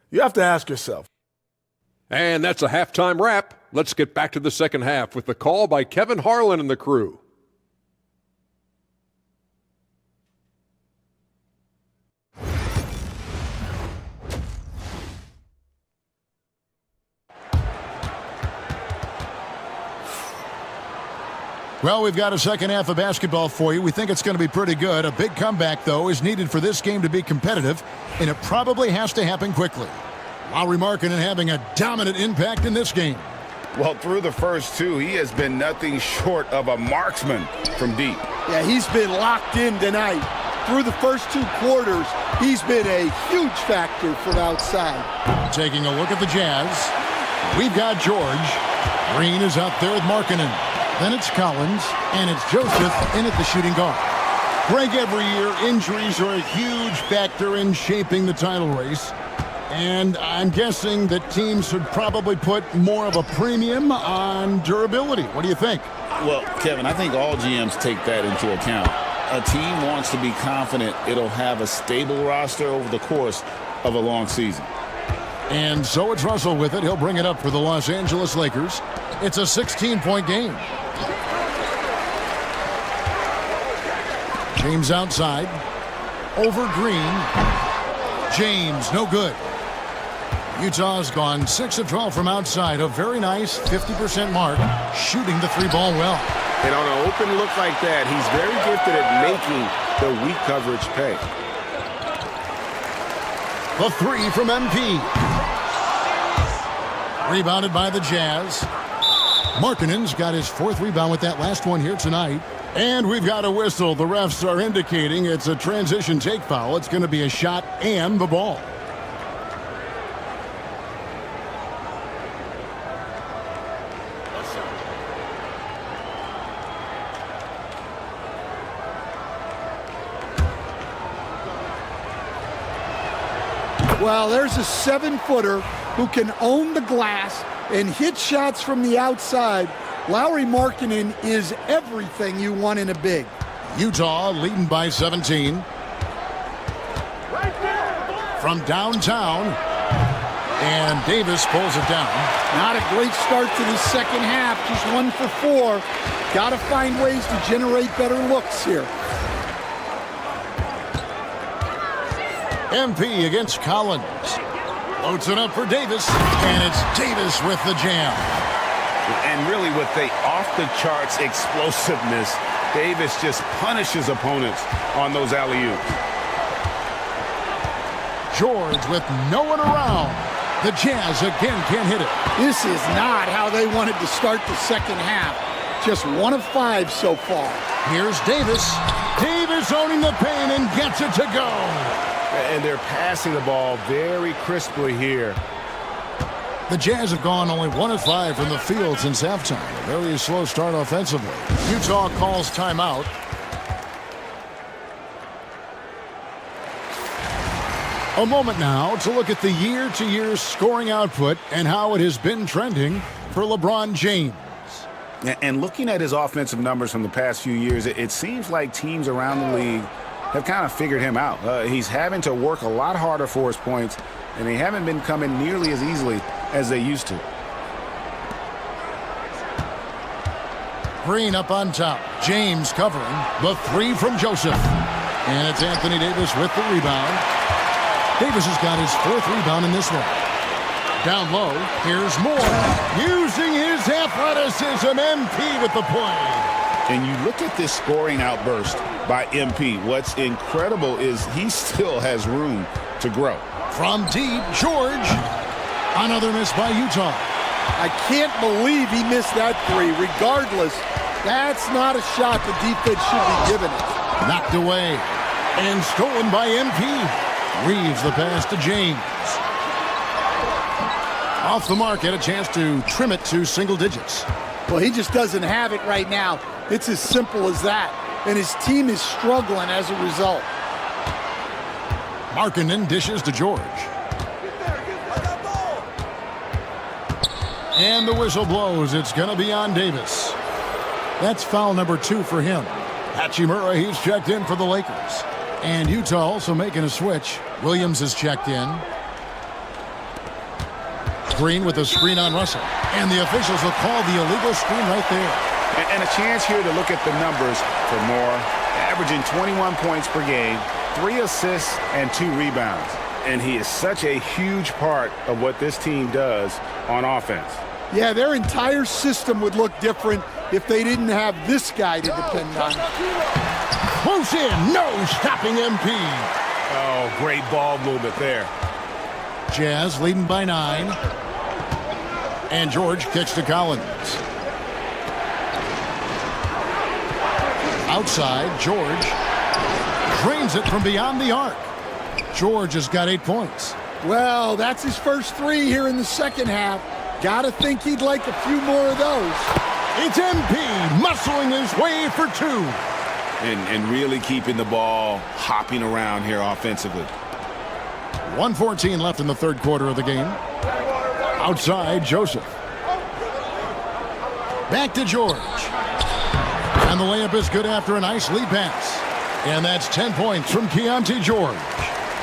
You have to ask yourself. And that's a halftime wrap. Let's get back to the second half with the call by Kevin Harlan and the crew. Well, we've got a second half of basketball for you. We think it's going to be pretty good. A big comeback, though, is needed for this game to be competitive, and it probably has to happen quickly. Lauri Markkanen having a dominant impact in this game. Well, through the first 2, he has been nothing short of a marksman from deep. Yeah, he's been locked in tonight. Through the first 2 quarters, he's been a huge factor from outside. Taking a look at the Jazz, we've got George. Green is out there with Markkanen. Then it's Collins, and it's Joseph in at the shooting guard. Greg, every year, injuries are a huge factor in shaping the title race. And I'm guessing that teams should probably put more of a premium on durability. What do you think? Well, Kevin, I think all GMs take that into account. A team wants to be confident it'll have a stable roster over the course of a long season. And so it's Russell with it. He'll bring it up for the Los Angeles Lakers. It's a 16-point game. James outside. over Green. James, no good. Utah's gone 6 of 12 from outside. A very nice 50% mark, shooting the 3-ball well. And on an open look like that, he's very gifted at making the weak coverage pay. The 3 from MP. Rebounded by the Jazz. Markkanen's got his 4th rebound with that last one here tonight. And we've got a whistle. The refs are indicating it's a transition take foul. It's going to be a shot and the ball. Well, there's a 7-footer who can own the glass and hit shots from the outside. Lauri Markkanen is everything you want in a big. Utah leading by 17. From downtown. And Davis pulls it down. Not a great start to the second half. Just 1 for 4. Got to find ways to generate better looks here. MP against Collins. Loads it up for Davis. And it's Davis with the jam. And really with the off-the-charts explosiveness, Davis just punishes opponents on those alley-oops. George with no one around. The Jazz again can't hit it. This is not how they wanted to start the second half. Just 1 of 5 so far. Here's Davis. Davis owning the paint and gets it to go. And they're passing the ball very crisply here. The Jazz have gone only 1 of 5 from the field since halftime. A very slow start offensively. Utah calls timeout. A moment now to look at the year-to-year scoring output and how it has been trending for LeBron James. And looking at his offensive numbers from the past few years, it seems like teams around the league have kind of figured him out. He's having to work a lot harder for his points, and they haven't been coming nearly as easily as they used to. Green up on top. James covering. The 3 from Joseph. And it's Anthony Davis with the rebound. Davis has got his 4th rebound in this one. Down low, here's Moore. Using his athleticism, MP with the point. And you look at this scoring outburst by MP. What's incredible is he still has room to grow. From deep, George. Another miss by Utah. I can't believe he missed that 3. Regardless, that's not a shot the defense should be giving it. Knocked away and stolen by MP. Reeves the pass to James. Off the mark, had a chance to trim it to single digits. Well, he just doesn't have it right now. It's as simple as that. And his team is struggling as a result. Markkanen dishes to George. And the whistle blows. It's going to be on Davis. That's foul number 2 for him. Hachimura, he's checked in for the Lakers. And Utah also making a switch. Williams is checked in. Green with a screen on Russell. And the officials will call the illegal screen right there. And a chance here to look at the numbers for Moore. Averaging 21 points per game, 3 assists, and 2 rebounds. And he is such a huge part of what this team does on offense. Yeah, their entire system would look different if they didn't have this guy to depend on. Close in, no stopping MP. Oh, great ball movement there. Jazz leading by 9. And George kicks to Collins. Outside, George drains it from beyond the arc. George has got 8 points. Well, that's his first 3 here in the second half. Gotta think he'd like a few more of those. It's MP muscling his way for 2. And really keeping the ball hopping around here offensively. 1:14 left in the third quarter of the game. Outside, Joseph. Back to George. And the layup is good after a nice lead pass. And that's 10 points from Keontae George.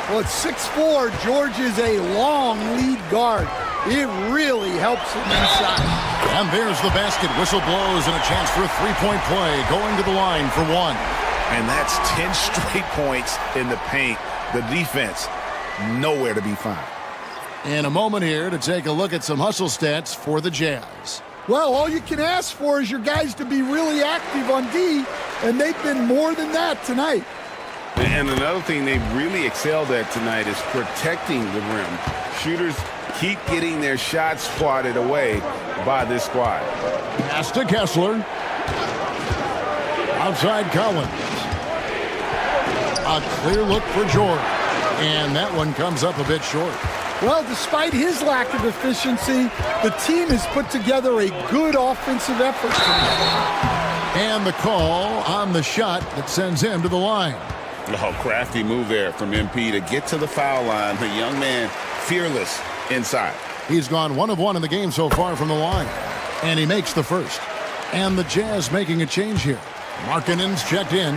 Well, at 6'4", George is a long lead guard. It really helps him inside. And there's the basket. Whistle blows and a chance for a 3-point play. Going to the line for 1. And that's 10 straight points in the paint. The defense, nowhere to be found. In a moment here to take a look at some hustle stats for the Jazz. Well, all you can ask for is your guys to be really active on D, and they've been more than that tonight. And another thing they've really excelled at tonight is protecting the rim. Shooters keep getting their shots swatted away by this squad. Pass to Kessler. Outside Collins. A clear look for George. And that one comes up a bit short. Well, despite his lack of efficiency, the team has put together a good offensive effort tonight. And the call on the shot that sends him to the line. Oh, crafty move there from MP to get to the foul line. The young man, fearless inside. He's gone 1 of 1 in the game so far from the line. And he makes the first. And the Jazz making a change here. Markkanen's checked in.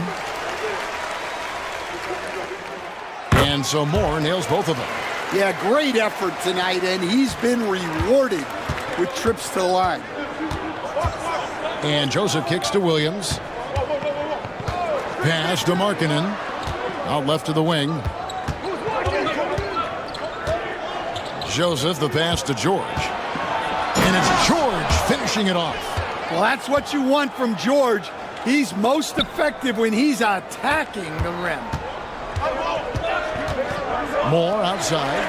And so Moore nails both of them. Yeah, great effort tonight, and he's been rewarded with trips to the line. And Joseph kicks to Williams. Pass to Markkanen. Out left to the wing. Joseph, the pass to George. And it's George finishing it off. Well, that's what you want from George. He's most effective when he's attacking the rim. Moore outside.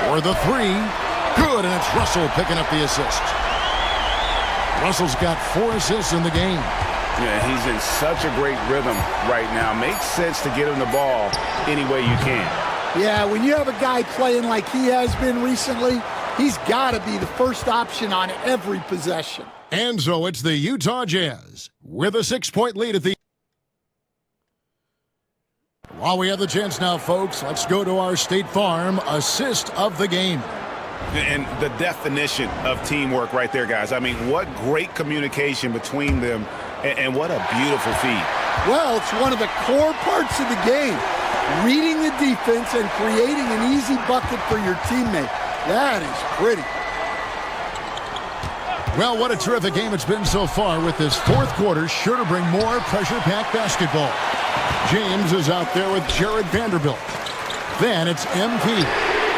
For the three. Good, and it's Russell picking up the assist. Russell's got 4 assists in the game. Yeah, he's in such a great rhythm right now. Makes sense to get him the ball any way you can. Yeah, when you have a guy playing like he has been recently, he's got to be the first option on every possession. And so it's the Utah Jazz with a 6-point lead at the... While we have the chance now, folks, let's go to our State Farm assist of the game. And the definition of teamwork right there, guys. I mean, what great communication between them, and what a beautiful feed. Well, it's one of the core parts of the game. Reading the defense and creating an easy bucket for your teammate. That is pretty. Well, what a terrific game it's been so far, with this fourth quarter sure to bring more pressure-packed basketball. James is out there with Jared Vanderbilt. Then it's MP.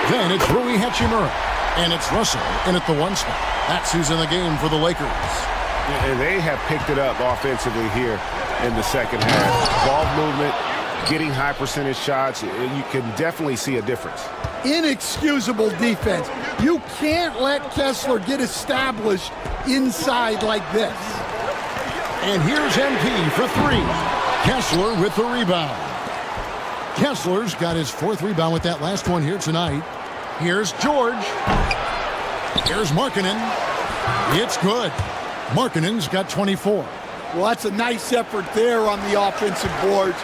Then it's Rui Hachimura. And it's Russell in at the 1 spot. That's who's in the game for the Lakers. And they have picked it up offensively here in the second half. Ball movement, getting high percentage shots. You can definitely see a difference. Inexcusable defense. You can't let Kessler get established inside like this. And here's MP for 3. Kessler with the rebound. Kessler's got his 4th rebound with that last one here tonight. Here's George. Here's Markkanen. It's good. Markkanen's got 24. Well, that's a nice effort there on the offensive boards.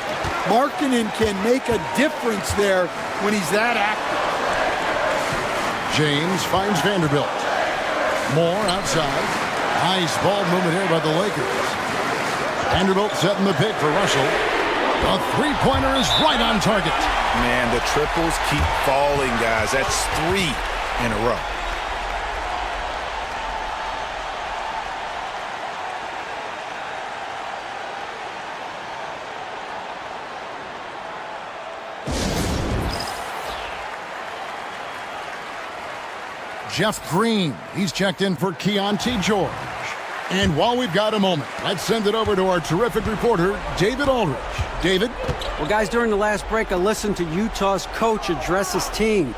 Markkanen can make a difference there when he's that active. James finds Vanderbilt. Moore outside. Nice ball movement here by the Lakers. Vanderbilt setting the pick for Russell. The three-pointer is right on target. Man, the triples keep falling, guys. That's 3 in a row. Jeff Green, he's checked in for Keontae George. And while we've got a moment, let's send it over to our terrific reporter, David Aldridge. David? Well, guys, during the last break, I listened to Utah's coach address his team.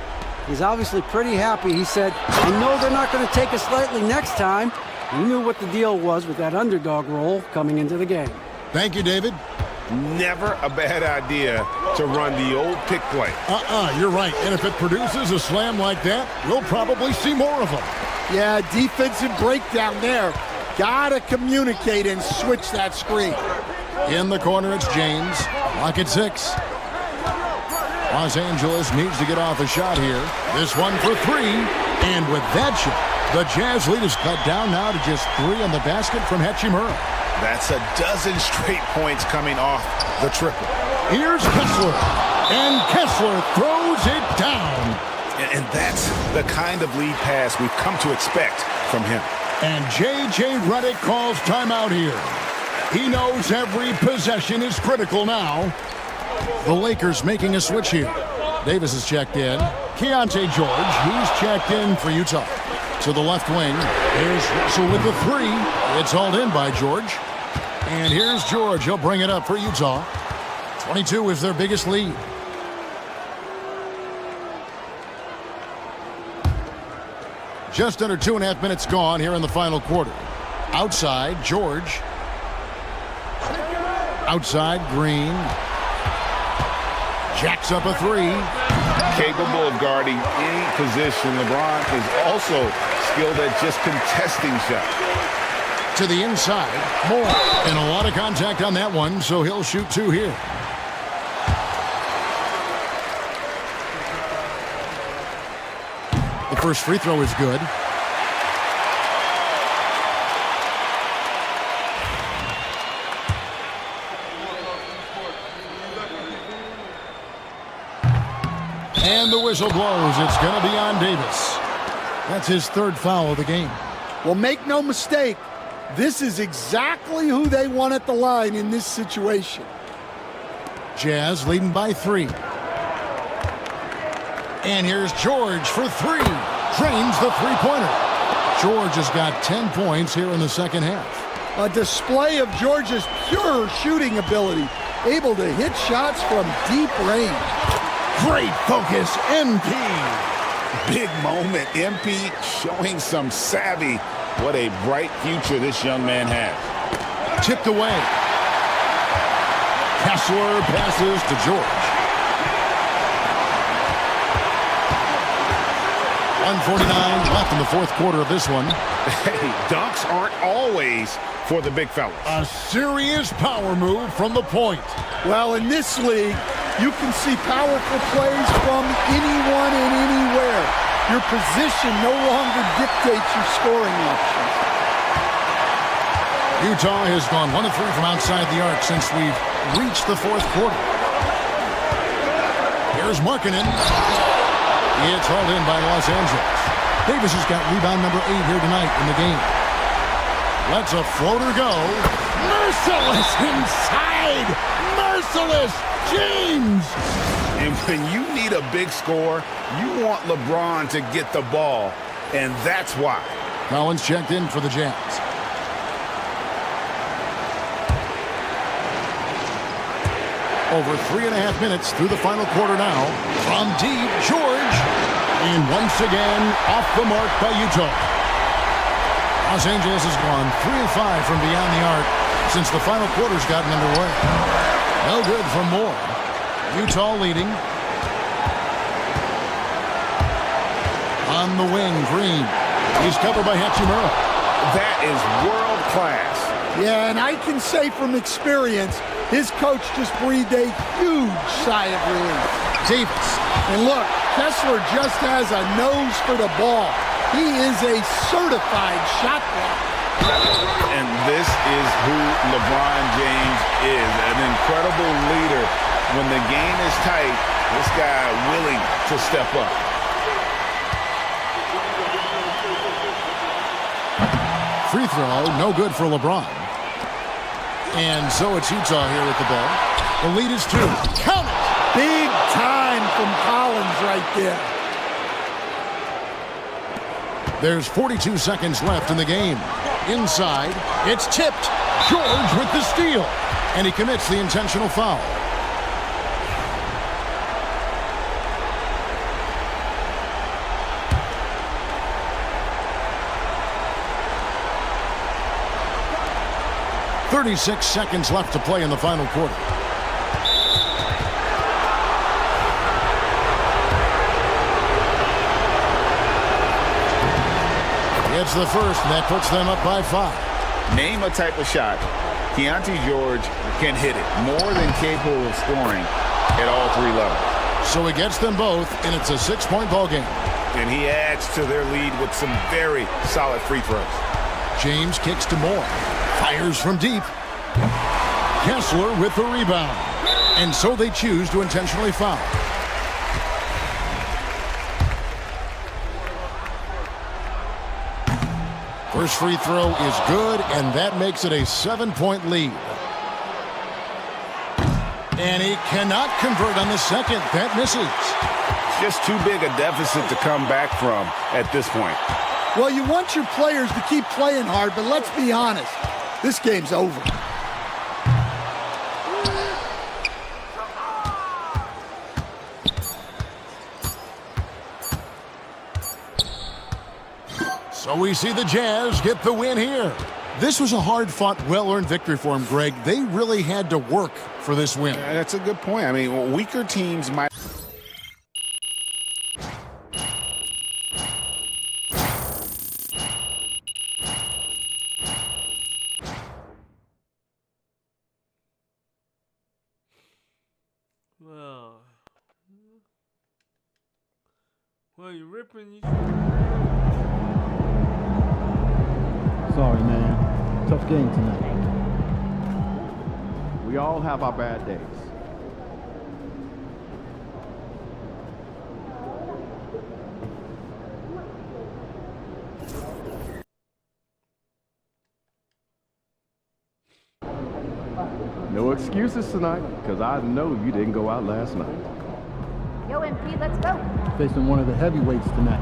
He's obviously pretty happy. He said, I know they're not going to take us lightly next time. He knew what the deal was with that underdog role coming into the game. Thank you, David. Never a bad idea to run the old pick play. You're right. And if it produces a slam like that, we'll probably see more of them. Yeah, defensive breakdown there. Gotta communicate and switch that screen. In the corner, it's James. Lock at 6. Los Angeles needs to get off a shot here. This one for 3. And with that shot, the Jazz lead is cut down now to just 3 on the basket from Hachimura. That's a dozen straight points coming off the triple. Here's Kessler. And Kessler throws it down. And that's the kind of lead pass we've come to expect from him. And J.J. Redick calls timeout here. He knows every possession is critical now. The Lakers making a switch here. Davis is checked in. Keontae George, he's checked in for Utah. To the left wing, here's Russell with the three. It's hauled in by George. And here's George. He'll bring it up for Utah. 22 is their biggest lead. Just under 2.5 minutes gone here in the final quarter. Outside, George. Outside, Green. Jacks up a three. Capable of guarding any position. LeBron is also skilled at just contesting shots. To the inside, more. And a lot of contact on that one, so he'll shoot two here. The first free throw is good. And the whistle blows. It's going to be on Davis. That's his third foul of the game. Well, make no mistake, this is exactly who they want at the line in this situation. Jazz leading by 3. And here's George for 3. Drains the three-pointer. George has got 10 points here in the second half. A display of George's pure shooting ability, able to hit shots from deep range. Great focus, MP. Big moment. MP showing some savvy. What a bright future this young man has. Tipped away. Kessler passes to George. 1:49 left in the fourth quarter of this one. Hey, dunks aren't always for the big fellas. A serious power move from the point. Well, in this league, you can see powerful plays from anyone and anywhere. Your position no longer dictates your scoring options. Utah has gone 1 of 3 from outside the arc since we've reached the fourth quarter. Here's Markkanen. It's hauled in by Los Angeles. Davis has got rebound number 8 here tonight in the game. Lets a floater go. Merciless inside. Merciless James. And when you need a big score, you want LeBron to get the ball, and that's why. Collins checked in for the Jazz. Over 3.5 minutes through the final quarter now. From deep, George. And once again, off the mark by Utah. Los Angeles has gone 3 of 5 from beyond the arc since the final quarter's gotten underway. No good from Moore. Utah leading. On the wing, Green. He's covered by Hachimura. That is world class. Yeah, and I can say from experience, his coach just breathed a huge sigh of relief. Davis. And look, Kessler just has a nose for the ball. He is a certified shot blocker. And this is who LeBron James is, an incredible leader. When the game is tight, this guy willing to step up. Free throw, no good for LeBron. And so it's Utah here with the ball. The lead is 2. Count it! Big time from Collins right there. There's 42 seconds left in the game. Inside, it's tipped. George with the steal. And he commits the intentional foul. .36 seconds left to play in the final quarter. It's the first, and that puts them up by 5. Name a type of shot Keontae George can hit it. More than capable of scoring at all 3 levels. So he gets them both, and it's a 6-point ball game. And he adds to their lead with some very solid free throws. James kicks to Moore. Fires from deep. Kessler with the rebound. And so they choose to intentionally foul. First free throw is good, and that makes it a 7-point lead. And he cannot convert on the second. That misses. Just too big a deficit to come back from at this point. Well, you want your players to keep playing hard, but let's be honest. This game's over. So we see the Jazz get the win here. This was a hard-fought, well-earned victory for them, Greg. They really had to work for this win. That's a good point. I mean, weaker teams might... Well, you're ripping. Sorry, man. Tough game tonight. We all have our bad days. No excuses tonight, because I know you didn't go out last night. Yo, MP, let's go. Facing one of the heavyweights tonight.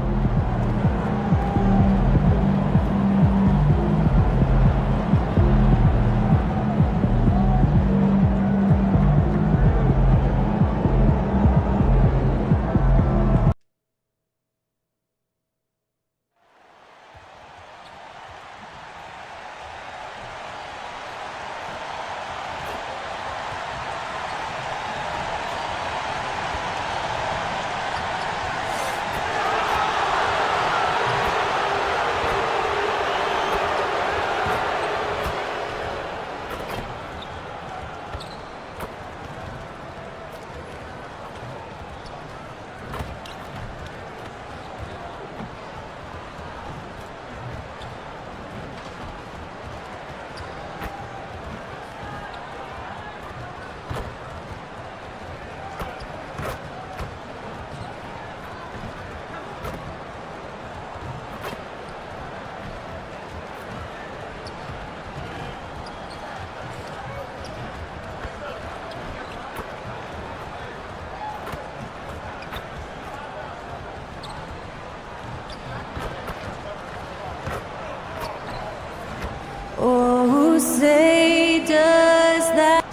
Oh, say does that.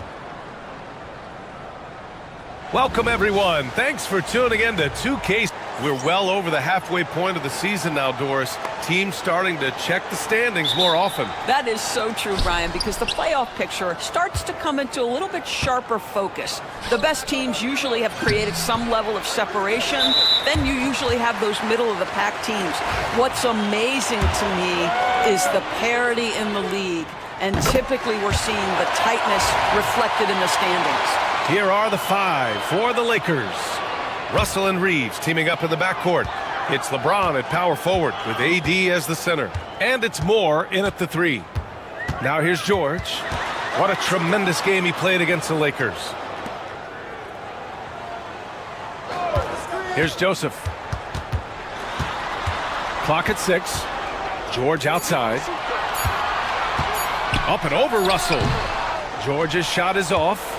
Welcome, everyone. Thanks for tuning in to 2K. We're well over the halfway point of the season now, Doris. Teams starting to check the standings more often. That is so true, Brian, because the playoff picture starts to come into a little bit sharper focus. The best teams usually have created some level of separation. Then you usually have those middle-of-the-pack teams. What's amazing to me is the parity in the league, and typically we're seeing the tightness reflected in the standings. Here are the five for the Lakers. Russell and Reeves teaming up in the backcourt. It's LeBron at power forward with AD as the center. And it's Moore in at the three. Now here's George. What a tremendous game he played against the Lakers. Here's Joseph. Clock at 6. George outside. Up and over Russell. George's shot is off.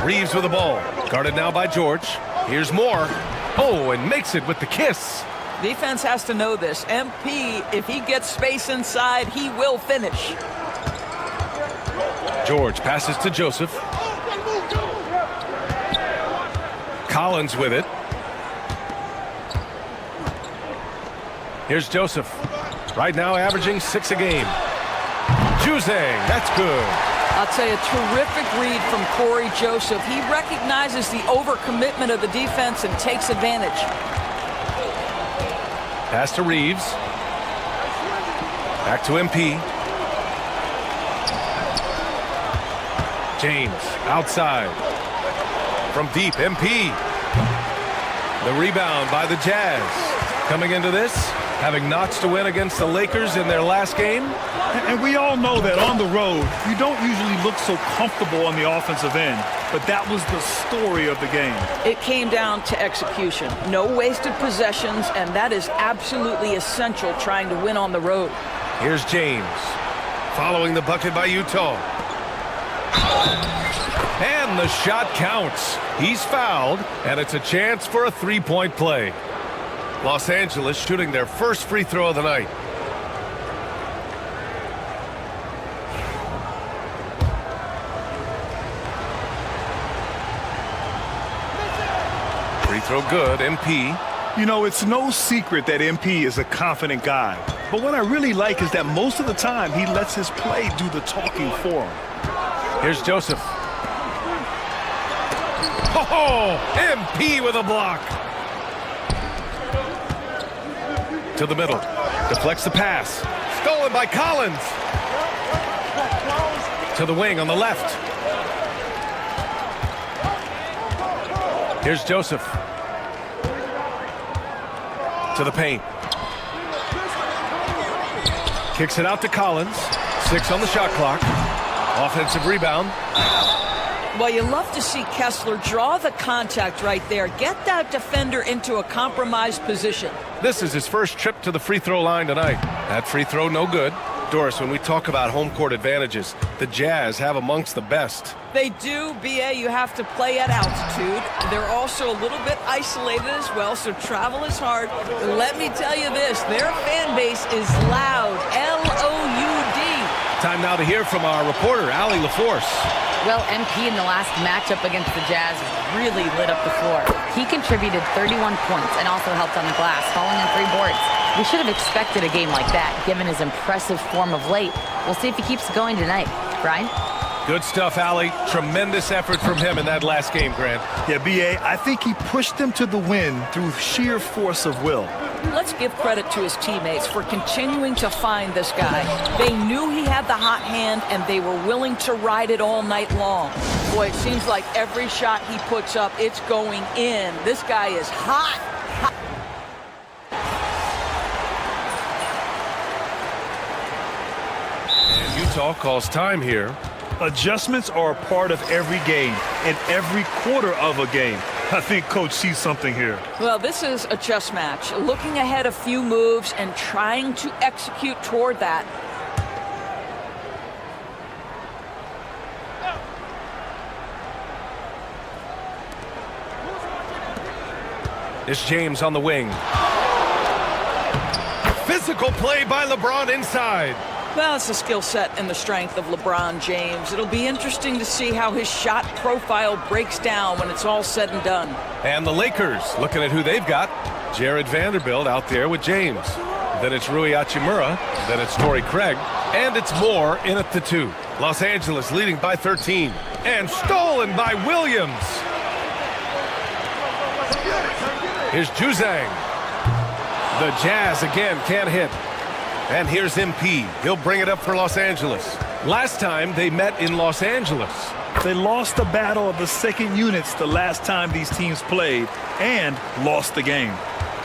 Reeves with the ball. Guarded now by George. Here's Moore. Oh, and makes it with the kiss. Defense has to know this. MP, if he gets space inside, he will finish. George passes to Joseph. Collins with it. Here's Joseph. Right now averaging 6 a game. Juzang, that's good. I'll tell you, terrific read from Corey Joseph. He recognizes the overcommitment of the defense and takes advantage. Pass to Reeves. Back to MP. James outside. From deep, MP. The rebound by the Jazz. Coming into this, having notched a win against the Lakers in their last game. And we all know that on the road, you don't usually look so comfortable on the offensive end. But that was the story of the game. It came down to execution. No wasted possessions, and that is absolutely essential trying to win on the road. Here's James, following the bucket by Utah. And the shot counts. He's fouled, and it's a chance for a three-point play. Los Angeles shooting their first free throw of the night. Free throw good, MP. You know, it's no secret that MP is a confident guy. But what I really like is that most of the time he lets his play do the talking for him. Here's Joseph. Oh, MP with a block. To the middle. Deflects the pass. Stolen by Collins. To the wing on the left. Here's Joseph. To the paint. Kicks it out to Collins. 6 on the shot clock. Offensive rebound. Well, you love to see Kessler draw the contact right there. Get that defender into a compromised position. This is his first trip to the free throw line tonight. That free throw no good. Doris, when we talk about home court advantages, the Jazz have amongst the best. They do, B.A. You have to play at altitude. They're also a little bit isolated as well, so travel is hard. But let me tell you this, their fan base is loud, L-O-U-D. Time now to hear from our reporter, Allie LaForce. Well, MP in the last matchup against the Jazz really lit up the floor. He contributed 31 points and also helped on the glass, falling in 3 boards. We should have expected a game like that, given his impressive form of late. We'll see if he keeps going tonight. Brian? Good stuff, Allie. Tremendous effort from him in that last game, Grant. Yeah, B.A., I think he pushed them to the win through sheer force of will. Let's give credit to his teammates for continuing to find this guy. They knew he had the hot hand, and they were willing to ride it all night long. Boy, it seems like every shot he puts up, it's going in. This guy is hot. And Utah calls time here. Adjustments are a part of every game and every quarter of a game. I think Coach sees something here. Well, this is a chess match. Looking ahead a few moves and trying to execute toward that. It's James on the wing. Physical play by LeBron inside. Well, it's the skill set and the strength of LeBron James. It'll be interesting to see how his shot profile breaks down when it's all said and done. And the Lakers, looking at who they've got. Jared Vanderbilt out there with James. Then it's Rui Hachimura. Then it's Torrey Craig. And it's Moore in at the 2. Los Angeles leading by 13. And stolen by Williams. Here's Juzang. The Jazz again can't hit. And here's MP. He'll bring it up for Los Angeles. Last time they met in Los Angeles. They lost the battle of the second units the last time these teams played and lost the game.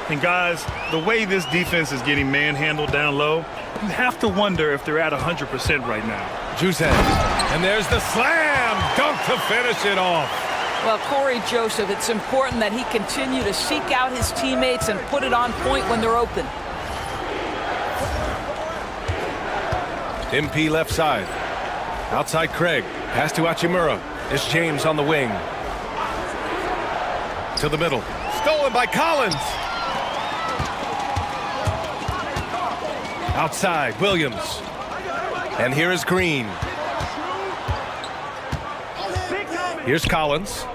And guys, the way this defense is getting manhandled down low, you have to wonder if they're at 100% right now. Juzang. And there's the slam dunk to finish it off. Well, Corey Joseph, it's important that he continue to seek out his teammates and put it on point when they're open. MP left side. Outside Craig. Pass to Hachimura. It's James on the wing. To the middle. Stolen by Collins. Outside, Williams. And here is Green. Here's Collins.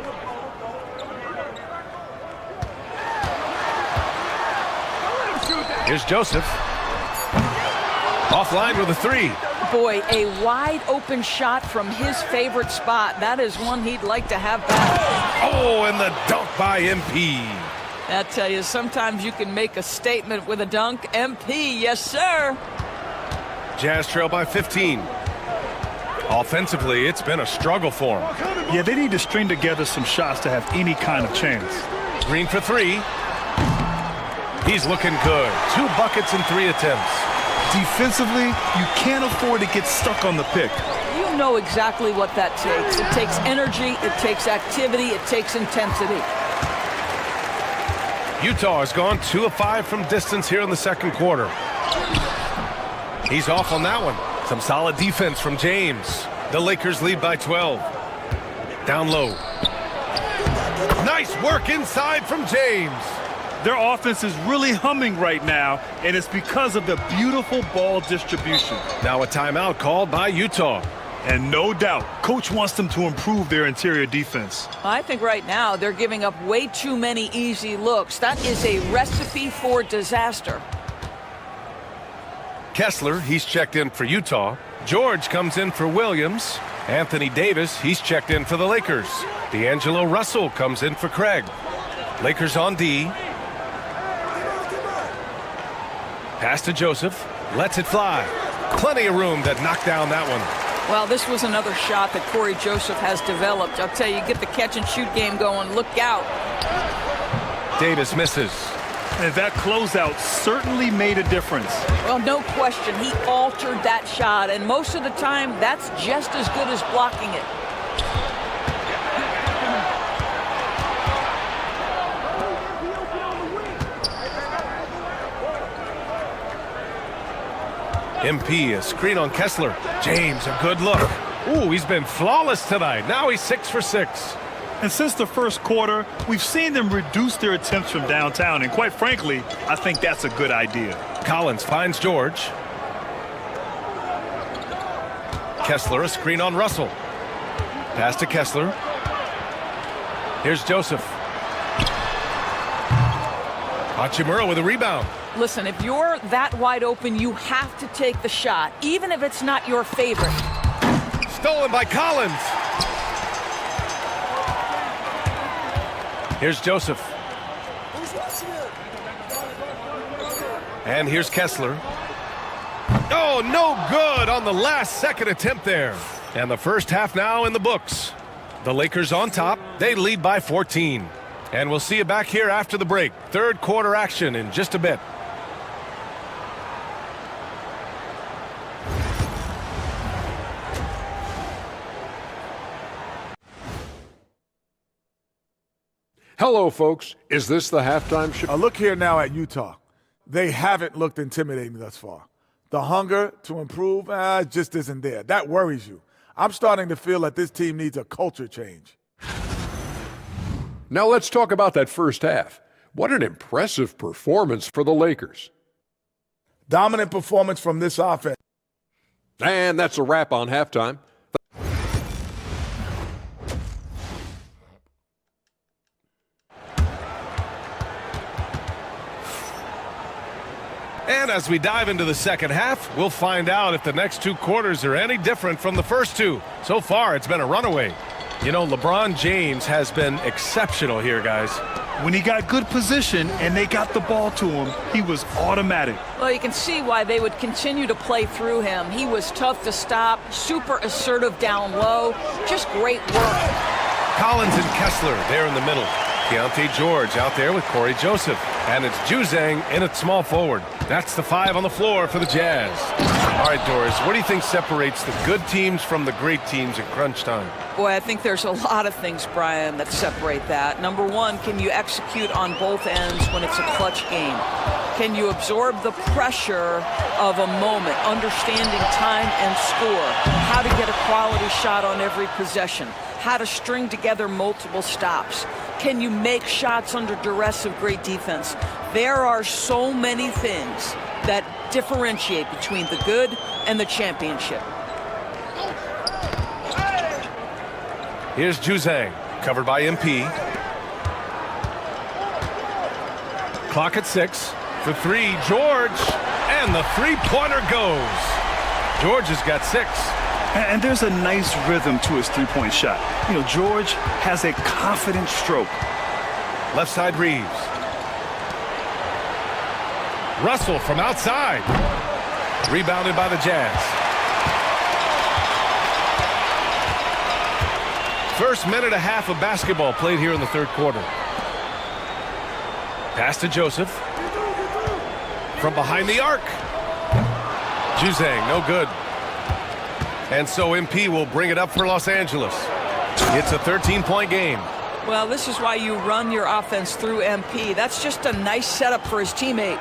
Here's Joseph. Offline with a 3. Boy, a wide open shot from his favorite spot. That is one he'd like to have back. Oh, and the dunk by MP. I tell you, sometimes you can make a statement with a dunk. MP, yes, sir. Jazz trail by 15. Offensively, it's been a struggle for them. Yeah, they need to string together some shots to have any kind of chance. Green for 3. He's looking good. 2 buckets in 3 attempts. Defensively, you can't afford to get stuck on the pick. You know exactly what that takes. It takes energy, it takes activity, it takes intensity. Utah has gone 2 of 5 from distance here in the second quarter. He's off on that one. Some solid defense from James. The Lakers lead by 12. Down low. Nice work inside from James. Their offense is really humming right now, and it's because of the beautiful ball distribution. Now a timeout called by Utah. And no doubt, Coach wants them to improve their interior defense. I think right now they're giving up way too many easy looks. That is a recipe for disaster. Kessler, he's checked in for Utah. George comes in for Williams. Anthony Davis, he's checked in for the Lakers. D'Angelo Russell comes in for Craig. Lakers on D. Pass to Joseph. Lets it fly. Plenty of room to knock down that one. Well, this was another shot that Corey Joseph has developed. I'll tell you, get the catch-and-shoot game going. Look out. Davis misses. And that closeout certainly made a difference. Well, no question. He altered that shot, and most of the time, that's just as good as blocking it. MP, a screen on Kessler. James, a good look. Ooh, he's been flawless tonight. Now he's 6 for 6. And since the first quarter, we've seen them reduce their attempts from downtown. And quite frankly, I think that's a good idea. Collins finds George. Kessler, a screen on Russell. Pass to Kessler. Here's Joseph. Hachimura with a rebound. Listen, if you're that wide open, you have to take the shot, even if it's not your favorite. Stolen by Collins. Here's Joseph. And here's Kessler. Oh, no good on the last second attempt there. And the first half now in the books. The Lakers on top. They lead by 14. And we'll see you back here after the break. Third quarter action in just a bit. Hello, folks. Is this the halftime show? Look here now at Utah. They haven't looked intimidating thus far. The hunger to improve just isn't there. That worries you. I'm starting to feel that this team needs a culture change. Now let's talk about that first half. What an impressive performance for the Lakers. Dominant performance from this offense. And that's a wrap on halftime. And as we dive into the second half, we'll find out if the next 2 quarters are any different from the first 2. So far, it's been a runaway. You know, LeBron James has been exceptional here, guys. When he got good position and they got the ball to him, he was automatic. Well, you can see why they would continue to play through him. He was tough to stop, super assertive down low, just great work. Collins and Kessler there in the middle. Keontae George out there with Corey Joseph. And it's Juzang in at small forward. That's the 5 on the floor for the Jazz. All right, Doris, what do you think separates the good teams from the great teams at crunch time? Boy, I think there's a lot of things, Brian, that separate that. Number one, can you execute on both ends when it's a clutch game? Can you absorb the pressure of a moment, understanding time and score, how to get a quality shot on every possession, how to string together multiple stops? Can you make shots under duress of great defense? There are so many things that differentiate between the good and the championship. Here's Juzang, covered by MP. Clock at 6. For 3, George. And the three-pointer goes. George has got 6. And there's a nice rhythm to his three-point shot. You know, George has a confident stroke. Left side Reeves. Russell from outside. Rebounded by the Jazz. First minute and a half of basketball played here in the third quarter. Pass to Joseph. from behind the arc. Juzang, no good. And so MP will bring it up for Los Angeles. It's a 13-point game. Well, this is why you run your offense through MP. That's just a nice setup for his teammate.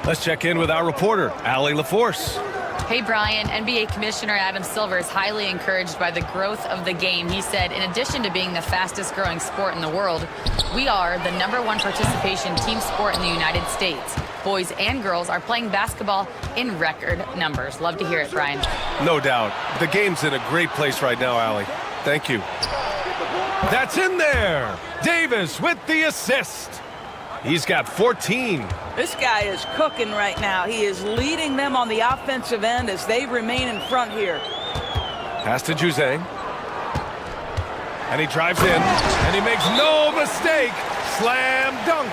Let's check in with our reporter, Allie LaForce. Hey, Brian. NBA Commissioner Adam Silver is highly encouraged by the growth of the game. He said, in addition to being the fastest growing sport in the world, we are the #1 participation team sport in the United States. Boys and girls are playing basketball in record numbers. Love to hear it, Brian. No doubt. The game's in a great place right now, Allie. Thank you. That's in there. Davis with the assist. He's got 14. This guy is cooking right now. He is leading them on the offensive end as they remain in front here. Pass to Juzang. And he drives in, and he makes no mistake. Slam dunk.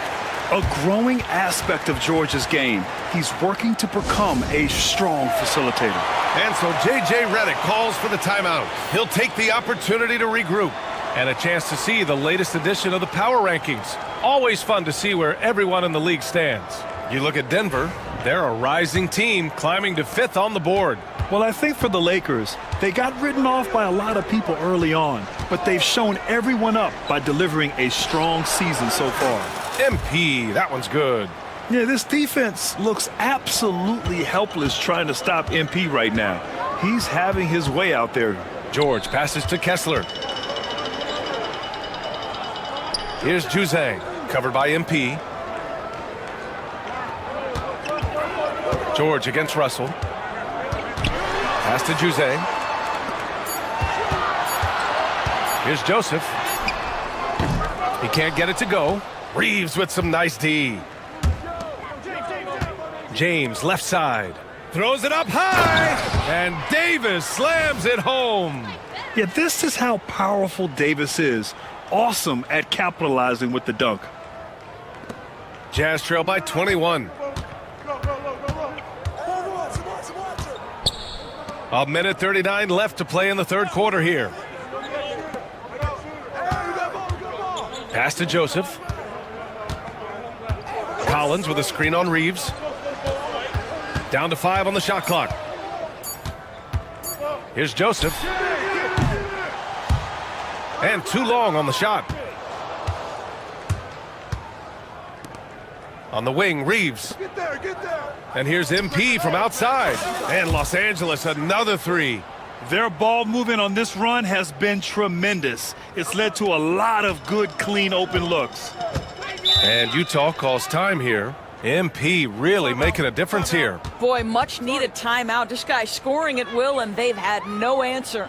A growing aspect of George's game. He's working to become a strong facilitator. And so J.J. Redick calls for the timeout. He'll take the opportunity to regroup. And a chance to see the latest edition of the power rankings. Always fun to see where everyone in the league stands. You look at Denver, they're a rising team climbing to 5th on the board. Well, I think for the Lakers, they got written off by a lot of people early on, but they've shown everyone up by delivering a strong season so far. MP, that one's good. Yeah, this defense looks absolutely helpless trying to stop MP right now. He's having his way out there. George passes to Kessler. Here's Juzang, covered by MP. George against Russell. Pass to Juzang. Here's Joseph. He can't get it to go. Reeves with some nice D. James, left side. Throws it up high. And Davis slams it home. Yeah, this is how powerful Davis is. Awesome at capitalizing with the dunk. Jazz trail by 21. A minute 39 left to play in the third quarter here. Pass to Joseph. Collins with a screen on Reeves. Down to 5 on the shot clock. Here's Joseph. And too long on the shot. On the wing, Reeves. Get there. And here's MP from outside. And Los Angeles, another 3. Their ball movement on this run has been tremendous. It's led to a lot of good, clean, open looks. And Utah calls time here. MP really making a difference here. Boy, much needed timeout. This guy scoring at will, and they've had no answer.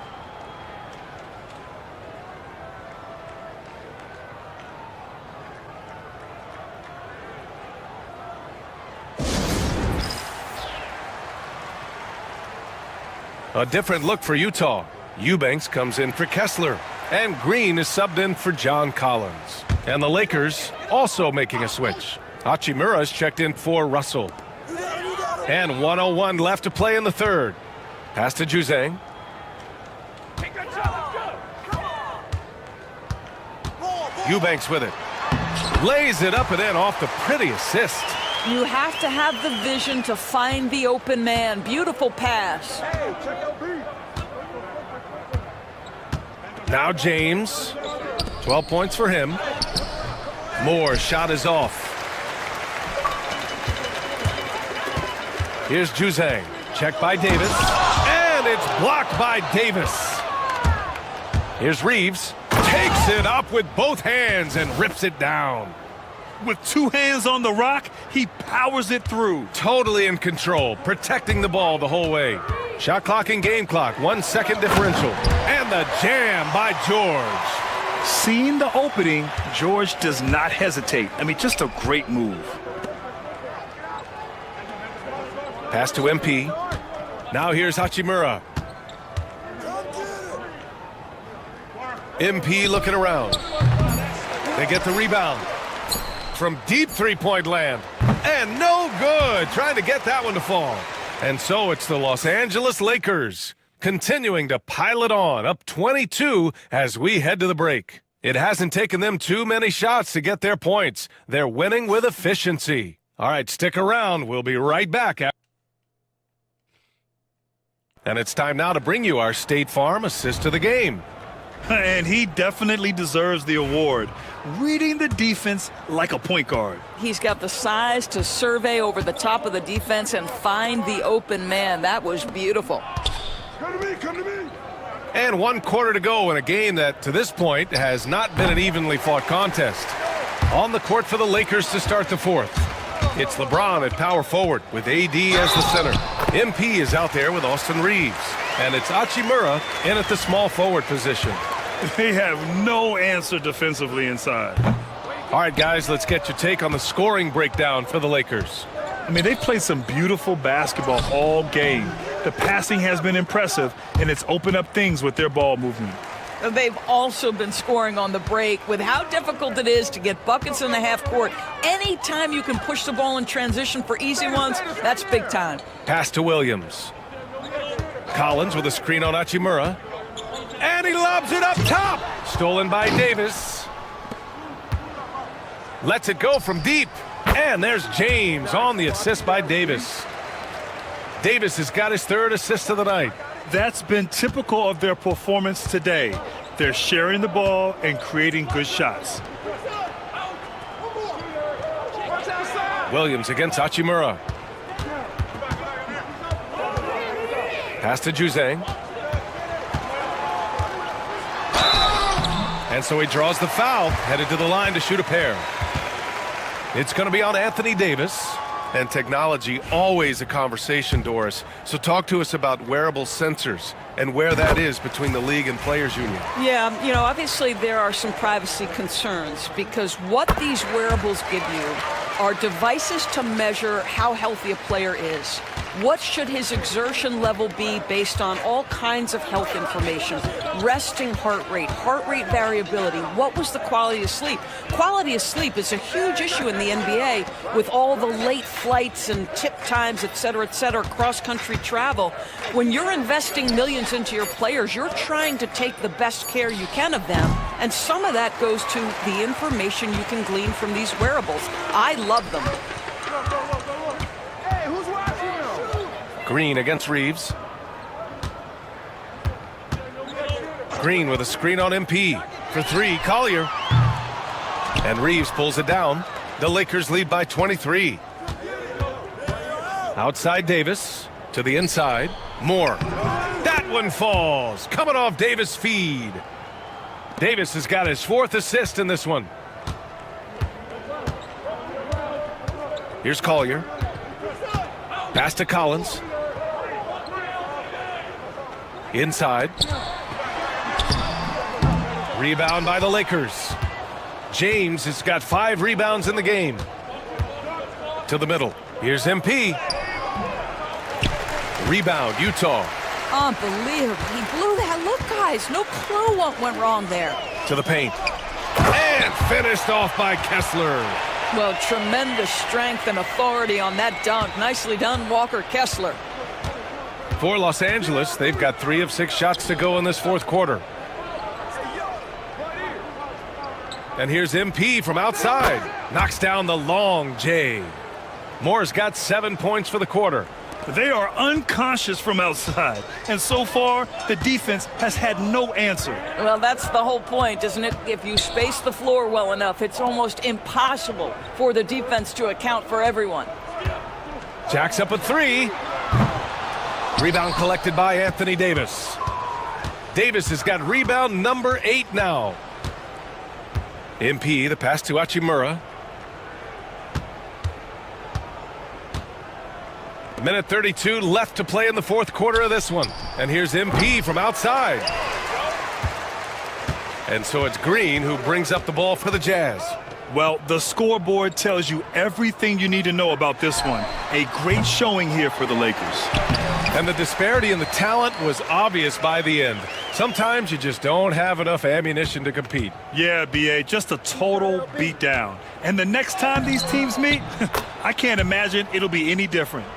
A different look for Utah. Eubanks comes in for Kessler. And Green is subbed in for John Collins. And the Lakers also making a switch. Hachimura's checked in for Russell. And 1:01 left to play in the third. Pass to Juzang. Eubanks with it. Lays it up and in off the pretty assist. You have to have the vision to find the open man. Beautiful pass. Now James. 12 points for him. Moore's shot is off. Here's Juzang. Checked by Davis. And it's blocked by Davis. Here's Reeves. Takes it up with both hands and rips it down. With 2 hands on the rock, he powers it through. Totally in control, protecting the ball the whole way. Shot clock and game clock, 1 second differential. And the jam by George. Seeing the opening, George does not hesitate. I mean, just a great move. Pass to MP. Now here's Hachimura. MP looking around. They get the rebound. From deep three-point land. And no good. Trying to get that one to fall. And so it's the Los Angeles Lakers continuing to pile it on, up 22 as we head to the break. It hasn't taken them too many shots to get their points. They're winning with efficiency. All right, stick around. We'll be right back. And it's time now to bring you our State Farm assist of the game. And he definitely deserves the award. Reading the defense like a point guard. He's got the size to survey over the top of the defense and find the open man. That was beautiful. Come to me, come to me. And 1 quarter to go in a game that, to this point, has not been an evenly fought contest. On the court for the Lakers to start the fourth. It's LeBron at power forward with AD as the center. MP is out there with Austin Reeves. And it's Hachimura in at the small forward position. They have no answer defensively inside. All right, guys, let's get your take on the scoring breakdown for the Lakers. I mean, they've played some beautiful basketball all game. The passing has been impressive, and it's opened up things with their ball movement. They've also been scoring on the break. With how difficult it is to get buckets in the half court, anytime you can push the ball in transition for easy ones, that's big time. Pass to Williams. Collins with a screen on Hachimura. And he lobs it up top. Stolen by Davis. Lets it go from deep. And there's James on the assist by Davis. Davis has got his 3rd assist of the night. That's been typical of their performance today. They're sharing the ball and creating good shots. Williams against Hachimura. Pass to Juzang. And so he draws the foul, headed to the line to shoot a pair. It's going to be on Anthony Davis. And technology, always a conversation, Doris. So talk to us about wearable sensors and where that is between the league and players union. Yeah, obviously there are some privacy concerns because what these wearables give you are devices to measure how healthy a player is. What should his exertion level be based on all kinds of health information? Resting heart rate variability. What was the quality of sleep? Quality of sleep is a huge issue in the NBA with all the late flights and tip times, et cetera, cross-country travel. When you're investing millions into your players, you're trying to take the best care you can of them, and some of that goes to the information you can glean from these wearables. I love them. Green against Reeves. Green with a screen on MP. For 3, Collier. And Reeves pulls it down. The Lakers lead by 23. Outside Davis. To the inside. Moore. That one falls. Coming off Davis' feed. Davis has got his 4th assist in this one. Here's Collier. Pass to Collins. Inside. Rebound by the Lakers. James has got 5 rebounds in the game. To the middle. Here's MP. Rebound, Utah. Unbelievable. He blew that. Look, guys, no clue what went wrong there. To the paint. And finished off by Kessler. Well, tremendous strength and authority on that dunk. Nicely done, Walker Kessler. For Los Angeles, they've got 3 of 6 shots to go in this 4th quarter. And here's MP from outside. Knocks down the long J. Moore's got 7 points for the quarter. They are unconscious from outside, and so far, the defense has had no answer. Well, that's the whole point, isn't it? If you space the floor well enough, it's almost impossible for the defense to account for everyone. Jacks up a 3. Rebound collected by Anthony Davis. Davis has got rebound number 8 now. MP, the pass to Hachimura. Minute 32 left to play in the 4th quarter of this one. And here's MP from outside. And so it's Green who brings up the ball for the Jazz. Well, the scoreboard tells you everything you need to know about this one. A great showing here for the Lakers. And the disparity in the talent was obvious by the end. Sometimes you just don't have enough ammunition to compete. Yeah, B.A., just a total beatdown. And the next time these teams meet, I can't imagine it'll be any different.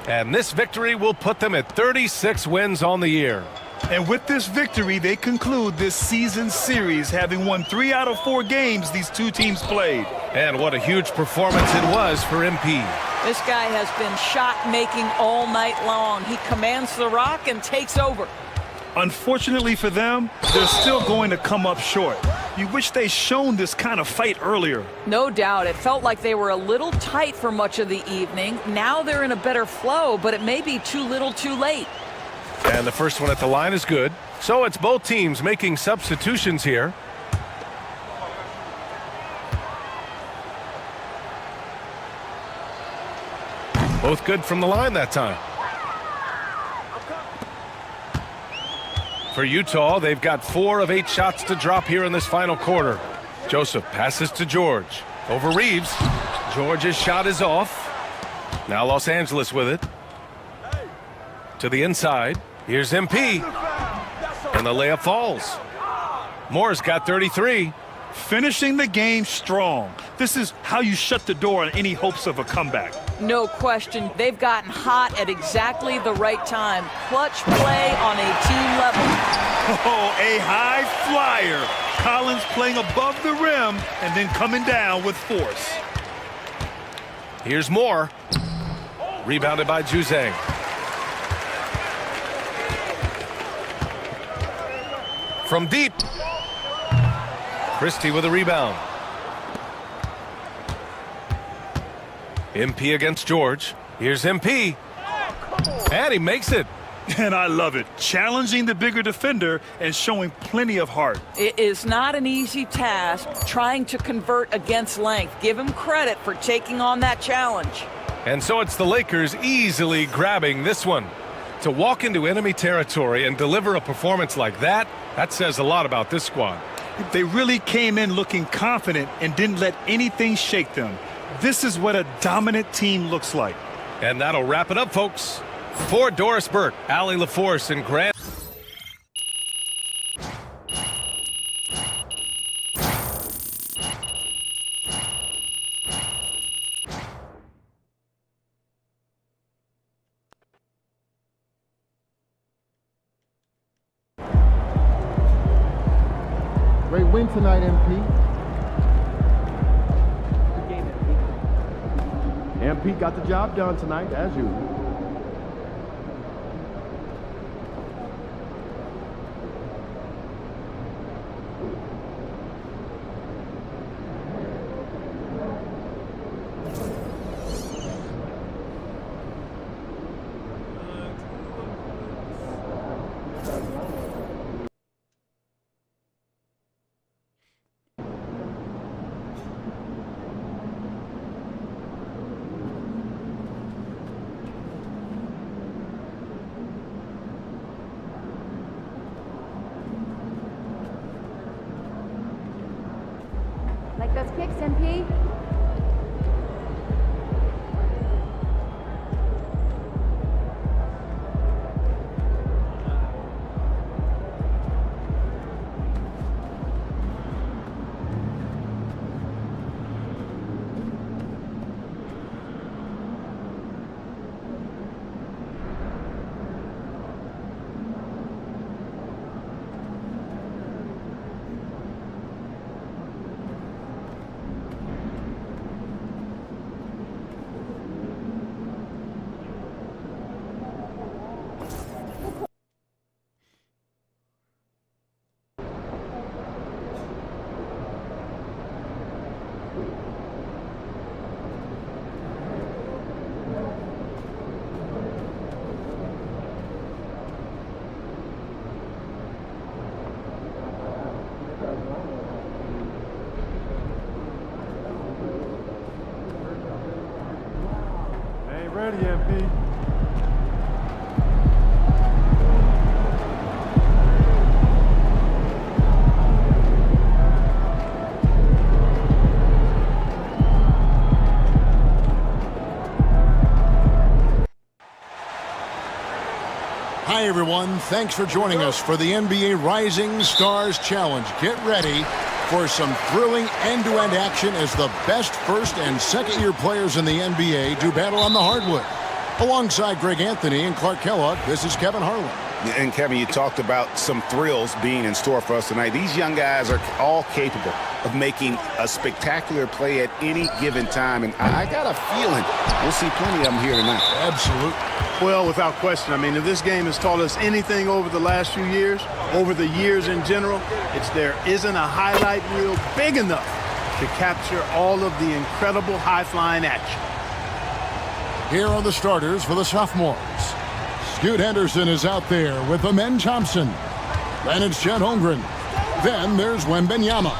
And this victory will put them at 36 wins on the year. And with this victory, they conclude this season series, having won 3 out of 4 games these two teams played. And what a huge performance it was for MP. This guy has been shot-making all night long. He commands the rock and takes over. Unfortunately for them, they're still going to come up short. You wish they'd shown this kind of fight earlier. No doubt. It felt like they were a little tight for much of the evening. Now they're in a better flow, but it may be too little too late. And the first one at the line is good. So it's both teams making substitutions here. Both good from the line that time. For Utah, they've got 4 of 8 shots to drop here in this final quarter. Joseph passes to George. Over Reeves. George's shot is off. Now Los Angeles with it. To the inside. Here's MP. And the layup falls. Moore's got 33. Finishing the game strong. This is how you shut the door on any hopes of a comeback. No question. They've gotten hot at exactly the right time. Clutch play on a team level. Oh, a high flyer. Collins playing above the rim and then coming down with force. Here's Moore. Rebounded by Juzang. From deep. Christie with a rebound. MP against George. Here's MP. And he makes it. And I love it. Challenging the bigger defender and showing plenty of heart. It is not an easy task trying to convert against length. Give him credit for taking on that challenge. And so it's the Lakers easily grabbing this one. To walk into enemy territory and deliver a performance like that, that says a lot about this squad. They really came in looking confident and didn't let anything shake them. This is what a dominant team looks like. And that'll wrap it up, folks. For Doris Burke, Allie LaForce, and Grant. Great win tonight, MP. MP got the job done tonight, as usual. Like those kicks, MP? Ready, MP. Hi, everyone. Thanks for joining us for the NBA Rising Stars Challenge. Get ready for some thrilling end-to-end action as the best first and second-year players in the NBA do battle on the hardwood. Alongside Greg Anthony and Clark Kellogg, this is Kevin Harlan. And Kevin, you talked about some thrills being in store for us tonight. These young guys are all capable of making a spectacular play at any given time, and I got a feeling we'll see plenty of them here tonight. Absolutely. Well, without question. I mean, if this game has taught us anything over the last few years, over the years in general, it's there isn't a highlight reel big enough to capture all of the incredible high-flying action. Here are the starters for the sophomores. Scoot Henderson is out there with Amen Thompson. Then it's Chet Holmgren. Then there's Wembanyama.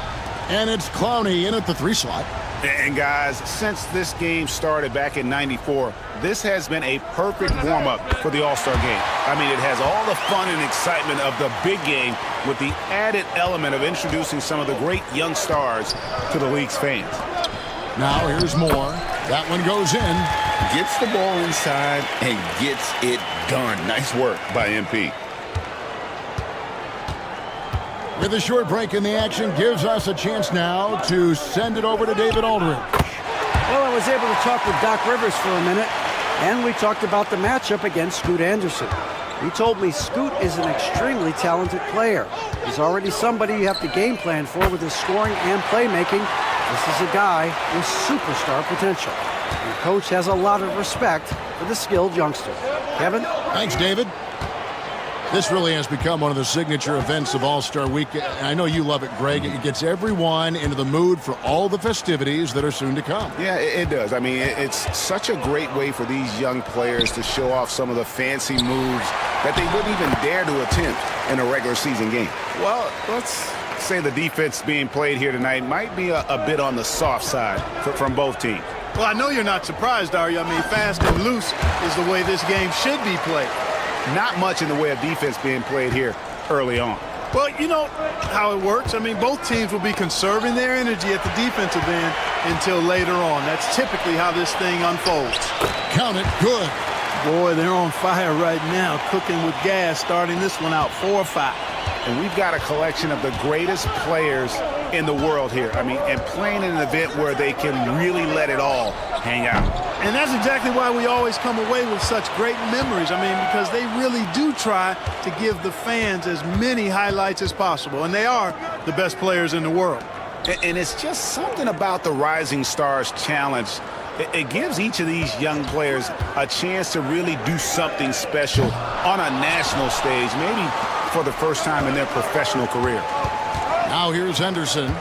And it's Clowney in at the 3 slot. And guys, since this game started back in '94, this has been a perfect warm-up for the All-Star game. I mean, it has all the fun and excitement of the big game with the added element of introducing some of the great young stars to the league's fans. Now here's Moore. That one goes in. Gets the ball inside and gets it done. Nice work by MP. With a short break in the action, gives us a chance now to send it over to David Aldridge. Well, I was able to talk with Doc Rivers for a minute, and we talked about the matchup against Scoot Anderson. He told me Scoot is an extremely talented player. He's already somebody you have to game plan for with his scoring and playmaking. This is a guy with superstar potential. And Coach has a lot of respect for the skilled youngster. Kevin? Thanks, David. This really has become one of the signature events of All-Star Week. And I know you love it, Greg. It gets everyone into the mood for all the festivities that are soon to come. Yeah, it does. I mean, it's such a great way for these young players to show off some of the fancy moves that they wouldn't even dare to attempt in a regular season game. Well, let's say the defense being played here tonight might be a bit on the soft side from both teams. Well, I know you're not surprised, are you? I mean, fast and loose is the way this game should be played. Not much in the way of defense being played here early on. Well, you know how it works. I mean, both teams will be conserving their energy at the defensive end until later on. That's typically how this thing unfolds. Count it. Good. Boy, they're on fire right now, cooking with gas, starting this one out 4-5. And we've got a collection of the greatest players in the world here. I mean, and playing in an event where they can really let it all hang out. And that's exactly why we always come away with such great memories. I mean, because they really do try to give the fans as many highlights as possible. And they are the best players in the world. And it's just something about the Rising Stars Challenge. It gives each of these young players a chance to really do something special on a national stage, maybe for the first time in their professional career. Now here's Henderson.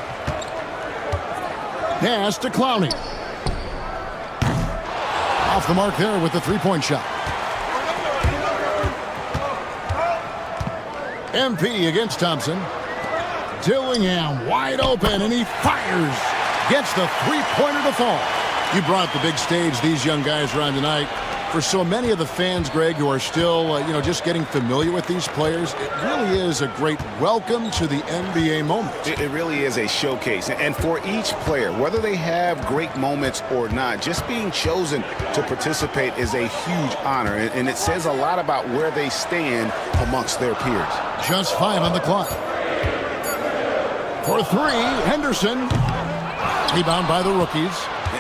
Pass to Clowney. Off the mark there with the three-point shot. MP against Thompson. Dillingham wide open, and he fires. Gets the three-pointer to fall. You brought the big stage these young guys are on tonight. For so many of the fans, Greg, who are still, just getting familiar with these players, it really is a great welcome to the NBA moment. It really is a showcase. And for each player, whether they have great moments or not, just being chosen to participate is a huge honor. And it says a lot about where they stand amongst their peers. Just 5 on the clock. For 3, Henderson. Rebound by the rookies.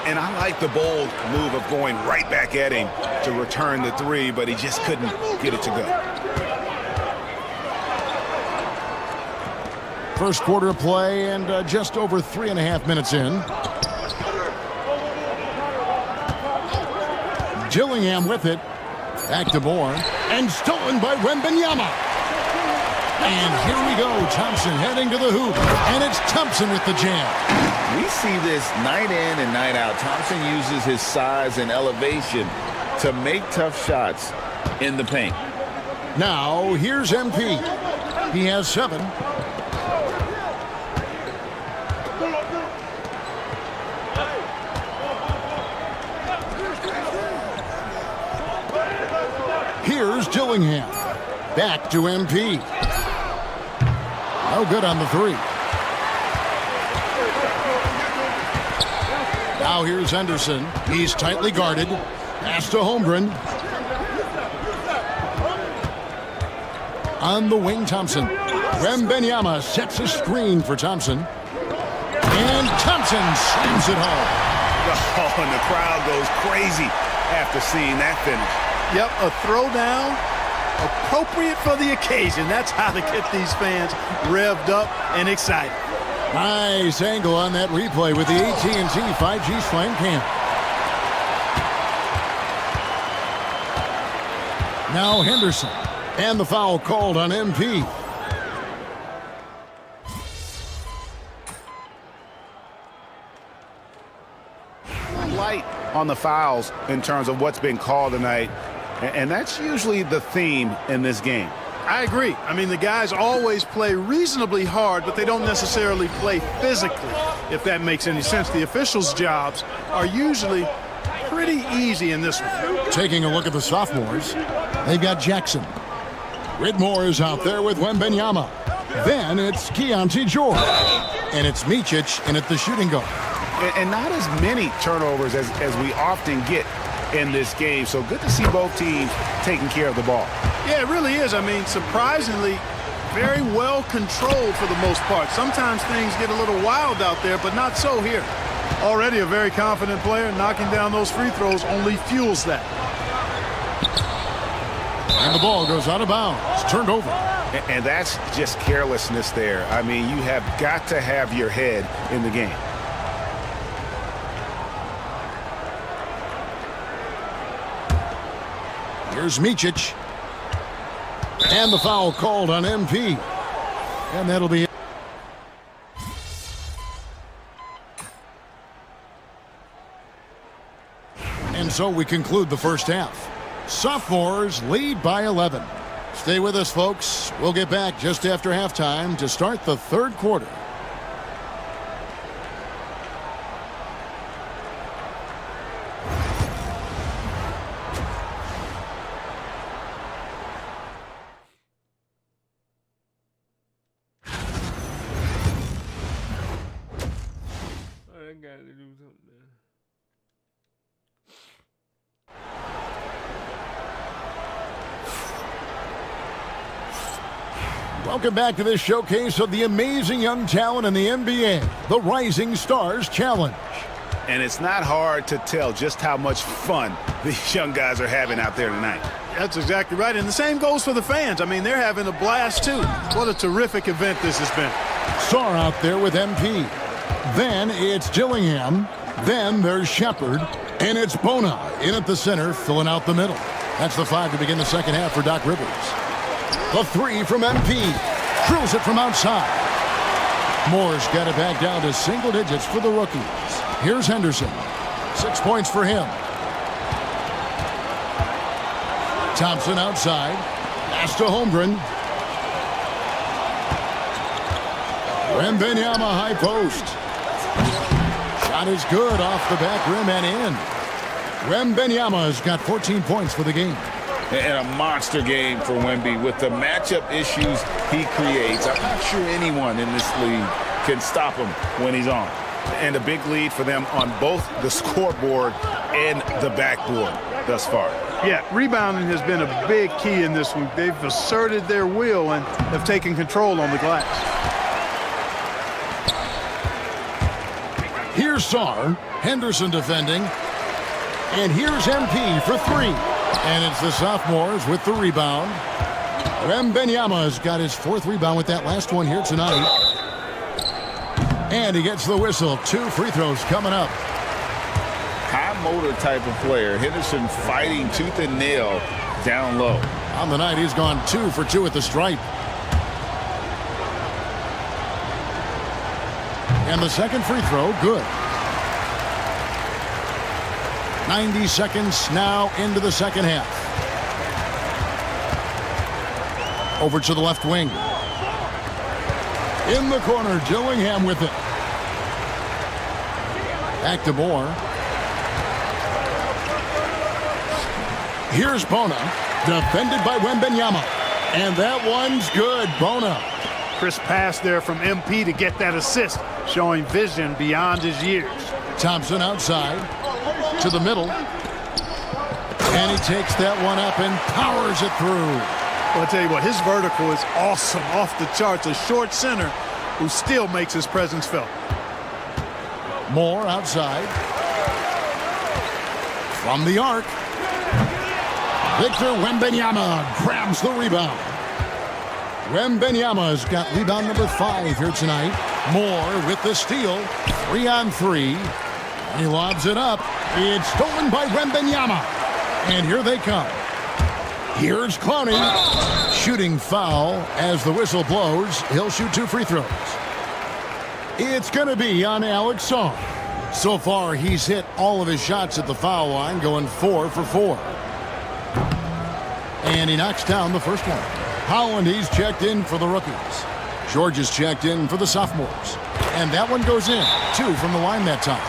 And I like the bold move of going right back at him to return the 3, but he just couldn't get it to go. First quarter of play and just over 3.5 minutes in. Dillingham with it. Back to Moore. And stolen by Wembanyama. And here we go. Thompson heading to the hoop. And it's Thompson with the jam. We see this night in and night out. Thompson uses his size and elevation to make tough shots in the paint. Now, here's MP. He has 7. Here's Dillingham. Back to MP. No good on the 3. Now here's Henderson. He's tightly guarded. Pass to Holmgren. On the wing, Thompson. Wembanyama sets a screen for Thompson. And Thompson slams it home. Oh, and the crowd goes crazy after seeing that finish. Yep, a throwdown appropriate for the occasion. That's how to get these fans revved up and excited. Nice angle on that replay with the AT&T 5G Slam Cam. Now Henderson. And the foul called on MP. Light on the fouls in terms of what's been called tonight. And that's usually the theme in this game. I agree. I mean, the guys always play reasonably hard, but they don't necessarily play physically, if that makes any sense. The officials' jobs are usually pretty easy in this one. Taking a look at the sophomores, they've got Jackson. Whitmore is out there with Wembanyama. Then it's Keontae George. And it's Micic in at the shooting guard. And not as many turnovers as we often get in this game. So good to see both teams taking care of the ball. Yeah, it really is. I mean, surprisingly, very well controlled for the most part. Sometimes things get a little wild out there, but not so here. Already a very confident player. Knocking down those free throws only fuels that. And the ball goes out of bounds. Turned over. And that's just carelessness there. I mean, you have got to have your head in the game. Here's Micic. And the foul called on MP. And that'll be it. And so we conclude the first half. Sophomores lead by 11. Stay with us, folks. We'll get back just after halftime to start the third quarter. I got to do something there. Welcome back to this showcase of the amazing young talent in the NBA, the Rising Stars Challenge. And it's not hard to tell just how much fun these young guys are having out there tonight. That's exactly right. And the same goes for the fans. I mean, they're having a blast, too. What a terrific event this has been. Sarr out there with MP. Then it's Dillingham. Then there's Shepard. And it's Bona in at the center, filling out the middle. That's the 5 to begin the second half for Doc Rivers. The 3 from MP. Drills it from outside. Moore's got it back down to single digits for the rookies. Here's Henderson. 6 points for him. Thompson outside. Pass to Holmgren. Wembanyama high post. Shot is good off the back rim and in. Wembanyama's got 14 points for the game. And a monster game for Wemby with the matchup issues he creates. I'm not sure anyone in this league can stop him when he's on. And a big lead for them on both the scoreboard and the backboard thus far. Yeah, rebounding has been a big key in this one. They've asserted their will and have taken control on the glass. Here's Sarr. Henderson defending. And here's MP for 3. And it's the sophomores with the rebound. Wembanyama's got his 4th rebound with that last one here tonight. And he gets the whistle. 2 free throws coming up. High motor type of player. Henderson fighting tooth and nail down low. On the night, he's gone 2 for 2 at the stripe. And the second free throw, good. 90 seconds now into the second half. Over to the left wing. In the corner, Dillingham with it. Back to Moore. Here's Bona, defended by Wembanyama. And that one's good, Bona. Crisp pass there from MP to get that assist, showing vision beyond his years. Thompson outside. To the middle. And he takes that one up and powers it through. Well, I'll tell you what, his vertical is awesome, off the charts. A short center who still makes his presence felt. Moore outside. From the arc. Victor Wembanyama grabs the rebound. Wembanyama's got rebound number 5 here tonight. Moore with the steal. 3-on-3. He lobs it up. It's stolen by Wembanyama. And here they come. Here's Clowney. Shooting foul as the whistle blows. He'll shoot 2 free throws. It's going to be on Alex Song. So far, he's hit all of his shots at the foul line, going 4 for 4. And he knocks down the first one. Holland, he's checked in for the rookies. George is checked in for the sophomores. And that one goes in. 2 from the line that time.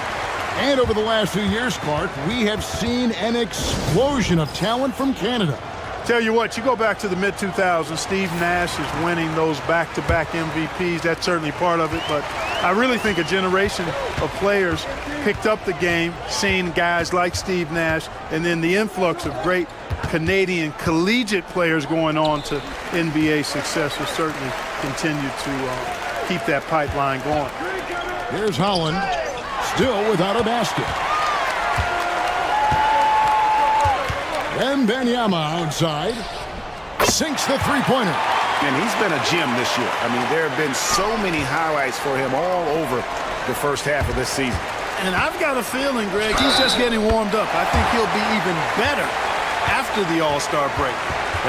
And over the last few years, Clark, we have seen an explosion of talent from Canada. Tell you what, you go back to the mid-2000s, Steve Nash is winning those back-to-back MVPs. That's certainly part of it, but I really think a generation of players picked up the game, seeing guys like Steve Nash, and then the influx of great Canadian collegiate players going on to NBA success will certainly continue to keep that pipeline going. Here's Holland, still without a basket. Wembanyama outside, sinks the three-pointer. And he's been a gem this year. I mean, there have been so many highlights for him all over the first half of this season. And I've got a feeling, Greg, he's just getting warmed up. I think he'll be even better after the All-Star break.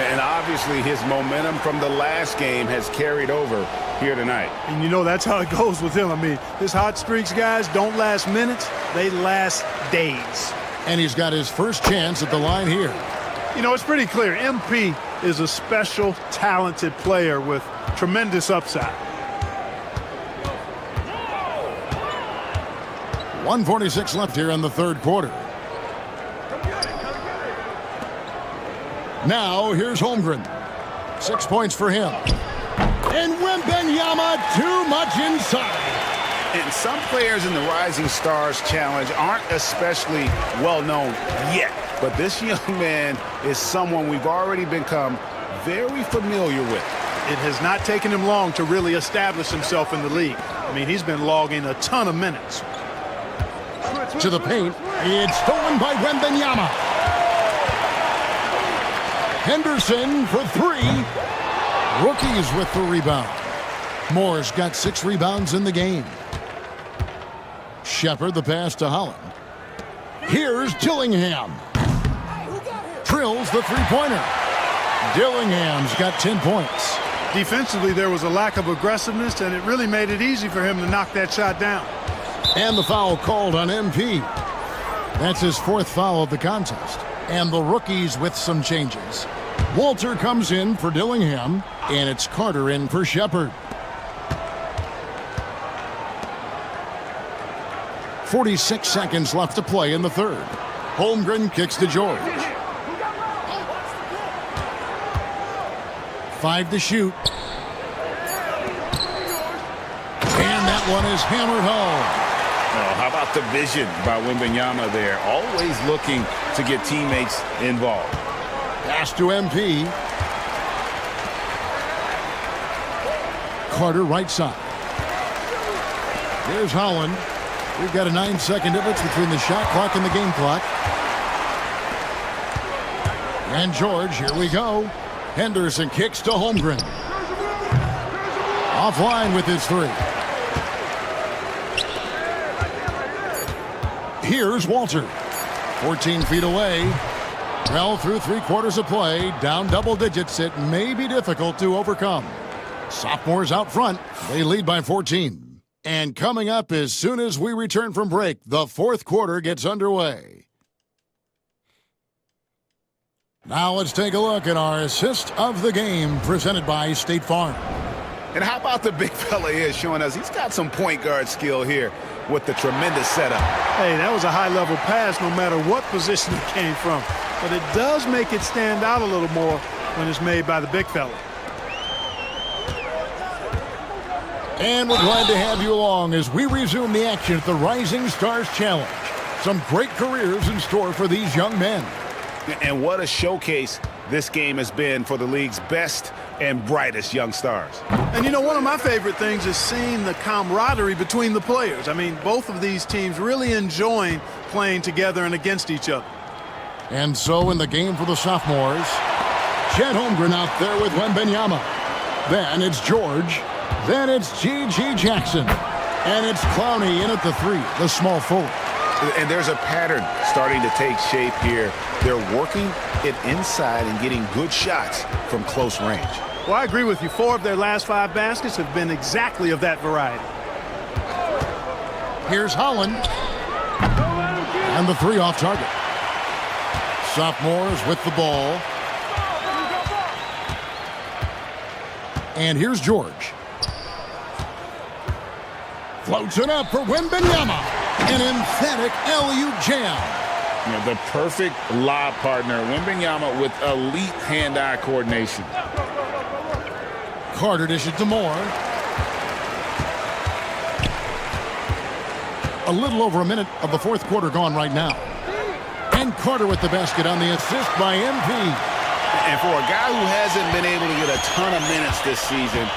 And obviously his momentum from the last game has carried over here tonight. And you know, that's how it goes with him. I mean, his hot streaks, guys, don't last minutes. They last days. And he's got his first chance at the line here. You know, it's pretty clear. MP is a special, talented player with tremendous upside. 1:46 left here in the third quarter. Now, here's Holmgren. 6 points for him. And Wembanyama too much inside. And some players in the Rising Stars Challenge aren't especially well known yet. But this young man is someone we've already become very familiar with. It has not taken him long to really establish himself in the league. I mean, he's been logging a ton of minutes. To the paint. It's stolen by Wembanyama. Henderson for 3. Rookies with the rebound. Moore's got 6 rebounds in the game. Shepard the pass to Holland. Here's Dillingham. Drills the three-pointer. Dillingham's got 10 points. Defensively, there was a lack of aggressiveness, and it really made it easy for him to knock that shot down. And the foul called on MP. That's his 4th foul of the contest. And the rookies with some changes. Walter comes in for Dillingham, and it's Carter in for Shepard. 46 seconds left to play in the third. Holmgren kicks to George. 5 to shoot. And that one is hammered home. Oh, how about the vision by Wembanyama there? Always looking to get teammates involved. Pass to MP. Carter right side. There's Holland. We've got a 9-second difference between the shot clock and the game clock. And George, here we go. Henderson kicks to Holmgren. Offline with his 3. Here's Walter. 14 feet away. Well, through 3/4 of play, down double digits, it may be difficult to overcome. Sophomores out front. They lead by 14. And coming up as soon as we return from break, the 4th quarter gets underway. Now let's take a look at our assist of the game presented by State Farm. And how about the big fella here showing us he's got some point guard skill here with the tremendous setup. Hey, that was a high-level pass no matter what position it came from. But it does make it stand out a little more when it's made by the big fella. And we're glad to have you along as we resume the action at the Rising Stars Challenge. Some great careers in store for these young men. And what a showcase this game has been for the league's best and brightest young stars. And you know, one of my favorite things is seeing the camaraderie between the players. I mean, both of these teams really enjoying playing together and against each other. And so in the game for the sophomores, Chet Holmgren out there with Wembanyama. Then it's George. Then it's G.G. Jackson. And it's Clowney in at the 3, the small forward. And there's a pattern starting to take shape here. They're working it inside and getting good shots from close range. Well, I agree with you. 4 of their last 5 baskets have been exactly of that variety. Here's Holland. And the 3 off target. Sophomores with the ball. And here's George. Floats it up for Wembanyama. An emphatic LU jam. You know, the perfect lob partner. Wembanyama with elite hand-eye coordination. Carter dishes to Moore. A little over a minute of the 4th quarter gone right now. And Carter with the basket on the assist by MP. And for a guy who hasn't been able to get a ton of minutes this season,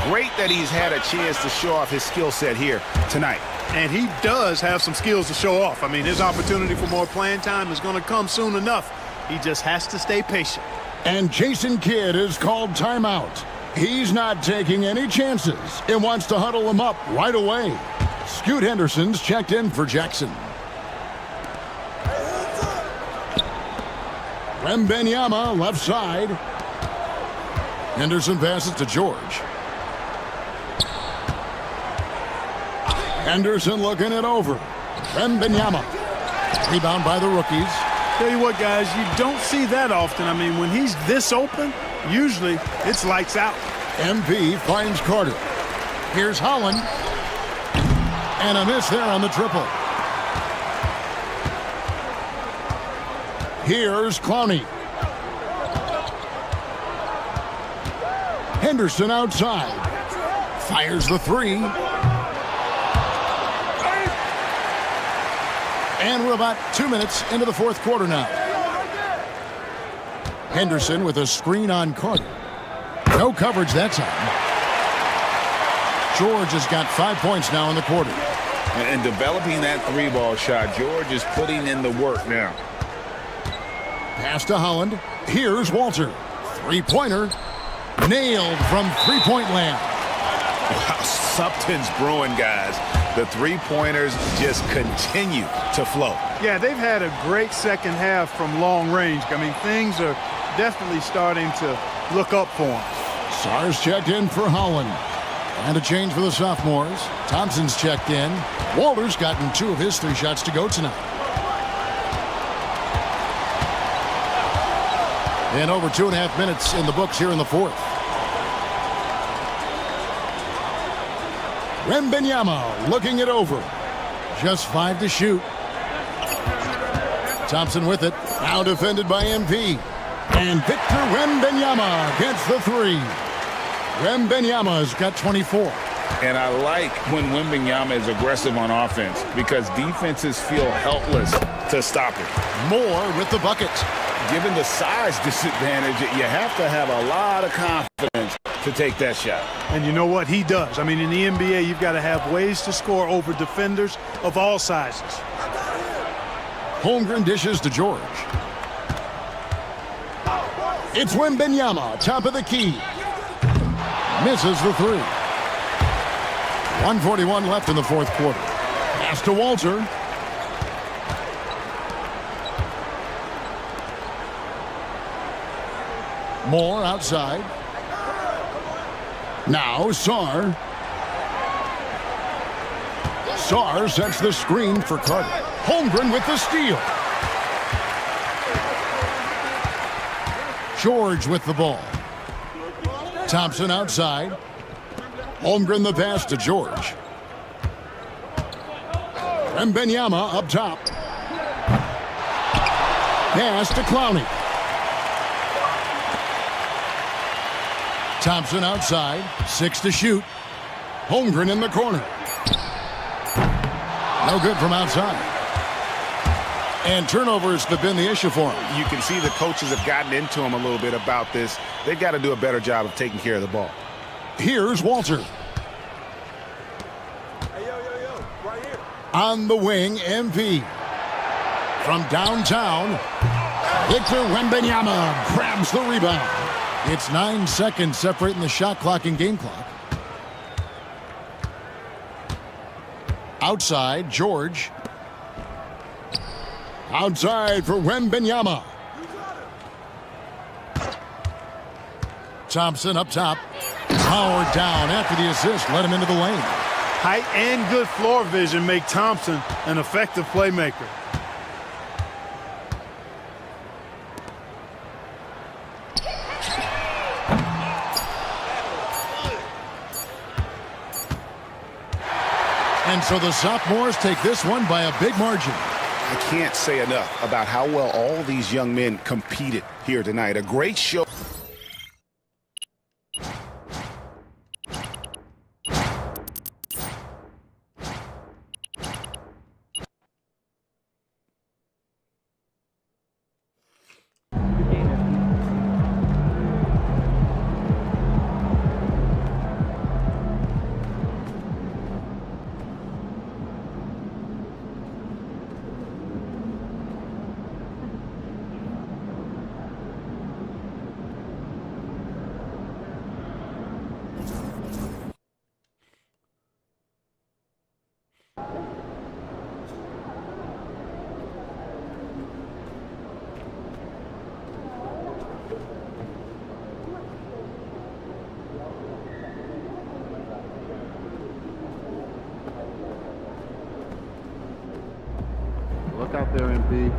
great that he's had a chance to show off his skill set here tonight. And he does have some skills to show off. I mean, his opportunity for more playing time is going to come soon enough. He just has to stay patient. And Jason Kidd is called timeout. He's not taking any chances and wants to huddle him up right away. Scoot Henderson's checked in for Jackson. Wembanyama left side. Henderson passes to George. Henderson looking it over. Wembanyama. Rebound by the rookies. Tell you what, guys, you don't see that often. I mean, when he's this open, usually it's lights out. MP finds Carter. Here's Holland. And a miss there on the triple. Here's Clowney. Henderson outside. Fires the 3. And we're about 2 minutes into the 4th quarter now. Henderson with a screen on Carter. No coverage that time. George has got 5 points now in the quarter. And developing that 3-ball shot, George is putting in the work now. Pass to Holland. Here's Walter. 3-pointer. Nailed from 3-point land. Wow, something's brewing, guys. The 3-pointers just continue to flow. Yeah, they've had a great second half from long range. I mean, things are definitely starting to look up for them. Sar's checked in for Holland. And a change for the sophomores. Thompson's checked in. Walter's gotten 2 of his 3 shots to go tonight. And over 2.5 minutes in the books here in the 4th. Wembanyama looking it over. Just 5 to shoot. Thompson with it. Now defended by MP. And Victor Wembanyama gets the 3. Wembanyama's got 24. And I like when Wembanyama is aggressive on offense because defenses feel helpless to stop him. Moore with the bucket. Given the size disadvantage, you have to have a lot of confidence to take that shot. And you know what? He does. I mean, in the NBA, you've got to have ways to score over defenders of all sizes. Holmgren dishes to George. It's Wembanyama, top of the key. Misses the 3. 1:41 left in the 4th quarter. Pass to Walter. Moore outside. Now Sar. Sar sets the screen for Carter. Holmgren with the steal. George with the ball. Thompson outside. Holmgren the pass to George. Wembanyama up top. Pass to Clowney. Thompson outside. 6 to shoot. Holmgren in the corner. No good from outside. And turnovers have been the issue for him. You can see the coaches have gotten into him a little bit about this. They've got to do a better job of taking care of the ball. Here's Walter. On the wing, MP. From downtown. Victor Wembanyama grabs the rebound. It's 9 seconds separating the shot clock and game clock. Outside, George. Outside for Wembanyama. Thompson up top. Powered down after the assist. Let him into the lane. Height and good floor vision make Thompson an effective playmaker. And so the sophomores take this one by a big margin. I can't say enough about how well all these young men competed here tonight. A great show. Look out there, MP.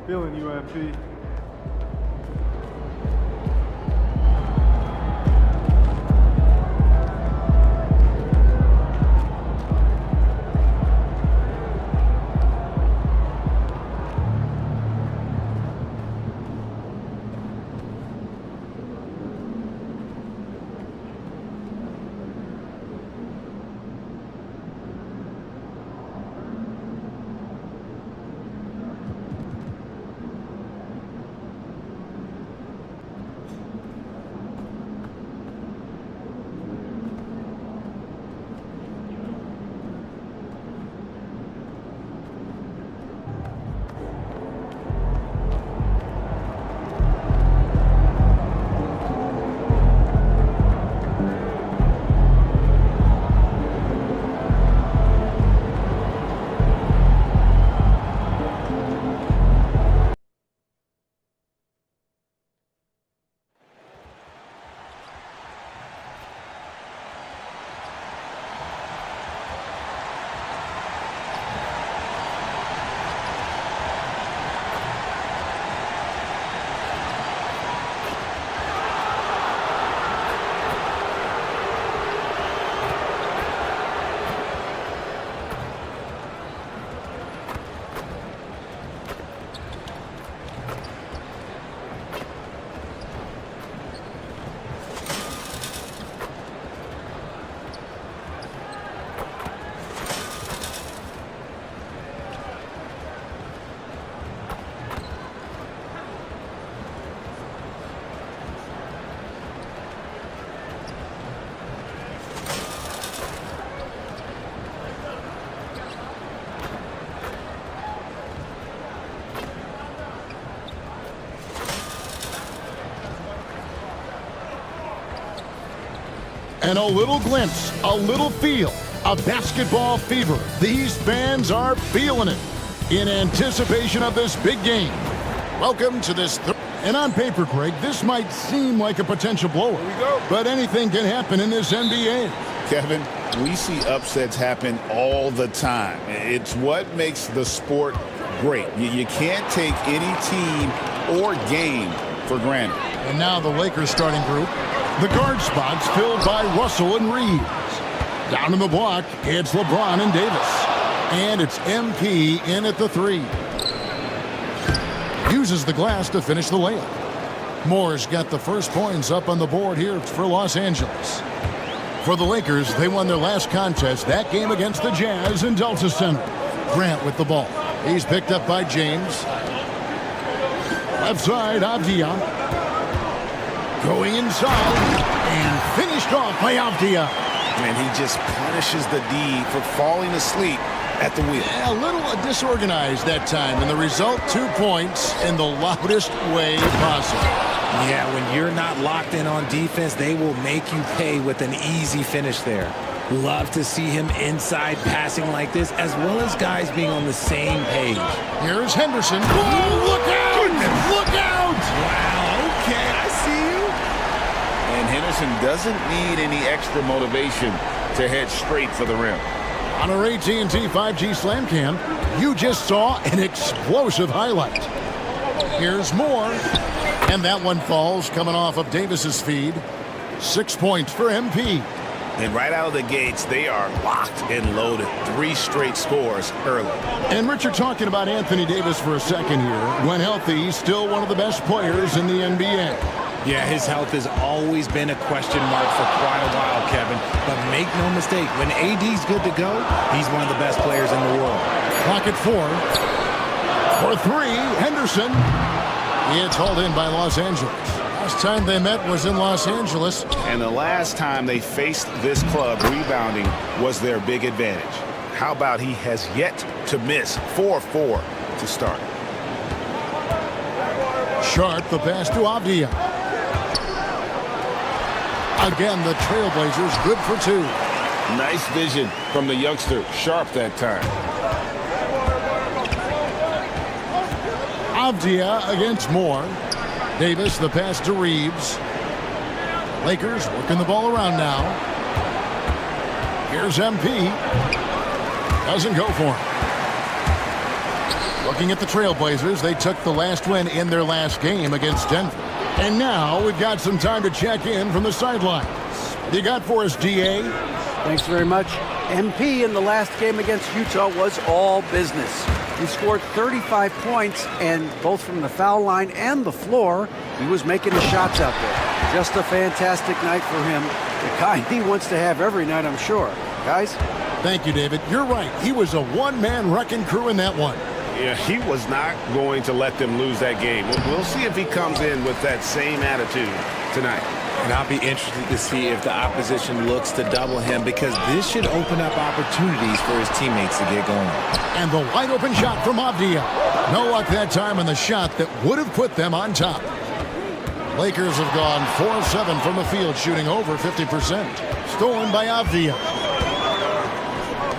Feeling you, MP. And a little glimpse, a little feel of basketball fever. These fans are feeling it in anticipation of this big game. Welcome to this and on paper, Craig, this might seem like a potential blowout, but anything can happen in this NBA. Kevin, we see upsets happen all the time. It's what makes the sport great. You can't take any team or game for granted. And now the Lakers starting group. The guard spots filled by Russell and Reeves. Down in the block, it's LeBron and Davis. And it's MP in at the 3. Uses the glass to finish the layup. Moore's got the first points up on the board here for Los Angeles. For the Lakers, they won their last contest, that game against the Jazz in Delta Center. Grant with the ball. He's picked up by James. Left side, Avdia. Going inside and finished off by Avdia. And he just punishes the D for falling asleep at the wheel. Yeah, a little disorganized that time, and the result, 2 points in the loudest way possible. Yeah, when you're not locked in on defense, they will make you pay with an easy finish there. Love to see him inside passing like this, as well as guys being on the same page. Here's Henderson. Whoa, look out! Goodness. Look out! Wow, okay, I see you. And Henderson doesn't need any extra motivation to head straight for the rim. On our AT&T 5G Slam Cam, you just saw an explosive highlight. Here's Moore. And that one falls coming off of Davis's feed. 6 points for MP. And right out of the gates, they are locked and loaded. 3 straight scores early. And Richard, talking about Anthony Davis for a second here. When healthy, he's still one of the best players in the NBA. Yeah, his health has always been a question mark for quite a while, Kevin. But make no mistake, when AD's good to go, he's one of the best players in the world. Clock at 4. For 3, Henderson. It's hauled in by Los Angeles. Last time they met was in Los Angeles. And the last time they faced this club, rebounding was their big advantage. How about he has yet to miss 4-4 to start. Sharp, the pass to Avdia. Again, the Trailblazers good for 2. Nice vision from the youngster, Sharp that time. Avdia against Moore. Davis, the pass to Reeves. Lakers working the ball around now. Here's MP. Doesn't go for him. Looking at the Trailblazers, they took the last win in their last game against Denver. And now we've got some time to check in from the sidelines. You got for us, DA? Thanks very much. MP in the last game against Utah was all business. He scored 35 points, and both from the foul line and the floor, he was making his shots out there. Just a fantastic night for him. The kind he wants to have every night, I'm sure. Guys? Thank you, David. You're right. He was a one-man wrecking crew in that one. Yeah, he was not going to let them lose that game. We'll see if he comes in with that same attitude tonight. And I'll be interested to see if the opposition looks to double him, because this should open up opportunities for his teammates to get going. And the wide open shot from Avdia. No luck that time on the shot that would have put them on top. Lakers have gone 4-7 from the field, shooting over 50%. Stolen by Avdia.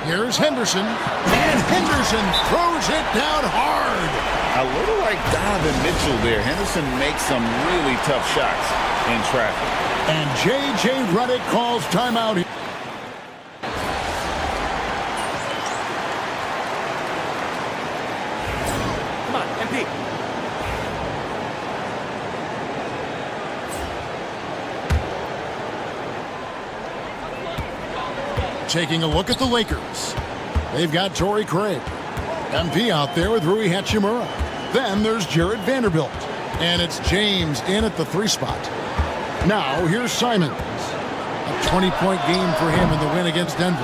Here's Henderson. And Henderson throws it down hard. A little like Donovan Mitchell there. Henderson makes some really tough shots in traffic. And J.J. Redick calls timeout. Come on, MP. Taking a look at the Lakers. They've got Torrey Craig. MP out there with Rui Hachimura. Then there's Jared Vanderbilt. And it's James in at the 3 spot. Now here's Simons. A 20-point game for him in the win against Denver.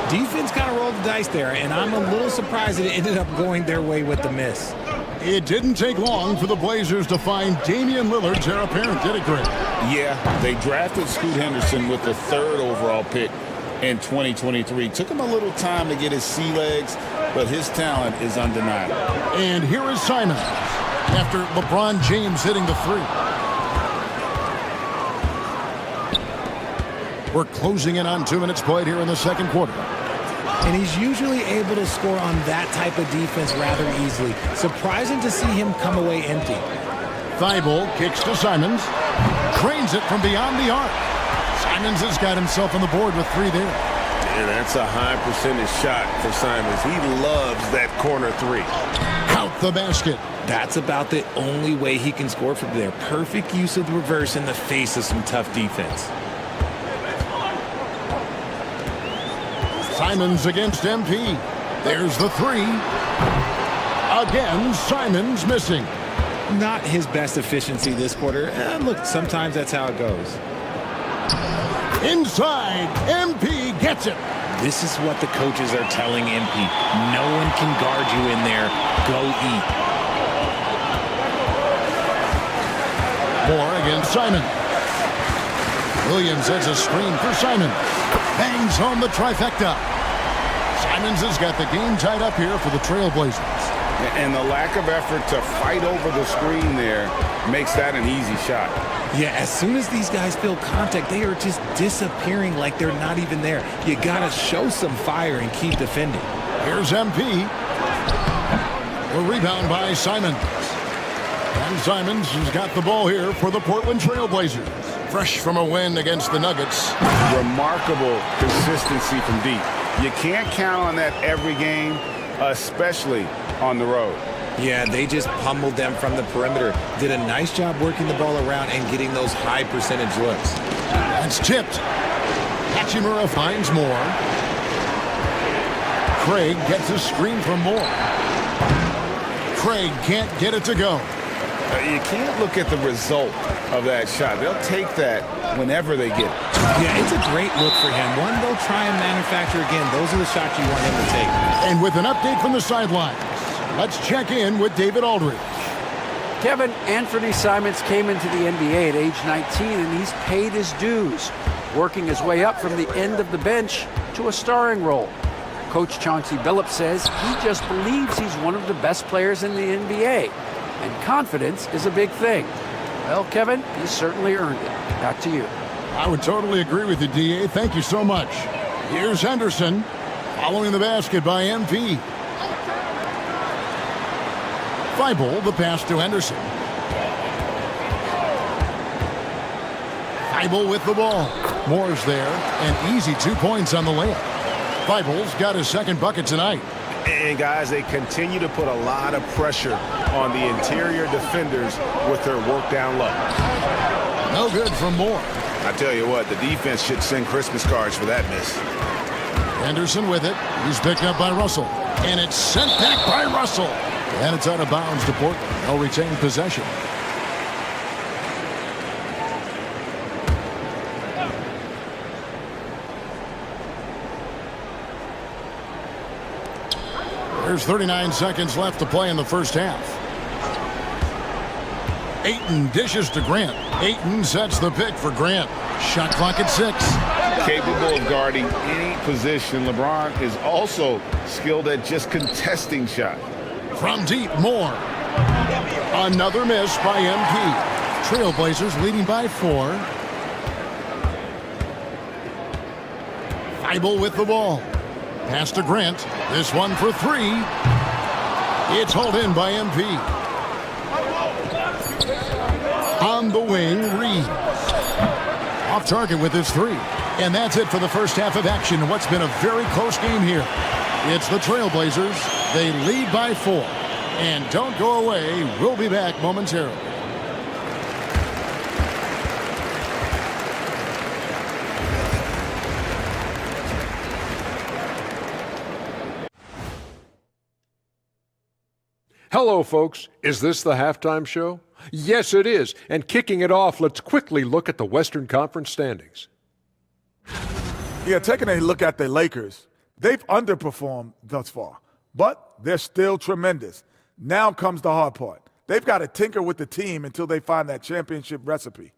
Defense kind of rolled the dice there, and I'm a little surprised that it ended up going their way with the miss. It didn't take long for the Blazers to find Damian Lillard's heir apparent, did it, Greg? Yeah, they drafted Scoot Henderson with the 3rd overall pick in 2023. Took him a little time to get his sea legs, but his talent is undeniable. And here is Simons after LeBron James hitting the 3. We're closing in on 2 minutes played here in the second quarter. And he's usually able to score on that type of defense rather easily. Surprising to see him come away empty. Thibault kicks to Simons. Cranes it from beyond the arc. Simons has got himself on the board with 3 there. And that's a high percentage shot for Simons. He loves that corner 3. Count the basket. That's about the only way he can score from there. Perfect use of the reverse in the face of some tough defense. Simons against MP. There's the 3. Again, Simons missing. Not his best efficiency this quarter. Look, sometimes that's how it goes. Inside, MP gets it. This is what the coaches are telling MP. No one can guard you in there. Go eat. Moore against Simon. Williams has a screen for Simon. Bangs home the trifecta. Simons has got the game tied up here for the Trailblazers. And the lack of effort to fight over the screen there makes that an easy shot. Yeah, as soon as these guys feel contact, they are just disappearing like they're not even there. You got to show some fire and keep defending. Here's MP. The rebound by Simons. And Simons has got the ball here for the Portland Trailblazers. Fresh from a win against the Nuggets. Remarkable consistency from deep. You can't count on that every game, especially on the road. Yeah, they just pummeled them from the perimeter. Did a nice job working the ball around and getting those high percentage looks. That's tipped. Hachimura finds Moore. Craig gets a screen from Moore. Craig can't get it to go. You can't look at the result of that shot. They'll take that whenever they get it. Yeah, it's a great look for him. One they'll try and manufacture again. Those are the shots you want him to take. And with an update from the sidelines, let's check in with David Aldridge. Kevin, Anthony Simons came into the NBA at age 19, and he's paid his dues, working his way up from the end of the bench to a starring role. Coach Chauncey Billups says he just believes he's one of the best players in the NBA, and confidence is a big thing. Well, Kevin, he's certainly earned it. Back to you. I would totally agree with you, DA. Thank you so much. Here's Henderson, following the basket by MP. Thibault, the pass to Henderson. Thibault with the ball. Moore's there, and easy 2 points on the layup. Thibault's got his second bucket tonight. And, guys, they continue to put a lot of pressure on the interior defenders with their work down low. No good from Moore. I tell you what, the defense should send Christmas cards for that miss. Henderson with it. He's picked up by Russell. And it's sent back by Russell. And it's out of bounds to Portland. They'll retain possession. There's 39 seconds left to play in the first half. Ayton dishes to Grant. Ayton sets the pick for Grant. Shot clock at 6. Capable of guarding any position. LeBron is also skilled at just contesting shots. From deep, Moore. Another miss by MP. Trailblazers leading by 4. Thibault with the ball. Pass to Grant. This one for 3. It's hauled in by MP. On the wing, Reeves. Off target with his 3. And that's it for the first half of action in what's been a very close game here. It's the Trailblazers. They lead by 4. And don't go away. We'll be back momentarily. Hello, folks. Is this the halftime show? Yes, it is. And kicking it off, let's quickly look at the Western Conference standings. Yeah, taking a look at the Lakers, they've underperformed thus far, but they're still tremendous. Now comes the hard part. They've got to tinker with the team until they find that championship recipe.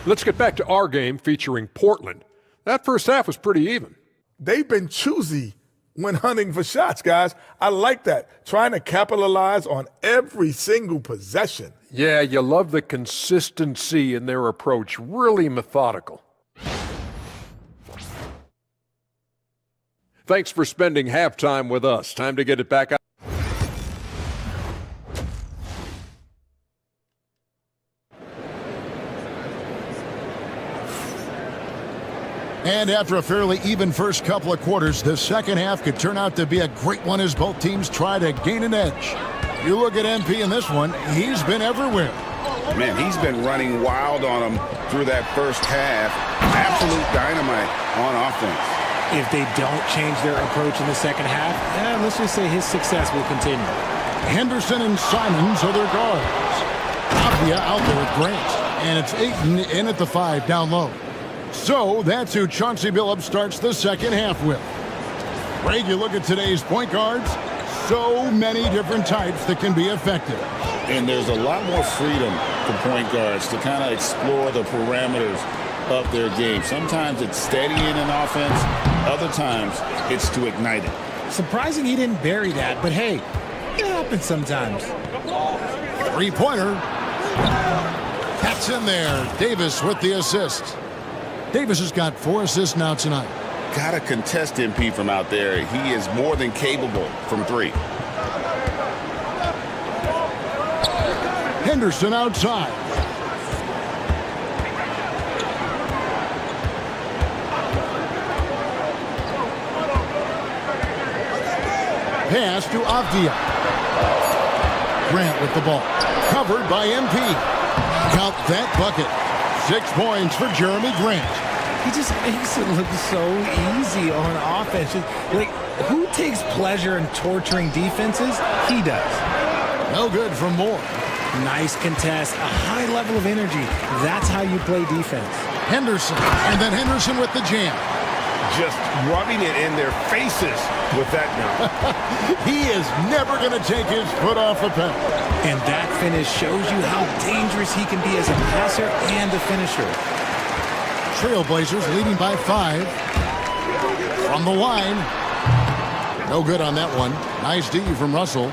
Let's get back to our game featuring Portland. That first half was pretty even. They've been choosy when hunting for shots, guys. I like that. Trying to capitalize on every single possession. Yeah, you love the consistency in their approach. Really methodical. Thanks for spending halftime with us. Time to get it back out. And after a fairly even first couple of quarters, the second half could turn out to be a great one as both teams try to gain an edge. You look at MP in this one, he's been everywhere. Man, he's been running wild on them through that first half. Absolute dynamite on offense. If they don't change their approach in the second half, let's just say his success will continue. Henderson and Simons are their guards. Avdia out there with Grant. And it's Ayton in at the 5 down low. So that's who Chauncey Billups starts the second half with. Greg, you look at today's point guards, so many different types that can be effective. And there's a lot more freedom for point guards to kind of explore the parameters of their game. Sometimes it's steadying an offense. Other times it's to ignite it. Surprising he didn't bury that, but hey, it happens sometimes. 3-pointer. That's in there. Davis with the assist. Davis has got 4 assists now tonight. Got to contest MP from out there. He is more than capable from 3. Henderson outside. Pass to Avdia. Grant with the ball. Covered by MP. Count that bucket. 6 points for Jeremy Grant. He just makes it look so easy on offense. Like, who takes pleasure in torturing defenses? He does. No good from Moore. Nice contest, a high level of energy. That's how you play defense. Henderson, and then Henderson with the jam. Just rubbing it in their faces with that now. He is never going to take his foot off the pedal. And that finish shows you how dangerous he can be as a passer and a finisher. Trailblazers leading by 5. From the line. No good on that one. Nice D from Russell.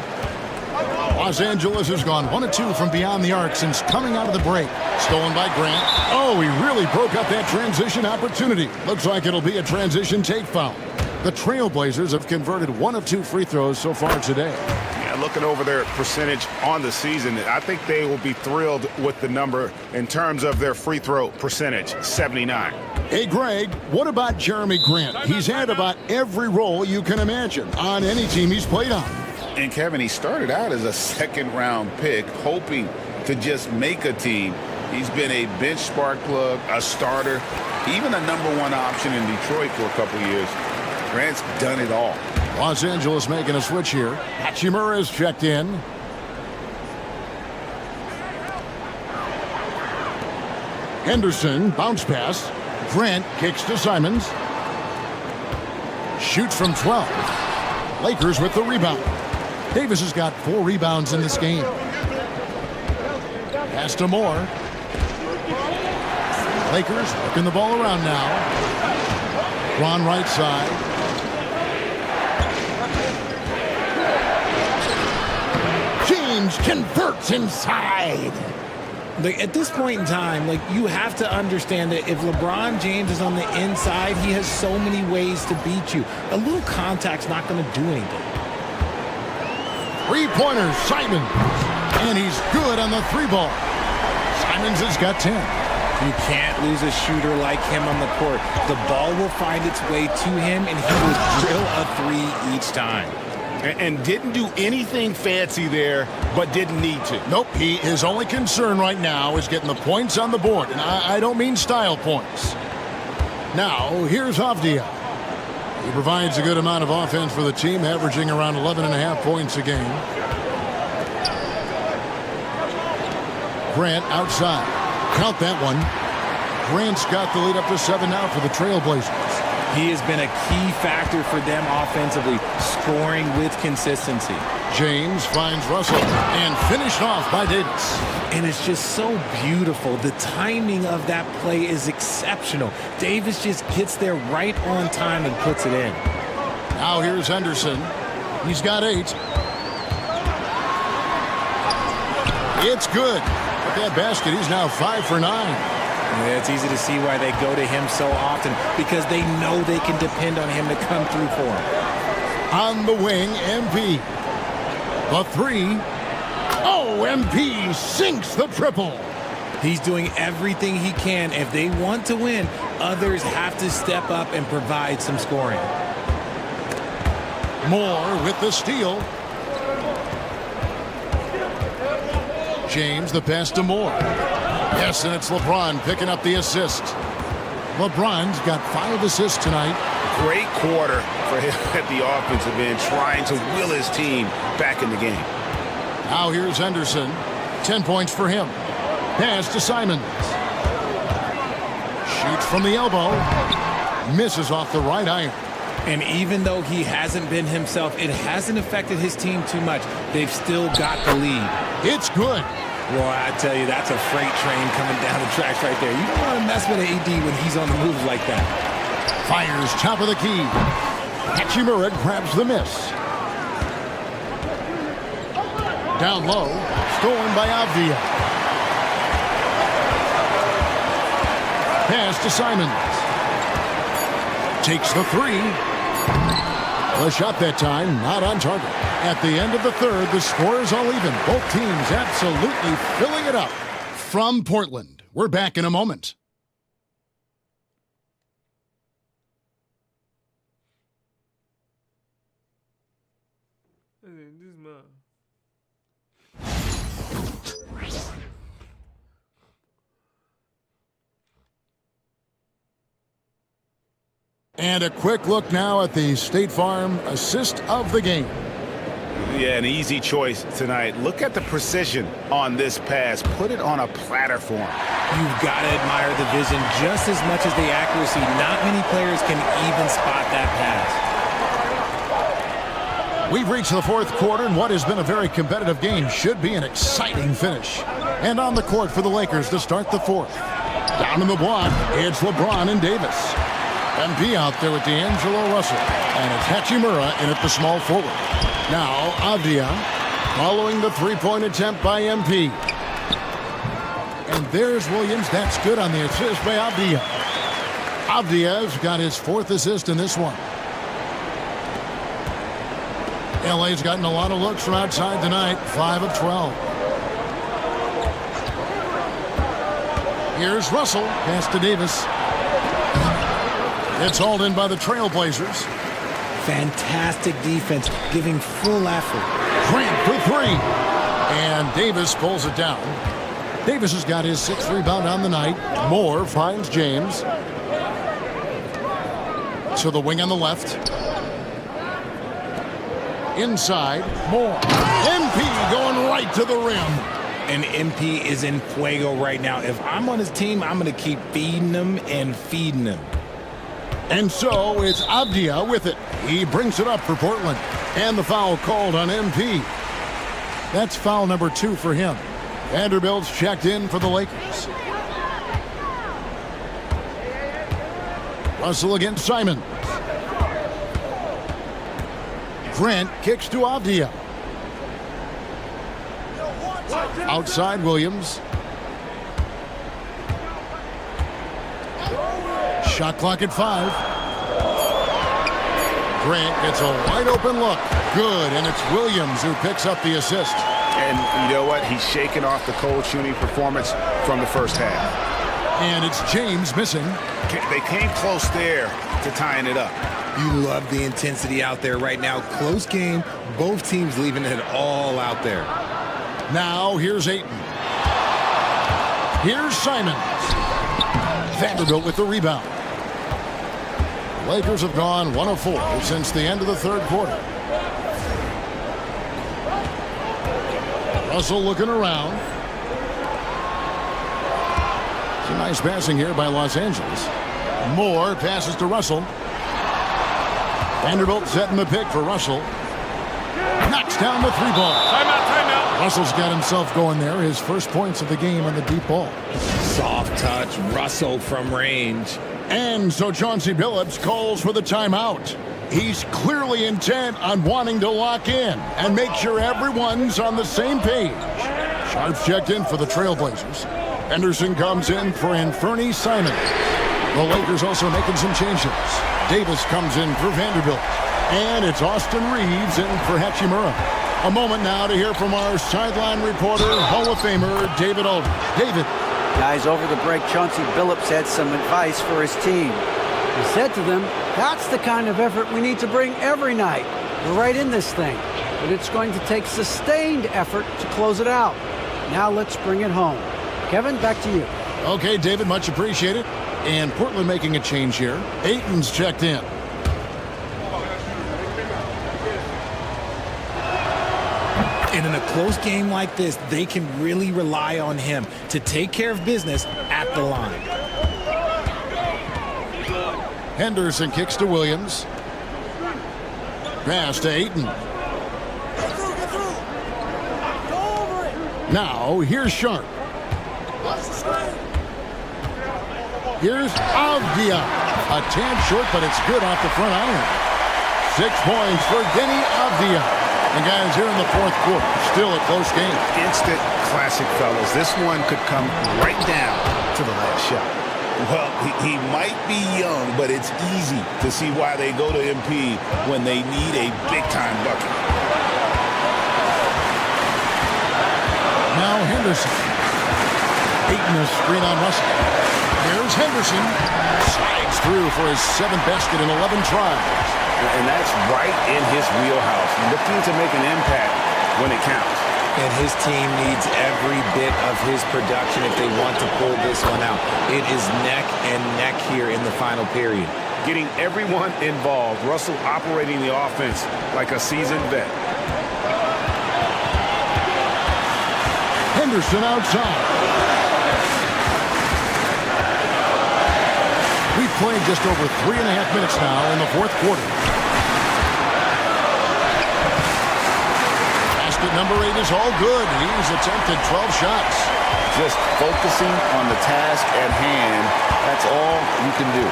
Los Angeles has gone 1 of 2 from beyond the arc since coming out of the break. Stolen by Grant. Oh, he really broke up that transition opportunity. Looks like it'll be a transition take foul. The Trailblazers have converted 1 of 2 free throws so far today. And looking over their percentage on the season, I think they will be thrilled with the number in terms of their free throw percentage, 79. Hey, Greg, what about Jeremy Grant? He's had about every role you can imagine on any team he's played on. And Kevin, he started out as a second-round pick, hoping to just make a team. He's been a bench spark plug, a starter, even a #1 option in Detroit for a couple years. Grant's done it all. Los Angeles making a switch here. Hachimura is checked in. Henderson, bounce pass. Grant kicks to Simons. Shoots from 12. Lakers with the rebound. Davis has got 4 rebounds in this game. Pass to Moore. Lakers working the ball around now. Ron right side. James converts inside. At this point in time, you have to understand that if LeBron James is on the inside, he has so many ways to beat you. A little contact's not going to do anything. Three-pointer, Simons. And he's good on the 3-ball. Simons has got 10. You can't lose a shooter like him on the court. The ball will find its way to him, and he will drill a 3 each time. And didn't do anything fancy there, but didn't need to. Nope, his only concern right now is getting the points on the board. And I don't mean style points. Now, here's Avdia. He provides a good amount of offense for the team, averaging around 11.5 points a game. Grant outside. Count that one. Grant's got the lead up to 7 now for the Trailblazers. He has been a key factor for them offensively, scoring with consistency. James finds Russell and finished off by Davis. And it's just so beautiful. The timing of that play is exceptional. Davis just gets there right on time and puts it in. Now here's Henderson. He's got 8. It's good. With that basket, he's now 5 for 9. Yeah, it's easy to see why they go to him so often, because they know they can depend on him to come through for them. On the wing, MP. The 3. Oh, MP sinks the triple. He's doing everything he can. If they want to win, others have to step up and provide some scoring. Moore with the steal. James, the pass to Moore. Yes, and it's LeBron picking up the assist. LeBron's got 5 assists tonight. Great quarter for him at the offensive end, trying to will his team back in the game. Now here's Henderson. 10 points for him. Pass to Simons. Shoots from the elbow. Misses off the right iron. And even though he hasn't been himself, it hasn't affected his team too much. They've still got the lead. It's good. Well, I tell you, that's a freight train coming down the tracks right there. You don't want to mess with AD when he's on the move like that. Fires top of the key. Hachimura grabs the miss. Down low. Stolen by Avdia. Pass to Simons. Takes the 3. The shot that time, not on target. At the end of the third, the score is all even. Both teams absolutely filling it up. From Portland, we're back in a moment. And a quick look now at the State Farm assist of the game. Yeah, an easy choice tonight. Look at the precision on this pass. Put it on a platter for him. You've got to admire the vision just as much as the accuracy. Not many players can even spot that pass. We've reached the 4th quarter, and what has been a very competitive game should be an exciting finish. And on the court for the Lakers to start the 4th. Down in the block, it's LeBron and Davis. MP out there with D'Angelo Russell. And it's Hachimura in at the small forward. Now, Avdia following the 3-point attempt by MP. And there's Williams. That's good on the assist by Avdia. Avdia's got his 4th assist in this one. LA's gotten a lot of looks from outside tonight, 5 of 12. Here's Russell, pass to Davis. It's hauled in by the Trailblazers. Fantastic defense, giving full effort. Grant for three. And Davis pulls it down. Davis has got his 6th rebound on the night. Moore finds James. To the wing on the left. Inside, Moore. MP going right to the rim. And MP is in fuego right now. If I'm on his team, I'm going to keep feeding him and feeding him. And so it's Avdia with it. He brings it up for Portland. And the foul called on MP. That's foul number 2 for him. Vanderbilt's checked in for the Lakers. Russell against Simon. Grant kicks to Avdia. Outside Williams. Shot clock at 5. Grant gets a wide open look. Good, and it's Williams who picks up the assist. And you know what? He's shaking off the cold shooting performance from the first half. And it's James missing. They came close there to tying it up. You love the intensity out there right now. Close game. Both teams leaving it all out there. Now here's Ayton. Here's Simons. Vanderbilt with the rebound. Lakers have gone 1 of 4 since the end of the 3rd quarter. Russell looking around. Some nice passing here by Los Angeles. Moore passes to Russell. Vanderbilt setting the pick for Russell. Knocks down the 3-ball. Timeout. Russell's got himself going there. His first points of the game on the deep ball. Soft touch, Russell from range. And so Chauncey Billups calls for the timeout. He's clearly intent on wanting to lock in and make sure everyone's on the same page. Sharp's checked in for the Trailblazers. Henderson comes in for Anfernee Simon. The Lakers also making some changes. Davis comes in for Vanderbilt. And it's Austin Reeves in for Hachimura. A moment now to hear from our sideline reporter, Hall of Famer David Aldridge. David. Guys, over the break, Chauncey Billups had some advice for his team. He said to them, that's the kind of effort we need to bring every night. We're right in this thing, but it's going to take sustained effort to close it out. Now let's bring it home. Kevin, back to you. Okay, David, much appreciated. And Portland making a change here. Ayton's checked in. And in a close game like this, they can really rely on him to take care of business at the line. Henderson kicks to Williams. Pass to Ayton. Now, here's Sharp. Here's Avdia. A tad short, but it's good off the front iron. 6 points for Denny Avdia. And guys, here in the 4th quarter, still a close game. Instant classic, fellas. This one could come right down to the last shot. Well, he might be young, but it's easy to see why they go to MP when they need a big-time bucket. Now Henderson. Ayton a screen on Russell. Here's Henderson. Slides through for his 7th basket in 11 tries. And that's right in his wheelhouse. Looking to make an impact when it counts. And his team needs every bit of his production if they want to pull this one out. It is neck and neck here in the final period. Getting everyone involved. Russell operating the offense like a seasoned vet. Henderson outside. We've played just over 3.5 minutes now in the 4th quarter. Basket number 8 is all good. He's attempted 12 shots. Just focusing on the task at hand. That's all you can do.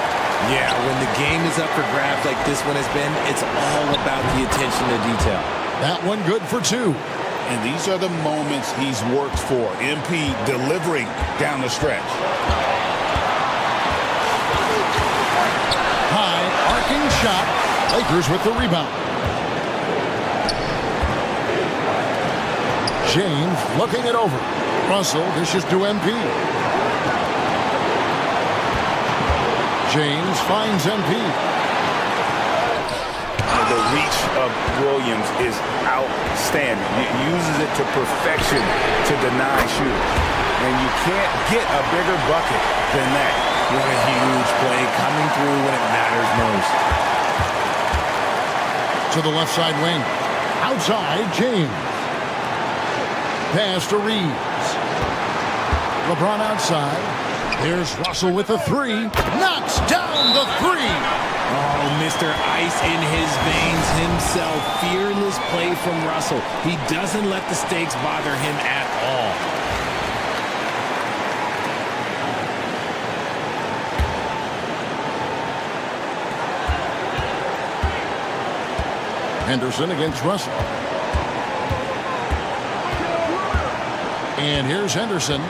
Yeah, when the game is up for grabs like this one has been, it's all about the attention to detail. That one good for 2. And these are the moments he's worked for. MP delivering down the stretch. High arcing shot. Lakers with the rebound. James looking it over. Russell dishes to MP. James finds MP. The reach of Williams is outstanding. He uses it to perfection to deny shooters. And you can't get a bigger bucket than that. What a huge play coming through when it matters most. To the left side wing. Outside, James. Pass to Reeves. LeBron outside. Here's Russell with the three. Knocks down the three. Oh, Mr. Ice in his veins himself. Fearless play from Russell. He doesn't let the stakes bother him at all. Henderson against Russell. And here's Henderson.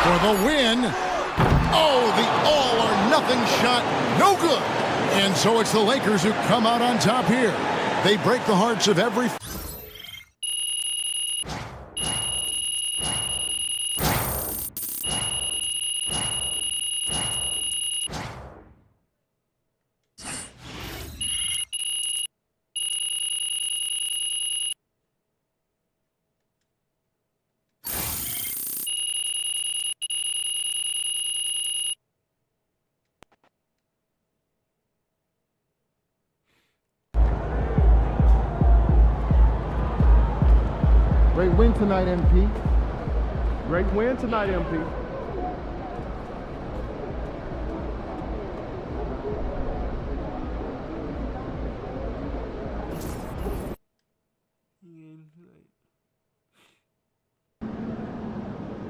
For the win. Oh, the all-or-nothing shot. No good. And so it's the Lakers who come out on top here. They break the hearts of every... Great win tonight, MP. Great win tonight, MP.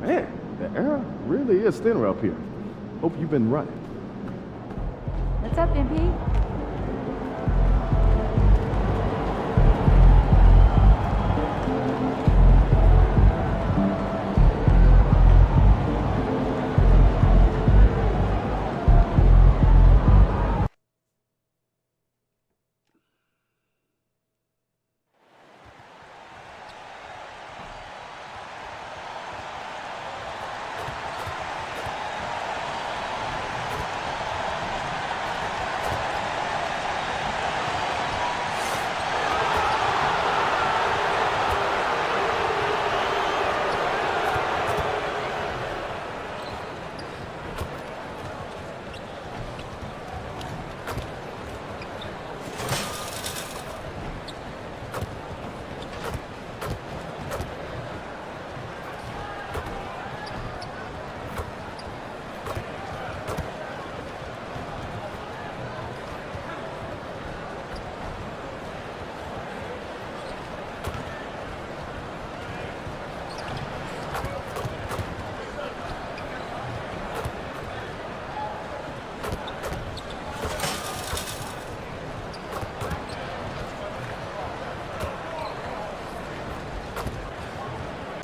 Man, the air really is thinner up here. Hope you've been running. What's up, MP?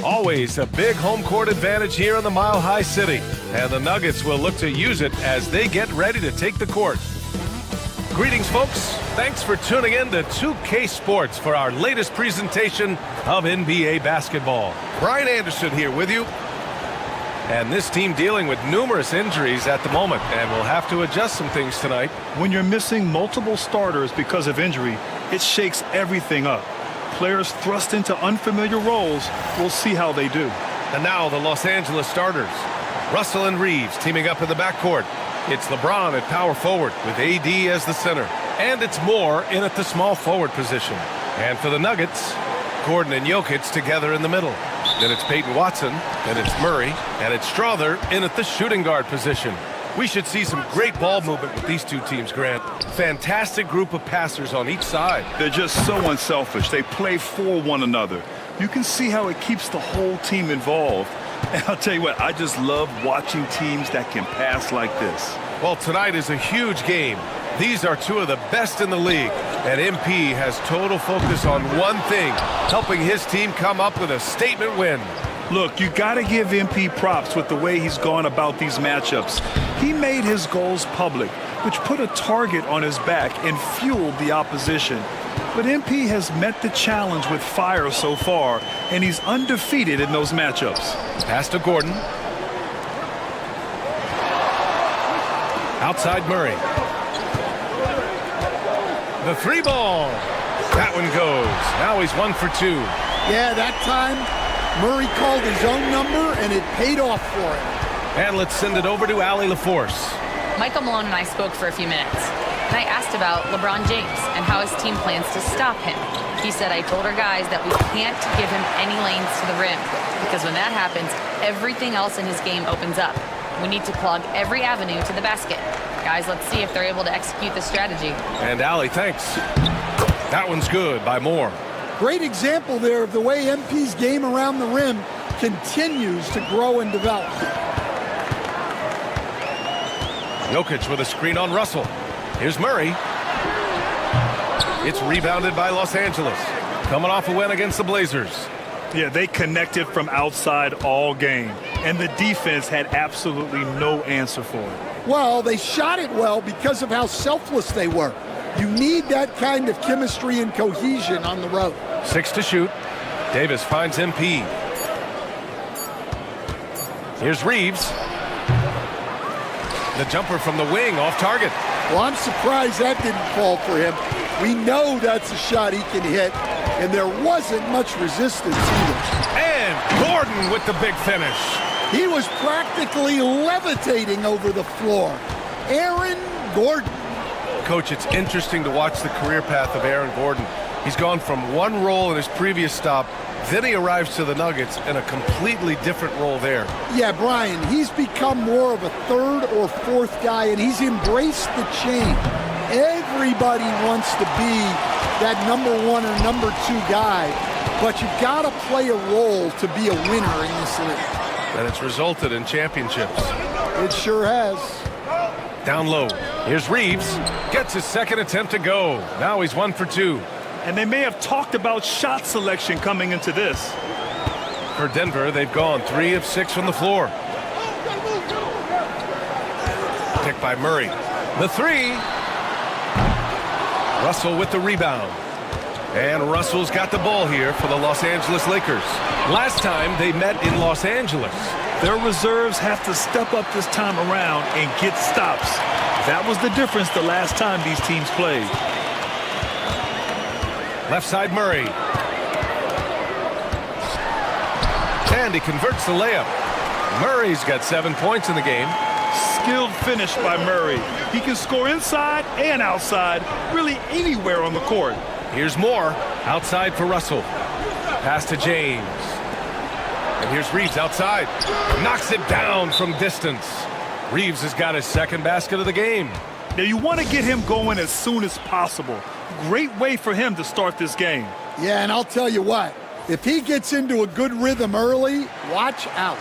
Always a big home court advantage here in the Mile High City, and the Nuggets will look to use it as they get ready to take the court. Greetings, folks. Thanks for tuning in to 2K Sports for our latest presentation of NBA basketball. Brian Anderson here with you. And this team dealing with numerous injuries at the moment, and will have to adjust some things tonight. When you're missing multiple starters because of injury, it shakes everything up. Players thrust into unfamiliar roles, we'll see how they do. And now the Los Angeles starters. Russell and Reeves teaming up in the backcourt. It's LeBron at power forward with AD as the center. And it's Moore in at the small forward position. And for the Nuggets, Gordon and Jokic together in the middle. Then it's Peyton Watson, then it's Murray, and it's Strother in at the shooting guard position. We should see some great ball movement with these two teams, Grant. Fantastic group of passers on each side. They're just so unselfish. They play for one another. You can see how it keeps the whole team involved. And I'll tell you what, I just love watching teams that can pass like this. Well, tonight is a huge game. These are two of the best in the league, and MP has total focus on one thing, helping his team come up with a statement win. Look, you got to give MP props with the way he's gone about these matchups. He made his goals public, which put a target on his back and fueled the opposition. But MP has met the challenge with fire so far, and he's undefeated in those matchups. Pass to Gordon. Outside Murray. The 3 ball. That one goes. Now he's 1 for 2. Yeah, that time Murray called his own number, and it paid off for him. And let's send it over to Allie LaForce. Michael Malone and I spoke for a few minutes, and I asked about LeBron James and how his team plans to stop him. He said, I told our guys that we can't give him any lanes to the rim, because when that happens, everything else in his game opens up. We need to plug every avenue to the basket. Guys, let's see if they're able to execute this strategy. And Allie, thanks. That one's good by Moore. Great example there of the way MP's game around the rim continues to grow and develop. Jokic with a screen on Russell. Here's Murray. It's rebounded by Los Angeles. Coming off a win against the Blazers. Yeah, they connected from outside all game, and the defense had absolutely no answer for it. Well, they shot it well because of how selfless they were. You need that kind of chemistry and cohesion on the road. 6 to shoot. Davis finds MP. Here's Reeves. The jumper from the wing off target. Well, I'm surprised that didn't fall for him. We know that's a shot he can hit, and there wasn't much resistance either. And Gordon with the big finish. He was practically levitating over the floor. Aaron Gordon. Coach, it's interesting to watch the career path of Aaron Gordon. He's gone from one role in his previous stop, then he arrives to the Nuggets in a completely different role there. Yeah, Brian, he's become more of a third or fourth guy, and he's embraced the change. Everybody wants to be that number 1 or number 2 guy, but you've got to play a role to be a winner in this league. And it's resulted in championships. It sure has. Down low. Here's Reeves. Gets his second attempt to go. Now he's 1 for 2. And they may have talked about shot selection coming into this. For Denver, they've gone 3 of 6 from the floor. Picked by Murray. The 3. Russell with the rebound. And Russell's got the ball here for the Los Angeles Lakers. Last time they met in Los Angeles. Their reserves have to step up this time around and get stops. That was the difference the last time these teams played. Left side Murray. And he converts the layup. Murray's got 7 points in the game. Skilled finish by Murray. He can score inside and outside, really anywhere on the court. Here's Moore. Outside for Russell. Pass to James. And here's Reeves outside. Knocks it down from distance. Reeves has got his second basket of the game. Now you want to get him going as soon as possible. Great way for him to start this game. Yeah, and I'll tell you what, if he gets into a good rhythm early, watch out.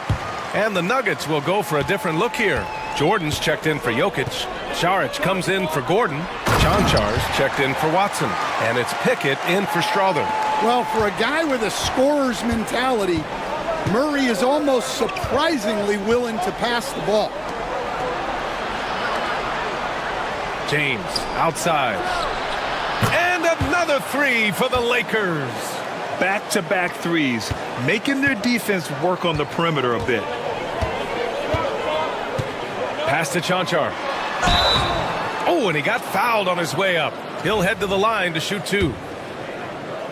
And the Nuggets will go for a different look here. Jordan's checked in for Jokic. Saric comes in for Gordon. Chanchar's checked in for Watson. And it's Pickett in for Strother. Well, for a guy with a scorer's mentality, Murray is almost surprisingly willing to pass the ball. James outside. And another 3 for the Lakers. Back-to-back threes, making their defense work on the perimeter a bit. Pass to Chanchar. Oh, and he got fouled on his way up. He'll head to the line to shoot 2.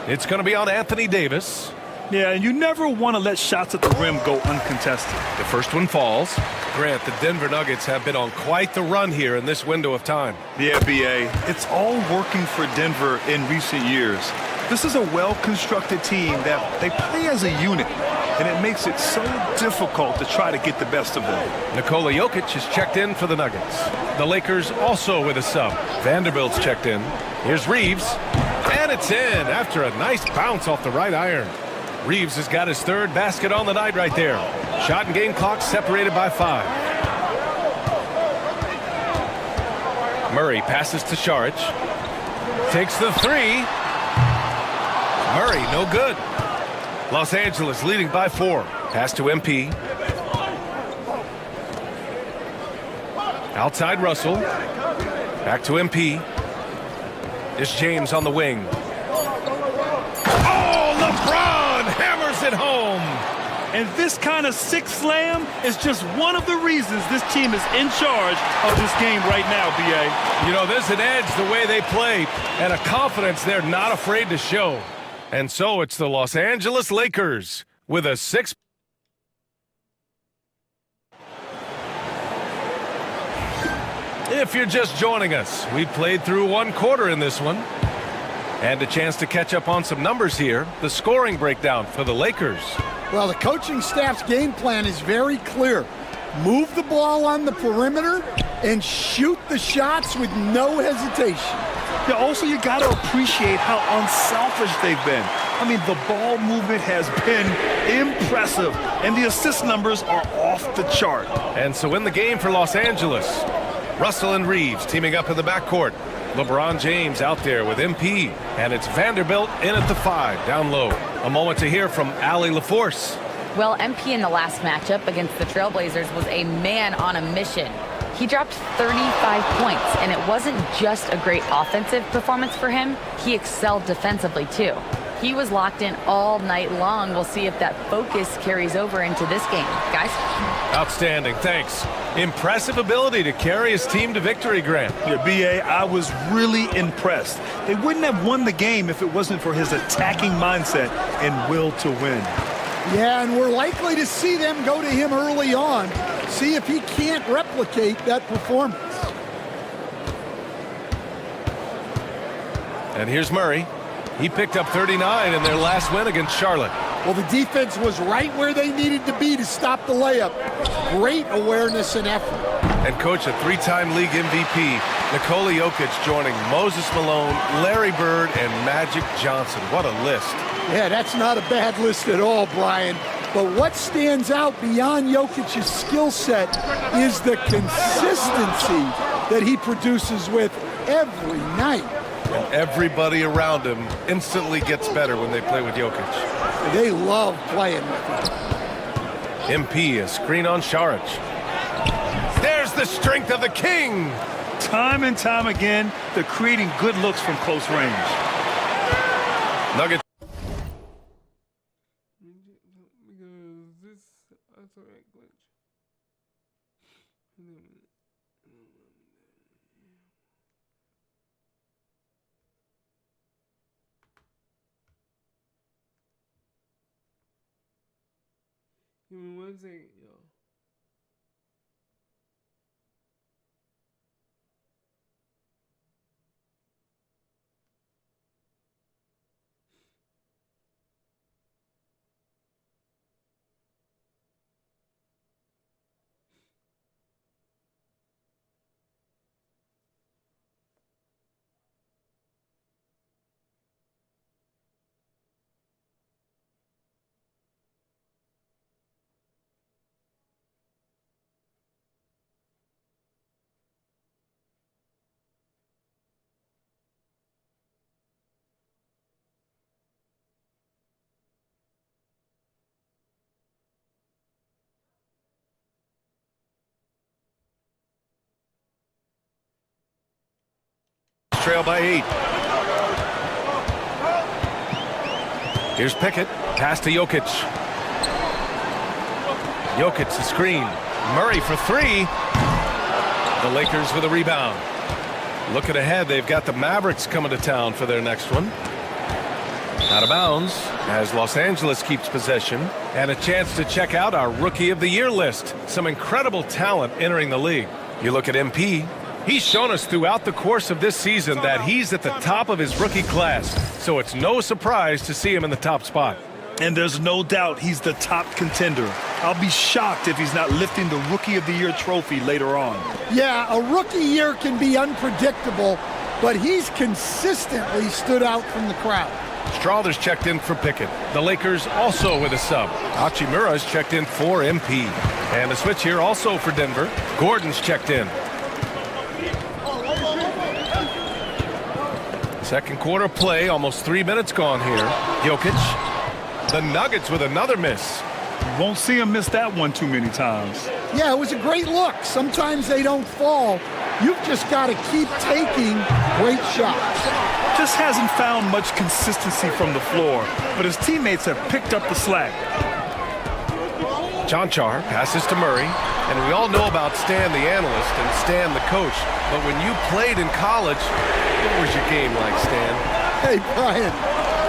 It's going to be on Anthony Davis. Yeah, and you never want to let shots at the rim go uncontested. The first one falls. Grant, the Denver Nuggets have been on quite the run here in this window of time. Yeah, B.A., it's all working for Denver in recent years. This is a well-constructed team that they play as a unit, and it makes it so difficult to try to get the best of them. Nikola Jokic is checked in for the Nuggets. The Lakers also with a sub. Vanderbilt's checked in. Here's Reeves. And it's in after a nice bounce off the right iron. Reeves has got his third basket on the night right there. Shot and game clock separated by 5. Murray passes to Saric. Takes the 3. Murray, no good. Los Angeles leading by 4. Pass to MP. Outside Russell. Back to MP. It's James on the wing. Oh, LeBron hammers it home. And this kind of six slam is just one of the reasons this team is in charge of this game right now, B.A. You know, there's an edge the way they play and a confidence they're not afraid to show. And so it's the Los Angeles Lakers with a 6. If you're just joining us, we played through one quarter in this one. And a chance to catch up on some numbers here. The scoring breakdown for the Lakers. Well, the coaching staff's game plan is very clear. Move the ball on the perimeter and shoot the shots with no hesitation. Yeah, also, you got to appreciate how unselfish they've been. I mean, the ball movement has been impressive, and the assist numbers are off the chart. And so in the game for Los Angeles, Russell and Reeves teaming up in the backcourt. LeBron James out there with MP, and it's Vanderbilt in at the 5, down low. A moment to hear from Allie LaForce. Well, MP in the last matchup against the Trailblazers was a man on a mission. He dropped 35 points, and it wasn't just a great offensive performance for him. He excelled defensively, too. He was locked in all night long. We'll see if that focus carries over into this game. Guys? Outstanding, thanks. Impressive ability to carry his team to victory, Grant. Yeah, B.A., I was really impressed. They wouldn't have won the game if it wasn't for his attacking mindset and will to win. Yeah, and we're likely to see them go to him early on, see if he can't replicate that performance. And here's Murray. He picked up 39 in their last win against Charlotte. Well, the defense was right where they needed to be to stop the layup. Great awareness and effort. And coach, a 3-time league MVP, Nikola Jokic joining Moses Malone, Larry Bird, and Magic Johnson. What a list. Yeah, that's not a bad list at all, Brian. But what stands out beyond Jokic's skill set is the consistency that he produces with every night. And everybody around him instantly gets better when they play with Jokic. They love playing with him. MP, a screen on Saric. There's the strength of the king. Time and time again, they're creating good looks from close range. Nuggets. Because this, that's a right glitch. Give me 1 second, y'all. Trail by 8. Here's Pickett. Pass to Jokic. Jokic the screen. Murray for 3. The Lakers with a rebound. Looking ahead, they've got the Mavericks coming to town for their next one. Out of bounds as Los Angeles keeps possession. And a chance to check out our Rookie of the Year list. Some incredible talent entering the league. You look at MP. He's shown us throughout the course of this season that he's at the top of his rookie class. So it's no surprise to see him in the top spot. And there's no doubt he's the top contender. I'll be shocked if he's not lifting the Rookie of the Year trophy later on. Yeah, a rookie year can be unpredictable, but he's consistently stood out from the crowd. Strawther's checked in for Pickett. The Lakers also with a sub. Hachimura's checked in for MP. And the switch here also for Denver. Gordon's checked in. Second quarter play, almost 3 minutes gone here. Jokic. The Nuggets with another miss. You won't see him miss that one too many times. Yeah, it was a great look. Sometimes they don't fall. You've just got to keep taking great shots. Just hasn't found much consistency from the floor, but his teammates have picked up the slack. Chanchar passes to Murray, and we all know about Stan the analyst and Stan the coach, but when you played in college, what was your game like, Stan? Hey, Brian,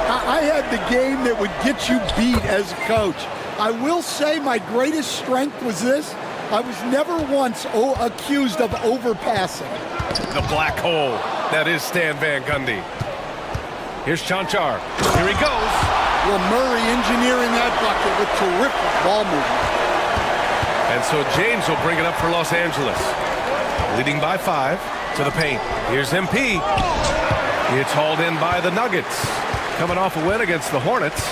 I had the game that would get you beat as a coach. I will say my greatest strength was this. I was never once accused of overpassing. The black hole. That is Stan Van Gundy. Here's Chanchar. Here he goes. Well, Murray engineering that bucket with terrific ball movement. And so James will bring it up for Los Angeles. Leading by 5 to the paint. Here's MP. It's hauled in by the Nuggets. Coming off a win against the Hornets.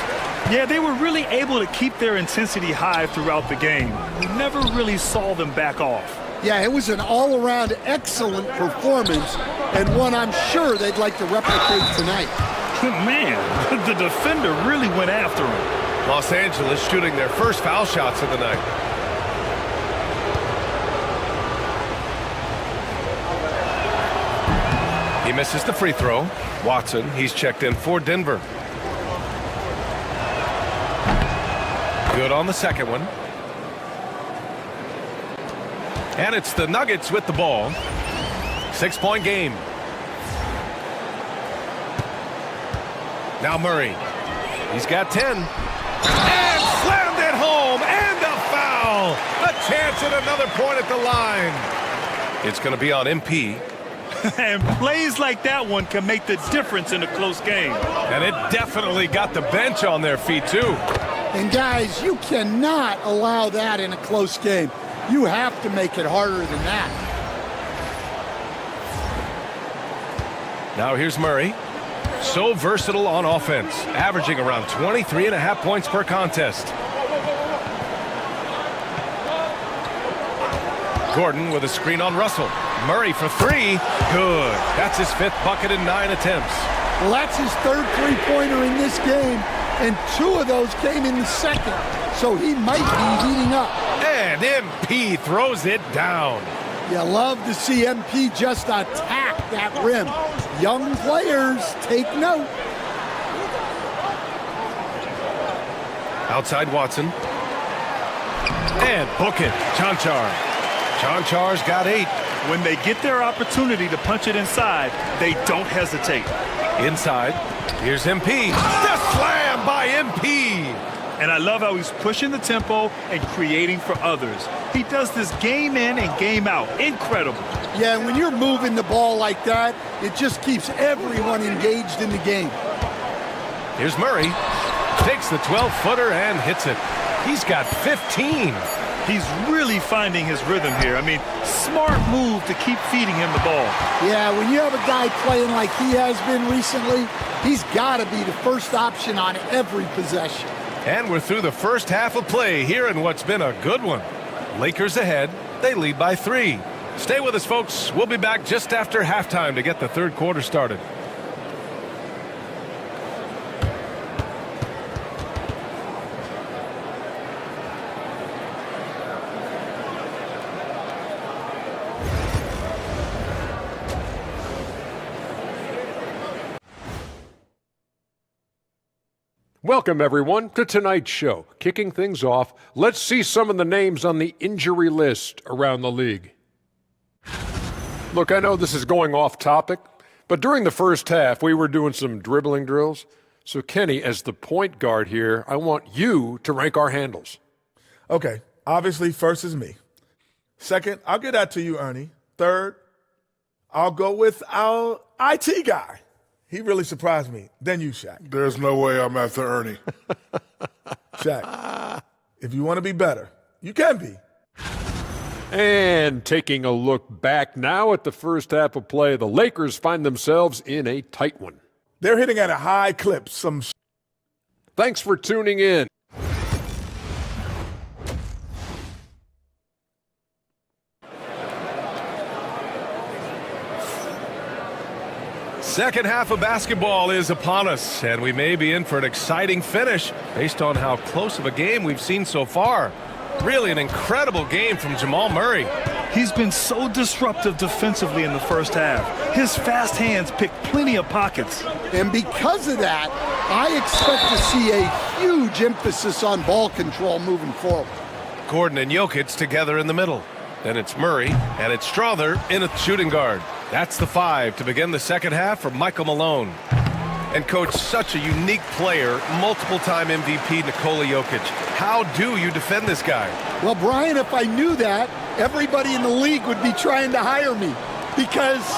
Yeah, they were really able to keep their intensity high throughout the game. We never really saw them back off. Yeah, it was an all-around excellent performance, and one I'm sure they'd like to replicate tonight. Man, the defender really went after him. Los Angeles shooting their first foul shots of the night. He misses the free throw. Watson, he's checked in for Denver. Good on the second one. And it's the Nuggets with the ball. 6-point game. Now Murray. He's got 10. And slammed it home. And a foul. A chance at another point at the line. It's going to be on MP. And plays like that one can make the difference in a close game. And it definitely got the bench on their feet, too. And guys, you cannot allow that in a close game. You have to make it harder than that. Now here's Murray. So versatile on offense, averaging around 23.5 points per contest. Gordon with a screen on Russell. Murray for 3. Good. That's his 5th bucket in 9 attempts. Well, that's his 3rd three-pointer in this game, and 2 of those came in the 2nd, so he might be heating up. And MP throws it down. You love to see MP just attack that rim. Young players, take note. Outside Watson. And book it. Chanchar. Chanchar's got 8. When they get their opportunity to punch it inside, they don't hesitate. Inside. Here's MP. The slam by MP. And I love how he's pushing the tempo and creating for others. He does this game in and game out. Incredible. Yeah, and when you're moving the ball like that, it just keeps everyone engaged in the game. Here's Murray. Takes the 12-footer and hits it. He's got 15. He's really finding his rhythm here. I mean, smart move to keep feeding him the ball. Yeah, when you have a guy playing like he has been recently, he's got to be the first option on every possession. And we're through the first half of play here in what's been a good one. Lakers ahead. They lead by 3. Stay with us, folks. We'll be back just after halftime to get the 3rd quarter started. Welcome, everyone, to tonight's show. Kicking things off, let's see some of the names on the injury list around the league. Look, I know this is going off topic, but during the first half, we were doing some dribbling drills. So, Kenny, as the point guard here, I want you to rank our handles. Okay, obviously, first is me. Second, I'll get that to you, Ernie. Third, I'll go with our IT guy. He really surprised me. Then you, Shaq. There's no way I'm after Ernie. Shaq, if you want to be better, you can be. And taking a look back now at the first half of play, the Lakers find themselves in a tight one. They're hitting at a high clip. Thanks for tuning in. Second half of basketball is upon us, and we may be in for an exciting finish based on how close of a game we've seen so far. Really an incredible game from Jamal Murray. He's been so disruptive defensively in the first half. His fast hands pick plenty of pockets. And because of that, I expect to see a huge emphasis on ball control moving forward. Gordon and Jokic together in the middle. Then it's Murray, and it's Strother in a shooting guard. That's the 5 to begin the second half for Michael Malone. And coach, such a unique player, multiple-time MVP Nikola Jokic. How do you defend this guy? Well, Brian, if I knew that, everybody in the league would be trying to hire me because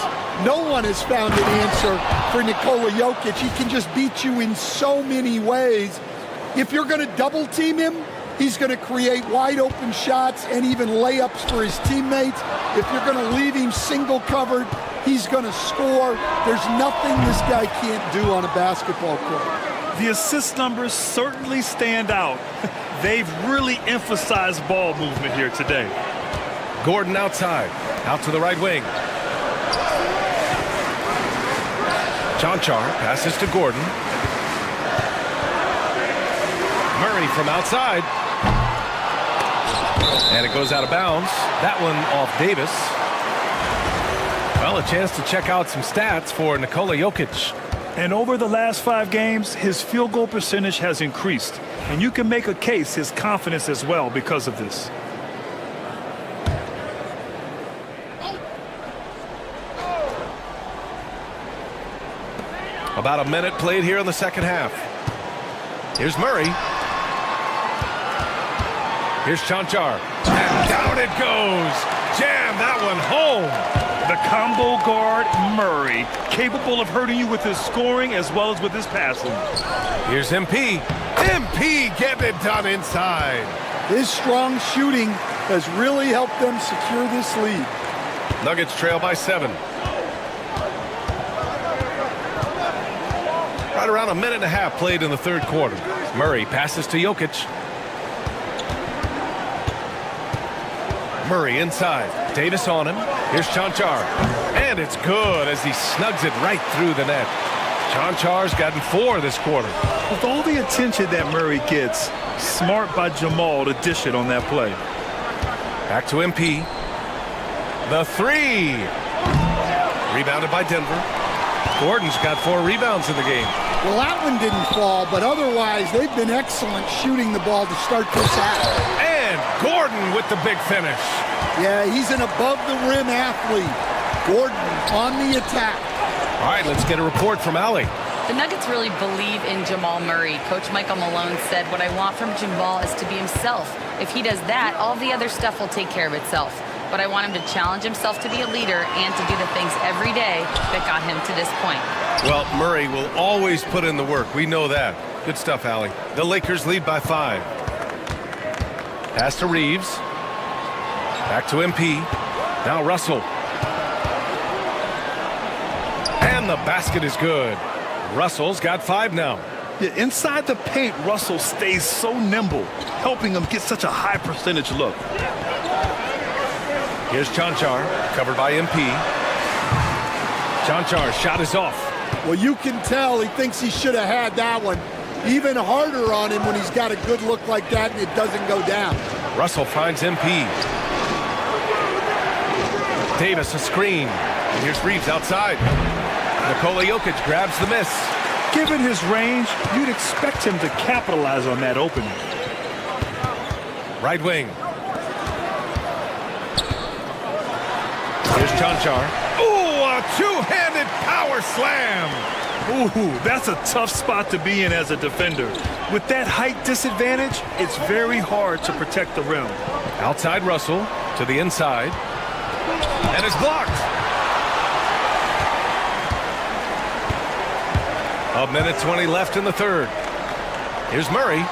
no one has found an answer for Nikola Jokic. He can just beat you in so many ways. If you're going to double team him, he's going to create wide open shots and even layups for his teammates. If you're going to leave him single covered, he's going to score. There's nothing this guy can't do on a basketball court. The assist numbers certainly stand out. They've really emphasized ball movement here today. Gordon outside, out to the right wing. Chanchar passes to Gordon. Murray from outside. And it goes out of bounds. That one off Davis. Well, a chance to check out some stats for Nikola Jokic. And over the last 5 games, his field goal percentage has increased. And you can make a case his confidence as well because of this. About a minute played here in the second half. Here's Murray. Here's Chanchar. And down it goes. Jam that one home. The combo guard, Murray, capable of hurting you with his scoring as well as with his passing. Here's MP. MP getting it done inside. His strong shooting has really helped them secure this lead. Nuggets trail by 7. Right around a minute and a half played in the third quarter. Murray passes to Jokic. Murray inside. Davis on him. Here's Chanchar. And it's good as he snugs it right through the net. Chanchar's gotten 4 this quarter. With all the attention that Murray gets, smart by Jamal to dish it on that play. Back to MP. The 3. Rebounded by Denver. Gordon's got 4 rebounds in the game. Well, that one didn't fall, but otherwise they've been excellent shooting the ball to start this half. And Gordon with the big finish. Yeah, he's an above-the-rim athlete. Gordon on the attack. All right, let's get a report from Allie. The Nuggets really believe in Jamal Murray. Coach Michael Malone said, "What I want from Jamal is to be himself. If he does that, all the other stuff will take care of itself. But I want him to challenge himself to be a leader and to do the things every day that got him to this point." Well, Murray will always put in the work. We know that. Good stuff, Allie. The Lakers lead by 5. Pass to Reeves. Back to MP. Now Russell. And the basket is good. Russell's got 5 now. Yeah, inside the paint, Russell stays so nimble, helping him get such a high percentage look. Here's Chanchar, covered by MP. Chanchar's shot is off. Well, you can tell he thinks he should have had that one. Even harder on him when he's got a good look like that and it doesn't go down. Russell finds MP. Davis a screen. And here's Reeves outside. Nikola Jokic grabs the miss. Given his range, you'd expect him to capitalize on that opening. Right wing. Here's Chanchar. Ooh, a two-handed power slam. Ooh, that's a tough spot to be in as a defender. With that height disadvantage, it's very hard to protect the rim. Outside Russell to the inside. And it's blocked. A minute 20 left in the third. Here's Murray.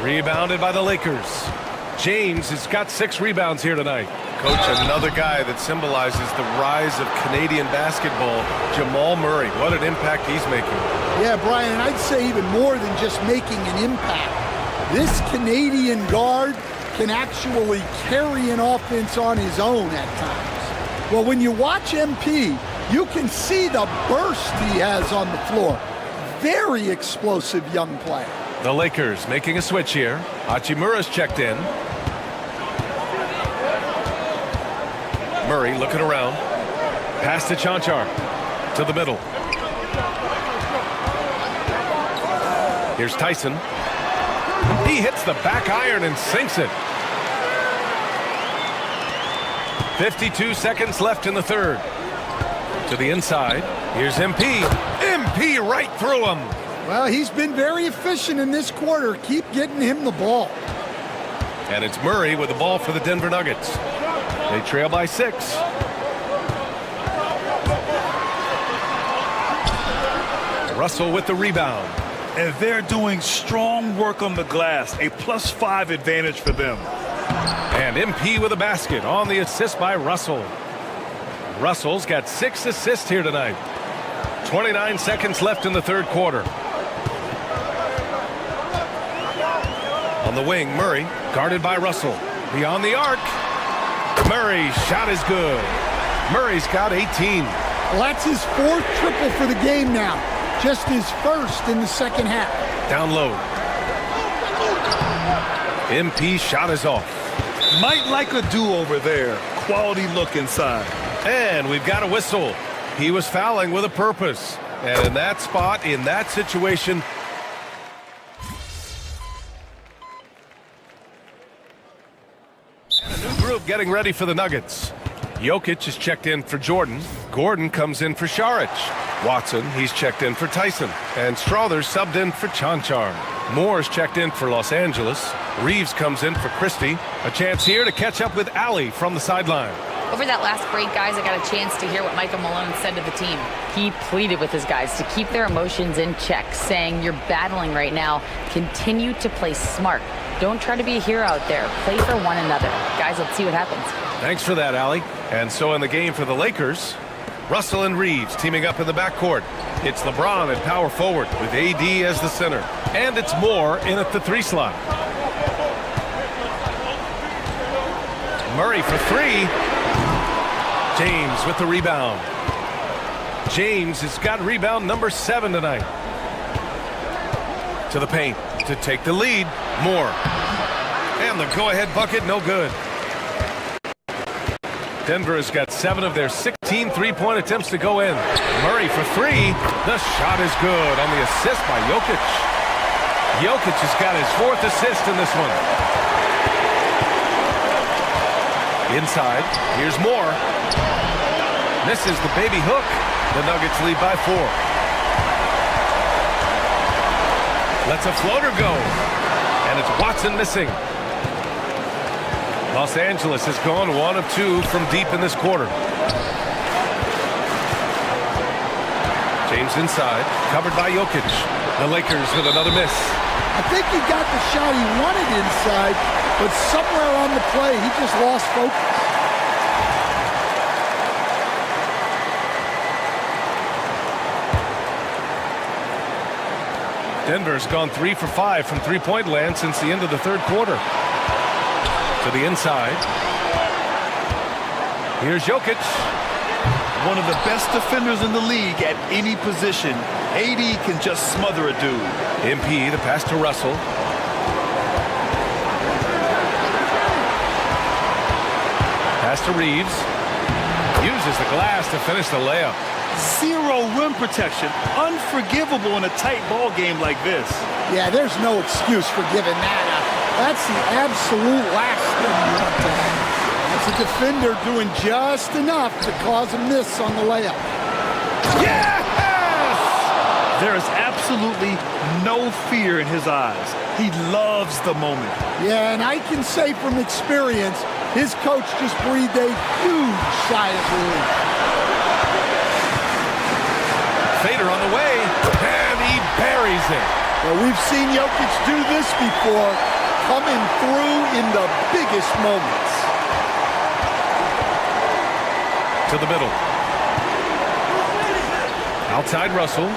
Rebounded by the Lakers. James has got 6 rebounds here tonight. Coach, another guy that symbolizes the rise of Canadian basketball, Jamal Murray. What an impact he's making. Yeah, Brian, and I'd say even more than just making an impact. This Canadian guard can actually carry an offense on his own at times. Well, when you watch MP, You can see the burst he has on the floor. Very explosive young player. The Lakers making a switch here. Hachimura's checked in. Murray looking around. Pass to Chanchar. To the middle. Here's Tyson. He hits the back iron and sinks it. 52 seconds left in the third. To the inside. Here's MP. MP right through him. Well, he's been very efficient in this quarter. Keep getting him the ball. And it's Murray with the ball for the Denver Nuggets. They trail by 6. Russell with the rebound. And they're doing strong work on the glass. A +5 advantage for them. And MP with a basket on the assist by Russell. Russell's got 6 assists here tonight. 29 seconds left in the third quarter. On the wing, Murray, guarded by Russell. Beyond the arc. Murray's shot is good. Murray's got 18. Well, that's his 4th triple for the game now. Just his 1st in the second half. Down low. MP shot is off. Might like a do-over there. Quality look inside. And we've got a whistle. He was fouling with a purpose. And in that spot, in that situation, and a new group getting ready for the Nuggets. Jokic is checked in for Jordan. Gordon comes in for Šarić. Watson, he's checked in for Tyson. And Strother's subbed in for Chanchar. Moore's checked in for Los Angeles. Reeves comes in for Christie. A chance here to catch up with Allie from the sideline. Over that last break, guys, I got a chance to hear what Michael Malone said to the team. He pleaded with his guys to keep their emotions in check, saying, "You're battling right now. Continue to play smart. Don't try to be a hero out there. Play for one another." Guys, let's see what happens. Thanks for that, Allie. And so in the game for the Lakers, Russell and Reeves teaming up in the backcourt. It's LeBron at power forward with AD as the center. And it's Moore in at the 3 slot. Murray for 3. James with the rebound. James has got rebound number 7 tonight. To the paint to take the lead. Moore. And the go-ahead bucket, no good. Denver has got 7 of their 16 three-point attempts to go in. Murray for 3. The shot is good on the assist by Jokic. Jokic has got his 4th assist in this one. Inside, here's Moore. Misses the baby hook. The Nuggets lead by 4. Lets a floater go. And it's Watson missing. Los Angeles has gone 1 of 2 from deep in this quarter. James inside, covered by Jokic. The Lakers with another miss. I think he got the shot he wanted inside, but somewhere on the play, he just lost focus. Denver's gone 3 for 5 from three-point land since the end of the third quarter. To the inside. Here's Jokic. One of the best defenders in the league at any position. AD can just smother a dude. MP, the pass to Russell. Pass to Reeves. Uses the glass to finish the layup. 0 rim protection. Unforgivable in a tight ball game like this. Yeah, there's no excuse for giving that up. That's the absolute last thing you want to have. It's a defender doing just enough to cause a miss on the layup. Yes! There is absolutely no fear in his eyes. He loves the moment. Yeah, and I can say from experience, his coach just breathed a huge sigh of relief. Fader on the way, and he buries it. Well, we've seen Jokic do this before, coming through in the biggest moments. To the middle. Outside Russell.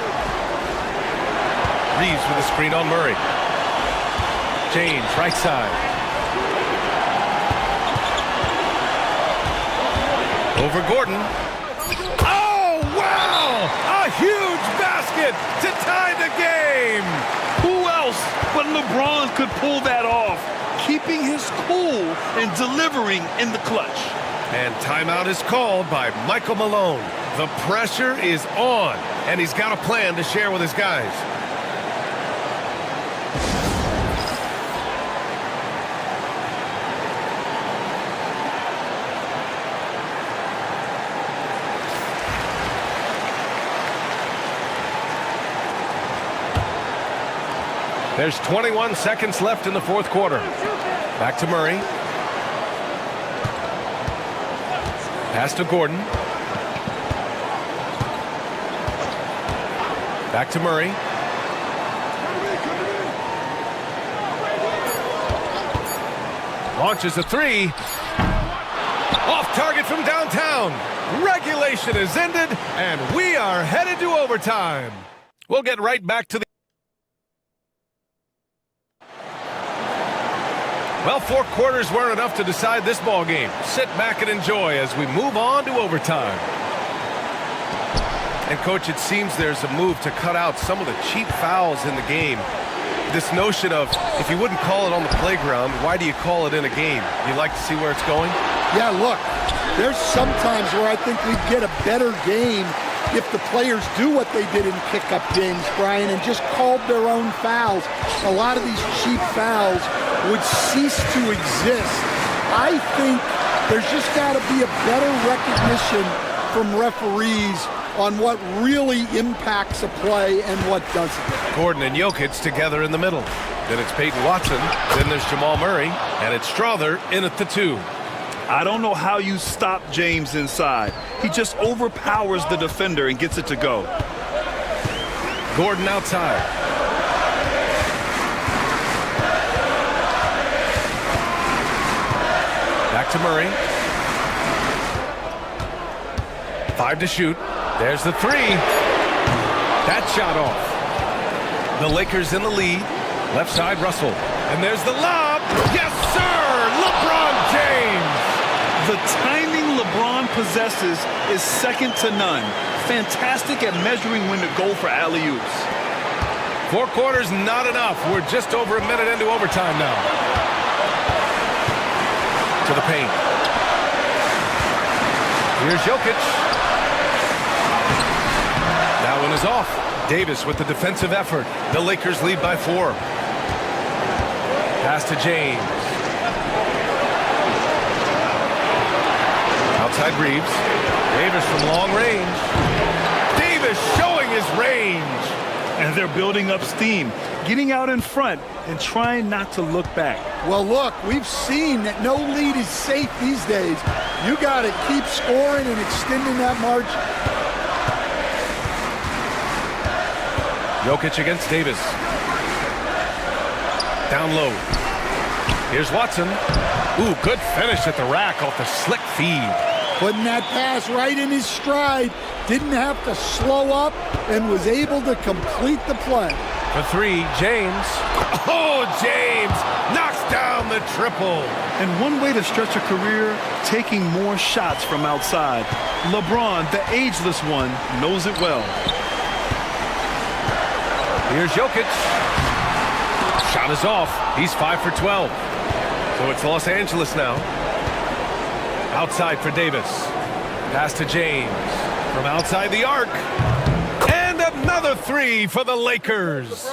Reeves with a screen on Murray. James, right side. Over Gordon. Oh, game. Who else but LeBron could pull that off, keeping his cool and delivering in the clutch. And timeout is called by Michael Malone. The pressure is on, and he's got a plan to share with his guys. There's 21 seconds left in the fourth quarter. Back to Murray. Pass to Gordon. Back to Murray. Launches a three. Off target from downtown. Regulation is ended, and we are headed to overtime. We'll get right back to the... Well, 4 quarters weren't enough to decide this ball game. Sit back and enjoy as we move on to overtime. And, Coach, it seems there's a move to cut out some of the cheap fouls in the game. This notion of, if you wouldn't call it on the playground, why do you call it in a game? You like to see where it's going? Yeah, look, there's some times where I think we'd get a better game if the players do what they did in pickup games, Brian, and just called their own fouls. A lot of these cheap fouls would cease to exist. I think there's just got to be a better recognition from referees on what really impacts a play and what doesn't. Gordon and Jokic together in the middle. Then it's Peyton Watson. Then there's Jamal Murray. And it's Strother in at the 2. I don't know how you stop James inside. He just overpowers the defender and gets it to go. Gordon outside. Back to Murray. 5 to shoot. There's the 3. That shot off. The Lakers in the lead. Left side, Russell. And there's the lob. Yes, sir! LeBron James! The timing LeBron possesses is second to none. Fantastic at measuring when to go for alley-oops. 4 quarters, not enough. We're just over a minute into overtime now. To the paint. Here's Jokic. That one is off. Davis with the defensive effort. The Lakers lead by 4. Pass to James. Outside Reeves. Davis from long range. Davis showing his range. And they're building up steam, getting out in front and trying not to look back. Well, look, we've seen that no lead is safe these days. You got to keep scoring and extending that margin. Jokic against Davis. Down low. Here's Watson. Ooh, good finish at the rack off the slick feed. Putting that pass right in his stride. Didn't have to slow up and was able to complete the play. For 3, James. Oh, James knocks down the triple. And one way to stretch a career, taking more shots from outside. LeBron, the ageless one, knows it well. Here's Jokic. Shot is off. He's 5 for 12. So it's Los Angeles now. Outside for Davis. Pass to James. From outside the arc. And another 3 for the Lakers.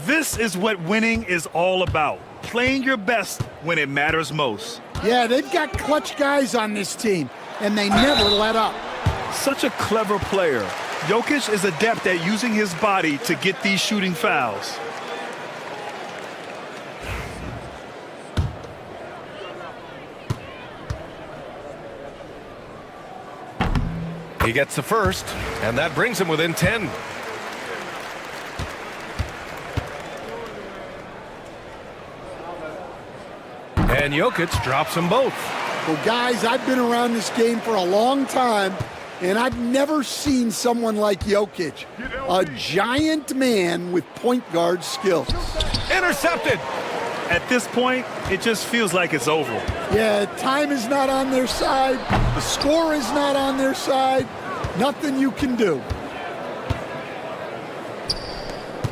This is what winning is all about. Playing your best when it matters most. Yeah, they've got clutch guys on this team, and they never let up. Such a clever player. Jokic is adept at using his body to get these shooting fouls. He gets the first, and that brings him within 10. And Jokic drops them both. Well, guys, I've been around this game for a long time, and I've never seen someone like Jokic. A giant man with point guard skills. Intercepted! At this point, it just feels like it's over. Yeah, time is not on their side. The score is not on their side. Nothing you can do.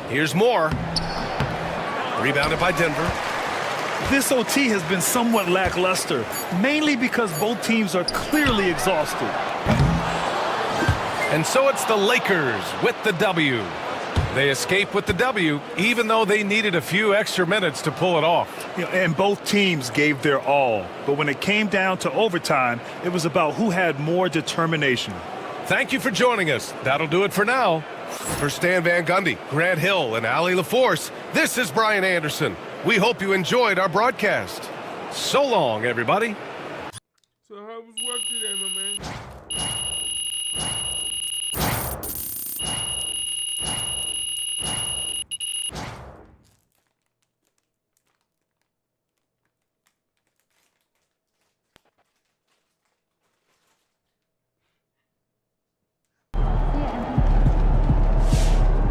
Here's more. Rebounded by Denver. This OT has been somewhat lackluster, mainly because both teams are clearly exhausted. And so it's the Lakers with the W. They escape with the W, even though they needed a few extra minutes to pull it off. And both teams gave their all. But when it came down to overtime, it was about who had more determination. Thank you for joining us. That'll do it for now. For Stan Van Gundy, Grant Hill, and Allie LaForce, this is Brian Anderson. We hope you enjoyed our broadcast. So long, everybody. So how was work today, my man?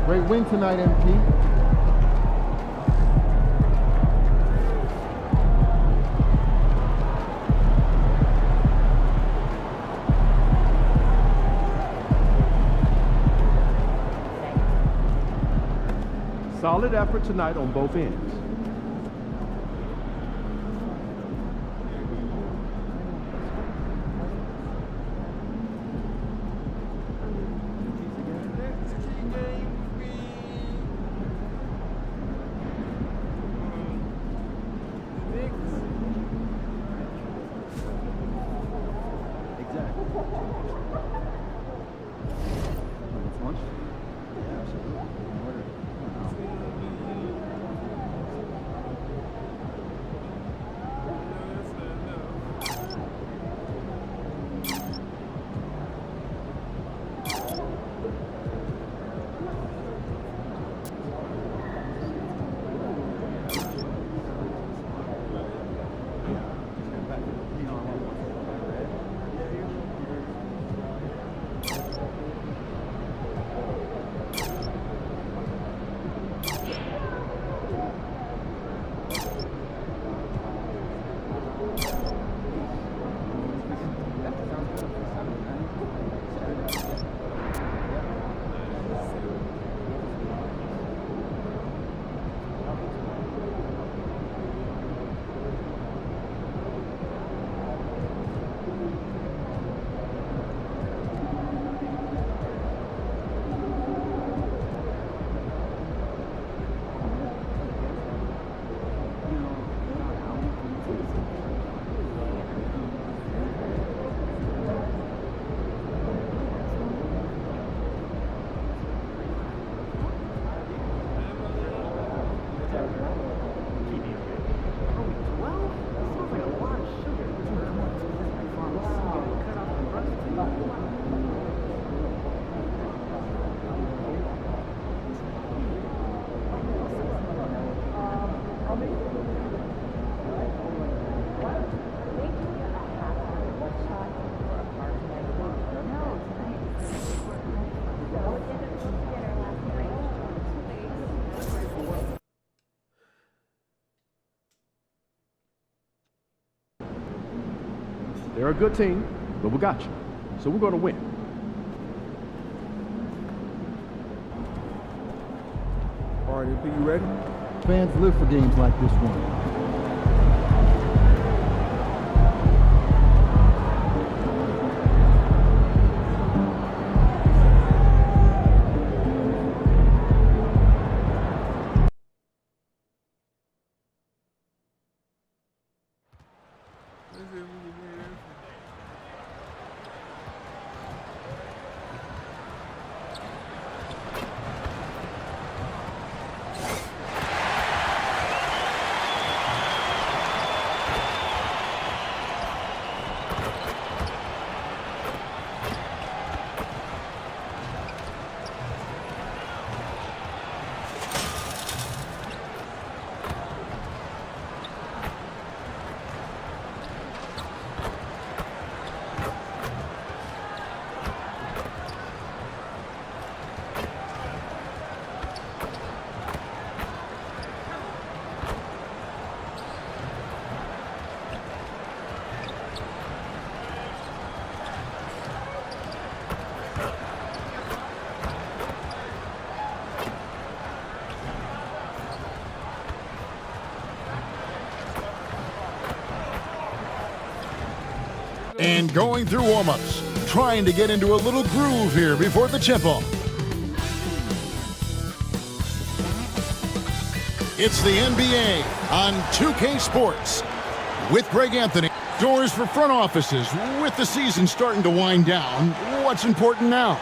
Great win tonight, MP. Solid effort tonight on both ends. They're a good team, but we got you. So we're going to win. All right, MP, you ready? Fans live for games like this one. And going through warm-ups, trying to get into a little groove here before the tip-off. It's the NBA on 2K Sports with Greg Anthony. Doors for front offices. With the season starting to wind down, what's important now?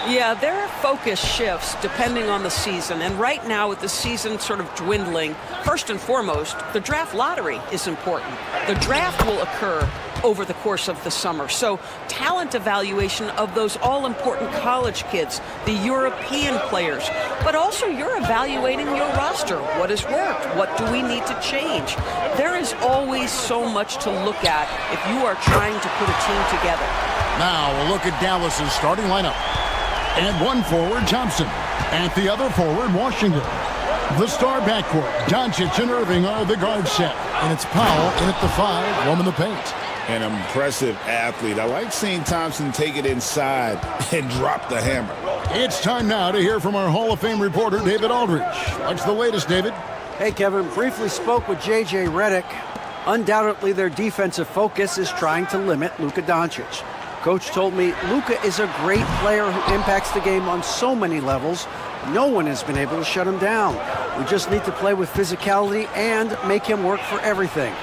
Yeah, there are focus shifts depending on the season. And right now, with the season sort of dwindling, first and foremost, the draft lottery is important. The draft will occur over the course of the summer. So talent evaluation of those all-important college kids, the European players, but also you're evaluating your roster. What has worked? What do we need to change? There is always so much to look at if you are trying to put a team together. Now a look at Dallas's starting lineup. And one forward, Thompson. At the other forward, Washington. The star backcourt, Doncic and Irving are the guard set. And it's Powell in at the 5, roaming the paint. An impressive athlete. I like seeing Thompson take it inside and drop the hammer. It's time now to hear from our Hall of Fame reporter, David Aldridge. What's the latest, David? Hey, Kevin. Briefly spoke with J.J. Redick. Undoubtedly, their defensive focus is trying to limit Luka Doncic. Coach told me Luka is a great player who impacts the game on so many levels. No one has been able to shut him down. We just need to play with physicality and make him work for everything.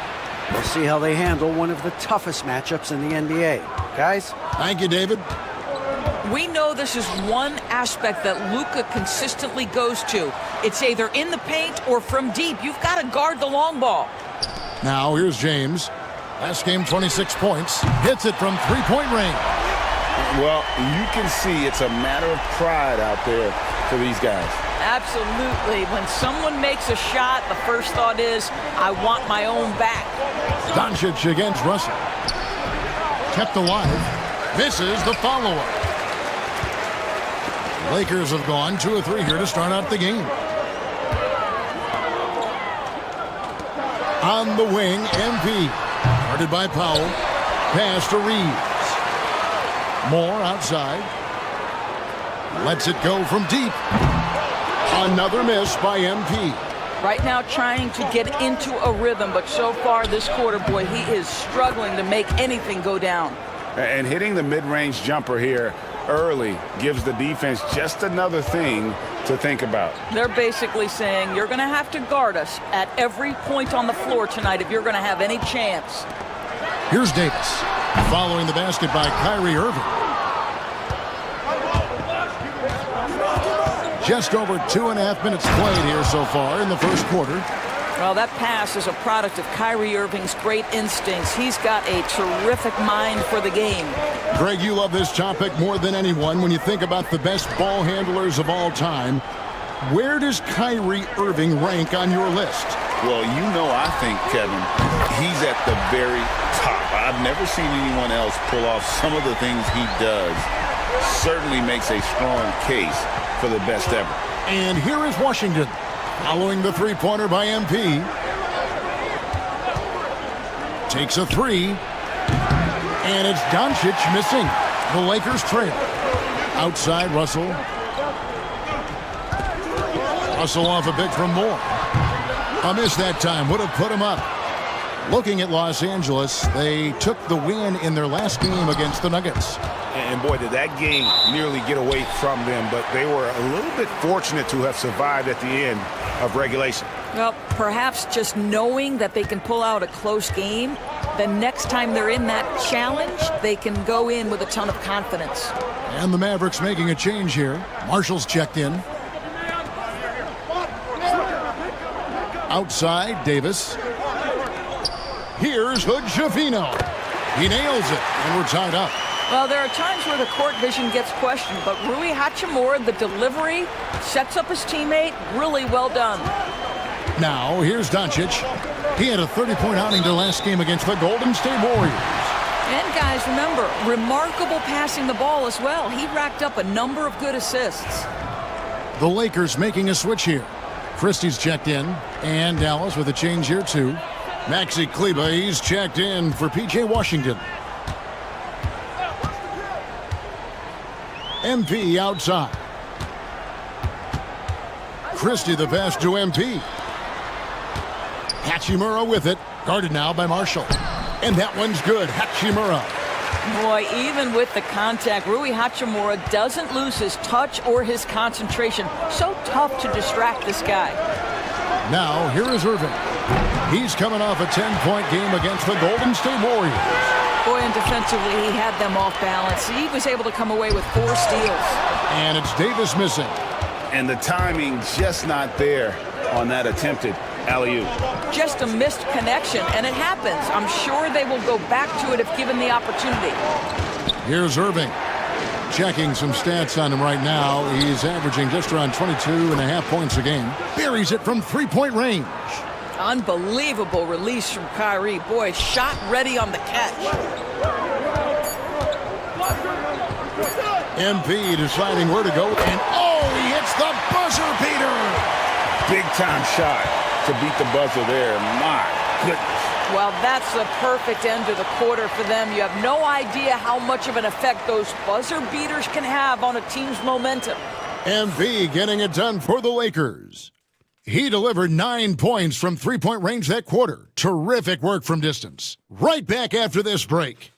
We'll see how they handle one of the toughest matchups in the NBA. Guys? Thank you, David. We know this is one aspect that Luka consistently goes to. It's either in the paint or from deep. You've got to guard the long ball. Now here's James. Last game, 26 points. Hits it from three-point range. Well, you can see it's a matter of pride out there for these guys. Absolutely. When someone makes a shot, the first thought is, I want my own back. Doncic against Russell. Kept alive. Misses the follow-up. Lakers have gone 2 of 3 here to start out the game. On the wing, MP. Guarded by Powell. Pass to Reeves. Moore outside. Lets it go from deep. Another miss by MP. Right now trying to get into a rhythm, but so far this quarter, boy, he is struggling to make anything go down. And hitting the mid-range jumper here early gives the defense just another thing to think about. They're basically saying you're going to have to guard us at every point on the floor tonight if you're going to have any chance. Here's Davis. Following the basket by Kyrie Irving. Just over 2.5 minutes played here so far in the first quarter. Well, that pass is a product of Kyrie Irving's great instincts. He's got a terrific mind for the game. Greg, you love this topic more than anyone. When you think about the best ball handlers of all time, where does Kyrie Irving rank on your list? Well, you know, I think, Kevin, he's at the very top. I've never seen anyone else pull off some of the things he does. Certainly makes a strong case for the best ever. And here is Washington, following the three-pointer by MP. Takes a 3. And it's Doncic missing. The Lakers trail. Outside, Russell. Russell off a big from Moore. A miss that time. Would have put him up. Looking at Los Angeles, they took the win in their last game against the Nuggets. And boy, did that game nearly get away from them, but they were a little bit fortunate to have survived at the end of regulation. Well, perhaps just knowing that they can pull out a close game, the next time they're in that challenge, they can go in with a ton of confidence. And the Mavericks making a change here. Marshall's checked in. Outside, Davis. Here's Hood-Schifino. He nails it, and we're tied up. Well, there are times where the court vision gets questioned, but Rui Hachimura, the delivery, sets up his teammate. Really well done. Now, here's Doncic. He had a 30-point outing the last game against the Golden State Warriors. And guys, remember, remarkable passing the ball as well. He racked up a number of good assists. The Lakers making a switch here. Christie's checked in, and Dallas with a change here too. Maxi Kleber, he's checked in for P.J. Washington. MP outside. Christie the pass to MP. Hachimura with it. Guarded now by Marshall. And that one's good. Hachimura. Boy, even with the contact, Rui Hachimura doesn't lose his touch or his concentration. So tough to distract this guy. Now, here is Irving. He's coming off a 10-point game against the Golden State Warriors. Boy, and defensively, he had them off balance. He was able to come away with 4 steals. And it's Davis missing. And the timing just not there on that attempted alley-oop. Just a missed connection, and it happens. I'm sure they will go back to it if given the opportunity. Here's Irving. Checking some stats on him right now. He's averaging just around 22.5 points a game. Buries it from 3-point range. Unbelievable release from Kyrie. Boy, shot ready on the catch. MP deciding where to go. And he hits the buzzer beater. Big time shot to beat the buzzer there. My goodness. Well, that's the perfect end to the quarter for them. You have no idea how much of an effect those buzzer beaters can have on a team's momentum. MP getting it done for the Lakers. He delivered 9 points from 3-point range that quarter. Terrific work from distance. Right back after this break.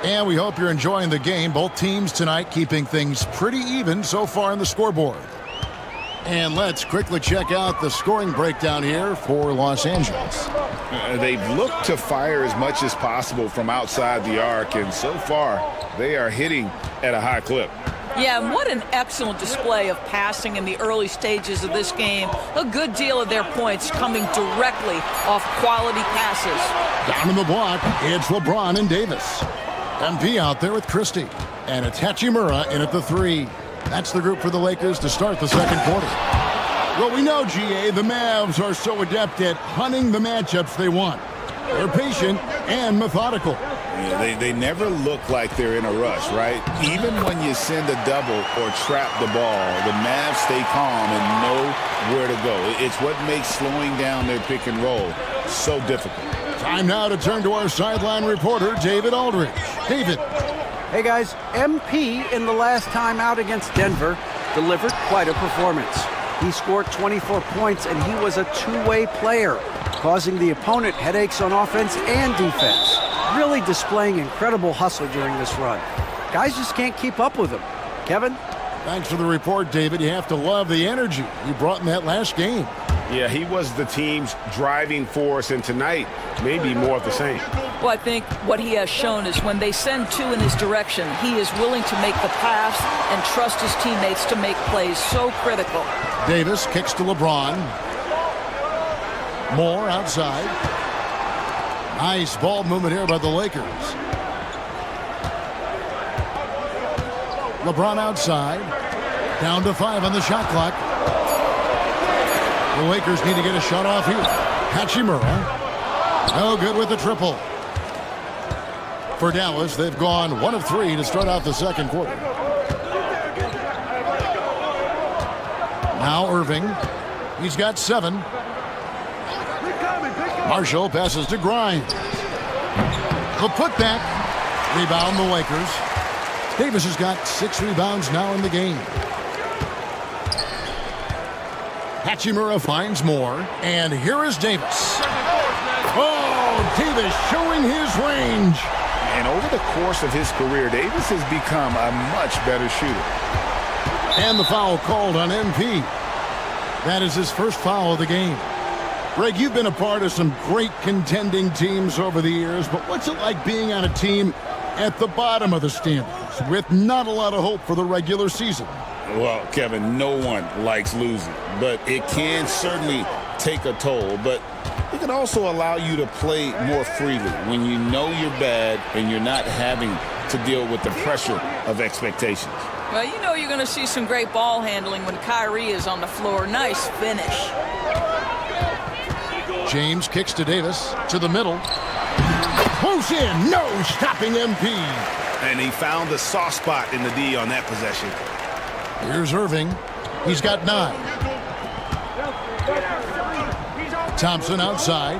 And we hope you're enjoying the game. Both teams tonight keeping things pretty even so far on the scoreboard. And let's quickly check out the scoring breakdown here for Los Angeles. They've looked to fire as much as possible from outside the arc, and so far they are hitting at a high clip. Yeah, and what an excellent display of passing in the early stages of this game. A good deal of their points coming directly off quality passes. Down in the block, it's LeBron and Davis. MP out there with Christie. And it's Hachimura in at the 3. That's the group for the Lakers to start the second quarter. Well, we know, GA, the Mavs are so adept at hunting the matchups they want. They're patient and methodical. Yeah, they never look like they're in a rush, right? Even when you send a double or trap the ball, the Mavs stay calm and know where to go. It's what makes slowing down their pick and roll so difficult. Time now to turn to our sideline reporter, David Aldridge. David. Hey, guys. MP in the last time out against Denver delivered quite a performance. He scored 24 points, and he was a two-way player, causing the opponent headaches on offense and defense. Really displaying incredible hustle during this run. Guys just can't keep up with him. Kevin? Thanks for the report, David. You have to love the energy he brought in that last game. Yeah, he was the team's driving force, and tonight, maybe more of the same. Well, I think what he has shown is when they send 2 in his direction, he is willing to make the pass and trust his teammates to make plays. So critical. Davis kicks to LeBron. Moore outside. Nice ball movement here by the Lakers. LeBron outside. Down to 5 on the shot clock. The Lakers need to get a shot off here. Hachimura. No good with the triple. For Dallas, they've gone 1 of 3 to start out the second quarter. Now Irving. He's got 7. Marshall passes to Grimes. The putback. Rebound the Lakers. Davis has got 6 rebounds now in the game. Hachimura finds more. And here is Davis. Oh, Davis showing his range. And over the course of his career, Davis has become a much better shooter. And the foul called on MP. That is his first foul of the game. Greg, you've been a part of some great contending teams over the years, but what's it like being on a team at the bottom of the standings with not a lot of hope for the regular season? Well, Kevin, no one likes losing, but it can certainly take a toll. But it can also allow you to play more freely when you know you're bad and you're not having to deal with the pressure of expectations. Well, you know you're going to see some great ball handling when Kyrie is on the floor. Nice finish. James kicks to Davis, to the middle. Close in, no stopping MP. And he found the soft spot in the D on that possession. Here's Irving. He's got 9. Thompson outside.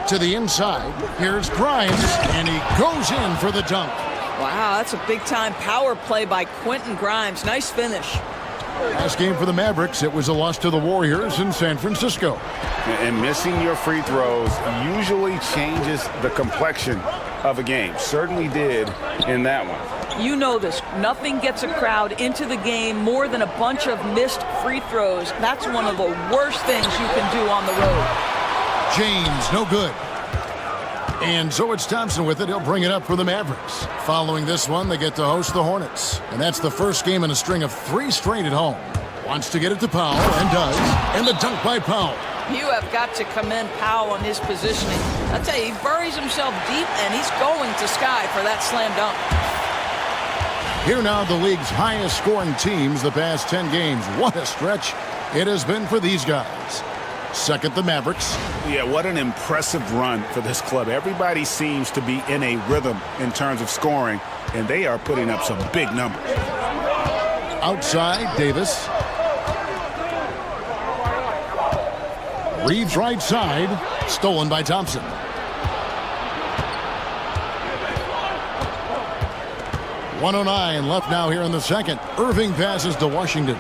To the inside. Here's Grimes, and he goes in for the dunk. Wow, that's a big-time power play by Quentin Grimes. Nice finish. Last game for the Mavericks, it was a loss to the Warriors in San Francisco. And missing your free throws usually changes the complexion of a game. Certainly did in that one. You know this. Nothing gets a crowd into the game more than a bunch of missed free throws. That's one of the worst things you can do on the road. James, no good. And so it's Thompson with it. He'll bring it up for the Mavericks. Following this one, they get to host the Hornets. And that's the first game in a string of 3 straight at home. Wants to get it to Powell, and does. And the dunk by Powell. You have got to commend Powell on his positioning. I'll tell you, he buries himself deep, and he's going to Sky for that slam dunk. Here now, the league's highest scoring teams the past 10 games. What a stretch it has been for these guys. Second, the Mavericks. Yeah, what an impressive run for this club. Everybody seems to be in a rhythm in terms of scoring, and they are putting up some big numbers. Outside, Davis. Reeves right side. Stolen by Thompson. .109 left now here in the second. Irving passes to Washington.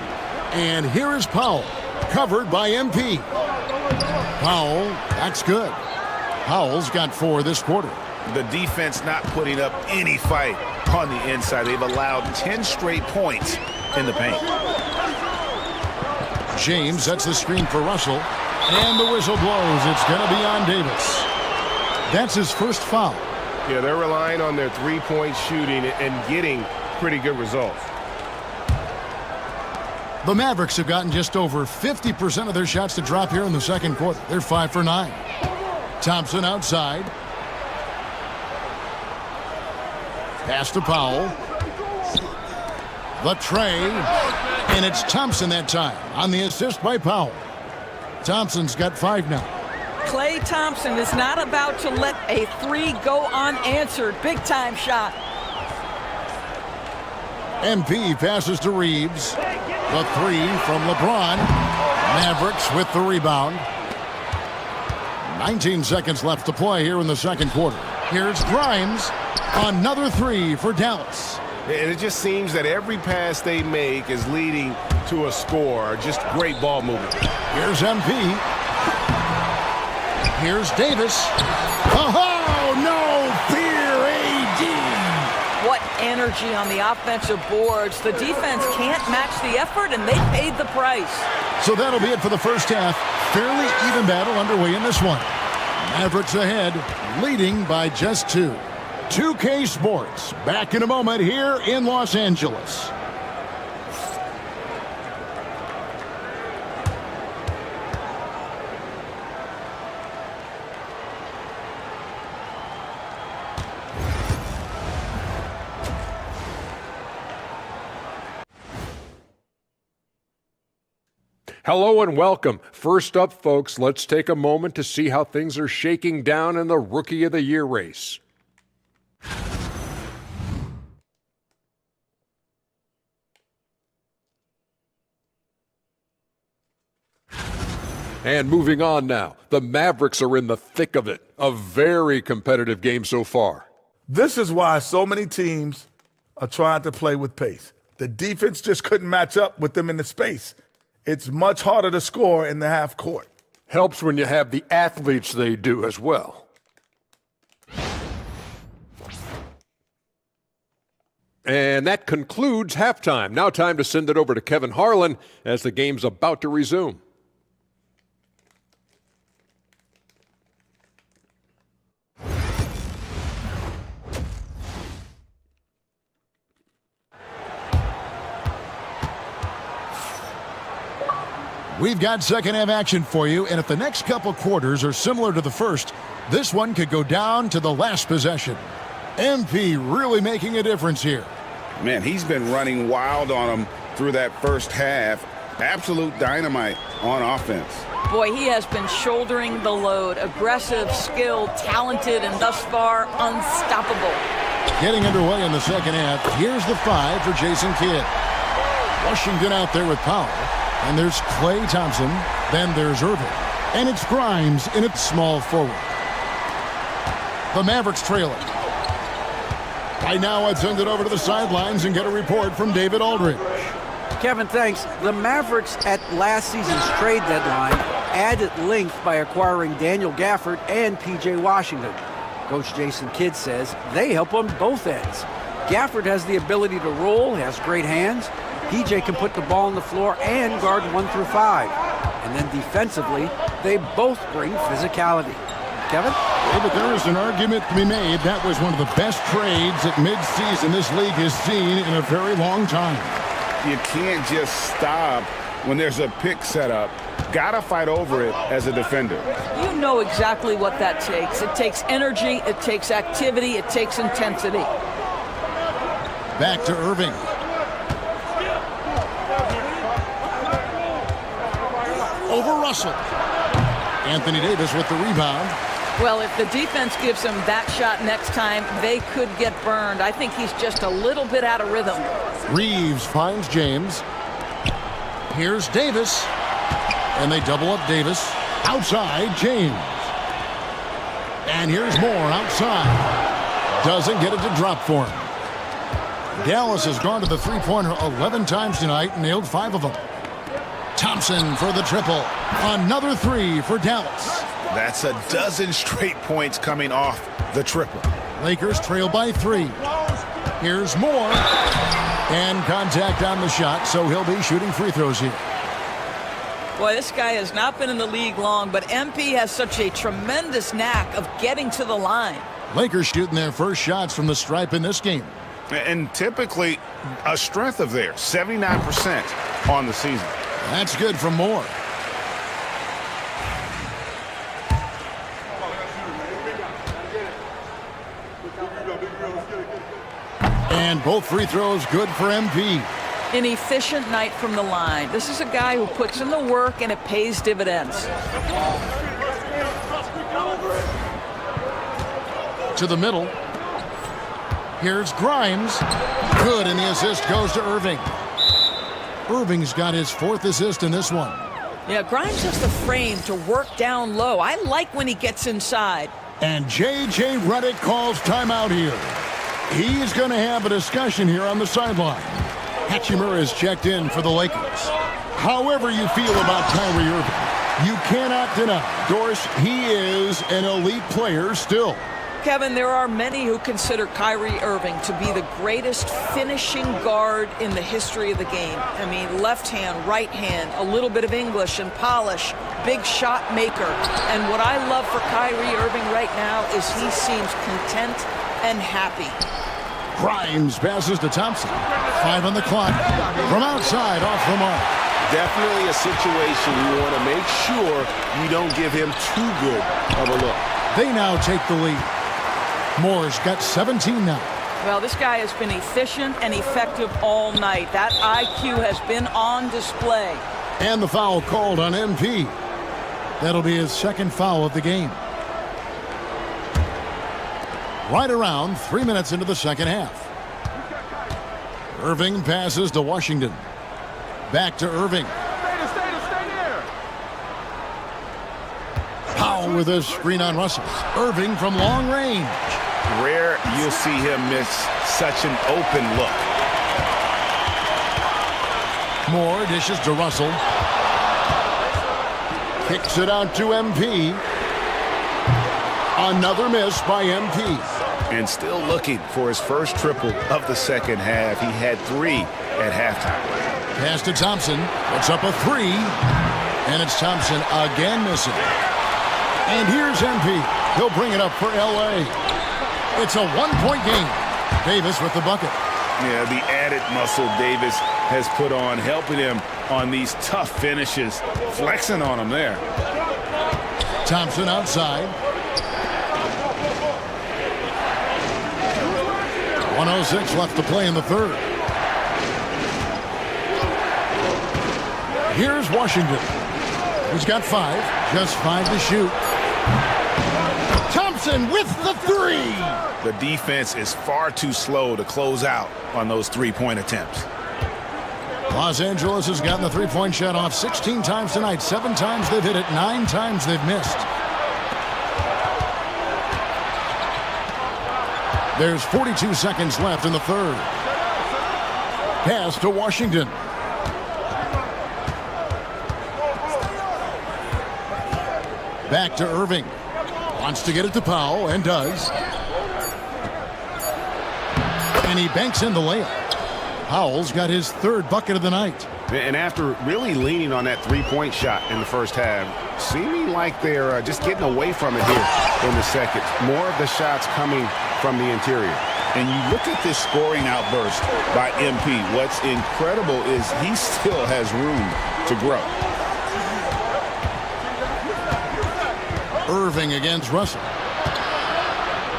And here is Powell. Covered by MP. Powell, that's good. Powell's got 4 this quarter. The defense not putting up any fight on the inside. They've allowed 10 straight points in the paint. James sets the screen for Russell. And the whistle blows. It's going to be on Davis. That's his first foul. Yeah, they're relying on their three-point shooting and getting pretty good results. The Mavericks have gotten just over 50% of their shots to drop here in the second quarter. They're 5 for 9. Thompson outside. Pass to Powell. The tray. And it's Thompson that time on the assist by Powell. Thompson's got 5 now. Klay Thompson is not about to let a 3 go unanswered. Big-time shot. MP passes to Reeves. The 3 from LeBron. Mavericks with the rebound. 19 seconds left to play here in the second quarter. Here's Grimes. Another 3 for Dallas. And it just seems that every pass they make is leading to a score. Just great ball movement. Here's MP. Here's Davis. Oh, no fear, AD. What energy on the offensive boards. The defense can't match the effort, and they paid the price. So that'll be it for the first half. Fairly even battle underway in this one. Mavericks ahead, leading by just 2. 2K Sports, back in a moment here in Los Angeles. Hello and welcome. First up, folks, let's take a moment to see how things are shaking down in the Rookie of the Year race. And moving on now, the Mavericks are in the thick of it. A very competitive game so far. This is why so many teams are trying to play with pace. The defense just couldn't match up with them in the space. It's much harder to score in the half court. Helps when you have the athletes they do as well. And that concludes halftime. Now time to send it over to Kevin Harlan as the game's about to resume. We've got second half action for you, and if the next couple quarters are similar to the first, this one could go down to the last possession. MP really making a difference here. Man, he's been running wild on them through that first half. Absolute dynamite on offense. Boy, he has been shouldering the load. Aggressive, skilled, talented, and thus far unstoppable. Getting underway in the second half, here's the 5 for Jason Kidd. Washington out there with Powell. And there's Klay Thompson. Then there's Irving. And it's Grimes in its small forward. The Mavericks trail it. Right now, I'd send it over to the sidelines and get a report from David Aldridge. Kevin, thanks. The Mavericks at last season's trade deadline added length by acquiring Daniel Gafford and P.J. Washington. Coach Jason Kidd says they help on both ends. Gafford has the ability to roll, has great hands. P.J. can put the ball on the floor and guard 1 through 5. And then defensively, they both bring physicality. Kevin? Yeah, but there is an argument to be made. That was one of the best trades at midseason this league has seen in a very long time. You can't just stop when there's a pick set up. Gotta fight over it as a defender. You know exactly what that takes. It takes energy, it takes activity, it takes intensity. Back to Irving. Over Russell. Anthony Davis with the rebound. Well, if the defense gives him that shot next time, they could get burned. I think he's just a little bit out of rhythm. Reeves finds James. Here's Davis. And they double up Davis. Outside, James. And here's Moore outside. Doesn't get it to drop for him. Dallas has gone to the three-pointer 11 times tonight and nailed 5 of them. Thompson for the triple. Another 3 for Dallas. That's a dozen straight points coming off the triple. Lakers trail by 3. Here's Moore. And contact on the shot, so he'll be shooting free throws here. Boy, this guy has not been in the league long, but MP has such a tremendous knack of getting to the line. Lakers shooting their first shots from the stripe in this game. And typically a strength of theirs, 79% on the season. That's good from Moore. And both free throws good for MP. An efficient night from the line. This is a guy who puts in the work and it pays dividends. To the middle. Here's Grimes. Good, and the assist goes to Irving. Irving's got his 4th assist in this one. Yeah, Grimes has the frame to work down low. I like when he gets inside. And J.J. Redick calls timeout here. He's going to have a discussion here on the sideline. Hachimura is checked in for the Lakers. However you feel about Kyrie Irving, you cannot deny, Doris, he is an elite player still. Kevin, there are many who consider Kyrie Irving to be the greatest finishing guard in the history of the game. I mean, left hand, right hand, a little bit of English and polish, big shot maker. And what I love for Kyrie Irving right now is he seems content and happy. Grimes passes to Thompson. 5 on the clock. From outside, off the mark. Definitely a situation you want to make sure you don't give him too good of a look. They now take the lead. Moore's got 17 now. Well, this guy has been efficient and effective all night. That IQ has been on display. And the foul called on MP. That'll be his 2nd foul of the game. Right around 3 minutes into the second half. Irving passes to Washington. Back to Irving. Powell with a screen on Russell. Irving from long range. Rare you'll see him miss such an open look. Moore dishes to Russell. Kicks it out to MP. Another miss by MP. And still looking for his first triple of the second half. He had 3 at halftime. Pass to Thompson. Puts up a 3. And it's Thompson again missing. And here's MP. He'll bring it up for L.A. It's a 1-point game. Davis with the bucket. Yeah, the added muscle Davis has put on, helping him on these tough finishes. Flexing on him there. Thompson outside. 1:06 left to play in the third. Here's Washington. He's got 5. Just 5 to shoot. Thompson with the 3. The defense is far too slow to close out on those 3-point attempts. Los Angeles has gotten the 3-point shot off 16 times tonight. 7 times they've hit it. 9 times they've missed. There's 42 seconds left in the third. Pass to Washington. Back to Irving. Wants to get it to Powell, and does. And he banks in the layup. Powell's got his third bucket of the night. And after really leaning on that three-point shot in the first half, seeming like they're just getting away from it here in the second. More of the shots coming from the interior. And you look at this scoring outburst by MP. What's incredible is he still has room to grow. Irving against Russell.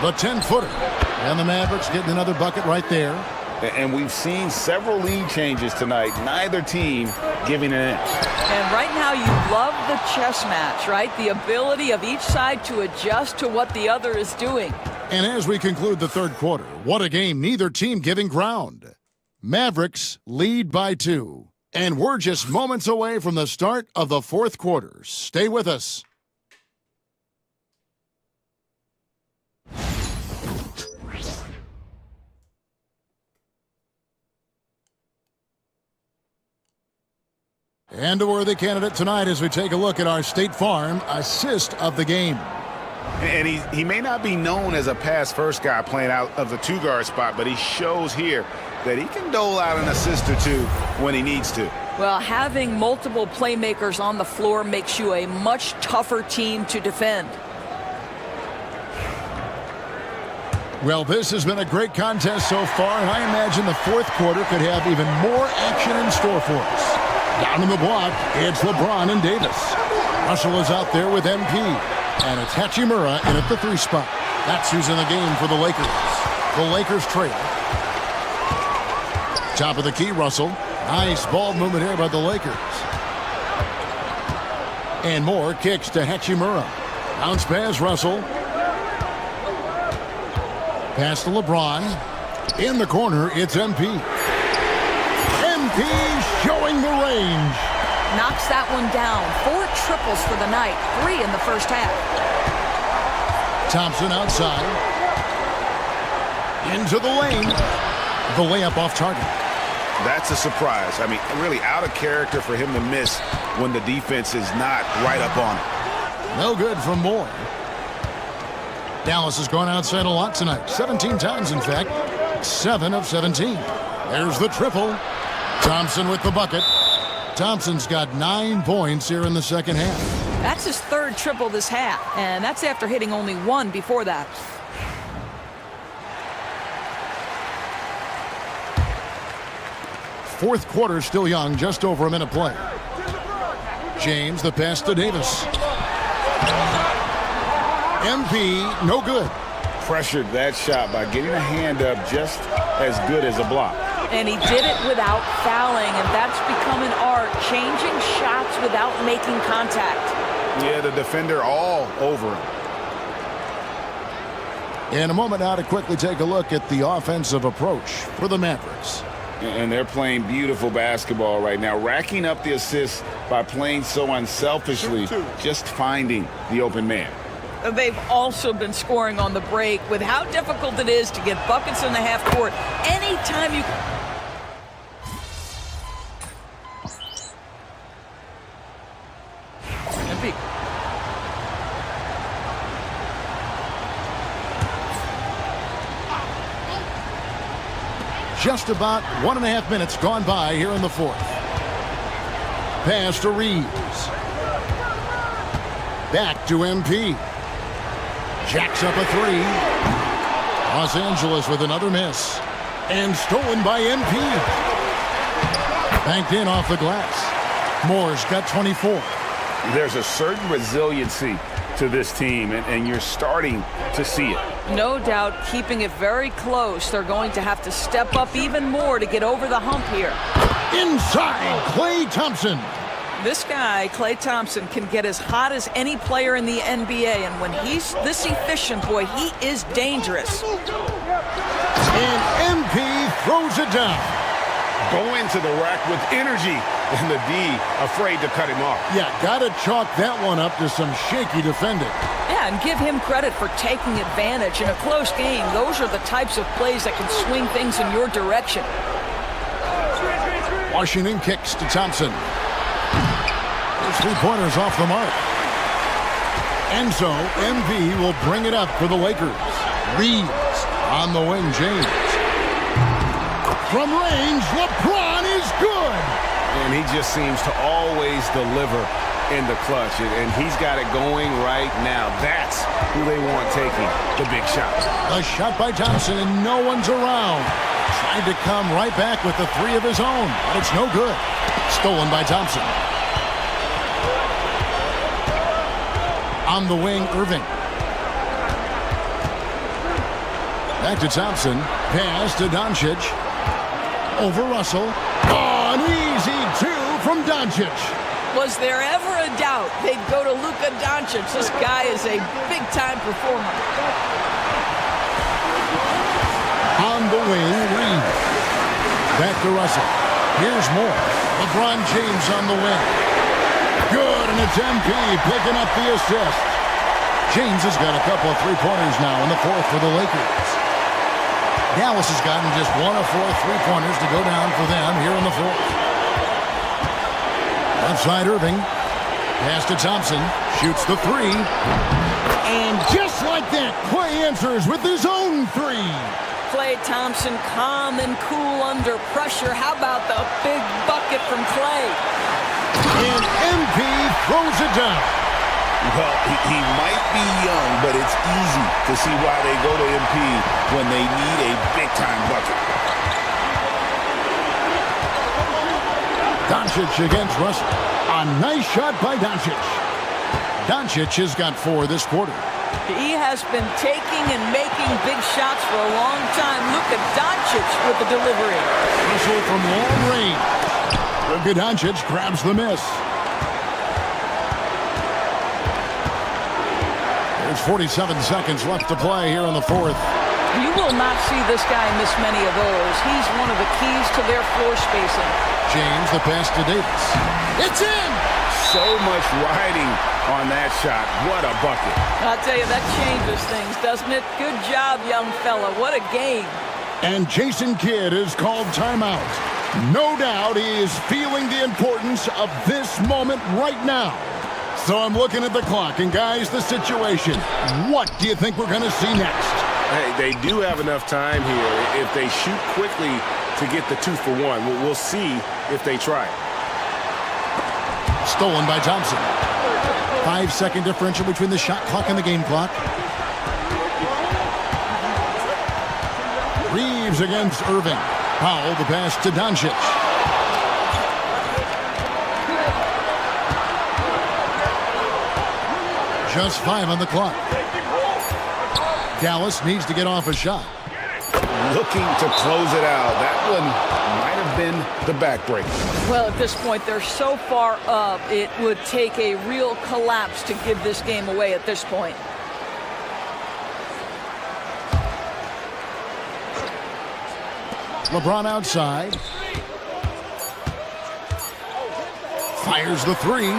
The 10-footer. And the Mavericks getting another bucket right there. And we've seen several lead changes tonight. Neither team giving an inch. And right now you love the chess match, right? The ability of each side to adjust to what the other is doing. And as we conclude the third quarter, what a game, neither team giving ground. Mavericks lead by 2. And we're just moments away from the start of the fourth quarter. Stay with us. And a worthy candidate tonight as we take a look at our State Farm assist of the game. And he may not be known as a pass-first guy playing out of the two-guard spot, but he shows here that he can dole out an assist or two when he needs to. Well, having multiple playmakers on the floor makes you a much tougher team to defend. Well, this has been a great contest so far, and I imagine the fourth quarter could have even more action in store for us. Down in the block, it's LeBron and Davis. Russell is out there with MP. And it's Hachimura in at the 3 spot. That's who's in the game for the Lakers. The Lakers trail. Top of the key, Russell. Nice ball movement here by the Lakers. And more kicks to Hachimura. Bounce pass, Russell. Pass to LeBron. In the corner, it's MP. MP showing the range. Knocks that one down. 4 triples for the night. 3 in the first half. Thompson outside. Into the lane. The layup off target. That's a surprise. I mean, really out of character for him to miss when the defense is not right up on it. No good from Moore. Dallas has gone outside a lot tonight. 17 times, in fact. 7 of 17. There's the triple. Thompson with the bucket. Thompson's got 9 points here in the second half. That's his 3rd triple this half, and that's after hitting only 1 before that. Fourth quarter still young, just over a minute play. James, the pass to Davis. MP, no good. Pressured that shot by getting a hand up just as good as a block. And he did it without fouling, and that's become an art, changing shots without making contact. Yeah, the defender all over him. In a moment now to quickly take a look at the offensive approach for the Mavericks. And they're playing beautiful basketball right now, racking up the assists by playing so unselfishly, just finding the open man. They've also been scoring on the break with how difficult it is to get buckets in the half court. Anytime you... Just about 1.5 minutes gone by here in the fourth. Pass to Reeves. Back to MP. Jacks up a 3. Los Angeles with another miss. And stolen by MP. Banked in off the glass. Moore's got 24. There's a certain resiliency to this team, and you're starting to see it. No doubt, keeping it very close. They're going to have to step up even more to get over the hump here. Inside, Klay Thompson. This guy, Klay Thompson, can get as hot as any player in the NBA, and when he's this efficient, boy, he is dangerous. And MP throws it down. Go into the rack with energy, and the D afraid to cut him off. Yeah, gotta chalk that one up to some shaky defending. Yeah, and give him credit for taking advantage in a close game. Those are the types of plays that can swing things in your direction. Washington kicks to Thompson. Those 3-pointers off the mark. And so MV will bring it up for the Lakers. Reeves on the wing, James. From range, LeBron is good. And he just seems to always deliver in the clutch, and he's got it going right now. That's who they want taking the big shot. A shot by Thompson, and no one's around. Tried to come right back with the 3 of his own, but it's no good. Stolen by Thompson. On the wing, Irving. Back to Thompson. Pass to Doncic. Over Russell. Oh, an easy 2 from Doncic. Was there ever a doubt they'd go to Luka Doncic? This guy is a big-time performer. On the wing, Reeves. Back to Russell. Here's more. LeBron James on the wing. Good, and it's MP picking up the assist. James has got a couple of 3-pointers now in the 4th for the Lakers. Dallas has gotten just 1 of 4 3-pointers to go down for them here in the 4th. Outside Irving. Pass to Thompson. Shoots the 3. And just like that, Clay answers with his own 3. Klay Thompson calm and cool under pressure. How about the big bucket from Klay? And MP throws it down. Well, he might be young, but it's easy to see why they go to MP when they need a big-time bucket. Doncic against Russell. A nice shot by Doncic. Doncic has got 4 this quarter. He has been taking and making big shots for a long time. Luka Doncic with the delivery. Russell from long range. Luka Doncic grabs the miss. There's 47 seconds left to play here in the 4th. You will not see this guy miss many of those. He's one of the keys to their floor spacing. James, the pass to Davis. It's in! So much riding on that shot. What a bucket. I'll tell you, that changes things, doesn't it? Good job, young fella. What a game. And Jason Kidd is called timeout. No doubt he is feeling the importance of this moment right now. So I'm looking at the clock, and guys, the situation. What do you think we're going to see next? Hey, they do have enough time here. If they shoot quickly to get the 2 for 1, we'll see if they try. Stolen by Thompson. 5-second differential between the shot clock and the game clock. Reeves against Irving. Powell, the pass to Doncic. Just 5 on the clock. Dallas needs to get off a shot. Looking to close it out. That one might have been the backbreaker. Well, at this point, they're so far up, it would take a real collapse to give this game away at this point. LeBron outside. Fires the 3.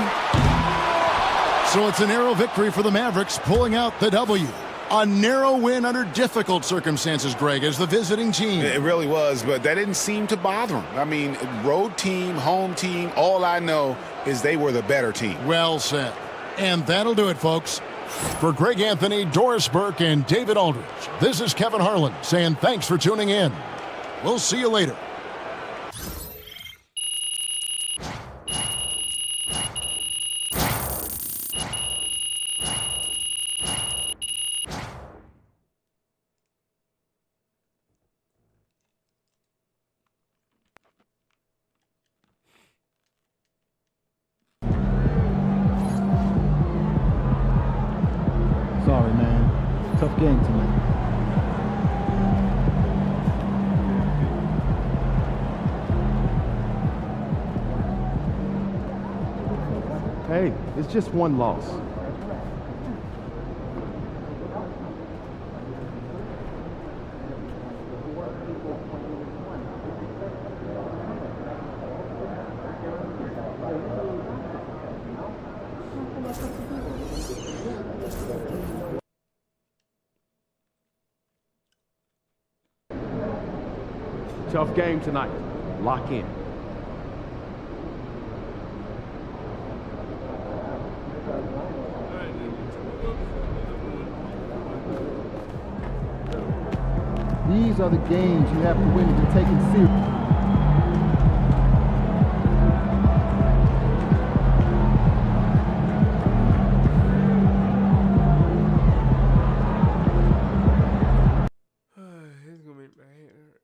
So it's a narrow victory for the Mavericks, pulling out the W. A narrow win under difficult circumstances, Greg, as the visiting team. It really was, but that didn't seem to bother them. I mean, road team, home team, all I know is they were the better team. Well said. And that'll do it, folks. For Greg Anthony, Doris Burke, and David Aldridge, this is Kevin Harlan saying thanks for tuning in. We'll see you later. Sorry, man. Tough game tonight. Hey, it's just one loss. Tough game tonight. Lock in. These are the games you have to win to be taken seriously. He's gonna make my hand hurt.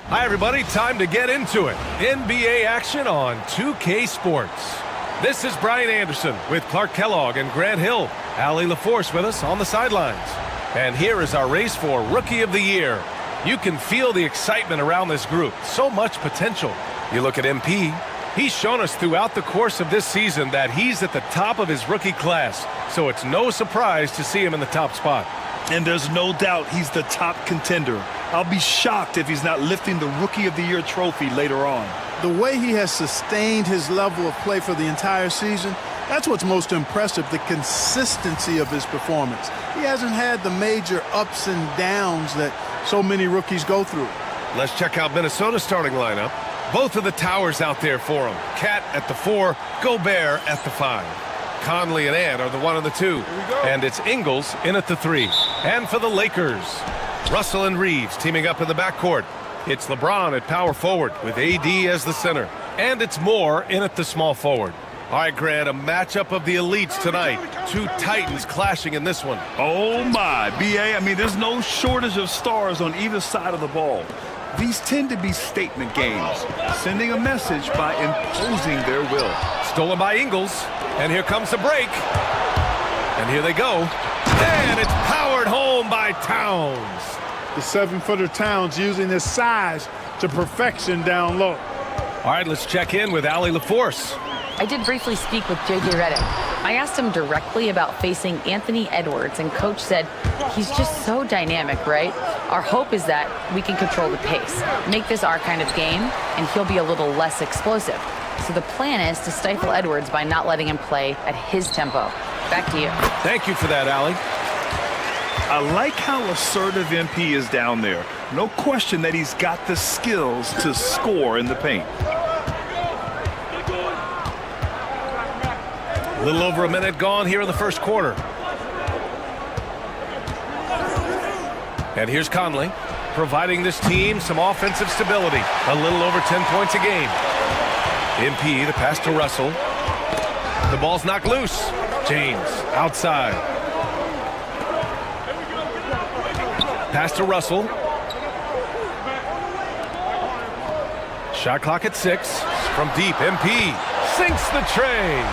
Hi, everybody. Time to get into it. NBA action on 2K Sports. This is Brian Anderson with Clark Kellogg and Grant Hill. Allie LaForce with us on the sidelines. And here is our race for Rookie of the Year. You can feel the excitement around this group. So much potential. You look at MP. He's shown us throughout the course of this season that he's at the top of his rookie class. So it's no surprise to see him in the top spot. And there's no doubt he's the top contender. I'll be shocked if he's not lifting the Rookie of the Year trophy later on. The way he has sustained his level of play for the entire season, that's what's most impressive, the consistency of his performance. He hasn't had the major ups and downs that so many rookies go through. Let's check out Minnesota's starting lineup. Both of the towers out there for him. Cat at the 4, Gobert at the 5. Conley and Ant are the 1 and the 2. And it's Ingles in at the 3. And for the Lakers, Russell and Reeves teaming up in the backcourt. It's LeBron at power forward with AD as the center. And it's Moore in at the small forward. All right, Grant, a matchup of the elites tonight. Two Titans clashing in this one. Oh, my. B.A., I mean, there's no shortage of stars on either side of the ball. These tend to be statement games, sending a message by imposing their will. Stolen by Ingles, and here comes the break. And here they go. And it's powered home by Towns. The 7-footer Towns using his size to perfection down low. All right, let's check in with Allie LaForce. I did briefly speak with J.J. Redick. I asked him directly about facing Anthony Edwards, and Coach said he's just so dynamic, right? Our hope is that we can control the pace, make this our kind of game, and he'll be a little less explosive. So the plan is to stifle Edwards by not letting him play at his tempo. Back to you. Thank you for that, Allie. I like how assertive MP is down there. No question that he's got the skills to score in the paint. A little over a minute gone here in the first quarter. And here's Conley, providing this team some offensive stability. A little over 10 points a game. MP, the pass to Russell. The ball's knocked loose. James, outside. Pass to Russell. Shot clock at 6. From deep, MP sinks the tray.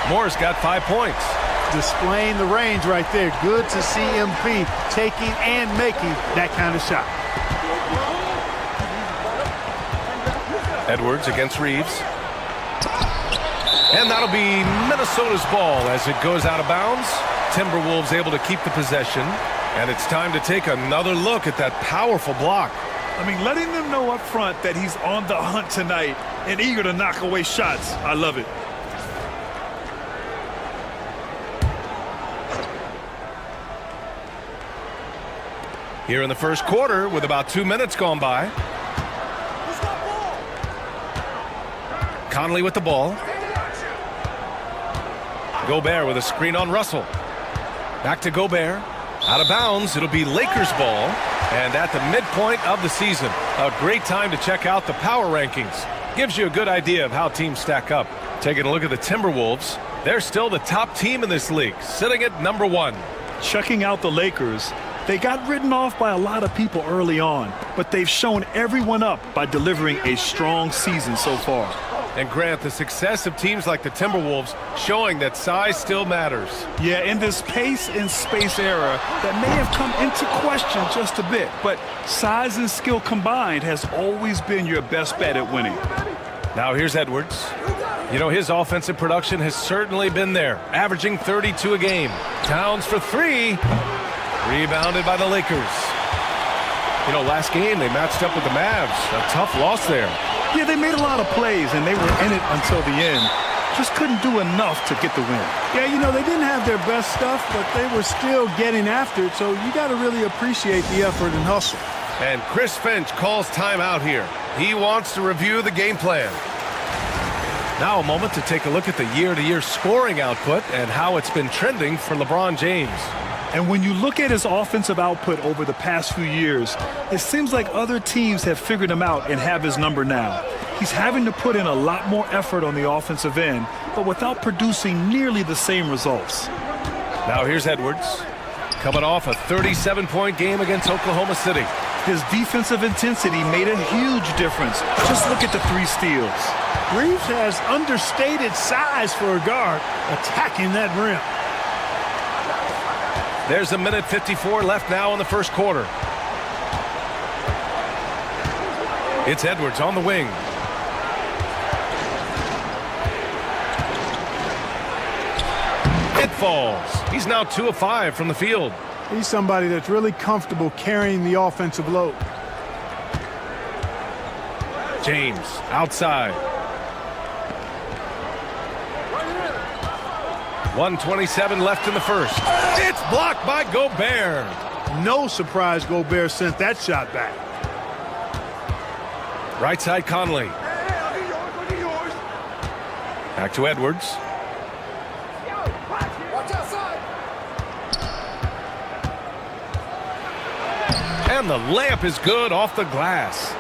Moore's got 5 points. Displaying the range right there. Good to see MP taking and making that kind of shot. Edwards against Reeves. And that'll be Minnesota's ball as it goes out of bounds. Timberwolves able to keep the possession. And it's time to take another look at that powerful block. I mean, letting them know up front that he's on the hunt tonight and eager to knock away shots. I love it. Here in the first quarter with about 2 minutes gone by. Conley with the ball. Gobert with a screen on Russell. Back to Gobert. Out of bounds. It'll be Lakers ball. And at the midpoint of the season, a great time to check out the power rankings. Gives you a good idea of how teams stack up. Taking a look at the Timberwolves. They're still the top team in this league, sitting at number 1. Checking out the Lakers. They got written off by a lot of people early on, but they've shown everyone up by delivering a strong season so far. And Grant, the success of teams like the Timberwolves showing that size still matters. Yeah, in this pace and space era that may have come into question just a bit, but size and skill combined has always been your best bet at winning. Now here's Edwards. You know, his offensive production has certainly been there, averaging 32 a game. Towns for 3. Rebounded by the Lakers. You know, last game they matched up with the Mavs. A tough loss there. Yeah, they made a lot of plays, and they were in it until the end. Just couldn't do enough to get the win. Yeah, you know, they didn't have their best stuff, but they were still getting after it, so you got to really appreciate the effort and hustle. And Chris Finch calls timeout here. He wants to review the game plan. Now a moment to take a look at the year-to-year scoring output and how it's been trending for LeBron James. And when you look at his offensive output over the past few years, it seems like other teams have figured him out and have his number now. He's having to put in a lot more effort on the offensive end, but without producing nearly the same results. Now here's Edwards, coming off a 37-point game against Oklahoma City. His defensive intensity made a huge difference. Just look at the 3 steals. Reeves has understated size for a guard, attacking that rim. There's a minute 54 left now in the first quarter. It's Edwards on the wing. It falls. He's now 2 of 5 from the field. He's somebody that's really comfortable carrying the offensive load. James outside. 1:27 left in the first. It's blocked by Gobert. No surprise Gobert sent that shot back. Right side Conley. Back to Edwards. And the layup is good off the glass.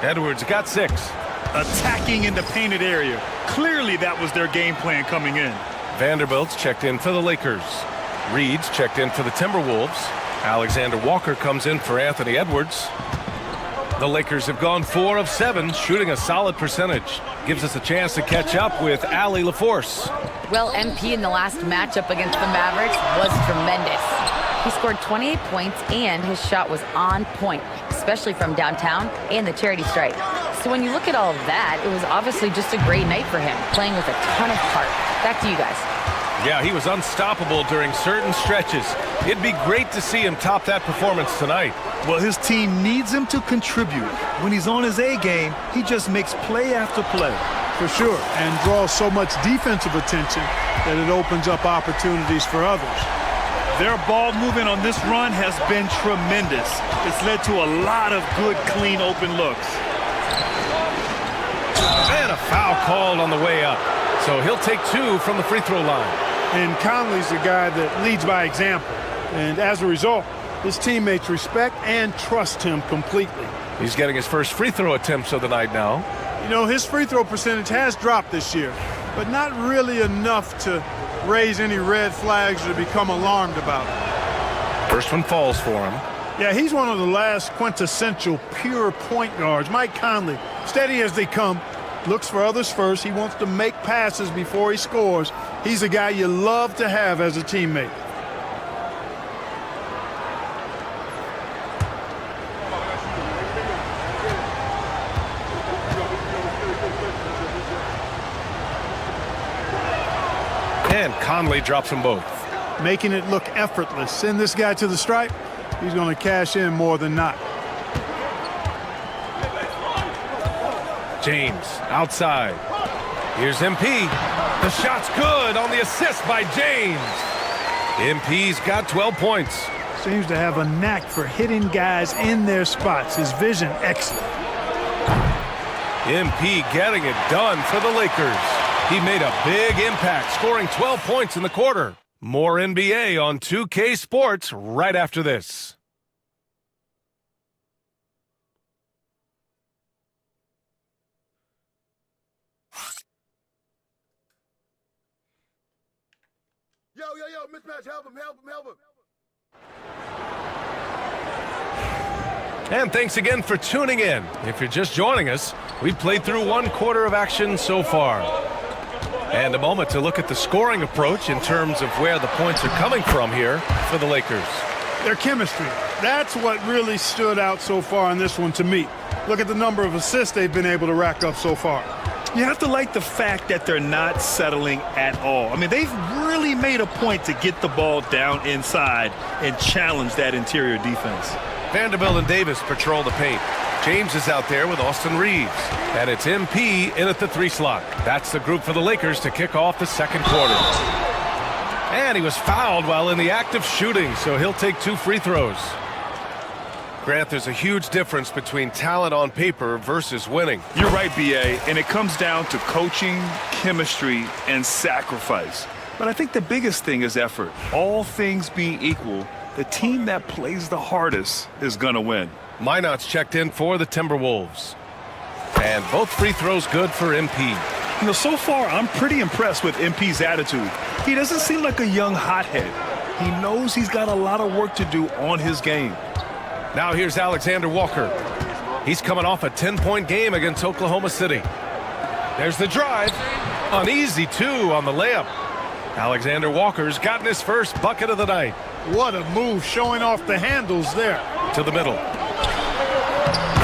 Edwards got 6. Attacking in the painted area. Clearly that was their game plan coming in. Vanderbilt's checked in for the Lakers. Reed's checked in for the Timberwolves. Alexander Walker comes in for Anthony Edwards. The Lakers have gone 4 of 7, shooting a solid percentage. Gives us a chance to catch up with Allie LaForce. Well, MP in the last matchup against the Mavericks was tremendous. He scored 28 points and his shot was on point, especially from downtown and the charity stripe. So when you look at all of that, it was obviously just a great night for him, playing with a ton of heart. Back to you guys. Yeah, he was unstoppable during certain stretches. It'd be great to see him top that performance tonight. Well, his team needs him to contribute. When he's on his A game, he just makes play after play. For sure, and draws so much defensive attention that it opens up opportunities for others. Their ball movement on this run has been tremendous. It's led to a lot of good, clean, open looks. And a foul called on the way up. So he'll take 2 from the free throw line. And Conley's the guy that leads by example. And as a result, his teammates respect and trust him completely. He's getting his first free throw attempts of the night now. You know, his free throw percentage has dropped this year, but not really enough to raise any red flags or become alarmed about it. First one falls for him. Yeah, he's one of the last quintessential pure point guards. Mike Conley, steady as they come, looks for others first. He wants to make passes before he scores. He's a guy you love to have as a teammate. And Conley drops them both. Making it look effortless. Send this guy to the stripe. He's going to cash in more than not. James outside. Here's MP. The shot's good on the assist by James. MP's got 12 points. Seems to have a knack for hitting guys in their spots. His vision excellent. MP getting it done for the Lakers. He made a big impact, scoring 12 points in the quarter. More NBA on 2K Sports right after this. Yo, mismatch, help him. And thanks again for tuning in. If you're just joining us, we've played through one quarter of action so far. And a moment to look at the scoring approach in terms of where the points are coming from here for the Lakers. Their chemistry. That's what really stood out so far in this one to me. Look at the number of assists they've been able to rack up so far. You have to like the fact that they're not settling at all. I mean, they've really made a point to get the ball down inside and challenge that interior defense. Vanderbilt and Davis patrol the paint. James is out there with Austin Reeves. And it's MP in at the 3 slot. That's the group for the Lakers to kick off the second quarter. And he was fouled while in the act of shooting, so he'll take 2 free throws. Grant, there's a huge difference between talent on paper versus winning. You're right, B.A., and it comes down to coaching, chemistry, and sacrifice. But I think the biggest thing is effort. All things being equal, the team that plays the hardest is going to win. Minot's checked in for the Timberwolves. And both free throws good for MP. You know, so far, I'm pretty impressed with MP's attitude. He doesn't seem like a young hothead. He knows he's got a lot of work to do on his game. Now here's Alexander Walker. He's coming off a 10-point game against Oklahoma City. There's the drive. An easy 2 on the layup. Alexander Walker's gotten his first bucket of the night. What a move, showing off the handles there. To the middle.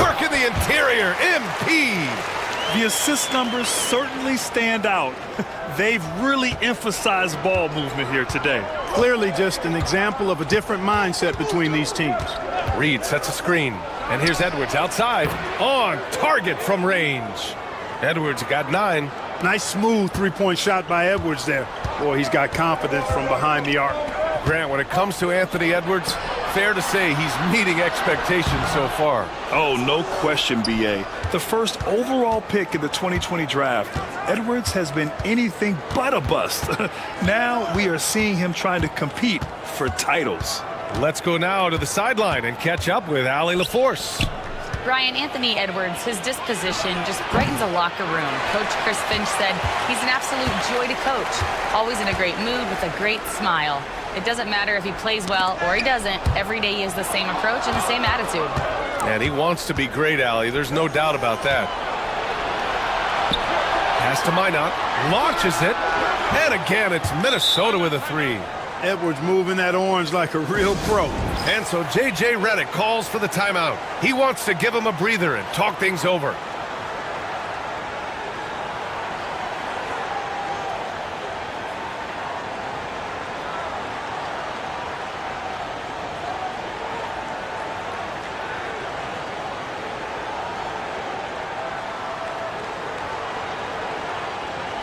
Work in the interior. MP. The assist numbers certainly stand out. They've really emphasized ball movement here today. Clearly just an example of a different mindset between these teams. Reed sets a screen. And here's Edwards outside. On target from range. Edwards got 9. Nice smooth three-point shot by Edwards there. Boy, he's got confidence from behind the arc. Grant, when it comes to Anthony Edwards, fair to say he's meeting expectations so far. Oh, no question, B.A. The first overall pick in the 2020 draft, Edwards has been anything but a bust. Now we are seeing him trying to compete for titles. Let's go now to the sideline and catch up with Allie LaForce. Brian, Anthony Edwards, his disposition just brightens a locker room. Coach Chris Finch said he's an absolute joy to coach. Always in a great mood with a great smile. It doesn't matter if he plays well or he doesn't. Every day he has the same approach and the same attitude. And he wants to be great, Allie. There's no doubt about that. Pass to Minot. Launches it. And again, it's Minnesota with a 3. Edwards moving that orange like a real pro. And so J.J. Redick calls for the timeout. He wants to give him a breather and talk things over.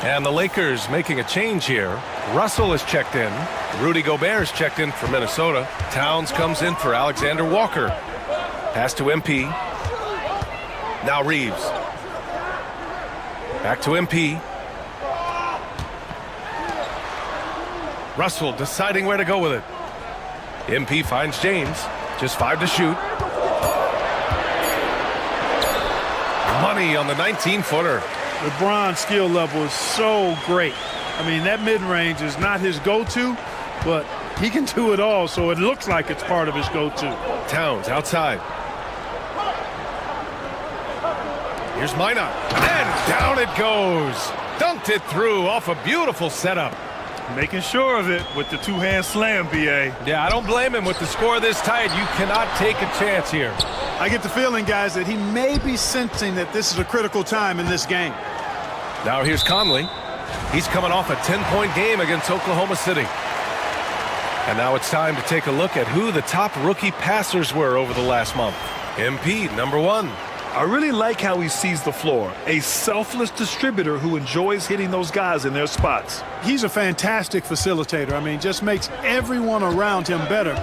And the Lakers making a change here. Russell is checked in. Rudy Gobert is checked in for Minnesota. Towns comes in for Alexander Walker. Pass to MP. Now Reeves. Back to MP. Russell deciding where to go with it. MP finds James. Just 5 to shoot. Money on the 19-footer. LeBron's skill level is so great. I mean, that mid-range is not his go-to, but he can do it all, so it looks like it's part of his go-to. Towns outside. Here's Minot. And down it goes. Dunked it through off a beautiful setup. Making sure of it with the two-hand slam, B.A. Yeah, I don't blame him. With the score this tight, you cannot take a chance here. I get the feeling, guys, that he may be sensing that this is a critical time in this game. Now here's Conley. He's coming off a 10-point game against Oklahoma City. And now it's time to take a look at who the top rookie passers were over the last month. MP, number 1. I really like how he sees the floor. A selfless distributor who enjoys hitting those guys in their spots. He's a fantastic facilitator. I mean, just makes everyone around him better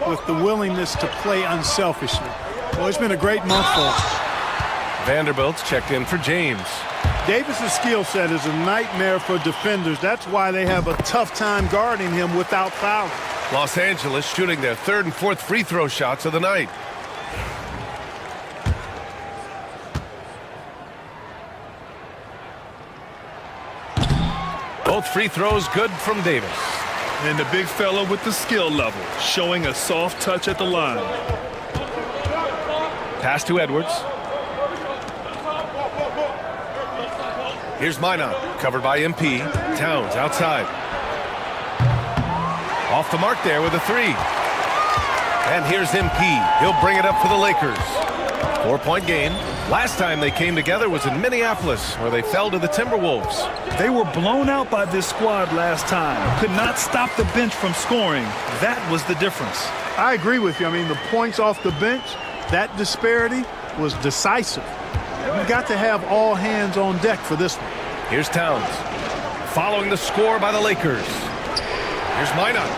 with the willingness to play unselfishly. Well, it's been a great month for him. Vanderbilt's checked in for James. Davis's skill set is a nightmare for defenders. That's why they have a tough time guarding him without foul. Los Angeles shooting their 3rd and 4th free throw shots of the night. Both free throws good from Davis. And the big fella with the skill level, showing a soft touch at the line. Pass to Edwards. Here's Minot, covered by MP. Towns outside. Off the mark there with a 3. And here's MP. He'll bring it up for the Lakers. 4-point game. Last time they came together was in Minneapolis, where they fell to the Timberwolves. They were blown out by this squad last time. Could not stop the bench from scoring. That was the difference. I agree with you. I mean, the points off the bench, that disparity was decisive. You got to have all hands on deck for this one. Here's Towns. Following the score by the Lakers. Here's Minot.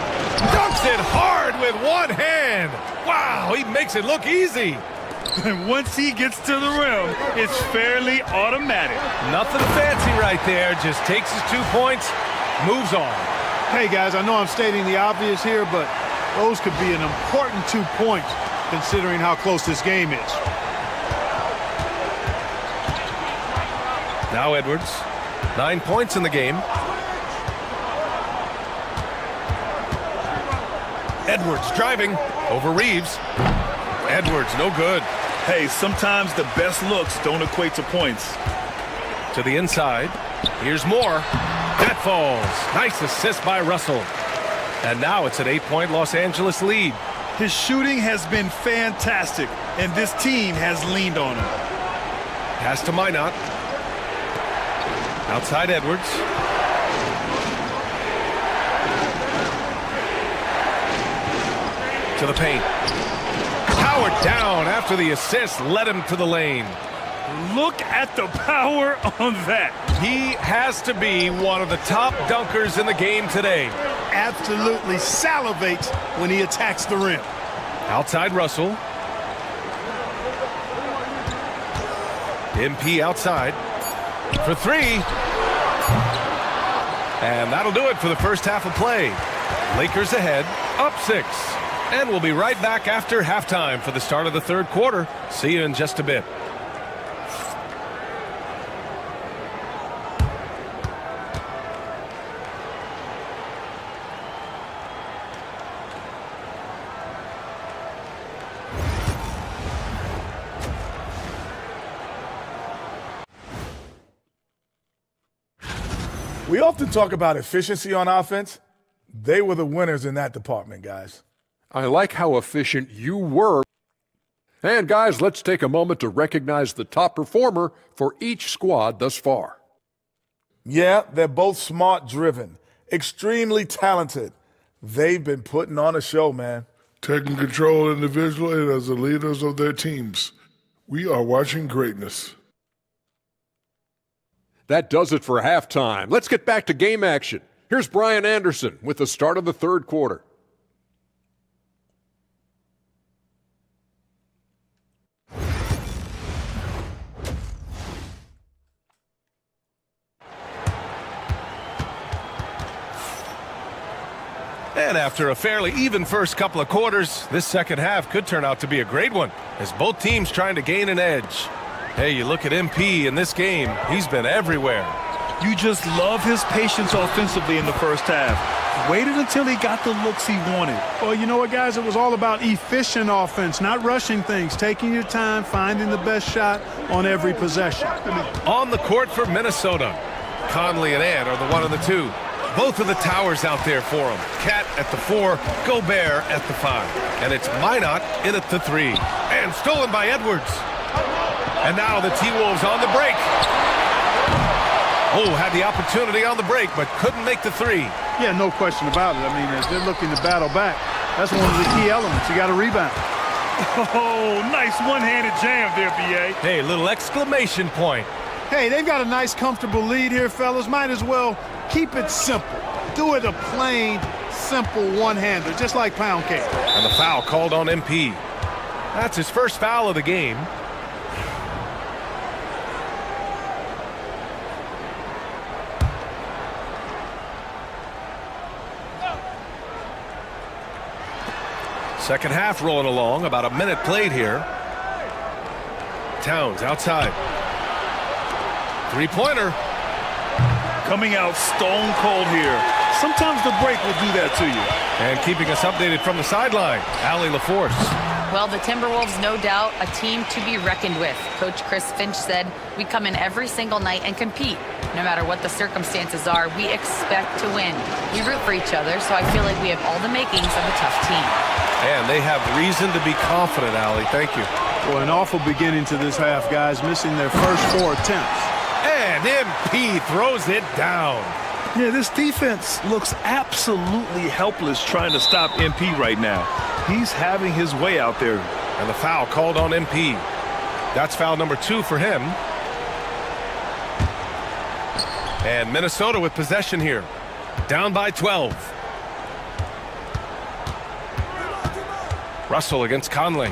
Dunks it hard with one hand. Wow, he makes it look easy. And once he gets to the rim, it's fairly automatic. Nothing fancy right there. Just takes his 2 points, moves on. Hey, guys, I know I'm stating the obvious here, but those could be an important 2 points considering how close this game is. Now Edwards. 9 points in the game. Edwards driving over Reeves. Edwards, no good. Hey, sometimes the best looks don't equate to points. To the inside. Here's Moore. That falls. Nice assist by Russell. And now it's an 8-point Los Angeles lead. His shooting has been fantastic, and this team has leaned on him. Pass to Minot. Outside Edwards. To the paint. Powered down after the assist led him to the lane. Look at the power on that. He has to be one of the top dunkers in the game today. Absolutely salivates when he attacks the rim. Outside Russell. MP outside for 3. And that'll do it for the first half of play. Lakers ahead, up 6. And we'll be right back after halftime for the start of the 3rd quarter. See you in just a bit. We often talk about efficiency on offense. They were the winners in that department, guys. I like how efficient you were. And guys, let's take a moment to recognize the top performer for each squad thus far. Yeah, they're both smart-driven, extremely talented. They've been putting on a show, man. Taking control individually and as the leaders of their teams. We are watching greatness. That does it for halftime. Let's get back to game action. Here's Brian Anderson with the start of the 3rd quarter. And after a fairly even first couple of quarters, this second half could turn out to be a great one, as both teams trying to gain an edge. Hey, you look at MP in this game, he's been everywhere. You just love his patience offensively in the first half. waited until he got the looks he wanted. Well, you know what, guys? It was all about efficient offense, not rushing things, taking your time, finding the best shot on every possession. On the court for Minnesota, Conley and Ant are the 1 and the 2. Both of the towers out there for him. Cat at the 4, Gobert at the 5. And it's Minot in at the 3. And stolen by Edwards. And now the T-Wolves on the break. Oh, had the opportunity on the break, but couldn't make the 3. Yeah, no question about it. I mean, as they're looking to battle back, that's one of the key elements. You got to rebound. Oh, nice one-handed jam there, B.A. Hey, little exclamation point. Hey, they've got a nice, comfortable lead here, fellas. Might as well keep it simple. Do it a plain, simple one-hander, just like pound cake. And the foul called on MP. That's his first foul of the game. Second half rolling along, about a minute played here. Towns outside. Three-pointer. Coming out stone cold here. Sometimes the break will do that to you. And keeping us updated from the sideline, Allie LaForce. Well, the Timberwolves, no doubt, a team to be reckoned with. Coach Chris Finch said, we come in every single night and compete. No matter what the circumstances are, we expect to win. We root for each other, so I feel like we have all the makings of a tough team. And they have reason to be confident, Allie. Thank you. Well, an awful beginning to this half, guys, missing their first 4 attempts. And MP throws it down. Yeah, this defense looks absolutely helpless trying to stop MP right now. He's having his way out there. And the foul called on MP. That's foul number 2 for him. And Minnesota with possession here. Down by 12. Russell against Conley.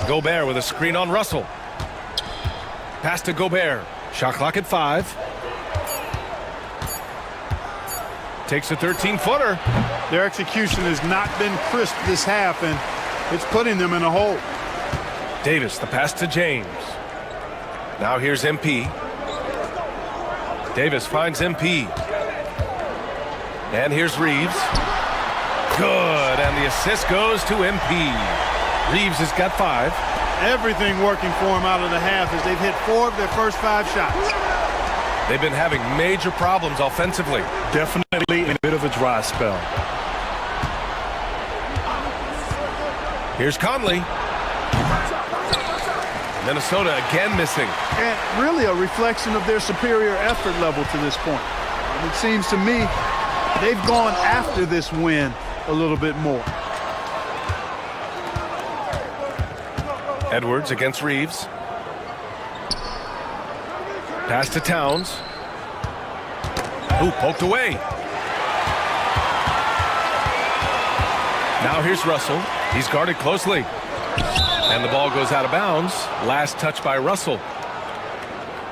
Gobert with a screen on Russell. Pass to Gobert. Shot clock at 5. Takes a 13-footer. Their execution has not been crisp this half, and it's putting them in a hole. Davis, the pass to James. Now here's MP. Davis finds MP. And here's Reeves. Good, and the assist goes to MP. Reeves has got 5. Everything working for him out of the half as they've hit 4 of their first 5 shots. They've been having major problems offensively. Definitely in a bit of a dry spell. Here's Conley. Minnesota again missing. And really a reflection of their superior effort level to this point. And it seems to me they've gone after this win a little bit more. Edwards against Reeves. Pass to Towns. Ooh, poked away. Now here's Russell. He's guarded closely. And the ball goes out of bounds. Last touch by Russell.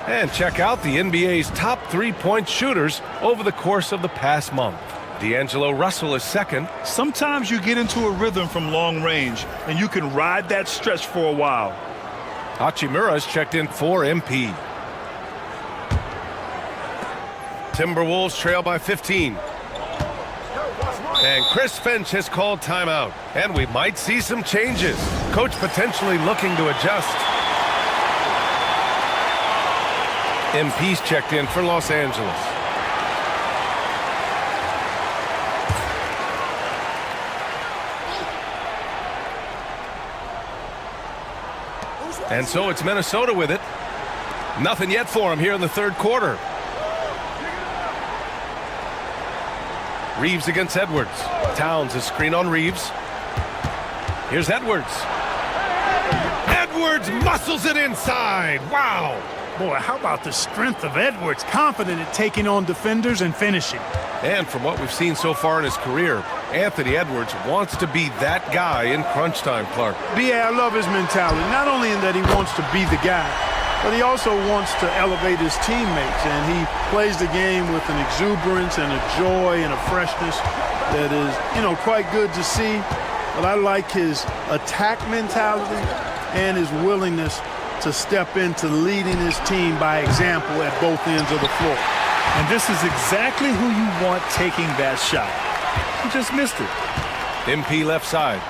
And check out the NBA's top 3-point shooters over the course of the past month. D'Angelo Russell is second. Sometimes you get into a rhythm from long range, and you can ride that stretch for a while. Hachimura's checked in for MP. Timberwolves trail by 15. And Chris Finch has called timeout. And we might see some changes. Coach potentially looking to adjust. MP's checked in for Los Angeles. And so it's Minnesota with it. Nothing yet for him here in the third quarter. Reeves against Edwards. Towns is screen on Reeves. Here's Edwards. Edwards muscles it inside. Wow. Boy, how about the strength of Edwards? Confident at taking on defenders and finishing. And from what we've seen so far in his career, Anthony Edwards wants to be that guy in crunch time, Clark. I love his mentality. Not only in that he wants to be the guy, but he also wants to elevate his teammates. And he plays the game with an exuberance and a joy and a freshness that is, quite good to see. But I like his attack mentality and his willingness to step into leading his team by example at both ends of the floor. And this is exactly who you want taking that shot. He just missed it. MP left side.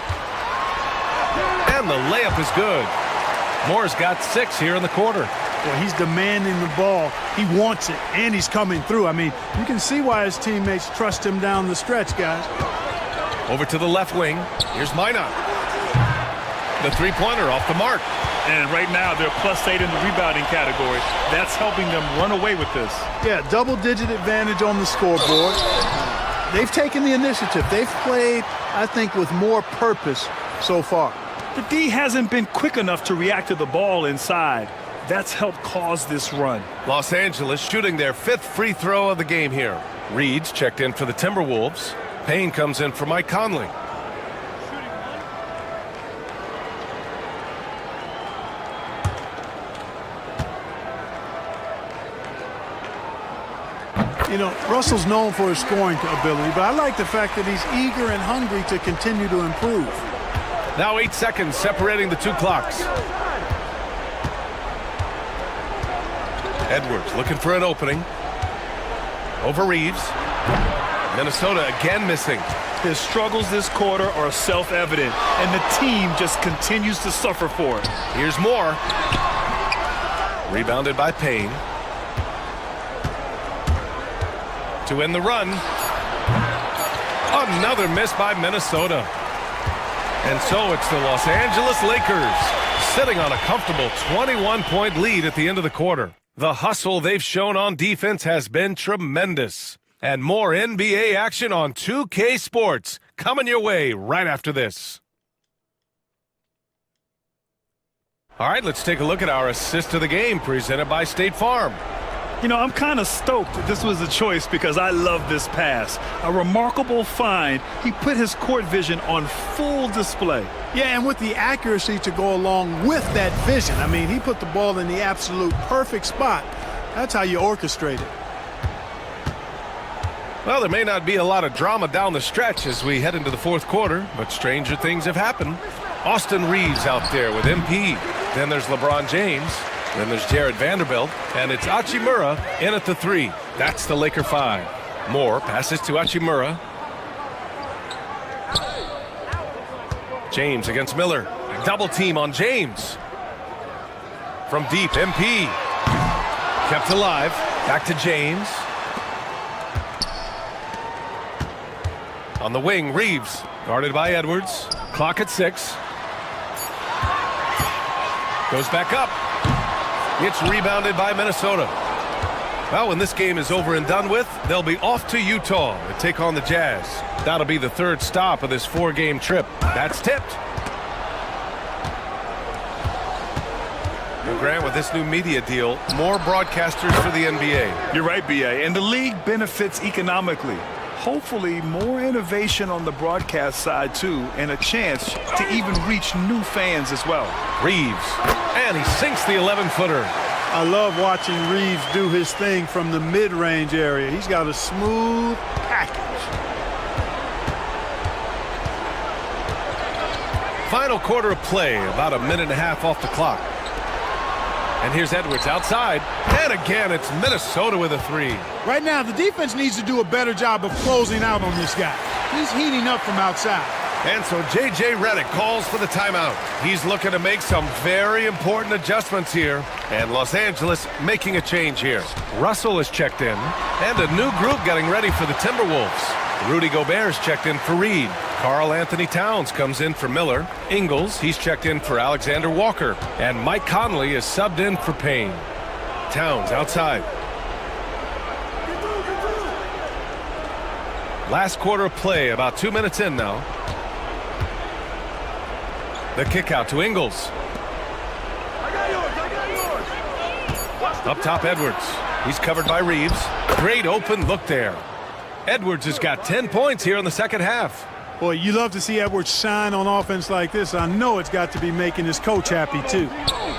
And the layup is good. Moore's got 6 here in the quarter. Well, he's demanding the ball. He wants it, and he's coming through. I mean, you can see why his teammates trust him down the stretch, guys. Over to the left wing. Here's Minot. The three-pointer off the mark. And right now, they're +8 in the rebounding category. That's helping them run away with this. Yeah, double-digit advantage on the scoreboard. They've taken the initiative. They've played, I think, with more purpose so far. The D hasn't been quick enough to react to the ball inside. That's helped cause this run. Los Angeles shooting their 5th free throw of the game here. Reed's checked in for the Timberwolves. Payne comes in for Mike Conley. You know, Russell's known for his scoring ability, but I like the fact that he's eager and hungry to continue to improve. Now 8 seconds separating the 2 clocks. Edwards looking for an opening. Over Reeves. Minnesota again missing. His struggles this quarter are self-evident, and the team just continues to suffer for it. Here's Moore. Rebounded by Payne. To end the run. Another miss by Minnesota. And so it's the Los Angeles Lakers sitting on a comfortable 21-point lead at the end of the quarter. The hustle they've shown on defense has been tremendous. And more NBA action on 2K Sports coming your way right after this. All right, let's take a look at our assist of the game presented by State Farm. You know, I'm kind of stoked that this was a choice because I love this pass. A remarkable find. He put his court vision on full display. Yeah, and with the accuracy to go along with that vision. I mean, he put the ball in the absolute perfect spot. That's how you orchestrate it. Well, there may not be a lot of drama down the stretch as we head into the 4th quarter, but stranger things have happened. Austin Reeves out there with MP. Then there's LeBron James. Then there's Jared Vanderbilt, and it's Hachimura in at the 3. That's the Laker 5. Moore passes to Hachimura. James against Miller. Double team on James. From deep, MP. Kept alive. Back to James. On the wing, Reeves. Guarded by Edwards. Clock at 6. Goes back up. It's rebounded by Minnesota. Well, when this game is over and done with, they'll be off to Utah to take on the Jazz. That'll be the 3rd stop of this 4-game trip. That's tipped. And Grant, with this new media deal, more broadcasters for the NBA. You're right, B.A., and the league benefits economically. Hopefully, more innovation on the broadcast side, too, and a chance to even reach new fans as well. Reeves, and he sinks the 11-footer. I love watching Reeves do his thing from the mid-range area. He's got a smooth package. Final quarter of play, about a minute and a half off the clock. And here's Edwards outside. And again, it's Minnesota with a 3. Right now, the defense needs to do a better job of closing out on this guy. He's heating up from outside. And so J.J. Redick calls for the timeout. He's looking to make some very important adjustments here. And Los Angeles making a change here. Russell is checked in. And a new group getting ready for the Timberwolves. Rudy Gobert's checked in for Reed. Karl Anthony Towns comes in for Miller. Ingles, he's checked in for Alexander Walker. And Mike Conley is subbed in for Payne. Towns outside. Last quarter of play, about 2 minutes in now. The kick out to Ingles. Up top, Edwards. He's covered by Reeves. Great open look there. Edwards has got 10 points here in the second half. Boy, you love to see Edwards shine on offense like this. I know it's got to be making his coach happy, too.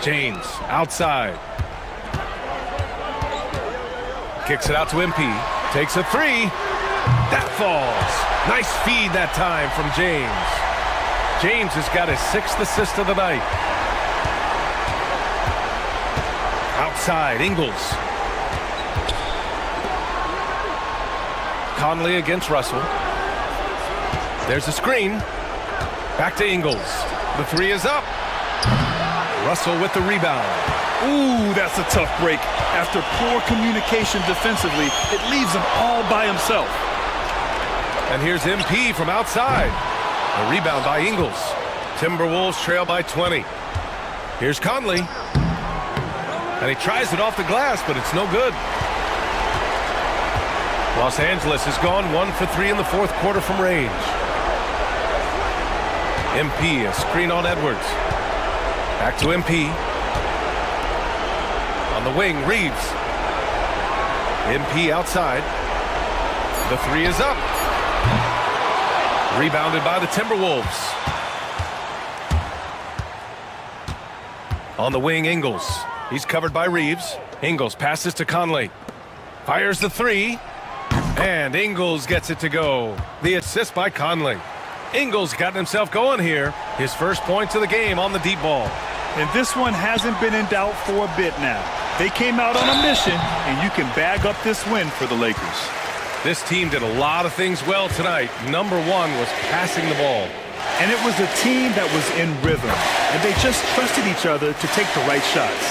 James outside. Kicks it out to MP. Takes a 3. That falls. Nice feed that time from James. James has got his 6th assist of the night. Outside, Ingles. Conley against Russell. There's a screen. Back to Ingles. The three is up. Russell with the rebound. Ooh, that's a tough break. After poor communication defensively, it leaves him all by himself. And here's MP from outside. A rebound by Ingles. Timberwolves trail by 20. Here's Conley. And he tries it off the glass, but it's no good. Los Angeles has gone 1 for 3 in the fourth quarter from range. MP, a screen on Edwards. Back to MP. On the wing, Reeves. MP outside. The three is up. Rebounded by the Timberwolves. On the wing, Ingles. He's covered by Reeves. Ingles passes to Conley. Fires the three. And Ingles gets it to go. The assist by Conley. Ingles got himself going here. His first points of the game on the deep ball. And this one hasn't been in doubt for a bit now. They came out on a mission, and you can bag up this win for the Lakers. This team did a lot of things well tonight. Number one was passing the ball. And it was a team that was in rhythm, and they just trusted each other to take the right shots.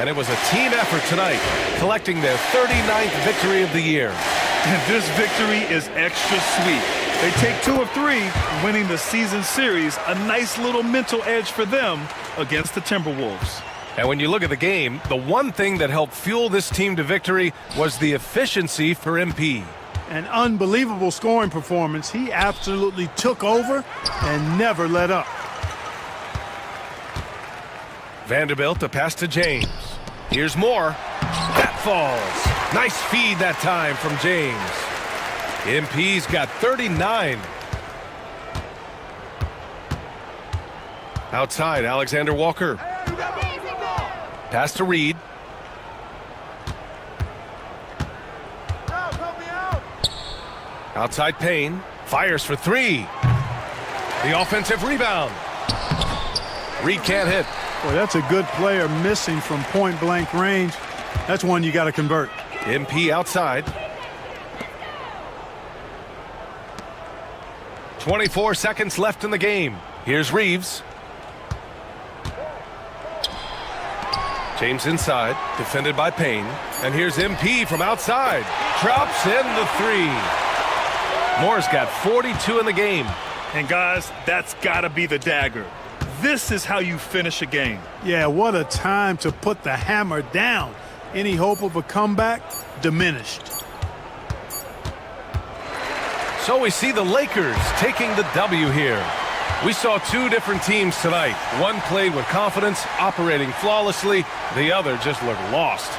And it was a team effort tonight, collecting their 39th victory of the year. And this victory is extra sweet. They take 2 of 3, winning the season series, a nice little mental edge for them against the Timberwolves. And when you look at the game, the one thing that helped fuel this team to victory was the efficiency for MP. An unbelievable scoring performance. He absolutely took over and never let up. Vanderbilt, the pass to James. Here's more. That falls. Nice feed that time from James. MP's got 39. Outside, Alexander Walker. Pass to Reed. Outside Payne. Fires for three. The offensive rebound. Reed can't hit. Boy, that's a good player missing from point-blank range. That's one you got to convert. MP outside. 24 seconds left in the game. Here's Reeves. James inside, defended by Payne. And here's MP from outside. Drops in the three. Moore's got 42 in the game. And guys, that's got to be the dagger. This is how you finish a game. Yeah, what a time to put the hammer down. Any hope of a comeback? Diminished. So we see the Lakers taking the W here. We saw two different teams tonight. One played with confidence, operating flawlessly. The other just looked lost.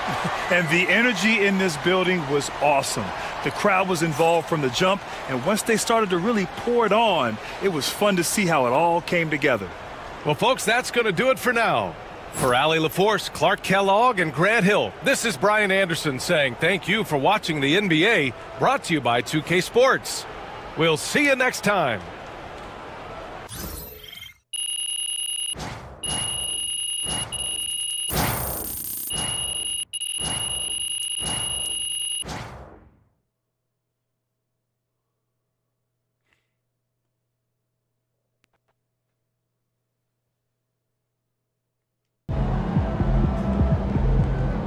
And the energy in this building was awesome. The crowd was involved from the jump, and once they started to really pour it on, it was fun to see how it all came together. Well, folks, that's going to do it for now. For Allie LaForce, Clark Kellogg, and Grant Hill, this is Brian Anderson saying thank you for watching the NBA, brought to you by 2K Sports. We'll see you next time.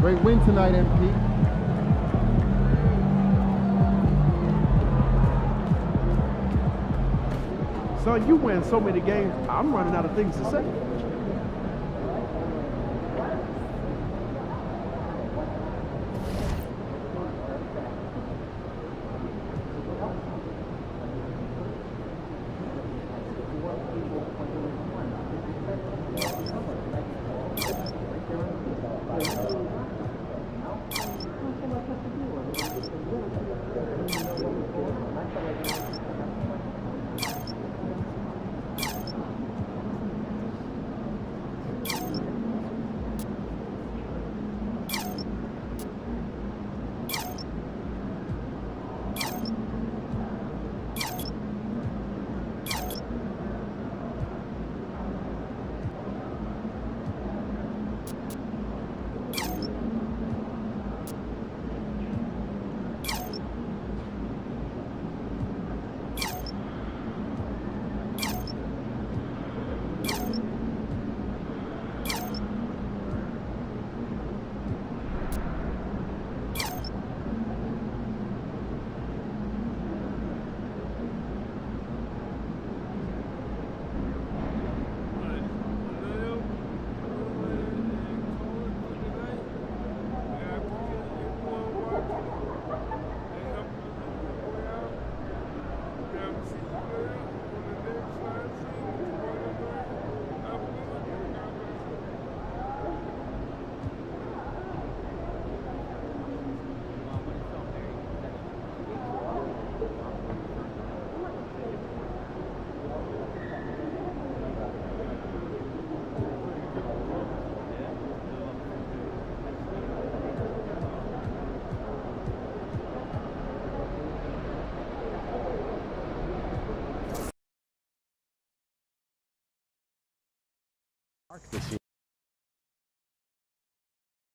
Great win tonight, MP. Son, you win so many games, I'm running out of things to say. this year.